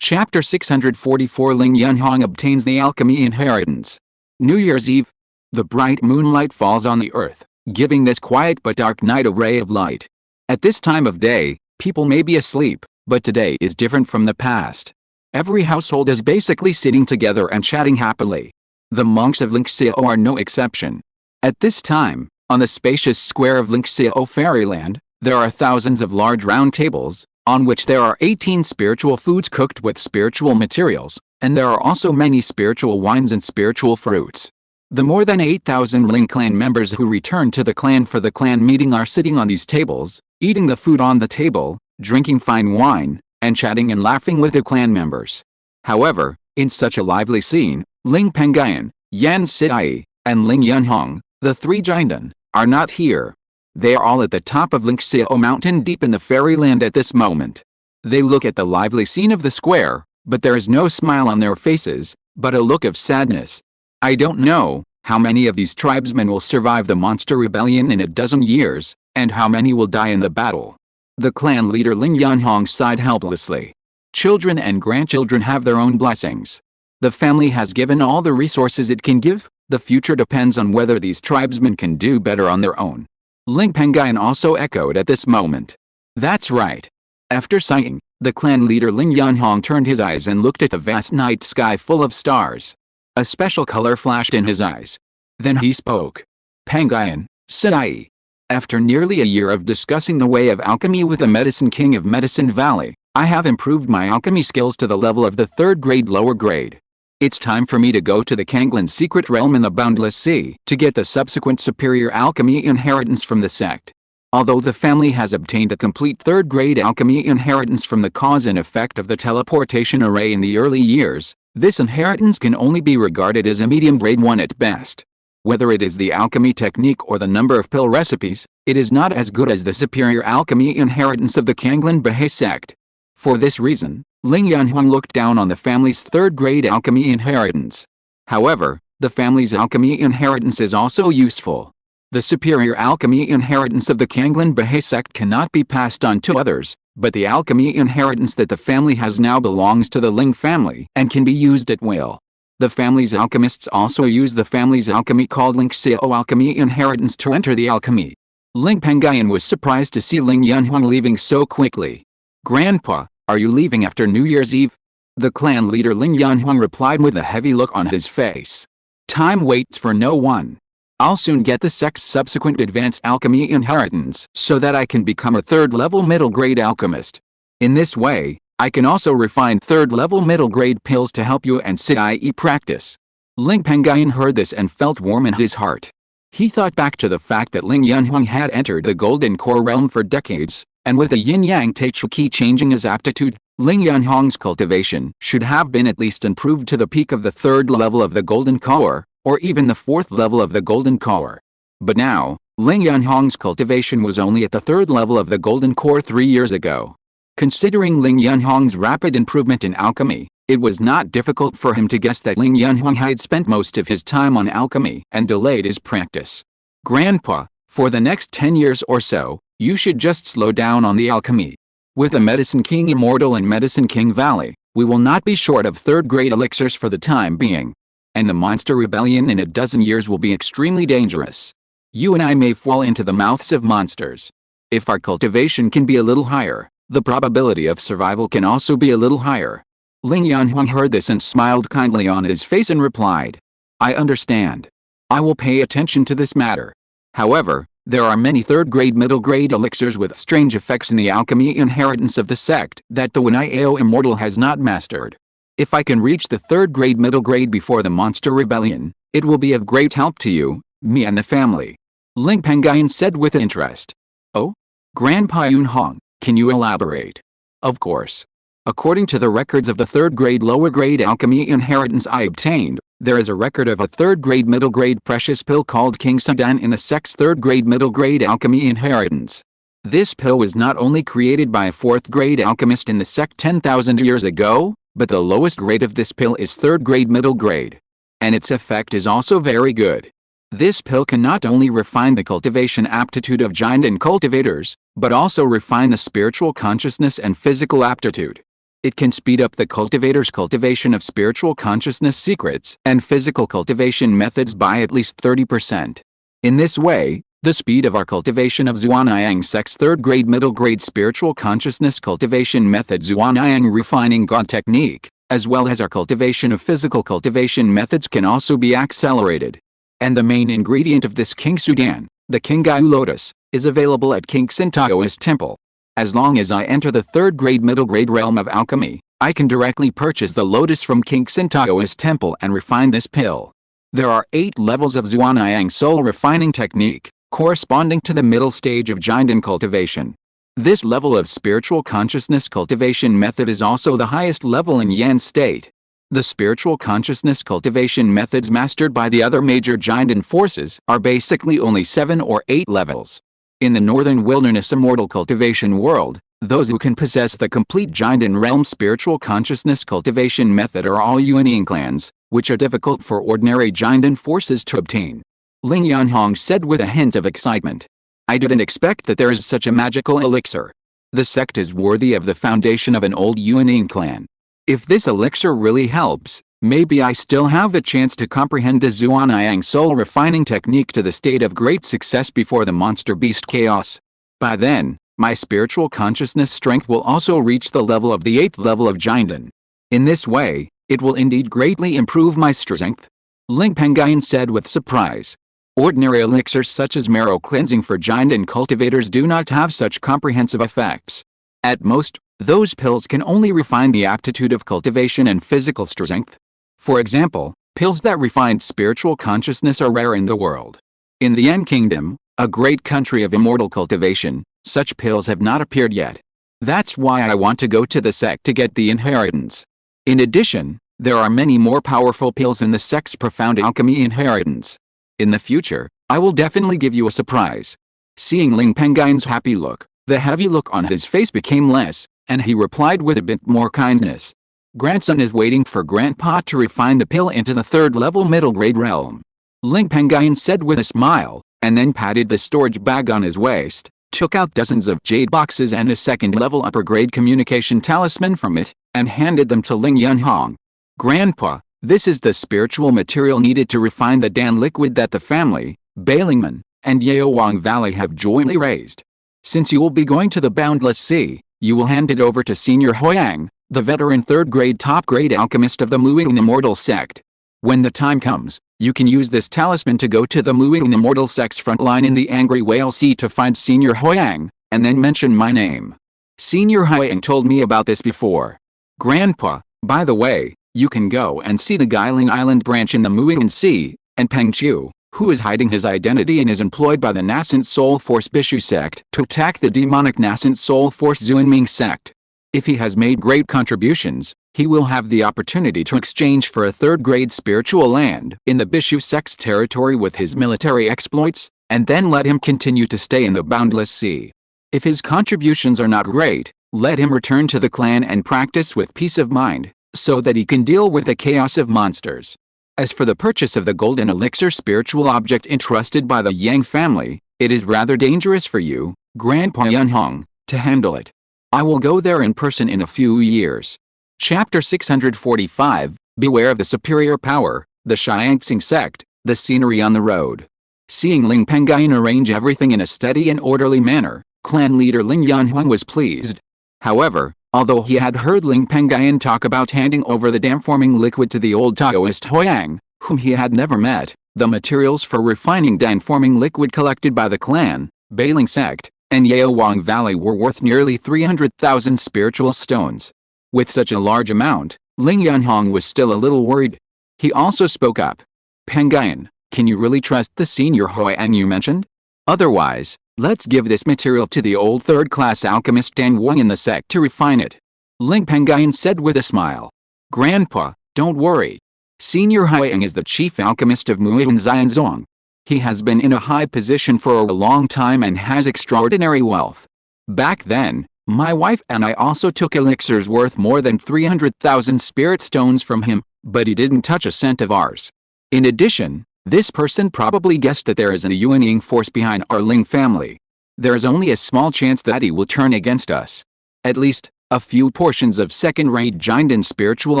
Chapter 644 Ling Yunhong obtains the alchemy inheritance. New Year's Eve. The bright moonlight falls on the earth, giving this quiet but dark night a ray of light. At this time of day, people may be asleep, but today is different from the past. Every household is basically sitting together and chatting happily. The monks of Lingxiao are no exception. At this time, on the spacious square of Lingxiao Fairyland, there are thousands of large round tables, on which there are 18 spiritual foods cooked with spiritual materials, and there are also many spiritual wines and spiritual fruits. The more than 8,000 Ling clan members who return to the clan for the clan meeting are sitting on these tables, eating the food on the table, drinking fine wine, and chatting and laughing with the clan members. However, in such a lively scene, Ling Pengyun, Yan Sidai, and Ling Yunhong, the three Jindan, are not here. They are all at the top of Lingxiao Mountain deep in the fairyland at this moment. They look at the lively scene of the square, but there is no smile on their faces, but a look of sadness. I don't know how many of these tribesmen will survive the monster rebellion in a dozen years, and how many will die in the battle. The clan leader Ling Yunhong sighed helplessly. Children and grandchildren have their own blessings. The family has given all the resources it can give. The future depends on whether these tribesmen can do better on their own. Ling Pengyun also echoed at this moment. That's right. After sighing, the clan leader Ling Yunhong turned his eyes and looked at the vast night sky full of stars. A special color flashed in his eyes. Then he spoke. Pengyun, Sidai. After nearly a year of discussing the way of alchemy with the medicine king of Medicine Valley, I have improved my alchemy skills to the level of the 3rd grade lower grade. It's time for me to go to the Kanglin's secret realm in the Boundless Sea to get the subsequent superior alchemy inheritance from the sect. Although the family has obtained a complete 3rd grade alchemy inheritance from the cause and effect of the teleportation array in the early years, this inheritance can only be regarded as a medium grade one at best. Whether it is the alchemy technique or the number of pill recipes, it is not as good as the superior alchemy inheritance of the Kanglin Bahe sect. For this reason, Ling Yunhong looked down on the family's 3rd grade alchemy inheritance. However, the family's alchemy inheritance is also useful. The superior alchemy inheritance of the Kanglin Bahe sect cannot be passed on to others, but the alchemy inheritance that the family has now belongs to the Ling family and can be used at will. The family's alchemists also use the family's alchemy called Lingxiao alchemy inheritance to enter the alchemy. Ling Pengyun was surprised to see Ling Yunhong leaving so quickly. Grandpa, are you leaving after New Year's Eve? The clan leader Ling Yunhong replied with a heavy look on his face. Time waits for no one. I'll soon get the sect's subsequent advanced alchemy inheritance so that I can become a 3rd level middle grade alchemist. In this way, I can also refine 3rd level middle grade pills to help you and Sidai practice. Ling Pengyun heard this and felt warm in his heart. He thought back to the fact that Ling Yunhong had entered the Golden Core realm for decades, And with the yin-yang Taichu Qi changing his aptitude, Ling Yanhong's cultivation should have been at least improved to the peak of the 3rd level of the golden core, or even the 4th level of the golden core. But now, Ling Yanhong's cultivation was only at the 3rd level of the golden core 3 years ago. Considering Ling Yanhong's rapid improvement in alchemy, it was not difficult for him to guess that Ling Yanhong had spent most of his time on alchemy and delayed his practice. Grandpa, for the next 10 years or so, you should just slow down on the alchemy. With the Medicine King Immortal and Medicine King Valley, we will not be short of 3rd-grade elixirs for the time being. And the monster rebellion in a dozen years will be extremely dangerous. You and I may fall into the mouths of monsters. If our cultivation can be a little higher, the probability of survival can also be a little higher. Ling Yanhong heard this and smiled kindly on his face and replied, I understand. I will pay attention to this matter. However, there are many 3rd-grade middle-grade elixirs with strange effects in the alchemy inheritance of the sect that the Wanio Immortal has not mastered. If I can reach the 3rd-grade middle grade before the monster rebellion, it will be of great help to you, me and the family. Ling Pengyun said with interest. Oh? Grandpa Yunhong, can you elaborate? Of course. According to the records of the 3rd-grade lower-grade alchemy inheritance I obtained, there is a record of a 3rd-grade middle-grade precious pill called Qingshi Mountain in the sect's 3rd-grade middle-grade alchemy inheritance. This pill was not only created by a 4th-grade alchemist in the sect 10,000 years ago, but the lowest grade of this pill is 3rd-grade middle grade. And its effect is also very good. This pill can not only refine the cultivation aptitude of jade and cultivators, but also refine the spiritual consciousness and physical aptitude. It can speed up the cultivator's cultivation of spiritual consciousness secrets and physical cultivation methods by at least 30%. In this way, the speed of our cultivation of Zhuanyang sect's 3rd-grade middle-grade spiritual consciousness cultivation method Zhuanyang refining God technique, as well as our cultivation of physical cultivation methods can also be accelerated. And the main ingredient of this Qingshi Dan, the Qingyu Lotus, is available at Qingshi Taoist Temple. As long as I enter the 3rd-grade middle-grade realm of alchemy, I can directly purchase the lotus from Qingshi Taoist Temple and refine this pill. There are 8 levels of Zhuanyang soul refining technique, corresponding to the middle stage of jade cultivation. This level of spiritual consciousness cultivation method is also the highest level in Yan state. The spiritual consciousness cultivation methods mastered by the other major jade forces are basically only 7 or 8 levels. In the northern wilderness immortal cultivation world, those who can possess the complete jade realm spiritual consciousness cultivation method are all Yuanying clans, which are difficult for ordinary jade forces to obtain. Ling Yanhong said with a hint of excitement. I didn't expect that there is such a magical elixir. The sect is worthy of the foundation of an old Yuanying clan. If this elixir really helps, maybe I still have the chance to comprehend the Zhuanyang soul refining technique to the state of great success before the monster beast chaos. By then, my spiritual consciousness strength will also reach the level of the 8th level of jade. In this way, it will indeed greatly improve my strength. Ling Pengyun said with surprise. Ordinary elixirs such as marrow cleansing for jade cultivators do not have such comprehensive effects. At most, those pills can only refine the aptitude of cultivation and physical strength. For example, pills that refine spiritual consciousness are rare in the world. In the Yan Kingdom, a great country of immortal cultivation, such pills have not appeared yet. That's why I want to go to the sect to get the inheritance. In addition, there are many more powerful pills in the sect's profound alchemy inheritance. In the future, I will definitely give you a surprise. Seeing Ling Pengyun's happy look, the heavy look on his face became less, and he replied with a bit more kindness. Grandson is waiting for Grandpa to refine the pill into the 3rd-level middle-grade realm. Ling Pengyun said with a smile, and then patted the storage bag on his waist, took out dozens of jade boxes and a 2nd-level upper-grade communication talisman from it, and handed them to Ling Yanhong. Grandpa, this is the spiritual material needed to refine the Dan liquid that the family, Bailingman, and Yaowang Valley have jointly raised. Since you will be going to the Boundless Sea, you will hand it over to Senior Hoyang, the veteran 3rd-grade top-grade alchemist of the Muing Immortal sect. When the time comes, you can use this talisman to go to the Muing Immortal sect's front line in the Angry Whale Sea to find Senior Hoyang, and then mention my name. Senior Hoyang told me about this before. Grandpa, by the way, you can go and see the Guiling Island branch in the Muing Sea, and Pengchu, who is hiding his identity and is employed by the nascent soul force Bishu sect to attack the demonic nascent soul force Zuanming sect. If he has made great contributions, he will have the opportunity to exchange for a third-grade spiritual land in the Bishu sect's territory with his military exploits, and then let him continue to stay in the boundless sea. If his contributions are not great, let him return to the clan and practice with peace of mind, so that he can deal with the chaos of monsters. As for the purchase of the golden elixir spiritual object entrusted by the Yang family, it is rather dangerous for you, Grandpa Yunhong, to handle it. I will go there in person in a few years. Chapter 645, Beware of the Superior Power, the Xiangxing Sect, the Scenery on the Road. Seeing Ling Pengyun arrange everything in a steady and orderly manner, clan leader Ling Yunhong was pleased. However, although he had heard Ling Pengyun talk about handing over the dam-forming liquid to the old Taoist Hoyang, whom he had never met, the materials for refining dam-forming liquid collected by the clan, Bailing sect, and Yaowang Valley were worth nearly 300,000 spiritual stones. With such a large amount, Ling Yunhong was still a little worried. He also spoke up. Pengyun, can you really trust the senior Hoyang you mentioned? Otherwise, let's give this material to the old third-class alchemist Dan Wang in the sect to refine it. Ling Pengyun said with a smile. Grandpa, don't worry. Senior Hoyang is the chief alchemist of Muidan Xianzong. He has been in a high position for a long time and has extraordinary wealth. Back then, my wife and I also took elixirs worth more than 300,000 spirit stones from him, but he didn't touch a cent of ours. In addition, this person probably guessed that there is a Yuanying force behind our Ling family. There is only a small chance that he will turn against us. At least, a few portions of second-rate Jinden spiritual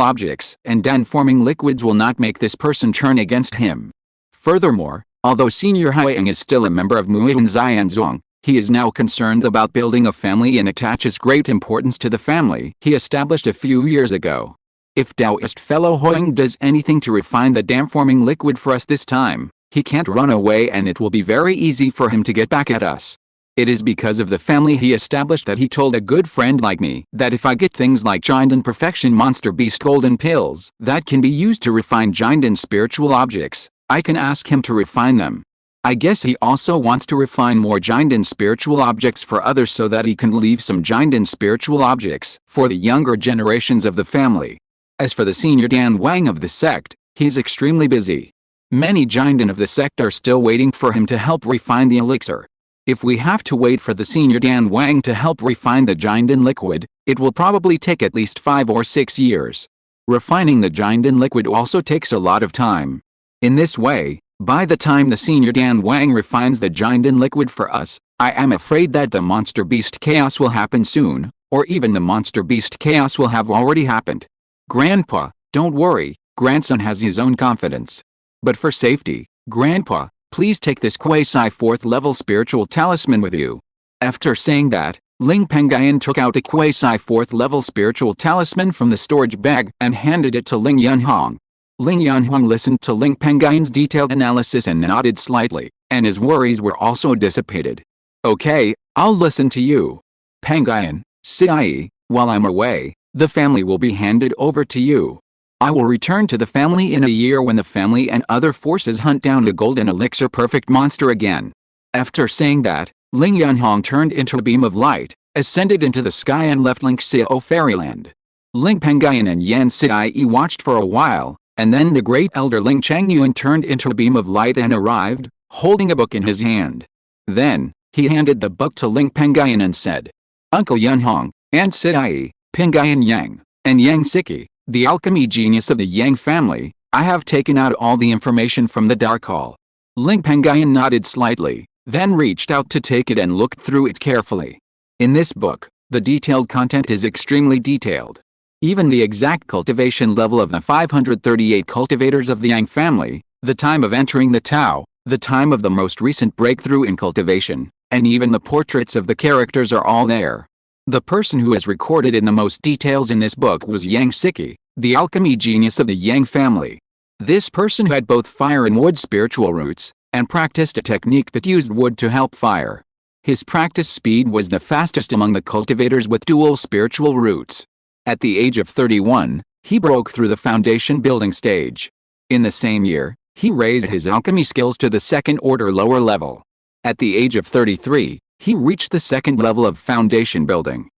objects and dan-forming liquids will not make this person turn against him. Furthermore, although Senior Hoyang is still a member of Muidan Xianzong, he is now concerned about building a family and attaches great importance to the family he established a few years ago. If Taoist fellow Hoyang does anything to refine the dam-forming liquid for us this time, he can't run away and it will be very easy for him to get back at us. It is because of the family he established that he told a good friend like me that if I get things like Jinden Perfection Monster Beast Golden Pills that can be used to refine Jinden spiritual objects, I can ask him to refine them. I guess he also wants to refine more Jinden spiritual objects for others so that he can leave some Jinden spiritual objects for the younger generations of the family. As for the senior Dan Wang of the sect, he's extremely busy. Many Jinden of the sect are still waiting for him to help refine the elixir. If we have to wait for the senior Dan Wang to help refine the Jinden liquid, it will probably take at least 5 or 6 years. Refining the Jinden liquid also takes a lot of time. In this way, by the time the senior Dan Wang refines the Jinden liquid for us, I am afraid that the monster beast chaos will happen soon, or even the monster beast chaos will have already happened. Grandpa, don't worry, grandson has his own confidence. But for safety, Grandpa, please take this quasi 4th level spiritual talisman with you. After saying that, Ling Pengyun took out a quasi 4th level spiritual talisman from the storage bag and handed it to Ling Yunhong. Ling Yunhong listened to Ling Pengyun's detailed analysis and nodded slightly, and his worries were also dissipated. Okay, I'll listen to you. Pengyun, Sai, while I'm away, the family will be handed over to you. I will return to the family in a year when the family and other forces hunt down the golden elixir perfect monster again. After saying that, Ling Yunhong turned into a beam of light, ascended into the sky and left Lingxiao Fairyland. Ling Pengyun and Yan Sai watched for a while, and then the great elder Ling Pengyun turned into a beam of light and arrived, holding a book in his hand. Then, he handed the book to Ling Pengyun and said, Uncle Yunhong, Aunt Sai, Pengyun Yang, and Yang Siki, the alchemy genius of the Yang family, I have taken out all the information from the Dark Hall. Ling Pengyun nodded slightly, then reached out to take it and looked through it carefully. In this book, the detailed content is extremely detailed. Even the exact cultivation level of the 538 cultivators of the Yang family, the time of entering the Tao, the time of the most recent breakthrough in cultivation, and even the portraits of the characters are all there. The person who is recorded in the most details in this book was Yang Siki, the alchemy genius of the Yang family. This person had both fire and wood spiritual roots, and practiced a technique that used wood to help fire. His practice speed was the fastest among the cultivators with dual spiritual roots. At the age of 31, he broke through the foundation building stage. In the same year, He raised his alchemy skills to the second order lower level. At the age of 33, he reached the second level of foundation building.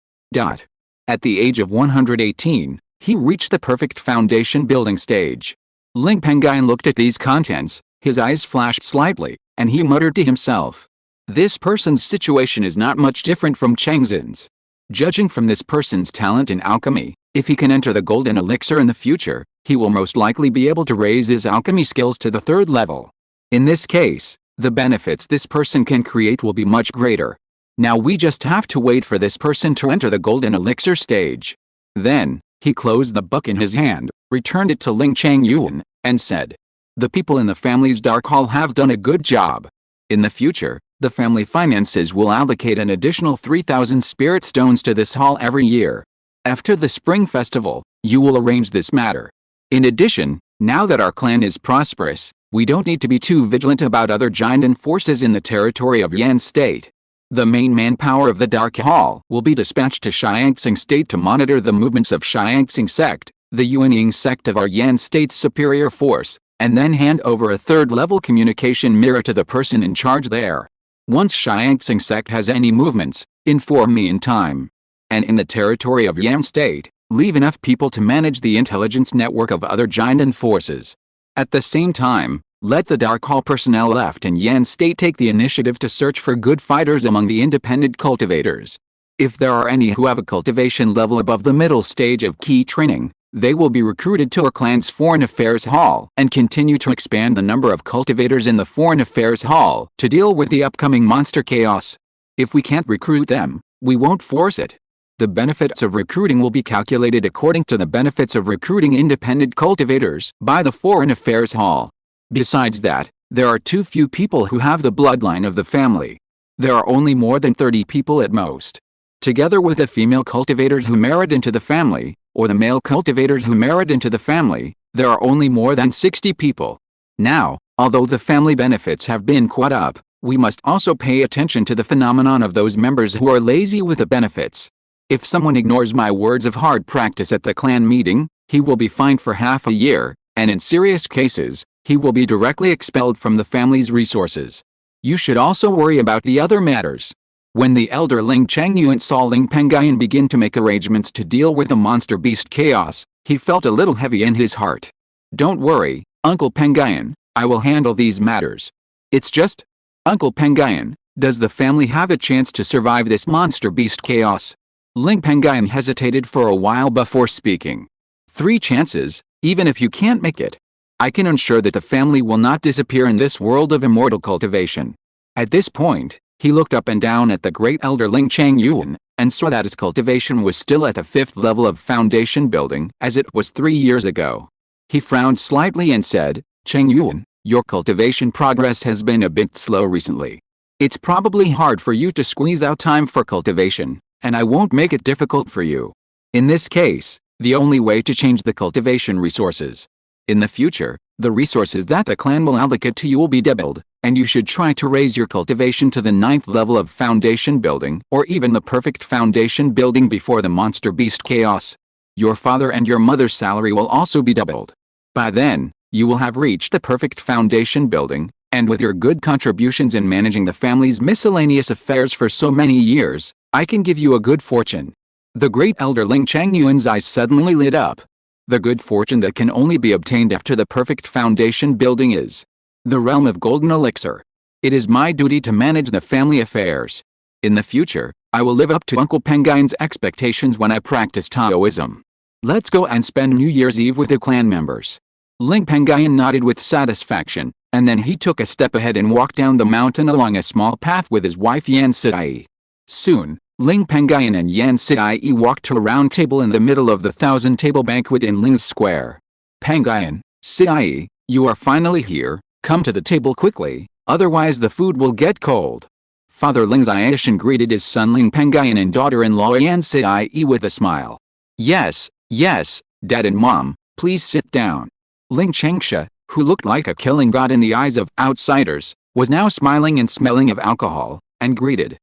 At the age of 118, he reached the perfect foundation building stage. Ling Pengyun looked at these contents, his eyes flashed slightly, and he muttered to himself. This person's situation is not much different from Changzhen's. Judging from this person's talent in alchemy, if he can enter the golden elixir in the future, he will most likely be able to raise his alchemy skills to the third level. In this case, the benefits this person can create will be much greater. Now we just have to wait for this person to enter the golden elixir stage. Then, he closed the book in his hand, returned it to Ling Pengyun, and said, "The people in the family's dark hall have done a good job. In the future, the family finances will allocate an additional 3,000 spirit stones to this hall every year. After the spring festival, you will arrange this matter. In addition, now that our clan is prosperous, we don't need to be too vigilant about other giant forces in the territory of Yan State. The main manpower of the Dark Hall will be dispatched to Shiangsing State to monitor the movements of Shiangsing Sect, the Yuanying sect of our Yan State's superior force, and then hand over a third-level communication mirror to the person in charge there. Once Shiangsing Sect has any movements, inform me in time. And in the territory of Yan State, leave enough people to manage the intelligence network of other giant forces. At the same time, let the Dark Hall personnel left in Yan State take the initiative to search for good fighters among the independent cultivators. If there are any who have a cultivation level above the middle stage of key training, they will be recruited to our clan's Foreign Affairs Hall and continue to expand the number of cultivators in the Foreign Affairs Hall to deal with the upcoming monster chaos. If we can't recruit them, we won't force it. The benefits of recruiting will be calculated according to the benefits of recruiting independent cultivators by the Foreign Affairs Hall. Besides that, there are too few people who have the bloodline of the family. There are only more than 30 people at most. Together with the female cultivators who merit into the family, or the male cultivators who merit into the family, there are only more than 60 people. Now, although the family benefits have been caught up, we must also pay attention to the phenomenon of those members who are lazy with the benefits. If someone ignores my words of hard practice at the clan meeting, he will be fined for half a year, and in serious cases, he will be directly expelled from the family's resources. You should also worry about the other matters. When the elder Ling Pengyun saw Ling Pengyun begin to make arrangements to deal with the monster beast chaos, he felt a little heavy in his heart. Don't worry, Uncle Pengyun, I will handle these matters. It's just, Uncle Pengyun, does the family have a chance to survive this monster beast chaos? Ling Pengyun hesitated for a while before speaking. 3 chances, even if you can't make it. I can ensure that the family will not disappear in this world of immortal cultivation. At this point, he looked up and down at the great elder Ling Pengyun, and saw that his cultivation was still at the 5th level of foundation building as it was 3 years ago. He frowned slightly and said, Pengyun, your cultivation progress has been a bit slow recently. It's probably hard for you to squeeze out time for cultivation, and I won't make it difficult for you. In this case, the only way to change the cultivation resources. In the future, the resources that the clan will allocate to you will be doubled, and you should try to raise your cultivation to the 9th level of foundation building or even the perfect foundation building before the monster beast chaos. Your father and your mother's salary will also be doubled. By then, you will have reached the perfect foundation building, and with your good contributions in managing the family's miscellaneous affairs for so many years, I can give you a good fortune. The great elder Ling Pengyun's eyes suddenly lit up. The good fortune that can only be obtained after the perfect foundation building is the realm of golden elixir. It is my duty to manage the family affairs. In the future, I will live up to Uncle Pengyun's expectations when I practice Taoism. Let's go and spend New Year's Eve with the clan members. Ling Pengyun nodded with satisfaction, and then he took a step ahead and walked down the mountain along a small path with his wife Yan Sidai. Soon, Ling Pengyun and Yan Sidai walked to a round table in the middle of the 1,000-table banquet in Ling's Square. Pengyun, Sidai, you are finally here, come to the table quickly, otherwise the food will get cold. Father Ling Xiaoshan greeted his son Ling Pengyun and daughter-in-law Yan Sidai with a smile. Yes, Dad and Mom, please sit down. Ling Changsha, who looked like a killing god in the eyes of outsiders, was now smiling and smelling of alcohol, and greeted.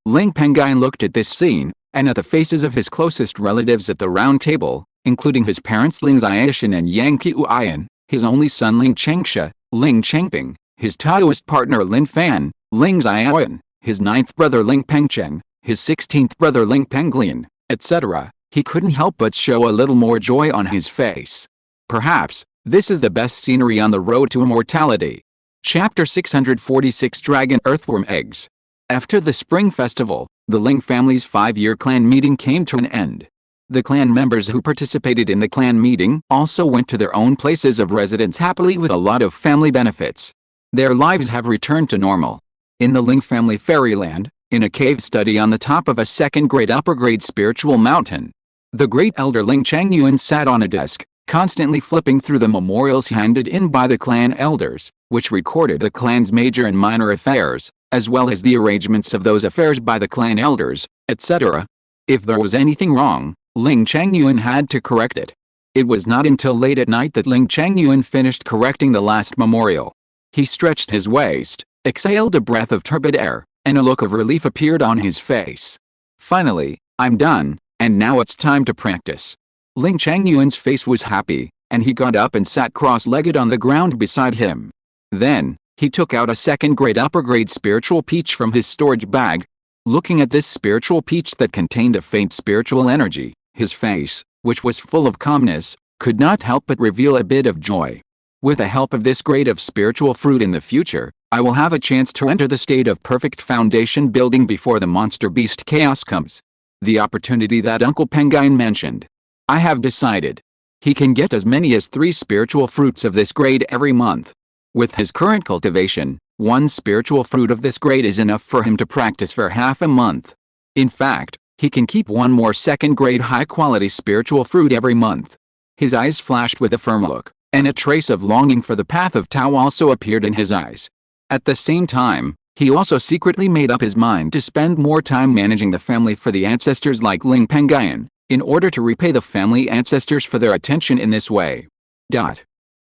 Ling Pengyun looked at this scene, and at the faces of his closest relatives at the round table, including his parents Ling Xiaoshan and Yang Qiuyan. his only son Ling Changsha, Ling Changping, his Taoist partner Lin Fan, Ling Xiaoyan, his 9th brother Ling Pengcheng, his 16th brother Ling Pengyun, etc., he couldn't help but show a little more joy on his face. Perhaps, this is the best scenery on the road to immortality. Chapter 646 Dragon Earthworm Eggs. After the Spring Festival, the Ling family's 5-year clan meeting came to an end. The clan members who participated in the clan meeting also went to their own places of residence happily with a lot of family benefits. Their lives have returned to normal. In the Ling family fairyland, in a cave study on the top of a second-grade upper-grade spiritual mountain, the great elder Ling Pengyun sat on a desk, constantly flipping through the memorials handed in by the clan elders, which recorded the clan's major and minor affairs, as well as the arrangements of those affairs by the clan elders, etc. If there was anything wrong, Ling Pengyun had to correct it. It was not until late at night that Ling Pengyun finished correcting the last memorial. He stretched his waist, exhaled a breath of turbid air, and a look of relief appeared on his face. Finally, I'm done, and now it's time to practice. Ling Pengyun's face was happy, and he got up and sat cross-legged on the ground beside him. Then, he took out a second-grade upper-grade spiritual peach from his storage bag. Looking at this spiritual peach that contained a faint spiritual energy, his face, which was full of calmness, could not help but reveal a bit of joy. With the help of this grade of spiritual fruit in the future, I will have a chance to enter the state of perfect foundation building before the monster beast chaos comes. The opportunity that Uncle Pengyun mentioned. I have decided. He can get as many as 3 spiritual fruits of this grade every month. With his current cultivation, 1 spiritual fruit of this grade is enough for him to practice for half a month. In fact, he can keep 1 more second-grade high-quality spiritual fruit every month. His eyes flashed with a firm look, and a trace of longing for the path of Tao also appeared in his eyes. At the same time, he also secretly made up his mind to spend more time managing the family for the ancestors like Ling Pengyun, in order to repay the family ancestors for their attention in this way.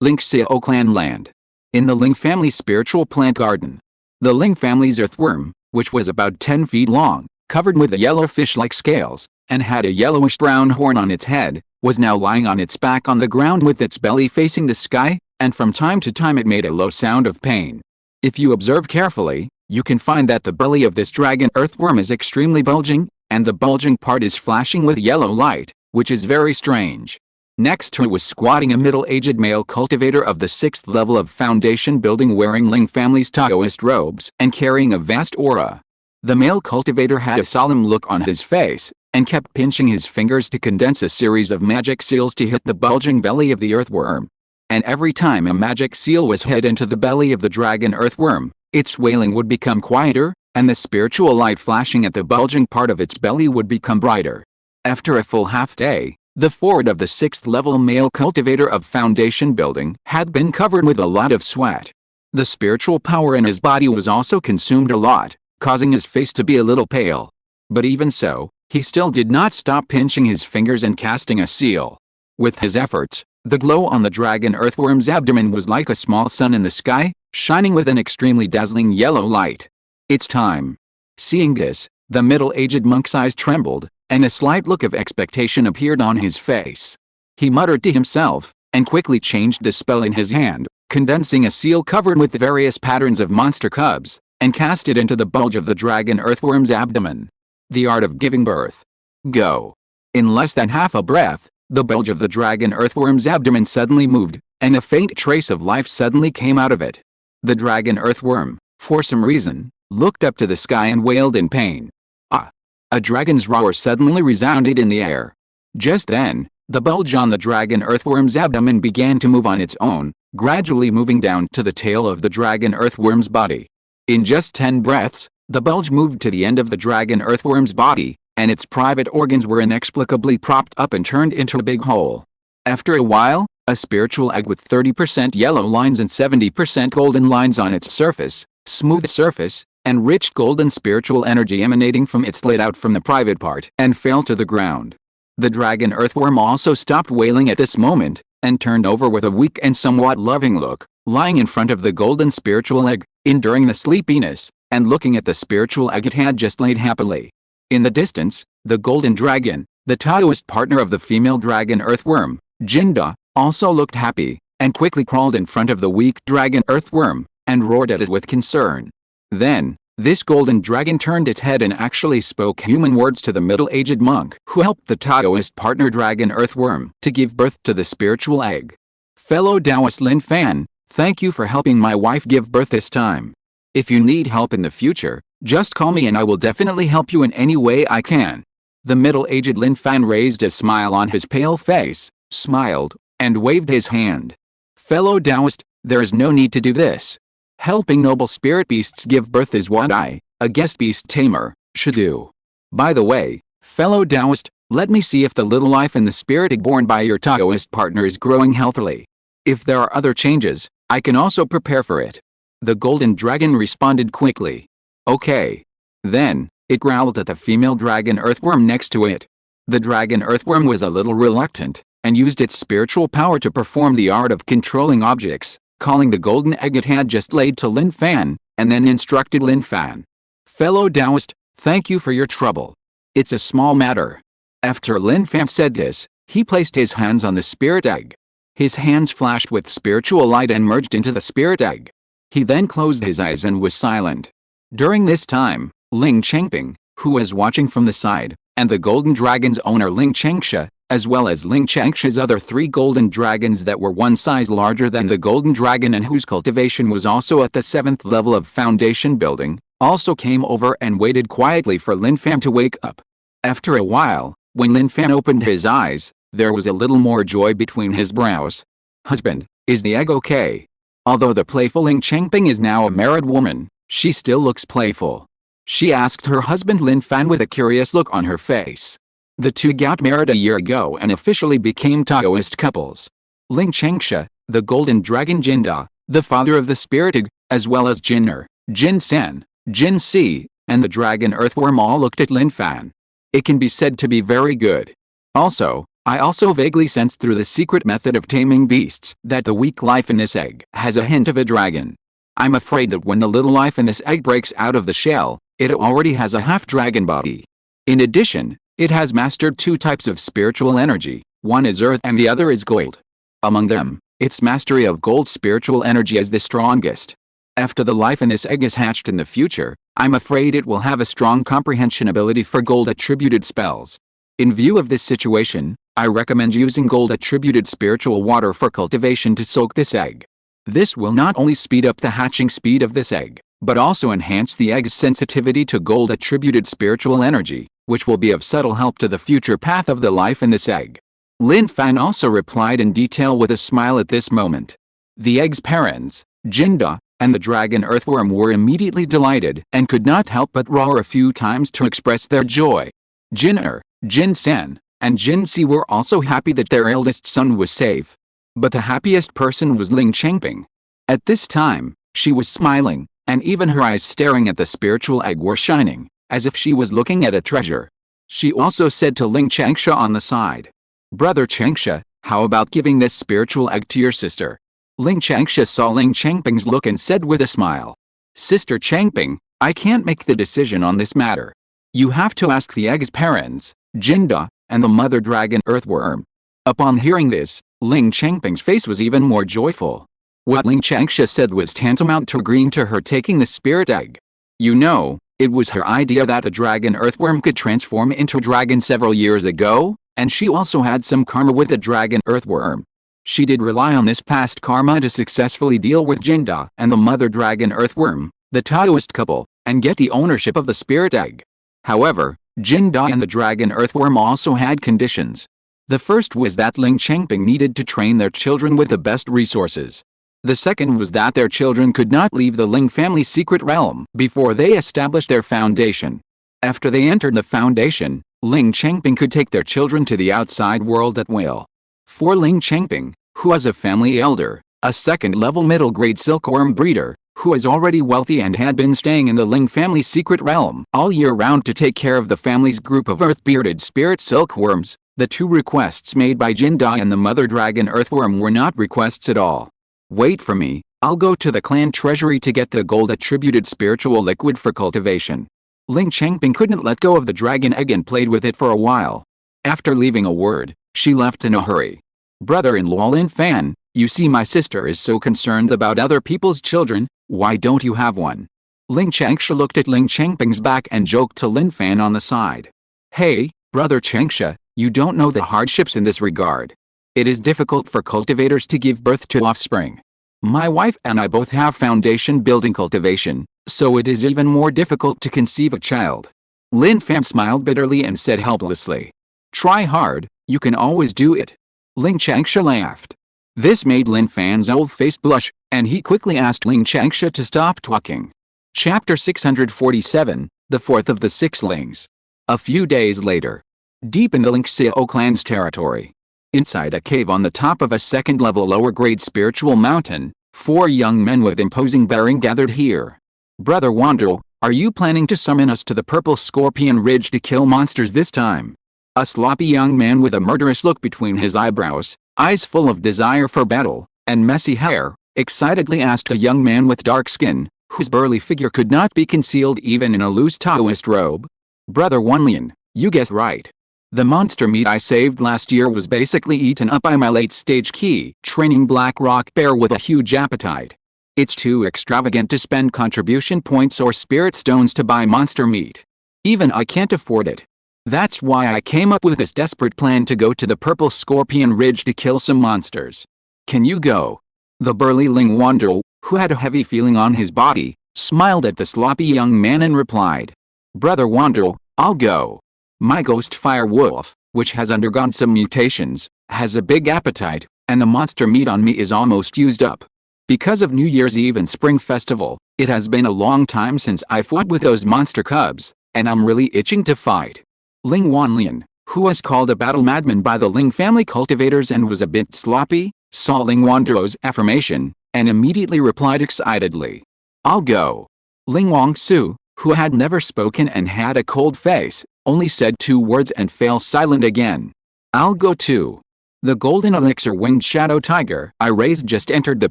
Lingxiao Clan Land. In the Ling family spiritual plant garden, the Ling family's earthworm, which was about 10 feet long, covered with yellow fish-like scales, and had a yellowish-brown horn on its head, was now lying on its back on the ground with its belly facing the sky, and from time to time it made a low sound of pain. If you observe carefully, you can find that the belly of this dragon earthworm is extremely bulging, and the bulging part is flashing with yellow light, which is very strange. Next to it was squatting a middle-aged male cultivator of the 6th level of foundation building wearing Ling family's Taoist robes and carrying a vast aura. The male cultivator had a solemn look on his face, and kept pinching his fingers to condense a series of magic seals to hit the bulging belly of the earthworm. And every time a magic seal was hit into the belly of the dragon earthworm, its wailing would become quieter, and the spiritual light flashing at the bulging part of its belly would become brighter. After a full half-day, the forehead of the 6th level male cultivator of foundation building had been covered with a lot of sweat. The spiritual power in his body was also consumed a lot, causing his face to be a little pale. But even so, he still did not stop pinching his fingers and casting a seal. With his efforts, the glow on the dragon earthworm's abdomen was like a small sun in the sky, shining with an extremely dazzling yellow light. It's time. Seeing this, the middle-aged monk's eyes trembled, and a slight look of expectation appeared on his face. He muttered to himself, and quickly changed the spell in his hand, condensing a seal covered with various patterns of monster cubs, and cast it into the bulge of the dragon earthworm's abdomen. The art of giving birth. Go. In less than half a breath, the bulge of the dragon earthworm's abdomen suddenly moved, and a faint trace of life suddenly came out of it. The dragon earthworm, for some reason, looked up to the sky and wailed in pain. Ah! A dragon's roar suddenly resounded in the air. Just then, the bulge on the dragon earthworm's abdomen began to move on its own, gradually moving down to the tail of the dragon earthworm's body. In just 10 breaths, the bulge moved to the end of the dragon earthworm's body, and its private organs were inexplicably propped up and turned into a big hole. After a while, a spiritual egg with 30% yellow lines and 70% golden lines on its surface, smooth surface, and rich golden spiritual energy emanating from it slid out from the private part and fell to the ground. The dragon earthworm also stopped wailing at this moment, and turned over with a weak and somewhat loving look, lying in front of the golden spiritual egg, enduring the sleepiness, and looking at the spiritual egg it had just laid happily. In the distance, the golden dragon, the Taoist partner of the female dragon earthworm, Jinda, also looked happy, and quickly crawled in front of the weak dragon earthworm, and roared at it with concern. Then, this golden dragon turned its head and actually spoke human words to the middle-aged monk who helped the Taoist partner dragon earthworm to give birth to the spiritual egg. Fellow Taoist Lin Fan, thank you for helping my wife give birth this time. If you need help in the future, just call me and I will definitely help you in any way I can. The middle-aged Lin Fan raised a smile on his pale face, smiled, and waved his hand. Fellow Taoist, there is no need to do this. Helping noble spirit beasts give birth is what I, a guest beast tamer, should do. By the way, fellow Taoist, let me see if the little life in the spirit egg born by your Taoist partner is growing healthily. If there are other changes, I can also prepare for it. The golden dragon responded quickly. Okay. Then, it growled at the female dragon earthworm next to it. The dragon earthworm was a little reluctant, and used its spiritual power to perform the art of controlling objects, calling the golden egg it had just laid to Lin Fan, and then instructed Lin Fan. Fellow Taoist, thank you for your trouble. It's a small matter. After Lin Fan said this, he placed his hands on the spirit egg. His hands flashed with spiritual light and merged into the spirit egg. He then closed his eyes and was silent. During this time, Ling Chengping, who was watching from the side, and the golden dragon's owner Ling Chengsha, as well as Ling Chengsha's other 3 golden dragons that were one size larger than the golden dragon and whose cultivation was also at the 7th level of foundation building, also came over and waited quietly for Lin Fan to wake up. After a while, when Lin Fan opened his eyes, there was a little more joy between his brows. Husband, is the egg okay? Although the playful Ling Chengping is now a married woman, she still looks playful. She asked her husband Lin Fan with a curious look on her face. The two got married a year ago and officially became Taoist couples. Ling Chengsha, the golden dragon Jinda, the father of the spirit egg, as well as Jinner, Jin Sen, Jin Si, and the dragon earthworm all looked at Lin Fan. It can be said to be very good. Also, I also vaguely sensed through the secret method of taming beasts that the weak life in this egg has a hint of a dragon. I'm afraid that when the little life in this egg breaks out of the shell, it already has a half-dragon body. In addition, it has mastered 2 types of spiritual energy, one is earth and the other is gold. Among them, its mastery of gold spiritual energy is the strongest. After the life in this egg is hatched in the future, I'm afraid it will have a strong comprehension ability for gold-attributed spells. In view of this situation, I recommend using gold-attributed spiritual water for cultivation to soak this egg. This will not only speed up the hatching speed of this egg, but also enhance the egg's sensitivity to gold-attributed spiritual energy, which will be of subtle help to the future path of the life in this egg. Lin Fan also replied in detail with a smile at this moment. The egg's parents, Jinda, and the dragon earthworm were immediately delighted and could not help but roar a few times to express their joy. Jinner, Jin Sen, and Jin Si were also happy that their eldest son was safe. But the happiest person was Ling Chengping. At this time, she was smiling, and even her eyes staring at the spiritual egg were shining, as if she was looking at a treasure. She also said to Ling Chengsha on the side, "Brother Chengsha, how about giving this spiritual egg to your sister?" Ling Chengsha saw Ling Chengping's look and said with a smile, "Sister Chengping, I can't make the decision on this matter. You have to ask the egg's parents, Jinda, and the mother dragon earthworm." Upon hearing this, Ling Chengping's face was even more joyful. What Ling Chengsha said was tantamount to agreeing to her taking the spirit egg. You know, it was her idea that the dragon earthworm could transform into a dragon several years ago, and she also had some karma with the dragon earthworm. She did rely on this past karma to successfully deal with Jinda and the mother dragon earthworm, the Taoist couple, and get the ownership of the spirit egg. However, Jinda and the dragon earthworm also had conditions. The first was that Ling Chengping needed to train their children with the best resources. The second was that their children could not leave the Ling family's secret realm before they established their foundation. After they entered the foundation, Ling Chengping could take their children to the outside world at will. For Ling Chengping, who was a family elder, a second-level middle-grade silkworm breeder, who was already wealthy and had been staying in the Ling family's secret realm all year round to take care of the family's group of earth-bearded spirit silkworms, the 2 requests made by Jinda and the mother dragon earthworm were not requests at all. "Wait for me, I'll go to the clan treasury to get the gold-attributed spiritual liquid for cultivation." Ling Chengping couldn't let go of the dragon egg and played with it for a while. After leaving a word, she left in a hurry. "Brother-in-law Lin Fan, You see, my sister is so concerned about other people's children, why don't you have one? Ling Changsha looked at Ling Changping's back and joked to Lin Fan on the side. Hey, brother Changsha, you don't know the hardships in this regard. It is difficult for cultivators to give birth to offspring. My wife and I both have foundation building cultivation, so it is even more difficult to conceive a child. Lin Fan smiled bitterly and said helplessly. Try hard, you can always do it. Ling Changsha laughed. This made Lin Fan's old face blush, and he quickly asked Ling Changsha to stop talking. Chapter 647, the fourth of the six Lings. A few days later. Deep in the Lingxiao clan's territory. Inside a cave on the top of a second-level lower-grade spiritual mountain, 4 young men with imposing bearing gathered here. Brother Wando, are you planning to summon us to the Purple Scorpion Ridge to kill monsters this time? A sloppy young man with a murderous look between his eyebrows, eyes full of desire for battle, and messy hair, excitedly asked a young man with dark skin, whose burly figure could not be concealed even in a loose Taoist robe. Brother Wanlian, you guessed right. The monster meat I saved last year was basically eaten up by my late-stage key training black rock bear with a huge appetite. It's too extravagant to spend contribution points or spirit stones to buy monster meat. Even I can't afford it. That's why I came up with this desperate plan to go to the Purple Scorpion Ridge to kill some monsters. Can you go? The burly Ling Wando, who had a heavy feeling on his body, smiled at the sloppy young man and replied. Brother Wando, I'll go. My ghost fire wolf, which has undergone some mutations, has a big appetite, and the monster meat on me is almost used up. Because of New Year's Eve and Spring Festival, it has been a long time since I fought with those monster cubs, and I'm really itching to fight. Ling Wanlian, who was called a battle madman by the Ling family cultivators and was a bit sloppy, saw Ling Wando's affirmation, and immediately replied excitedly. I'll go. Ling Wangsu, who had never spoken and had a cold face, only said 2 words and fell silent again. I'll go too. The golden elixir winged shadow tiger I raised just entered the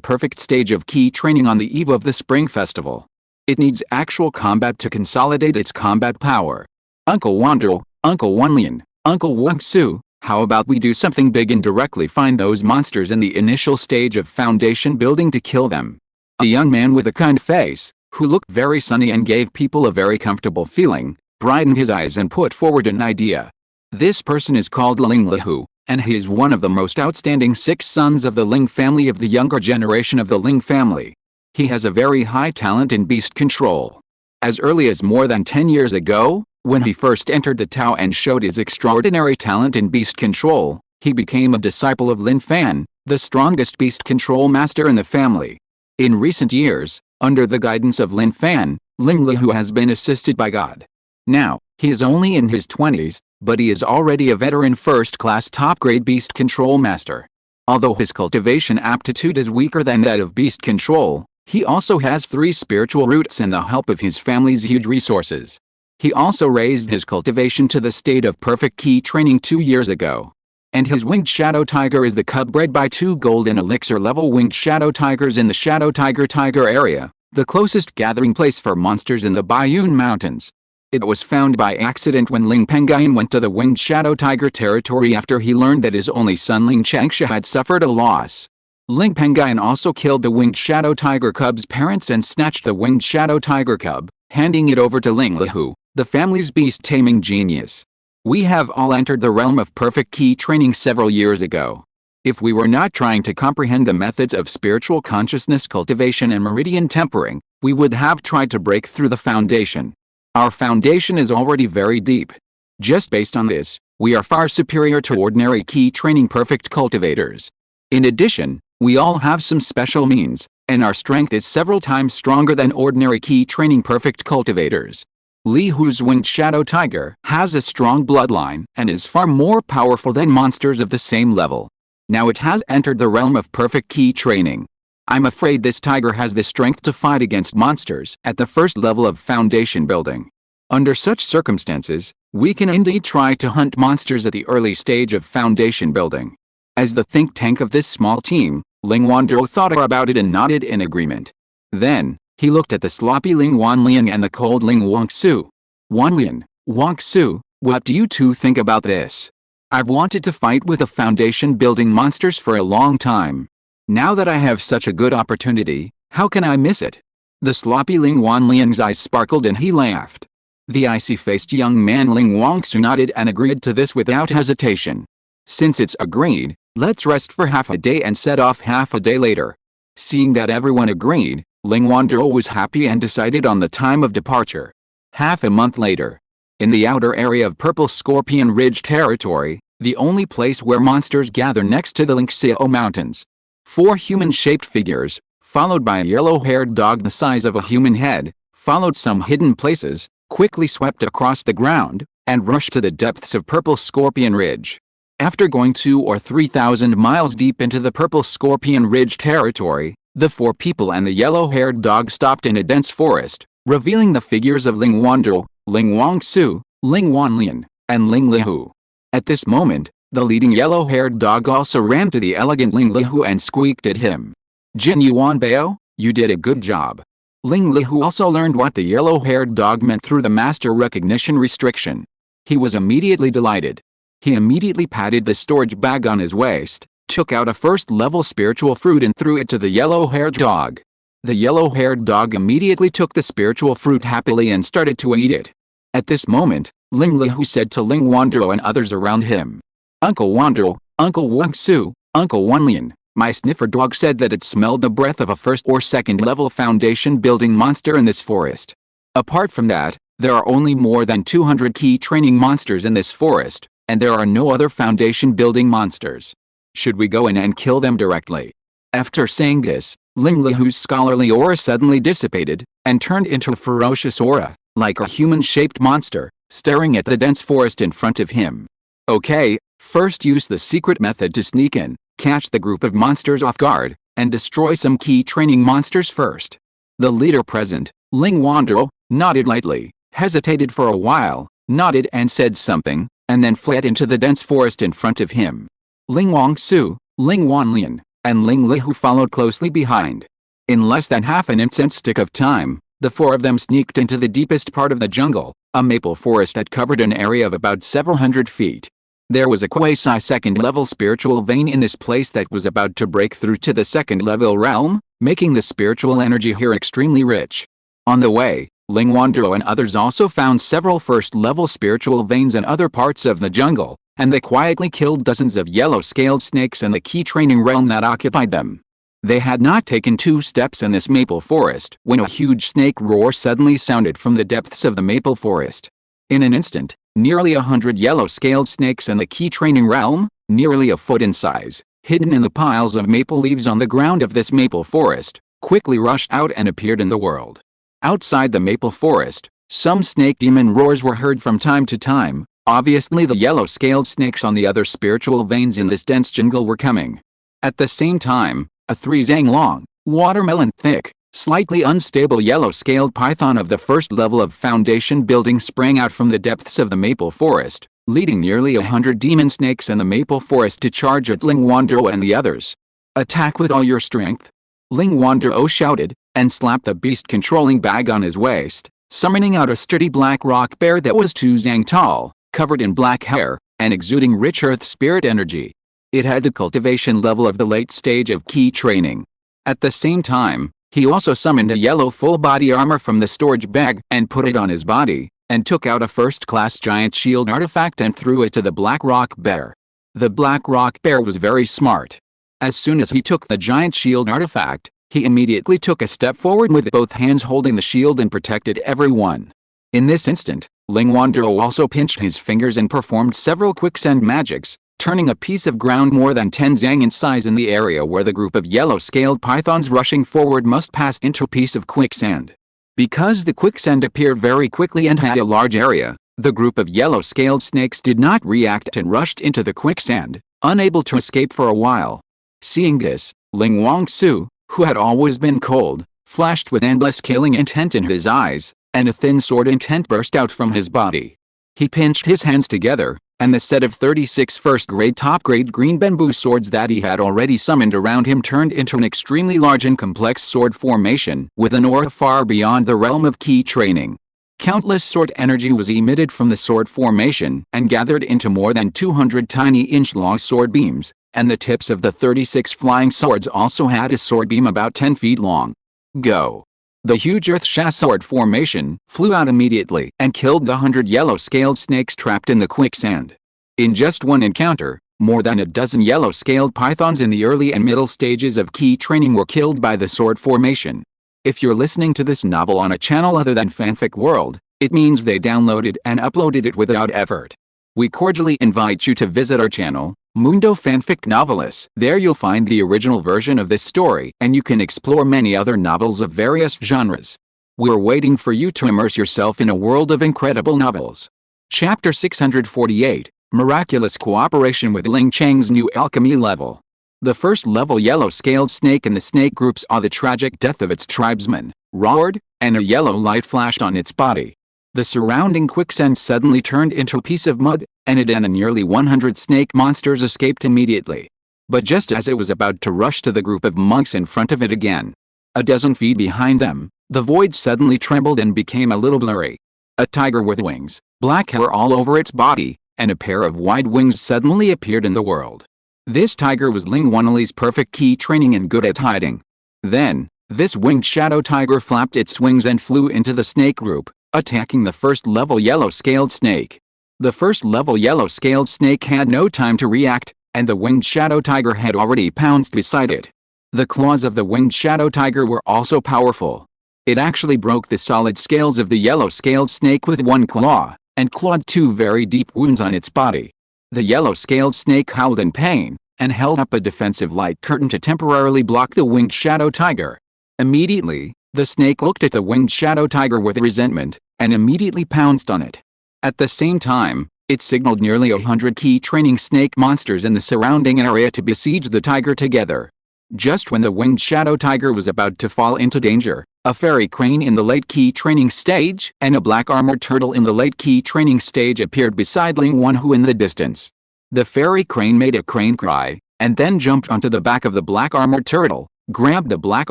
perfect stage of key training on the eve of the Spring Festival. It needs actual combat to consolidate its combat power. Uncle Wando, Uncle Wanlian, Uncle Wangsu, how about we do something big and directly find those monsters in the initial stage of foundation building to kill them? A young man with a kind face, who looked very sunny and gave people a very comfortable feeling, brightened his eyes and put forward an idea. This person is called Ling Lihu, and he is one of the most outstanding 6 sons of the Ling family of the younger generation of the Ling family. He has a very high talent in beast control. As early as more than 10 years ago, when he first entered the Tao and showed his extraordinary talent in beast control, he became a disciple of Lin Fan, the strongest beast control master in the family. In recent years, under the guidance of Lin Fan, Ling Lihu has been assisted by God. Now, he is only in his 20s, but he is already a veteran first-class top-grade beast control master. Although his cultivation aptitude is weaker than that of beast control, he also has 3 spiritual roots and the help of his family's huge resources. He also raised his cultivation to the state of perfect key training 2 years ago. And his winged shadow tiger is the cub bred by 2 golden elixir level winged shadow tigers in the Shadow Tiger area, the closest gathering place for monsters in the Baiyun Mountains. It was found by accident when Ling Pengyun went to the winged shadow tiger territory after he learned that his only son Ling Changsha had suffered a loss. Ling Pengyun also killed the winged shadow tiger cub's parents and snatched the winged shadow tiger cub, handing it over to Ling Lihu, the family's beast-taming genius. We have all entered the realm of perfect key training several years ago. If we were not trying to comprehend the methods of spiritual consciousness cultivation and meridian tempering, we would have tried to break through the foundation. Our foundation is already very deep. Just based on this, we are far superior to ordinary key training perfect cultivators. In addition, we all have some special means, and our strength is several times stronger than ordinary key training perfect cultivators. Li Hu's winged shadow tiger has a strong bloodline and is far more powerful than monsters of the same level. Now it has entered the realm of perfect key training. I'm afraid this tiger has the strength to fight against monsters at the first level of foundation building. Under such circumstances, we can indeed try to hunt monsters at the early stage of foundation building. As the think tank of this small team, Ling Wando thought about it and nodded in agreement. Then, he looked at the sloppy Ling Wanlian and the cold Ling Wangsu. Wanlian, Wangsu, what do you 2 think about this? I've wanted to fight with the foundation building monsters for a long time. Now that I have such a good opportunity, how can I miss it? The sloppy Ling Wanlian's eyes sparkled and he laughed. The icy-faced young man Ling Wangsu nodded and agreed to this without hesitation. Since it's agreed, let's rest for half a day and set off half a day later. Seeing that everyone agreed, Ling Wanduo was happy and decided on the time of departure. Half a month later. In the outer area of Purple Scorpion Ridge territory, the only place where monsters gather next to the Lingxiao Mountains. 4 human-shaped figures, followed by a yellow-haired dog the size of a human head, followed some hidden places, quickly swept across the ground, and rushed to the depths of Purple Scorpion Ridge. After going 2,000 or 3,000 miles deep into the Purple Scorpion Ridge territory, the 4 people and the yellow-haired dog stopped in a dense forest, revealing the figures of Ling Wanduo, Ling Wangsu, Ling Wanlian, and Ling Lihu. At this moment, the leading yellow-haired dog also ran to the elegant Ling Lihu and squeaked at him. Jin Yuan Bao, you did a good job. Ling Lihu also learned what the yellow-haired dog meant through the master recognition restriction. He was immediately delighted. He immediately patted the storage bag on his waist, took out a first-level spiritual fruit and threw it to the yellow-haired dog. The yellow-haired dog immediately took the spiritual fruit happily and started to eat it. At this moment, Ling Lihu said to Ling Wanduo and others around him, Uncle Wanduo, Uncle Wangsu, Uncle Wanlian, my sniffer dog said that it smelled the breath of a first or second level foundation building monster in this forest. Apart from that, there are only more than 200 key training monsters in this forest, and there are no other foundation building monsters. Should we go in and kill them directly? After saying this, Ling Lihu's scholarly aura suddenly dissipated, and turned into a ferocious aura, like a human-shaped monster, staring at the dense forest in front of him. Okay, first use the secret method to sneak in, catch the group of monsters off guard, and destroy some key training monsters first. The leader present, Ling Wanduo, nodded lightly, hesitated for a while, nodded and said something, and then fled into the dense forest in front of him. Ling Wangsu, Ling Wanlian, and Ling Lihu followed closely behind. In less than half an instant of time, the 4 of them sneaked into the deepest part of the jungle, a maple forest that covered an area of about several hundred feet. There was a quasi-second-level spiritual vein in this place that was about to break through to the second-level realm, making the spiritual energy here extremely rich. On the way, Ling Wanduo and others also found several first-level spiritual veins in other parts of the jungle, and they quietly killed dozens of yellow-scaled snakes in the key training realm that occupied them. They had not taken 2 steps in this maple forest when a huge snake roar suddenly sounded from the depths of the maple forest. In an instant, nearly 100 yellow-scaled snakes in the key training realm, nearly a foot in size, hidden in the piles of maple leaves on the ground of this maple forest, quickly rushed out and appeared in the world. Outside the maple forest, some snake demon roars were heard from time to time. Obviously the yellow-scaled snakes on the other spiritual veins in this dense jungle were coming. At the same time, a 3 zang long, watermelon thick, slightly unstable yellow-scaled python of the first level of foundation building sprang out from the depths of the maple forest, leading nearly 100 demon snakes in the maple forest to charge at Ling Wanduo and the others. Attack with all your strength! Ling Wanduo shouted, and slapped the beast-controlling bag on his waist, summoning out a sturdy black rock bear that was 2 zang tall, covered in black hair, and exuding rich earth spirit energy. It had the cultivation level of the late stage of key training. At the same time, he also summoned a yellow full-body armor from the storage bag and put it on his body, and took out a first-class giant shield artifact and threw it to the black rock bear. The black rock bear was very smart. As soon as he took the giant shield artifact, he immediately took a step forward with both hands holding the shield and protected everyone. In this instant, Ling Wanduo also pinched his fingers and performed several quicksand magics, turning a piece of ground more than 10 zang in size in the area where the group of yellow-scaled pythons rushing forward must pass into a piece of quicksand. Because the quicksand appeared very quickly and had a large area, the group of yellow-scaled snakes did not react and rushed into the quicksand, unable to escape for a while. Seeing this, Ling Wangsu, who had always been cold, flashed with endless killing intent in his eyes, and a thin sword intent burst out from his body. He pinched his hands together, and the set of 36 first-grade top-grade green bamboo swords that he had already summoned around him turned into an extremely large and complex sword formation with an aura far beyond the realm of key training. Countless sword energy was emitted from the sword formation and gathered into more than 200 tiny inch-long sword beams, and the tips of the 36 flying swords also had a sword beam about 10 feet long. Go! The huge earth-sha sword formation flew out immediately and killed the 100 yellow-scaled snakes trapped in the quicksand. In just one encounter, more than a dozen yellow-scaled pythons in the early and middle stages of key training were killed by the sword formation. If you're listening to this novel on a channel other than Fanfic World, it means they downloaded and uploaded it without effort. We cordially invite you to visit our channel, Mundo Fanfic Novelis. There you'll find the original version of this story, and you can explore many other novels of various genres. We're waiting for you to immerse yourself in a world of incredible novels. Chapter 648, Miraculous Cooperation with Ling Chang's New Alchemy Level. The first level yellow-scaled snake in the snake group saw the tragic death of its tribesman, roared, and a yellow light flashed on its body. The surrounding quicksand suddenly turned into a piece of mud, and it and the nearly 100 snake monsters escaped immediately. But just as it was about to rush to the group of monks in front of it again, a dozen feet behind them, the void suddenly trembled and became a little blurry. A tiger with wings, black hair all over its body, and a pair of wide wings suddenly appeared in the world. This tiger was Ling Wanli's perfect key training and good at hiding. Then, this winged shadow tiger flapped its wings and flew into the snake group, attacking the first level yellow-scaled snake. The first level yellow-scaled snake had no time to react, and the winged shadow tiger had already pounced beside it. The claws of the winged shadow tiger were also powerful. It actually broke the solid scales of the yellow-scaled snake with one claw, and clawed two very deep wounds on its body. The yellow-scaled snake howled in pain, and held up a defensive light curtain to temporarily block the winged shadow tiger. Immediately, the snake looked at the winged shadow tiger with resentment, and immediately pounced on it. At the same time, it signaled nearly 100 key training snake monsters in the surrounding area to besiege the tiger together. Just when the winged shadow tiger was about to fall into danger, a fairy crane in the late key training stage and a black armored turtle in the late key training stage appeared beside Ling Wanhu in the distance. The fairy crane made a crane cry, and then jumped onto the back of the black armored turtle, grabbed the black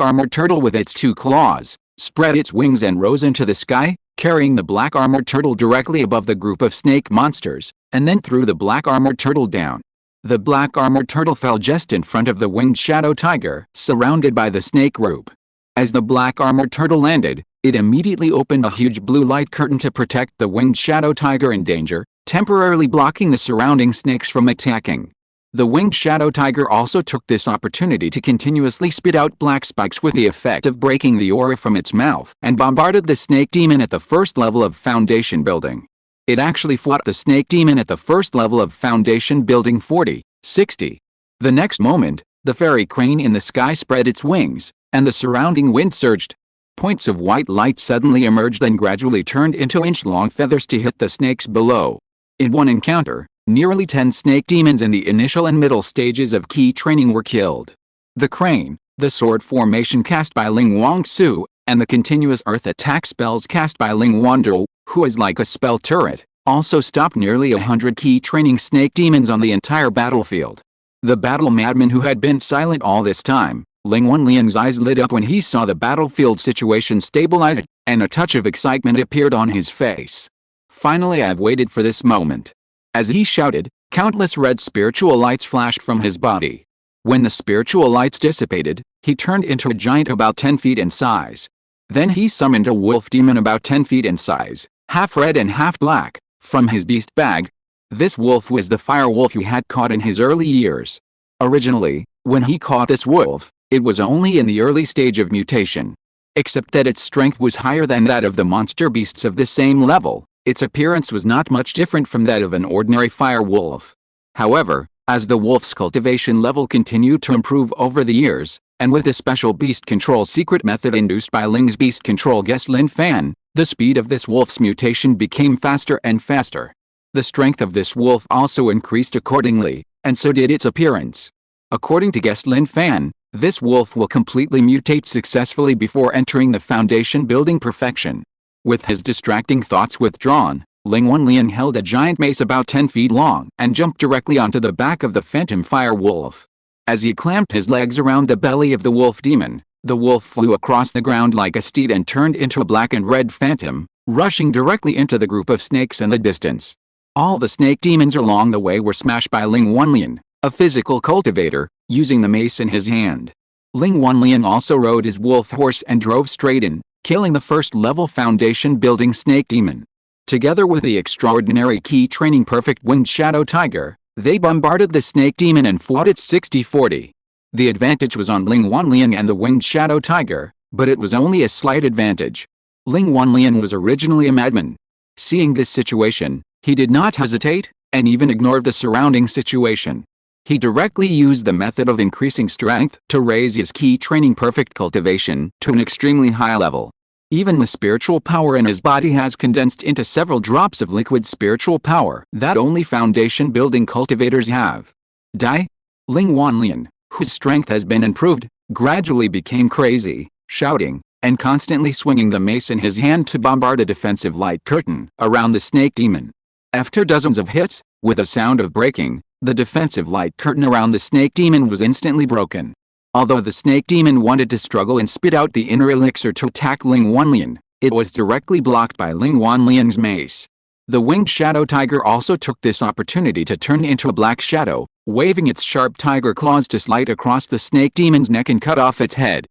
armored turtle with its two claws, spread its wings and rose into the sky, carrying the black armored turtle directly above the group of snake monsters, and then threw the black armored turtle down. The black armored turtle fell just in front of the winged shadow tiger, surrounded by the snake group. As the black armored turtle landed, it immediately opened a huge blue light curtain to protect the winged shadow tiger in danger, temporarily blocking the surrounding snakes from attacking. The winged shadow tiger also took this opportunity to continuously spit out black spikes with the effect of breaking the aura from its mouth and bombarded the snake demon at the first level of foundation building. It actually fought the snake demon at the first level of foundation building 40-60. The next moment, the fairy crane in the sky spread its wings, and the surrounding wind surged. Points of white light suddenly emerged and gradually turned into inch-long feathers to hit the snakes below. In one encounter, nearly 10 snake demons in the initial and middle stages of key training were killed. The crane, the sword formation cast by Ling Wangsu, and the continuous earth attack spells cast by Ling Wando, who is like a spell turret, also stopped nearly 100 key training snake demons on the entire battlefield. The battle madman who had been silent all this time, Ling Wanliang's eyes lit up when he saw the battlefield situation stabilize, and a touch of excitement appeared on his face. Finally, I've waited for this moment. As he shouted, countless red spiritual lights flashed from his body. When the spiritual lights dissipated, he turned into a giant about 10 feet in size. Then he summoned a wolf demon about 10 feet in size, half red and half black, from his beast bag. This wolf was the fire wolf he had caught in his early years. Originally, when he caught this wolf, it was only in the early stage of mutation. Except that its strength was higher than that of the monster beasts of the same level, its appearance was not much different from that of an ordinary fire wolf. However, as the wolf's cultivation level continued to improve over the years, and with the special beast control secret method induced by Ling's beast control guest Lin Fan, the speed of this wolf's mutation became faster and faster. The strength of this wolf also increased accordingly, and so did its appearance. According to guest Lin Fan, this wolf will completely mutate successfully before entering the foundation building perfection. With his distracting thoughts withdrawn, Ling Wanliang held a giant mace about 10 feet long and jumped directly onto the back of the phantom fire wolf. As he clamped his legs around the belly of the wolf demon, the wolf flew across the ground like a steed and turned into a black and red phantom, rushing directly into the group of snakes in the distance. All the snake demons along the way were smashed by Ling Wanliang, a physical cultivator, using the mace in his hand. Ling Wanlian also rode his wolf horse and drove straight in, killing the first-level foundation-building snake demon. Together with the extraordinary key-training perfect winged shadow tiger, they bombarded the snake demon and fought it 60-40. The advantage was on Ling Wanlian and the winged shadow tiger, but it was only a slight advantage. Ling Wanlian was originally a madman. Seeing this situation, he did not hesitate, and even ignored the surrounding situation. He directly used the method of increasing strength to raise his key training perfect cultivation to an extremely high level. Even the spiritual power in his body has condensed into several drops of liquid spiritual power that only foundation-building cultivators have. Ling Wanlian, whose strength has been improved, gradually became crazy, shouting, and constantly swinging the mace in his hand to bombard a defensive light curtain around the snake demon. After dozens of hits, with a sound of breaking, the defensive light curtain around the snake demon was instantly broken. Although the snake demon wanted to struggle and spit out the inner elixir to attack Ling Wanlian, it was directly blocked by Ling Wanlian's mace. The winged shadow tiger also took this opportunity to turn into a black shadow, waving its sharp tiger claws to slide across the snake demon's neck and cut off its head.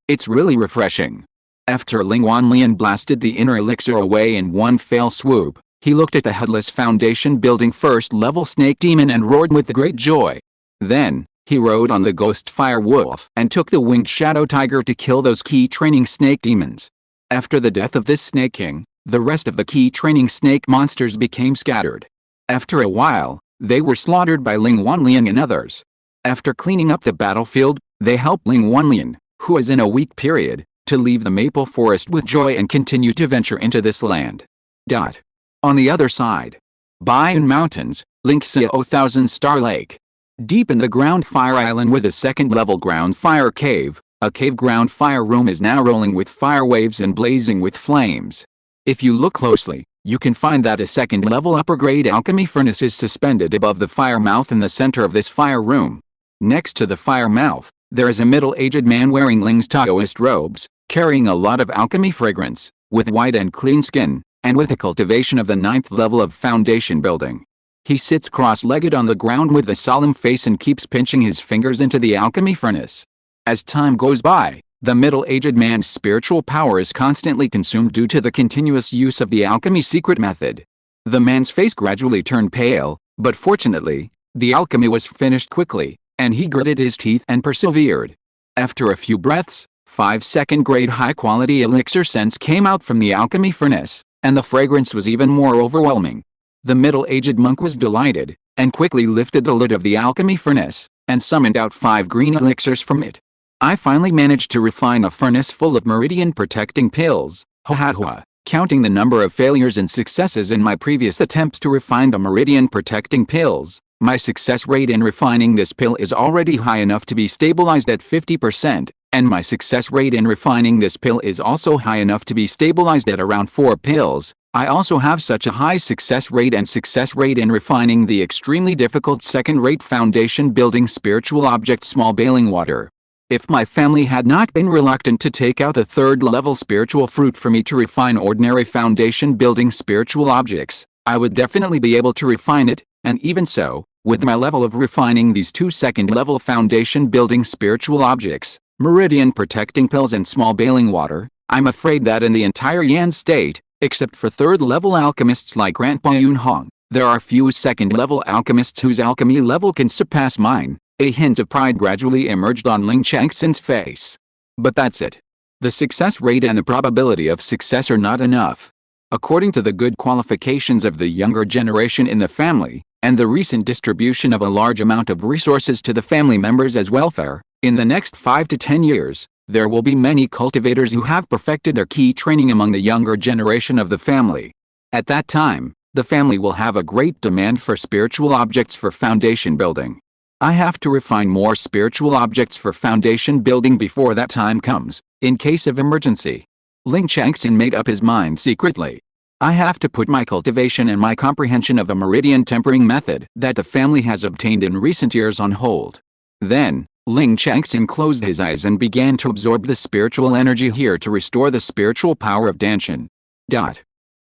It's really refreshing. After Ling Wanlian blasted the inner elixir away in one fell swoop, he looked at the headless foundation-building first-level snake demon and roared with great joy. Then, he rode on the ghost fire wolf and took the winged shadow tiger to kill those key training snake demons. After the death of this snake king, the rest of the key training snake monsters became scattered. After a while, they were slaughtered by Ling Wanlian and others. After cleaning up the battlefield, they helped Ling Wanlian, who was in a weak period, to leave the maple forest with joy and continue to venture into this land. On the other side, Banished Mountains, Lingxiao Thousand Star Lake. Deep in the ground fire island with a second-level ground fire cave, a cave ground fire room is now rolling with fire waves and blazing with flames. If you look closely, you can find that a second-level upper-grade alchemy furnace is suspended above the fire mouth in the center of this fire room. Next to the fire mouth, there is a middle-aged man wearing Ling's Taoist robes, carrying a lot of alchemy fragrance, with white and clean skin, and with a cultivation of the 9th level of foundation building. He sits cross-legged on the ground with a solemn face and keeps pinching his fingers into the alchemy furnace. As time goes by, the middle-aged man's spiritual power is constantly consumed due to the continuous use of the alchemy secret method. The man's face gradually turned pale, but fortunately, the alchemy was finished quickly, and he gritted his teeth and persevered. After a few breaths, 5 second-grade high-quality elixir scents came out from the alchemy furnace, and the fragrance was even more overwhelming. The middle-aged monk was delighted, and quickly lifted the lid of the alchemy furnace, and summoned out 5 green elixirs from it. I finally managed to refine a furnace full of meridian-protecting pills. Counting the number of failures and successes in my previous attempts to refine the meridian-protecting pills, my success rate in refining this pill is already high enough to be stabilized at 50%, and my success rate in refining this pill is also high enough to be stabilized at around 4 pills. I also have such a high success rate in refining the extremely difficult second-rate foundation-building spiritual object small bailing water. If my family had not been reluctant to take out the 3rd-level spiritual fruit for me to refine ordinary foundation-building spiritual objects, I would definitely be able to refine it, and even so, with my level of refining these 2 second-level foundation-building spiritual objects, meridian-protecting pills and small bailing water, I'm afraid that in the entire Yan state, except for 3rd-level alchemists like Grandpa Yun Hong, there are few 2nd-level alchemists whose alchemy level can surpass mine. A hint of pride gradually emerged on Ling Changxin's face. But that's it. The success rate and the probability of success are not enough. According to the good qualifications of the younger generation in the family, and the recent distribution of a large amount of resources to the family members as welfare, in the next 5 to 10 years, there will be many cultivators who have perfected their key training among the younger generation of the family. At that time, the family will have a great demand for spiritual objects for foundation building. I have to refine more spiritual objects for foundation building before that time comes, in case of emergency. Ling Changxin made up his mind secretly. I have to put my cultivation and my comprehension of the meridian tempering method that the family has obtained in recent years on hold. Then, Ling Changxin closed his eyes and began to absorb the spiritual energy here to restore the spiritual power of dantian.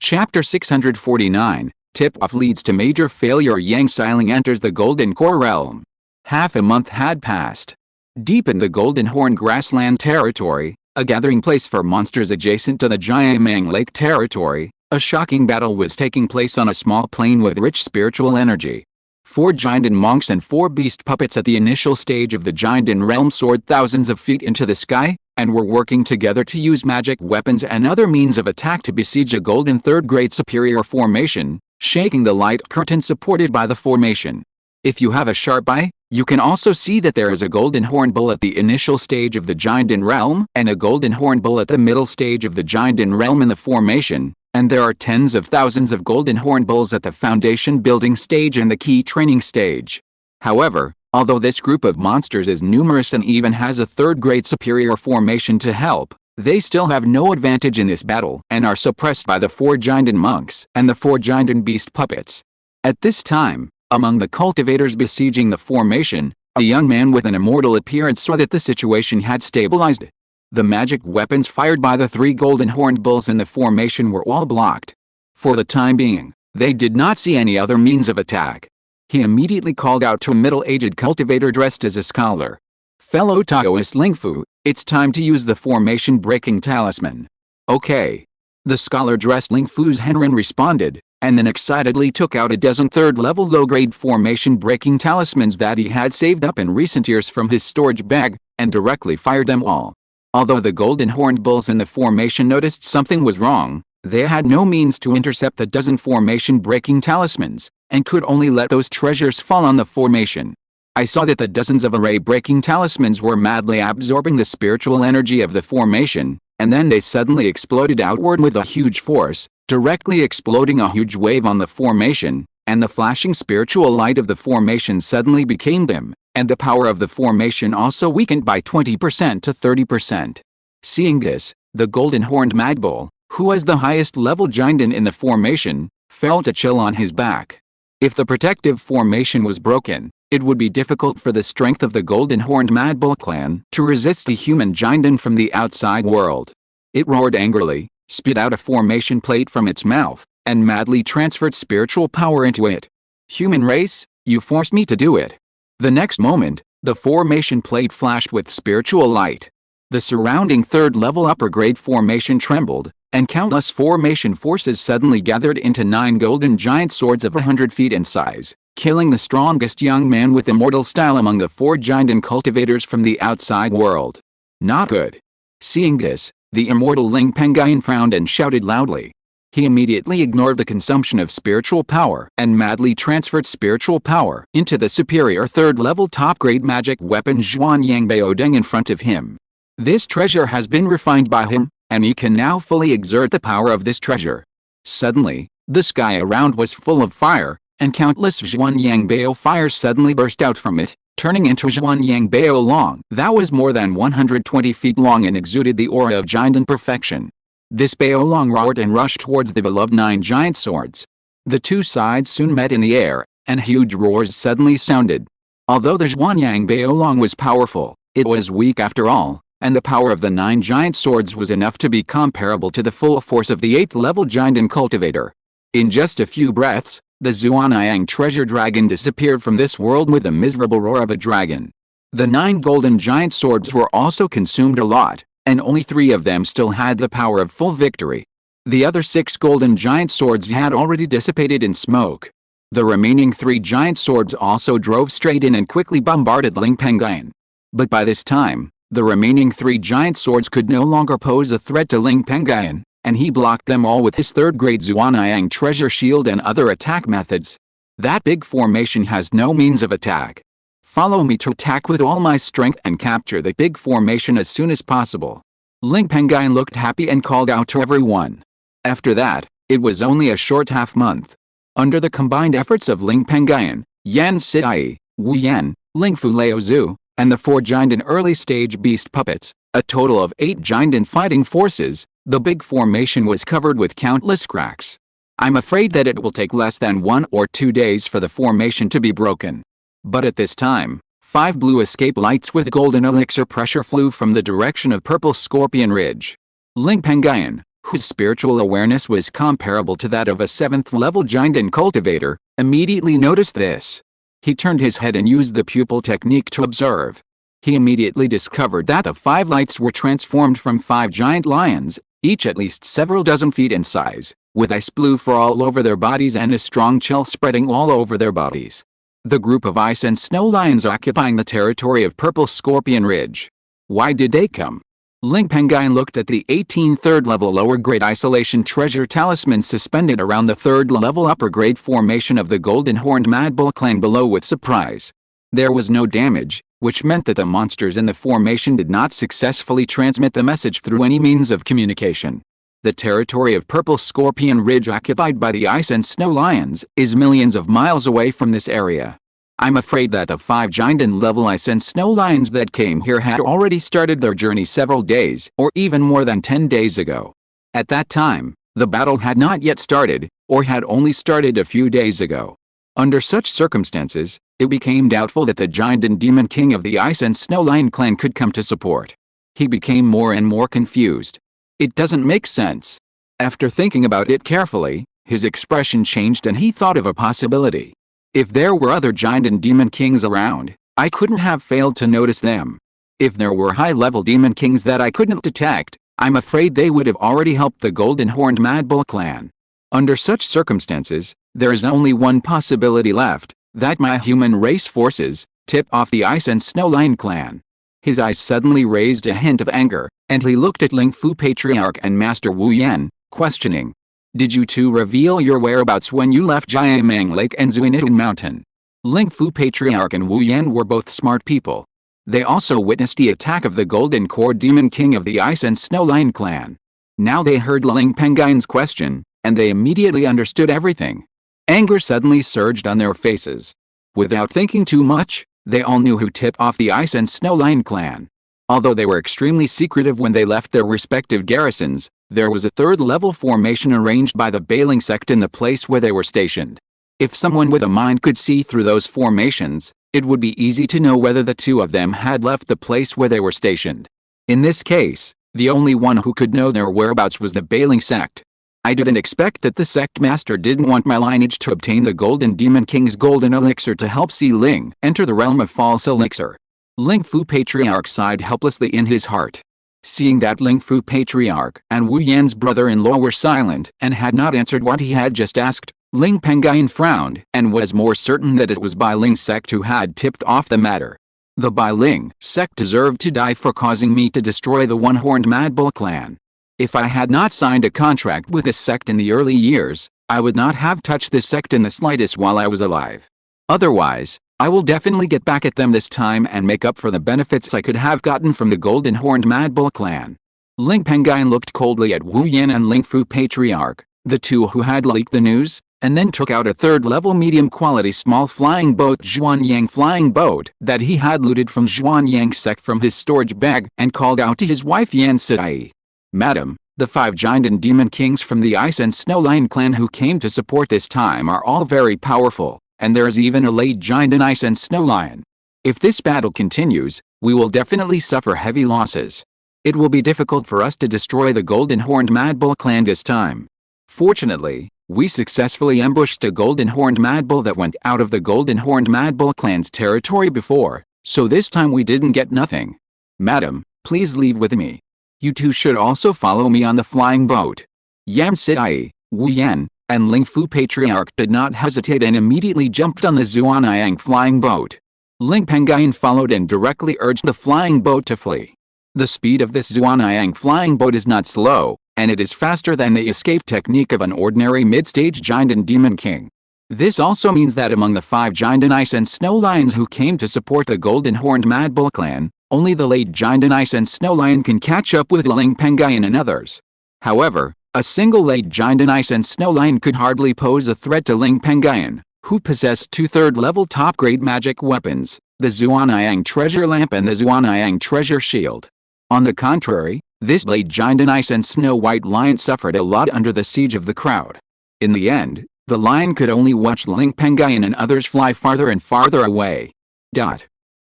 Chapter 649, Tip-off leads to major failure. Yang Xiling enters the Golden Core realm. Half a month had passed. Deep in the Golden Horn grassland territory, a gathering place for monsters adjacent to the Jiamang Lake territory, a shocking battle was taking place on a small plain with rich spiritual energy. 4 Jiandan monks and 4 beast puppets at the initial stage of the Jiandan realm soared thousands of feet into the sky, and were working together to use magic weapons and other means of attack to besiege a golden third grade superior formation, shaking the light curtain supported by the formation. If you have a sharp eye, you can also see that there is a golden horn bull at the initial stage of the Jiandan realm and a golden horn bull at the middle stage of the Jiandan realm in the formation, and there are tens of thousands of golden horn bulls at the foundation building stage and the key training stage. However, although this group of monsters is numerous and even has a third-grade superior formation to help, they still have no advantage in this battle and are suppressed by the 4 Jiandan monks and the 4 Jiandan beast puppets. At this time, among the cultivators besieging the formation, a young man with an immortal appearance saw that the situation had stabilized. The magic weapons fired by the 3 golden horned bulls in the formation were all blocked. For the time being, they did not see any other means of attack. He immediately called out to a middle-aged cultivator dressed as a scholar. "Fellow Taoist Lingfu, it's time to use the formation-breaking talisman." "Okay." The scholar-dressed Lingfu's Henren responded, and then excitedly took out a dozen third-level low-grade formation-breaking talismans that he had saved up in recent years from his storage bag, and directly fired them all. Although the golden horned bulls in the formation noticed something was wrong, they had no means to intercept the dozen formation-breaking talismans, and could only let those treasures fall on the formation. I saw that the dozens of array-breaking talismans were madly absorbing the spiritual energy of the formation, and then they suddenly exploded outward with a huge force, directly exploding a huge wave on the formation, and the flashing spiritual light of the formation suddenly became dim, and the power of the formation also weakened by 20% to 30%. Seeing this, the golden horned magbull, who was the highest level Jiandan in the formation, felt a chill on his back. If the protective formation was broken, it would be difficult for the strength of the golden horned magbull clan to resist the human Jiandan from the outside world. It roared angrily, spit out a formation plate from its mouth, and madly transferred spiritual power into it. "Human race, you forced me to do it." The next moment, the formation plate flashed with spiritual light. The surrounding third-level upper-grade formation trembled, and countless formation forces suddenly gathered into 9 golden giant swords of 100 feet in size, killing the strongest young man with immortal style among the 4 Jiandan cultivators from the outside world. Not good. Seeing this, the immortal Ling Pengyun frowned and shouted loudly. He immediately ignored the consumption of spiritual power and madly transferred spiritual power into the superior third-level top-grade magic weapon Zhuanyang Baodeng in front of him. This treasure has been refined by him, and he can now fully exert the power of this treasure. Suddenly, the sky around was full of fire, and countless Zhuanyang Bao fires suddenly burst out from it, turning into Zhuanyang Bao long that was more than 120 feet long and exuded the aura of Jiandan perfection. This Bao long roared and rushed towards the beloved 9 giant swords. The two sides soon met in the air, and huge roars suddenly sounded. Although the Zhuanyang Bao long was powerful, it was weak after all, and the power of the 9 giant swords was enough to be comparable to the full force of the 8th-level Jiandan cultivator. In just a few breaths, the Zhuanyang treasure dragon disappeared from this world with the miserable roar of a dragon. The 9 golden giant swords were also consumed a lot, and only 3 of them still had the power of full victory. The other 6 golden giant swords had already dissipated in smoke. The remaining 3 giant swords also drove straight in and quickly bombarded Ling Pengyun. But by this time, the remaining 3 giant swords could no longer pose a threat to Ling Pengyun, and he blocked them all with his third-grade Zhuanyang treasure shield and other attack methods. That big formation has no means of attack. Follow me to attack with all my strength and capture the big formation as soon as possible. Ling Pengyun looked happy and called out to everyone. After that, it was only a short half-month. Under the combined efforts of Ling Pengyun, Yan Siai, Wu Yan, Lingfu Laozu, and the 4 Jiandan early-stage beast puppets, a total of 8 Jiandan fighting forces, the big formation was covered with countless cracks. I'm afraid that it will take less than 1 or 2 days for the formation to be broken. But at this time, 5 blue escape lights with golden elixir pressure flew from the direction of Purple Scorpion Ridge. Ling Pengyun, whose spiritual awareness was comparable to that of a 7th-level giant and cultivator, immediately noticed this. He turned his head and used the pupil technique to observe. He immediately discovered that the 5 lights were transformed from 5 giant lions, each at least several dozen feet in size, with ice blue fur all over their bodies and a strong chill spreading all over their bodies. The group of ice and snow lions occupying the territory of Purple Scorpion Ridge. Why did they come? Ling Pengyun looked at the 18 third-level lower-grade isolation treasure talismans suspended around the third-level upper-grade formation of the golden-horned Mad Bull clan below with surprise. There was no damage, which meant that the monsters in the formation did not successfully transmit the message through any means of communication. The territory of Purple Scorpion Ridge occupied by the ice and snow lions is millions of miles away from this area. I'm afraid that the 5 giant and level ice and snow lions that came here had already started their journey several days or even more than 10 days ago. At that time, the battle had not yet started, or had only started a few days ago. Under such circumstances, it became doubtful that the giant and demon king of the ice and snow lion clan could come to support. He became more and more confused. It doesn't make sense. After thinking about it carefully, his expression changed and he thought of a possibility. If there were other giant and demon kings around, I couldn't have failed to notice them. If there were high-level demon kings that I couldn't detect, I'm afraid they would have already helped the golden-horned Mad Bull clan. Under such circumstances, there is only one possibility left, that my human race forces tip off the ice and snow lion clan. His eyes suddenly raised a hint of anger, and he looked at Ling Fu Patriarch and Master Wu Yan, questioning. Did you two reveal your whereabouts when you left Jiamang Lake and Qingshi Mountain? Ling Fu Patriarch and Wu Yan were both smart people. They also witnessed the attack of the Golden Core Demon King of the Ice and Snow Lion clan. Now they heard Ling Pengyun's question, and they immediately understood everything. Anger suddenly surged on their faces. Without thinking too much, they all knew who tipped off the Ice and Snow Lion clan. Although they were extremely secretive when they left their respective garrisons, there was a third-level formation arranged by the Bailing sect in the place where they were stationed. If someone with a mind could see through those formations, it would be easy to know whether the two of them had left the place where they were stationed. In this case, the only one who could know their whereabouts was the Bailing sect. I didn't expect that the sect master didn't want my lineage to obtain the Golden Demon King's golden elixir to help see Ling enter the realm of false elixir. Ling Fu Patriarch sighed helplessly in his heart. Seeing that Ling Fu Patriarch and Wu Yan's brother-in-law were silent and had not answered what he had just asked, Ling Pengyun frowned and was more certain that it was Bai Ling's sect who had tipped off the matter. The Bai Ling sect deserved to die for causing me to destroy the one-horned Mad Bull clan. If I had not signed a contract with this sect in the early years, I would not have touched this sect in the slightest while I was alive. Otherwise, I will definitely get back at them this time and make up for the benefits I could have gotten from the golden-horned Mad Bull clan. Ling Pengyun looked coldly at Wu Yan and Ling Fu Patriarch, the two who had leaked the news, and then took out a third-level medium-quality small flying boat Xuanyang flying boat that he had looted from Xuanyang sect from his storage bag and called out to his wife Yan Sai. Madam, the 5 giant and demon kings from the Ice and Snow Lion clan who came to support this time are all very powerful. And there is even a late giant in Ice and Snow Lion. If this battle continues, we will definitely suffer heavy losses. It will be difficult for us to destroy the golden-horned Mad Bull clan this time. Fortunately, we successfully ambushed a golden-horned Mad Bull that went out of the golden-horned Mad Bull clan's territory before, so this time we didn't get nothing. Madam, please leave with me. You two should also follow me on the flying boat. Yan Sai, Wu Yan, and Ling Fu Patriarch did not hesitate and immediately jumped on the Xuanyang flying boat. Ling Pengyun followed and directly urged the flying boat to flee. The speed of this Xuanyang flying boat is not slow, and it is faster than the escape technique of an ordinary mid-stage giant and demon king. This also means that among the 5 giant and Ice and Snow Lions who came to support the golden-horned Mad Bull clan, only the late giant and Ice and Snow Lion can catch up with Ling Pengyun and others. However, a single late giant and Ice and Snow Lion could hardly pose a threat to Ling Pengyun, who possessed 2 third-level top-grade magic weapons, the Xuanyang Treasure Lamp and the Xuanyang Treasure Shield. On the contrary, this late giant and Ice and Snow White Lion suffered a lot under the siege of the crowd. In the end, the lion could only watch Ling Pengyun and others fly farther and farther away.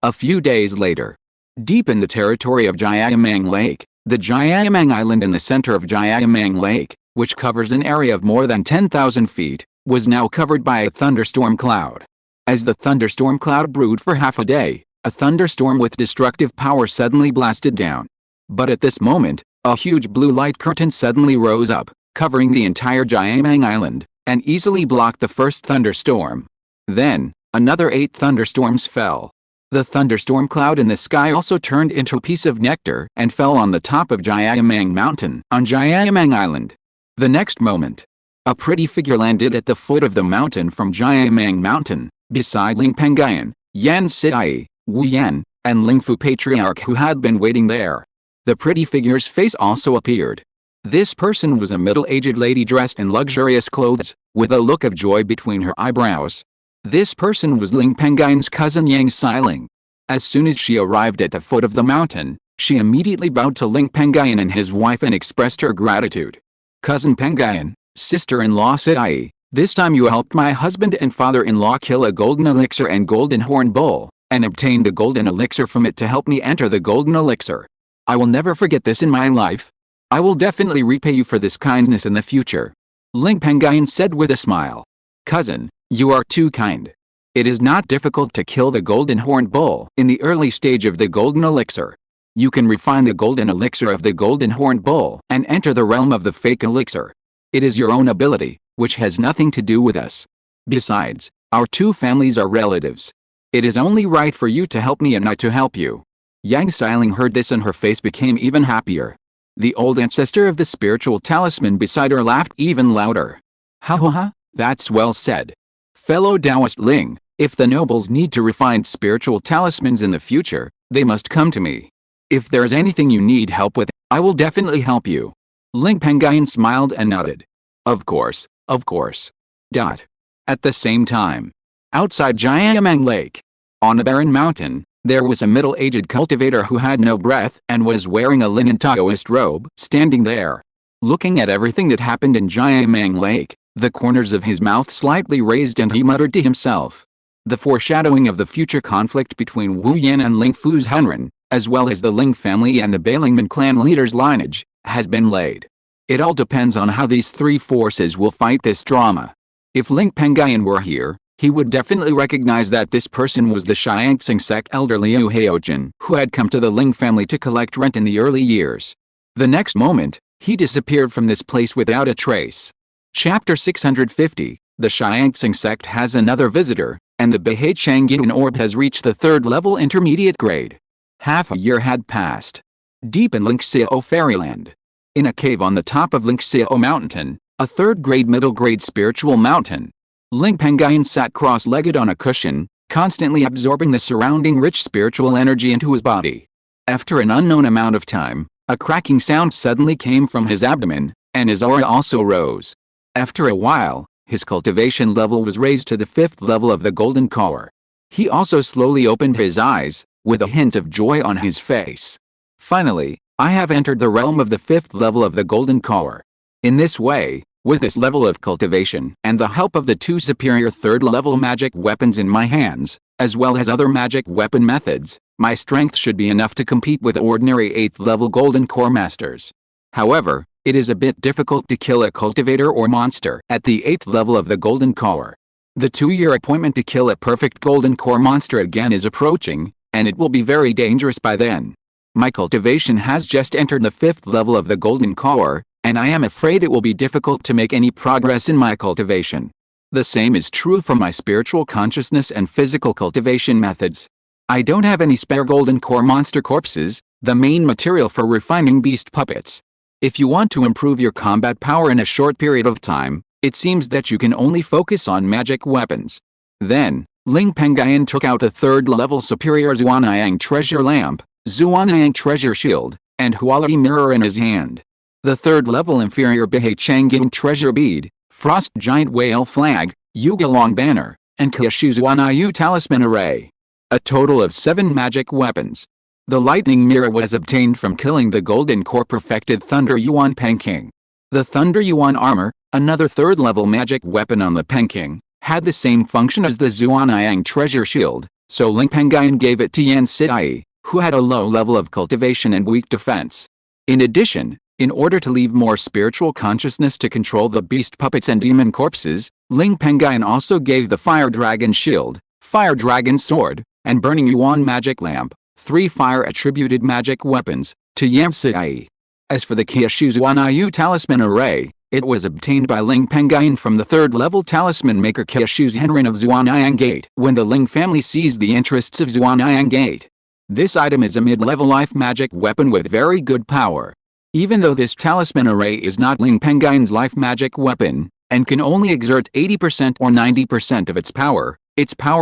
A few days later, deep in the territory of Jiamang Lake, The Jiayamang Island in the center of Jiayamang Lake, which covers an area of more than 10,000 feet, was now covered by a thunderstorm cloud. As the thunderstorm cloud brewed for half a day, a thunderstorm with destructive power suddenly blasted down. But at this moment, a huge blue light curtain suddenly rose up, covering the entire Jiayamang Island, and easily blocked the first thunderstorm. Then, another 8 thunderstorms fell. The thunderstorm cloud in the sky also turned into a piece of nectar and fell on the top of Jiayamang Mountain on Jiayamang Island. The next moment, a pretty figure landed at the foot of the mountain from Jiayamang Mountain, beside Ling Pengyun, Yan Sidai, Wu Yan, and Lingfu patriarch who had been waiting there. The pretty figure's face also appeared. This person was a middle-aged lady dressed in luxurious clothes, with a look of joy between her eyebrows. This person was Ling Pengyun's cousin Yang Xiling. As soon as she arrived at the foot of the mountain, she immediately bowed to Ling Pengyun and his wife and expressed her gratitude. Cousin Pengyun, sister-in-law Sidai, this time you helped my husband and father-in-law kill a golden elixir and golden horn bull, and obtain the golden elixir from it to help me enter the golden elixir. I will never forget this in my life. I will definitely repay you for this kindness in the future. Ling Pengyun said with a smile. Cousin, you are too kind. It is not difficult to kill the golden horn bull in the early stage of the golden elixir. You can refine the golden elixir of the golden horn bull and enter the realm of the fake elixir. It is your own ability, which has nothing to do with us. Besides, our two families are relatives. It is only right for you to help me and I to help you. Yang Xiling heard this and her face became even happier. The old ancestor of the spiritual talisman beside her laughed even louder. Ha ha ha, that's well said. Fellow Taoist Ling, if the nobles need to refine spiritual talismans in the future, they must come to me. If there is anything you need help with, I will definitely help you. Ling Pengyun smiled and nodded. Of course, of course. At the same time, outside Jiayamang Lake, on a barren mountain, there was a middle-aged cultivator who had no breath and was wearing a linen Taoist robe, standing there. Looking at everything that happened in Jiayamang Lake, the corners of his mouth slightly raised and he muttered to himself. The foreshadowing of the future conflict between Wu Yan and Ling Fu's Hunren, as well as the Ling family and the Bailingman clan leader's lineage, has been laid. It all depends on how these three forces will fight this drama. If Ling Pengyun were here, he would definitely recognize that this person was the Shiangxing sect elder Liu Haojin, who had come to the Ling family to collect rent in the early years. The next moment, he disappeared from this place without a trace. Chapter 650, the Shiangxing sect has another visitor, and the Behe Changyin orb has reached the 3rd level intermediate grade. Half a year had passed. Deep in Lingxiao fairyland. In a cave on the top of Lingxiao Mountain, a 3rd grade middle grade spiritual mountain, Ling Pengyun sat cross-legged on a cushion, constantly absorbing the surrounding rich spiritual energy into his body. After an unknown amount of time, a cracking sound suddenly came from his abdomen, and his aura also rose. After a while, his cultivation level was raised to the 5th level of the golden core. He also slowly opened his eyes, with a hint of joy on his face. Finally, I have entered the realm of the 5th level of the golden core. In this way, with this level of cultivation and the help of the 2 superior 3rd level magic weapons in my hands, as well as other magic weapon methods, my strength should be enough to compete with ordinary 8th level golden core masters. However, it is a bit difficult to kill a cultivator or monster at the 8th level of the golden core. The 2-year appointment to kill a perfect golden core monster again is approaching, and it will be very dangerous by then. My cultivation has just entered the 5th level of the golden core, and I am afraid it will be difficult to make any progress in my cultivation. The same is true for my spiritual consciousness and physical cultivation methods. I don't have any spare golden core monster corpses, the main material for refining beast puppets. If you want to improve your combat power in a short period of time, it seems that you can only focus on magic weapons. Then, Ling Pengyun took out a 3rd level superior Xuanyang treasure lamp, Xuanyang treasure shield, and Huali mirror in his hand. The 3rd level inferior Behe Changyin treasure bead, frost giant whale flag, Yuga long banner, and Kishu Xuanayu talisman array. A total of 7 magic weapons. The lightning mirror was obtained from killing the golden core perfected Thunder Yuan Penking. The Thunder Yuan armor, another 3rd level magic weapon on the Penking, had the same function as the Xuanyang treasure shield, so Ling Pengyun gave it to Yan Sidai, who had a low level of cultivation and weak defense. In addition, in order to leave more spiritual consciousness to control the beast puppets and demon corpses, Ling Pengyun also gave the Fire Dragon Shield, Fire Dragon Sword, and Burning Yuan Magic Lamp, 3 fire-attributed magic weapons, to Yang Sai. As for the Qingshi Zuanayu Talisman Array, it was obtained by Ling Pengyun from the 3rd-level talisman maker Qingshi Zhenren of Zuanyang Gate when the Ling family seized the interests of Zuanyang Gate. This item is a mid-level life magic weapon with very good power. Even though this talisman array is not Ling Pengyun's life magic weapon, and can only exert 80% or 90% of its power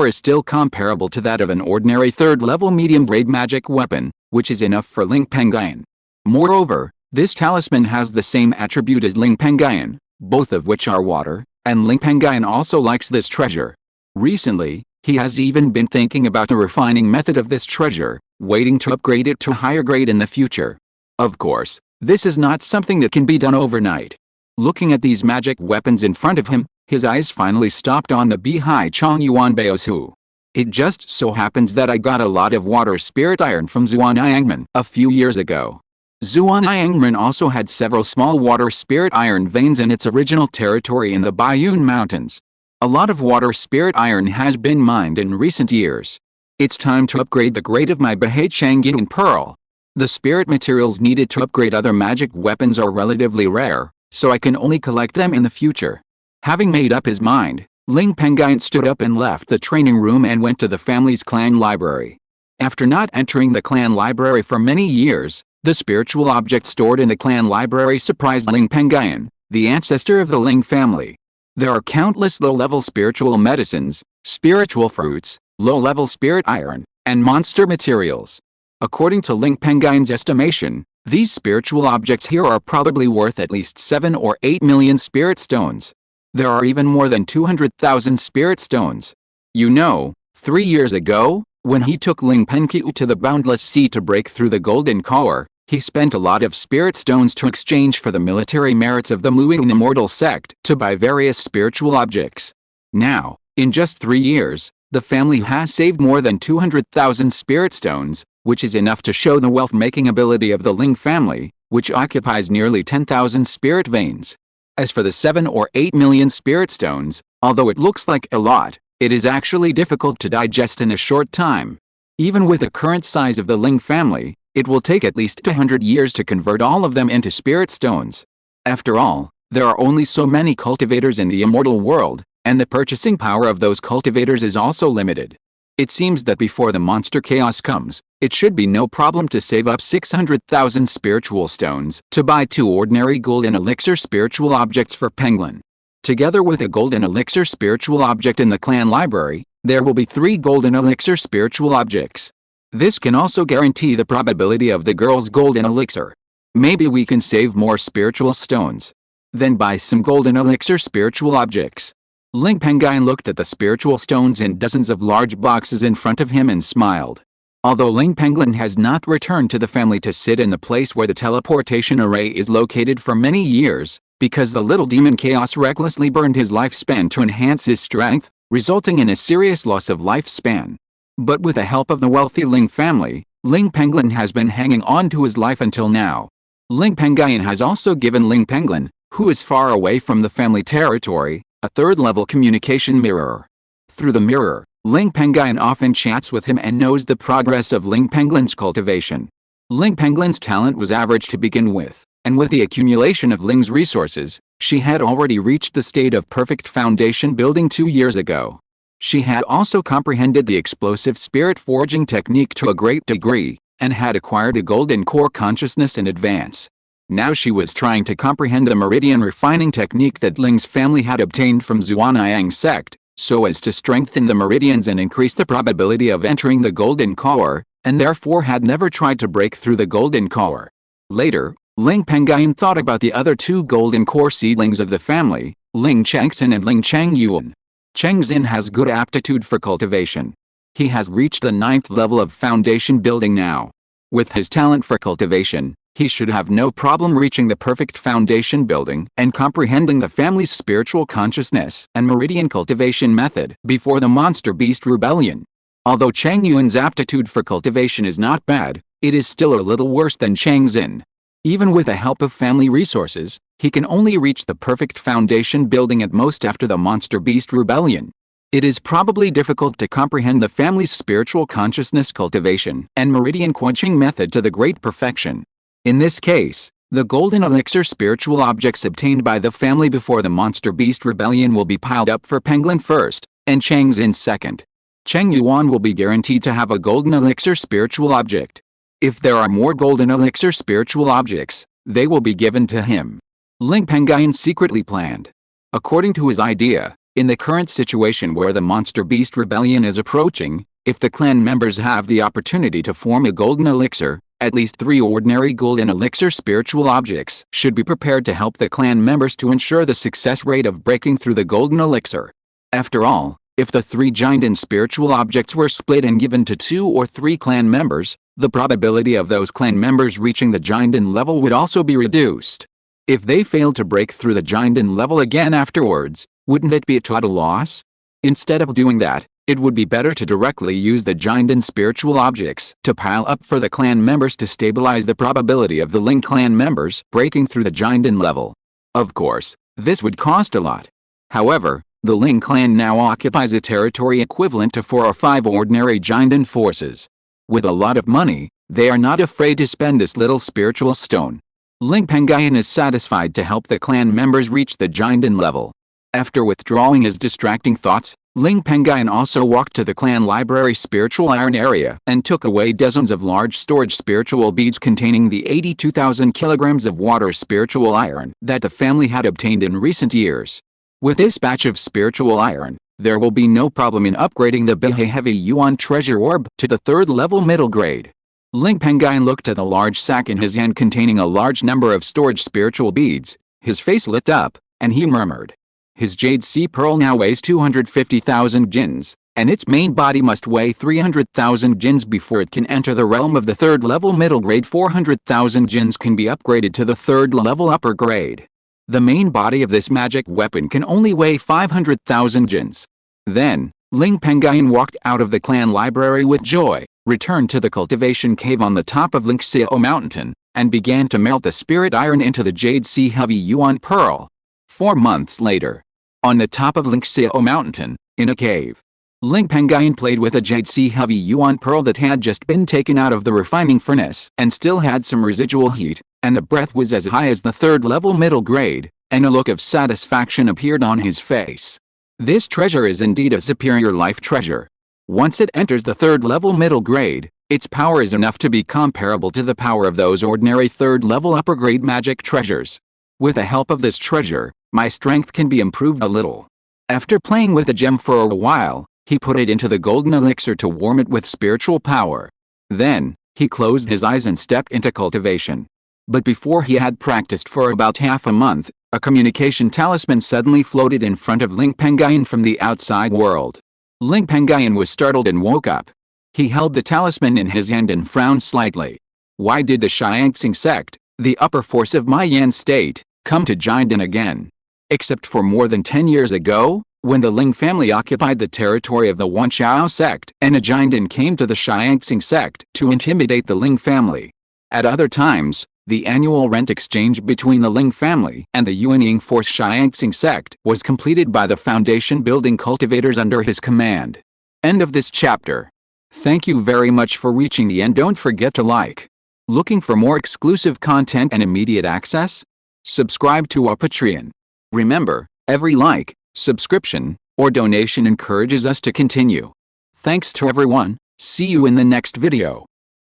is still comparable to that of an ordinary 3rd-level medium-grade magic weapon, which is enough for Ling Pengyun. Moreover, this talisman has the same attribute as Ling Pengyun, both of which are water, and Ling Pengyun also likes this treasure. Recently, he has even been thinking about a refining method of this treasure, waiting to upgrade it to a higher grade in the future. Of course, this is not something that can be done overnight. Looking at these magic weapons in front of him, his eyes finally stopped on the Bihai Chong Yuan Baosu. It just so happens that I got a lot of water spirit iron from Zuanyangmen a few years ago. Zuanyangmen also had several small water spirit iron veins in its original territory in the Baiyun Mountains. A lot of water spirit iron has been mined in recent years. It's time to upgrade the grade of my Bahai Changyin Pearl. The spirit materials needed to upgrade other magic weapons are relatively rare, so I can only collect them in the future. Having made up his mind, Ling Pengyun stood up and left the training room and went to the family's clan library. After not entering the clan library for many years, the spiritual object stored in the clan library surprised Ling Pengyun, the ancestor of the Ling family. There are countless low-level spiritual medicines, spiritual fruits, low-level spirit iron, and monster materials. According to Ling Pengyun's estimation, these spiritual objects here are probably worth at least 7 or 8 million spirit stones. There are even more than 200,000 spirit stones. 3 years ago, when he took Ling Pengyun to the Boundless Sea to break through the Golden Core, he spent a lot of spirit stones to exchange for the military merits of the Muing Immortal sect to buy various spiritual objects. Now, in just 3 years, the family has saved more than 200,000 spirit stones, which is enough to show the wealth-making ability of the Ling family, which occupies nearly 10,000 spirit veins. As for the 7 or 8 million spirit stones, although it looks like a lot, it is actually difficult to digest in a short time. Even with the current size of the Ling family, it will take at least 200 years to convert all of them into spirit stones. After all, there are only so many cultivators in the immortal world, and the purchasing power of those cultivators is also limited. It seems that before the monster chaos comes, it should be no problem to save up 600,000 spiritual stones to buy 2 ordinary golden elixir spiritual objects for Pengyun. Together with a golden elixir spiritual object in the clan library, there will be 3 golden elixir spiritual objects. This can also guarantee the probability of the girl's golden elixir. Maybe we can save more spiritual stones. Then buy some golden elixir spiritual objects. Ling Pengyun looked at the spiritual stones in dozens of large boxes in front of him and smiled. Although Ling Pengyun has not returned to the family to sit in the place where the teleportation array is located for many years, because the little demon chaos recklessly burned his lifespan to enhance his strength, resulting in a serious loss of lifespan. But with the help of the wealthy Ling family, Ling Pengyun has been hanging on to his life until now. Ling Pengyun has also given Ling Pengyun, who is far away from the family territory, a 3rd-level communication mirror. Through the mirror, Ling Pengyun often chats with him and knows the progress of Ling Pengyun's cultivation. Ling Pengyun's talent was average to begin with, and with the accumulation of Ling's resources, she had already reached the state of perfect foundation building 2 years ago. She had also comprehended the explosive spirit forging technique to a great degree, and had acquired a golden core consciousness in advance. Now she was trying to comprehend the meridian refining technique that Ling's family had obtained from Zuanyang sect, so as to strengthen the meridians and increase the probability of entering the golden core, and therefore had never tried to break through the golden core. Later, Ling Pengyun thought about the other 2 golden core seedlings of the family, Ling Chengxin and Ling Pengyun. Chengxin has good aptitude for cultivation. He has reached the 9th level of foundation building now. With his talent for cultivation, he should have no problem reaching the perfect foundation building and comprehending the family's spiritual consciousness and meridian cultivation method before the monster beast rebellion. Although Cheng Yuan's aptitude for cultivation is not bad, it is still a little worse than Chengxin. Even with the help of family resources, he can only reach the perfect foundation building at most after the monster beast rebellion. It is probably difficult to comprehend the family's spiritual consciousness cultivation and meridian quenching method to the great perfection. In this case, the golden elixir spiritual objects obtained by the family before the monster beast rebellion will be piled up for Penguin first, and Cheng Xin second. Cheng Yuan will be guaranteed to have a golden elixir spiritual object. If there are more golden elixir spiritual objects, they will be given to him. Ling Pengyun secretly planned. According to his idea, in the current situation where the monster beast rebellion is approaching, if the clan members have the opportunity to form a golden elixir, at least 3 ordinary golden elixir spiritual objects should be prepared to help the clan members to ensure the success rate of breaking through the golden elixir. After all, if the 3 giant spiritual objects were split and given to 2 or 3 clan members, the probability of those clan members reaching the giant level would also be reduced. If they failed to break through the giant level again afterwards, wouldn't it be a total loss? Instead of doing that, it would be better to directly use the giant spiritual objects to pile up for the clan members to stabilize the probability of the Ling clan members breaking through the giant level. Of course, this would cost a lot. However, the Ling clan now occupies a territory equivalent to 4 or 5 ordinary giant forces. With a lot of money, they are not afraid to spend this little spiritual stone. Ling Pengyun is satisfied to help the clan members reach the giant level. After withdrawing his distracting thoughts, Ling Pengyun also walked to the clan library spiritual iron area and took away dozens of large storage spiritual beads containing the 82,000 kilograms of water spiritual iron that the family had obtained in recent years. With this batch of spiritual iron, there will be no problem in upgrading the Behe Heavy Yuan treasure orb to the 3rd level middle grade. Ling Pengyun looked at the large sack in his hand containing a large number of storage spiritual beads. His face lit up, and he murmured. His jade sea pearl now weighs 250,000 jins, and its main body must weigh 300,000 jins before it can enter the realm of the 3rd level middle grade. 400,000 jins can be upgraded to the 3rd level upper grade. The main body of this magic weapon can only weigh 500,000 jins. Then, Ling Pengyun walked out of the clan library with joy, returned to the cultivation cave on the top of Lingxiao Mountain, and began to melt the spirit iron into the jade sea heavy yuan pearl. 4 months later, on the top of Lingxiao Mountain, in a cave, Ling Pengyun played with a jade sea heavy yuan pearl that had just been taken out of the refining furnace and still had some residual heat, and the breath was as high as the 3rd level middle grade, and a look of satisfaction appeared on his face. This treasure is indeed a superior life treasure. Once it enters the 3rd level middle grade, its power is enough to be comparable to the power of those ordinary 3rd level upper grade magic treasures. With the help of this treasure, my strength can be improved a little. After playing with the gem for a while, he put it into the golden elixir to warm it with spiritual power. Then, he closed his eyes and stepped into cultivation. But before he had practiced for about half a month, a communication talisman suddenly floated in front of Ling Pengyun from the outside world. Ling Pengyun was startled and woke up. He held the talisman in his hand and frowned slightly. Why did the Xiangxing sect, the upper force of Mayan state, come to Jidan again? Except for more than 10 years ago, when the Ling family occupied the territory of the Wanqiao sect and a Jidan came to the Xiangxing sect to intimidate the Ling family. At other times, the annual rent exchange between the Ling family and the Yuanying Force Xiangxing sect was completed by the foundation building cultivators under his command. End of this chapter. Thank you very much for reaching the end. Don't forget to like. Looking for more exclusive content and immediate access? Subscribe to our Patreon. Remember, every like, subscription, or donation encourages us to continue. Thanks to everyone. See you in the next video.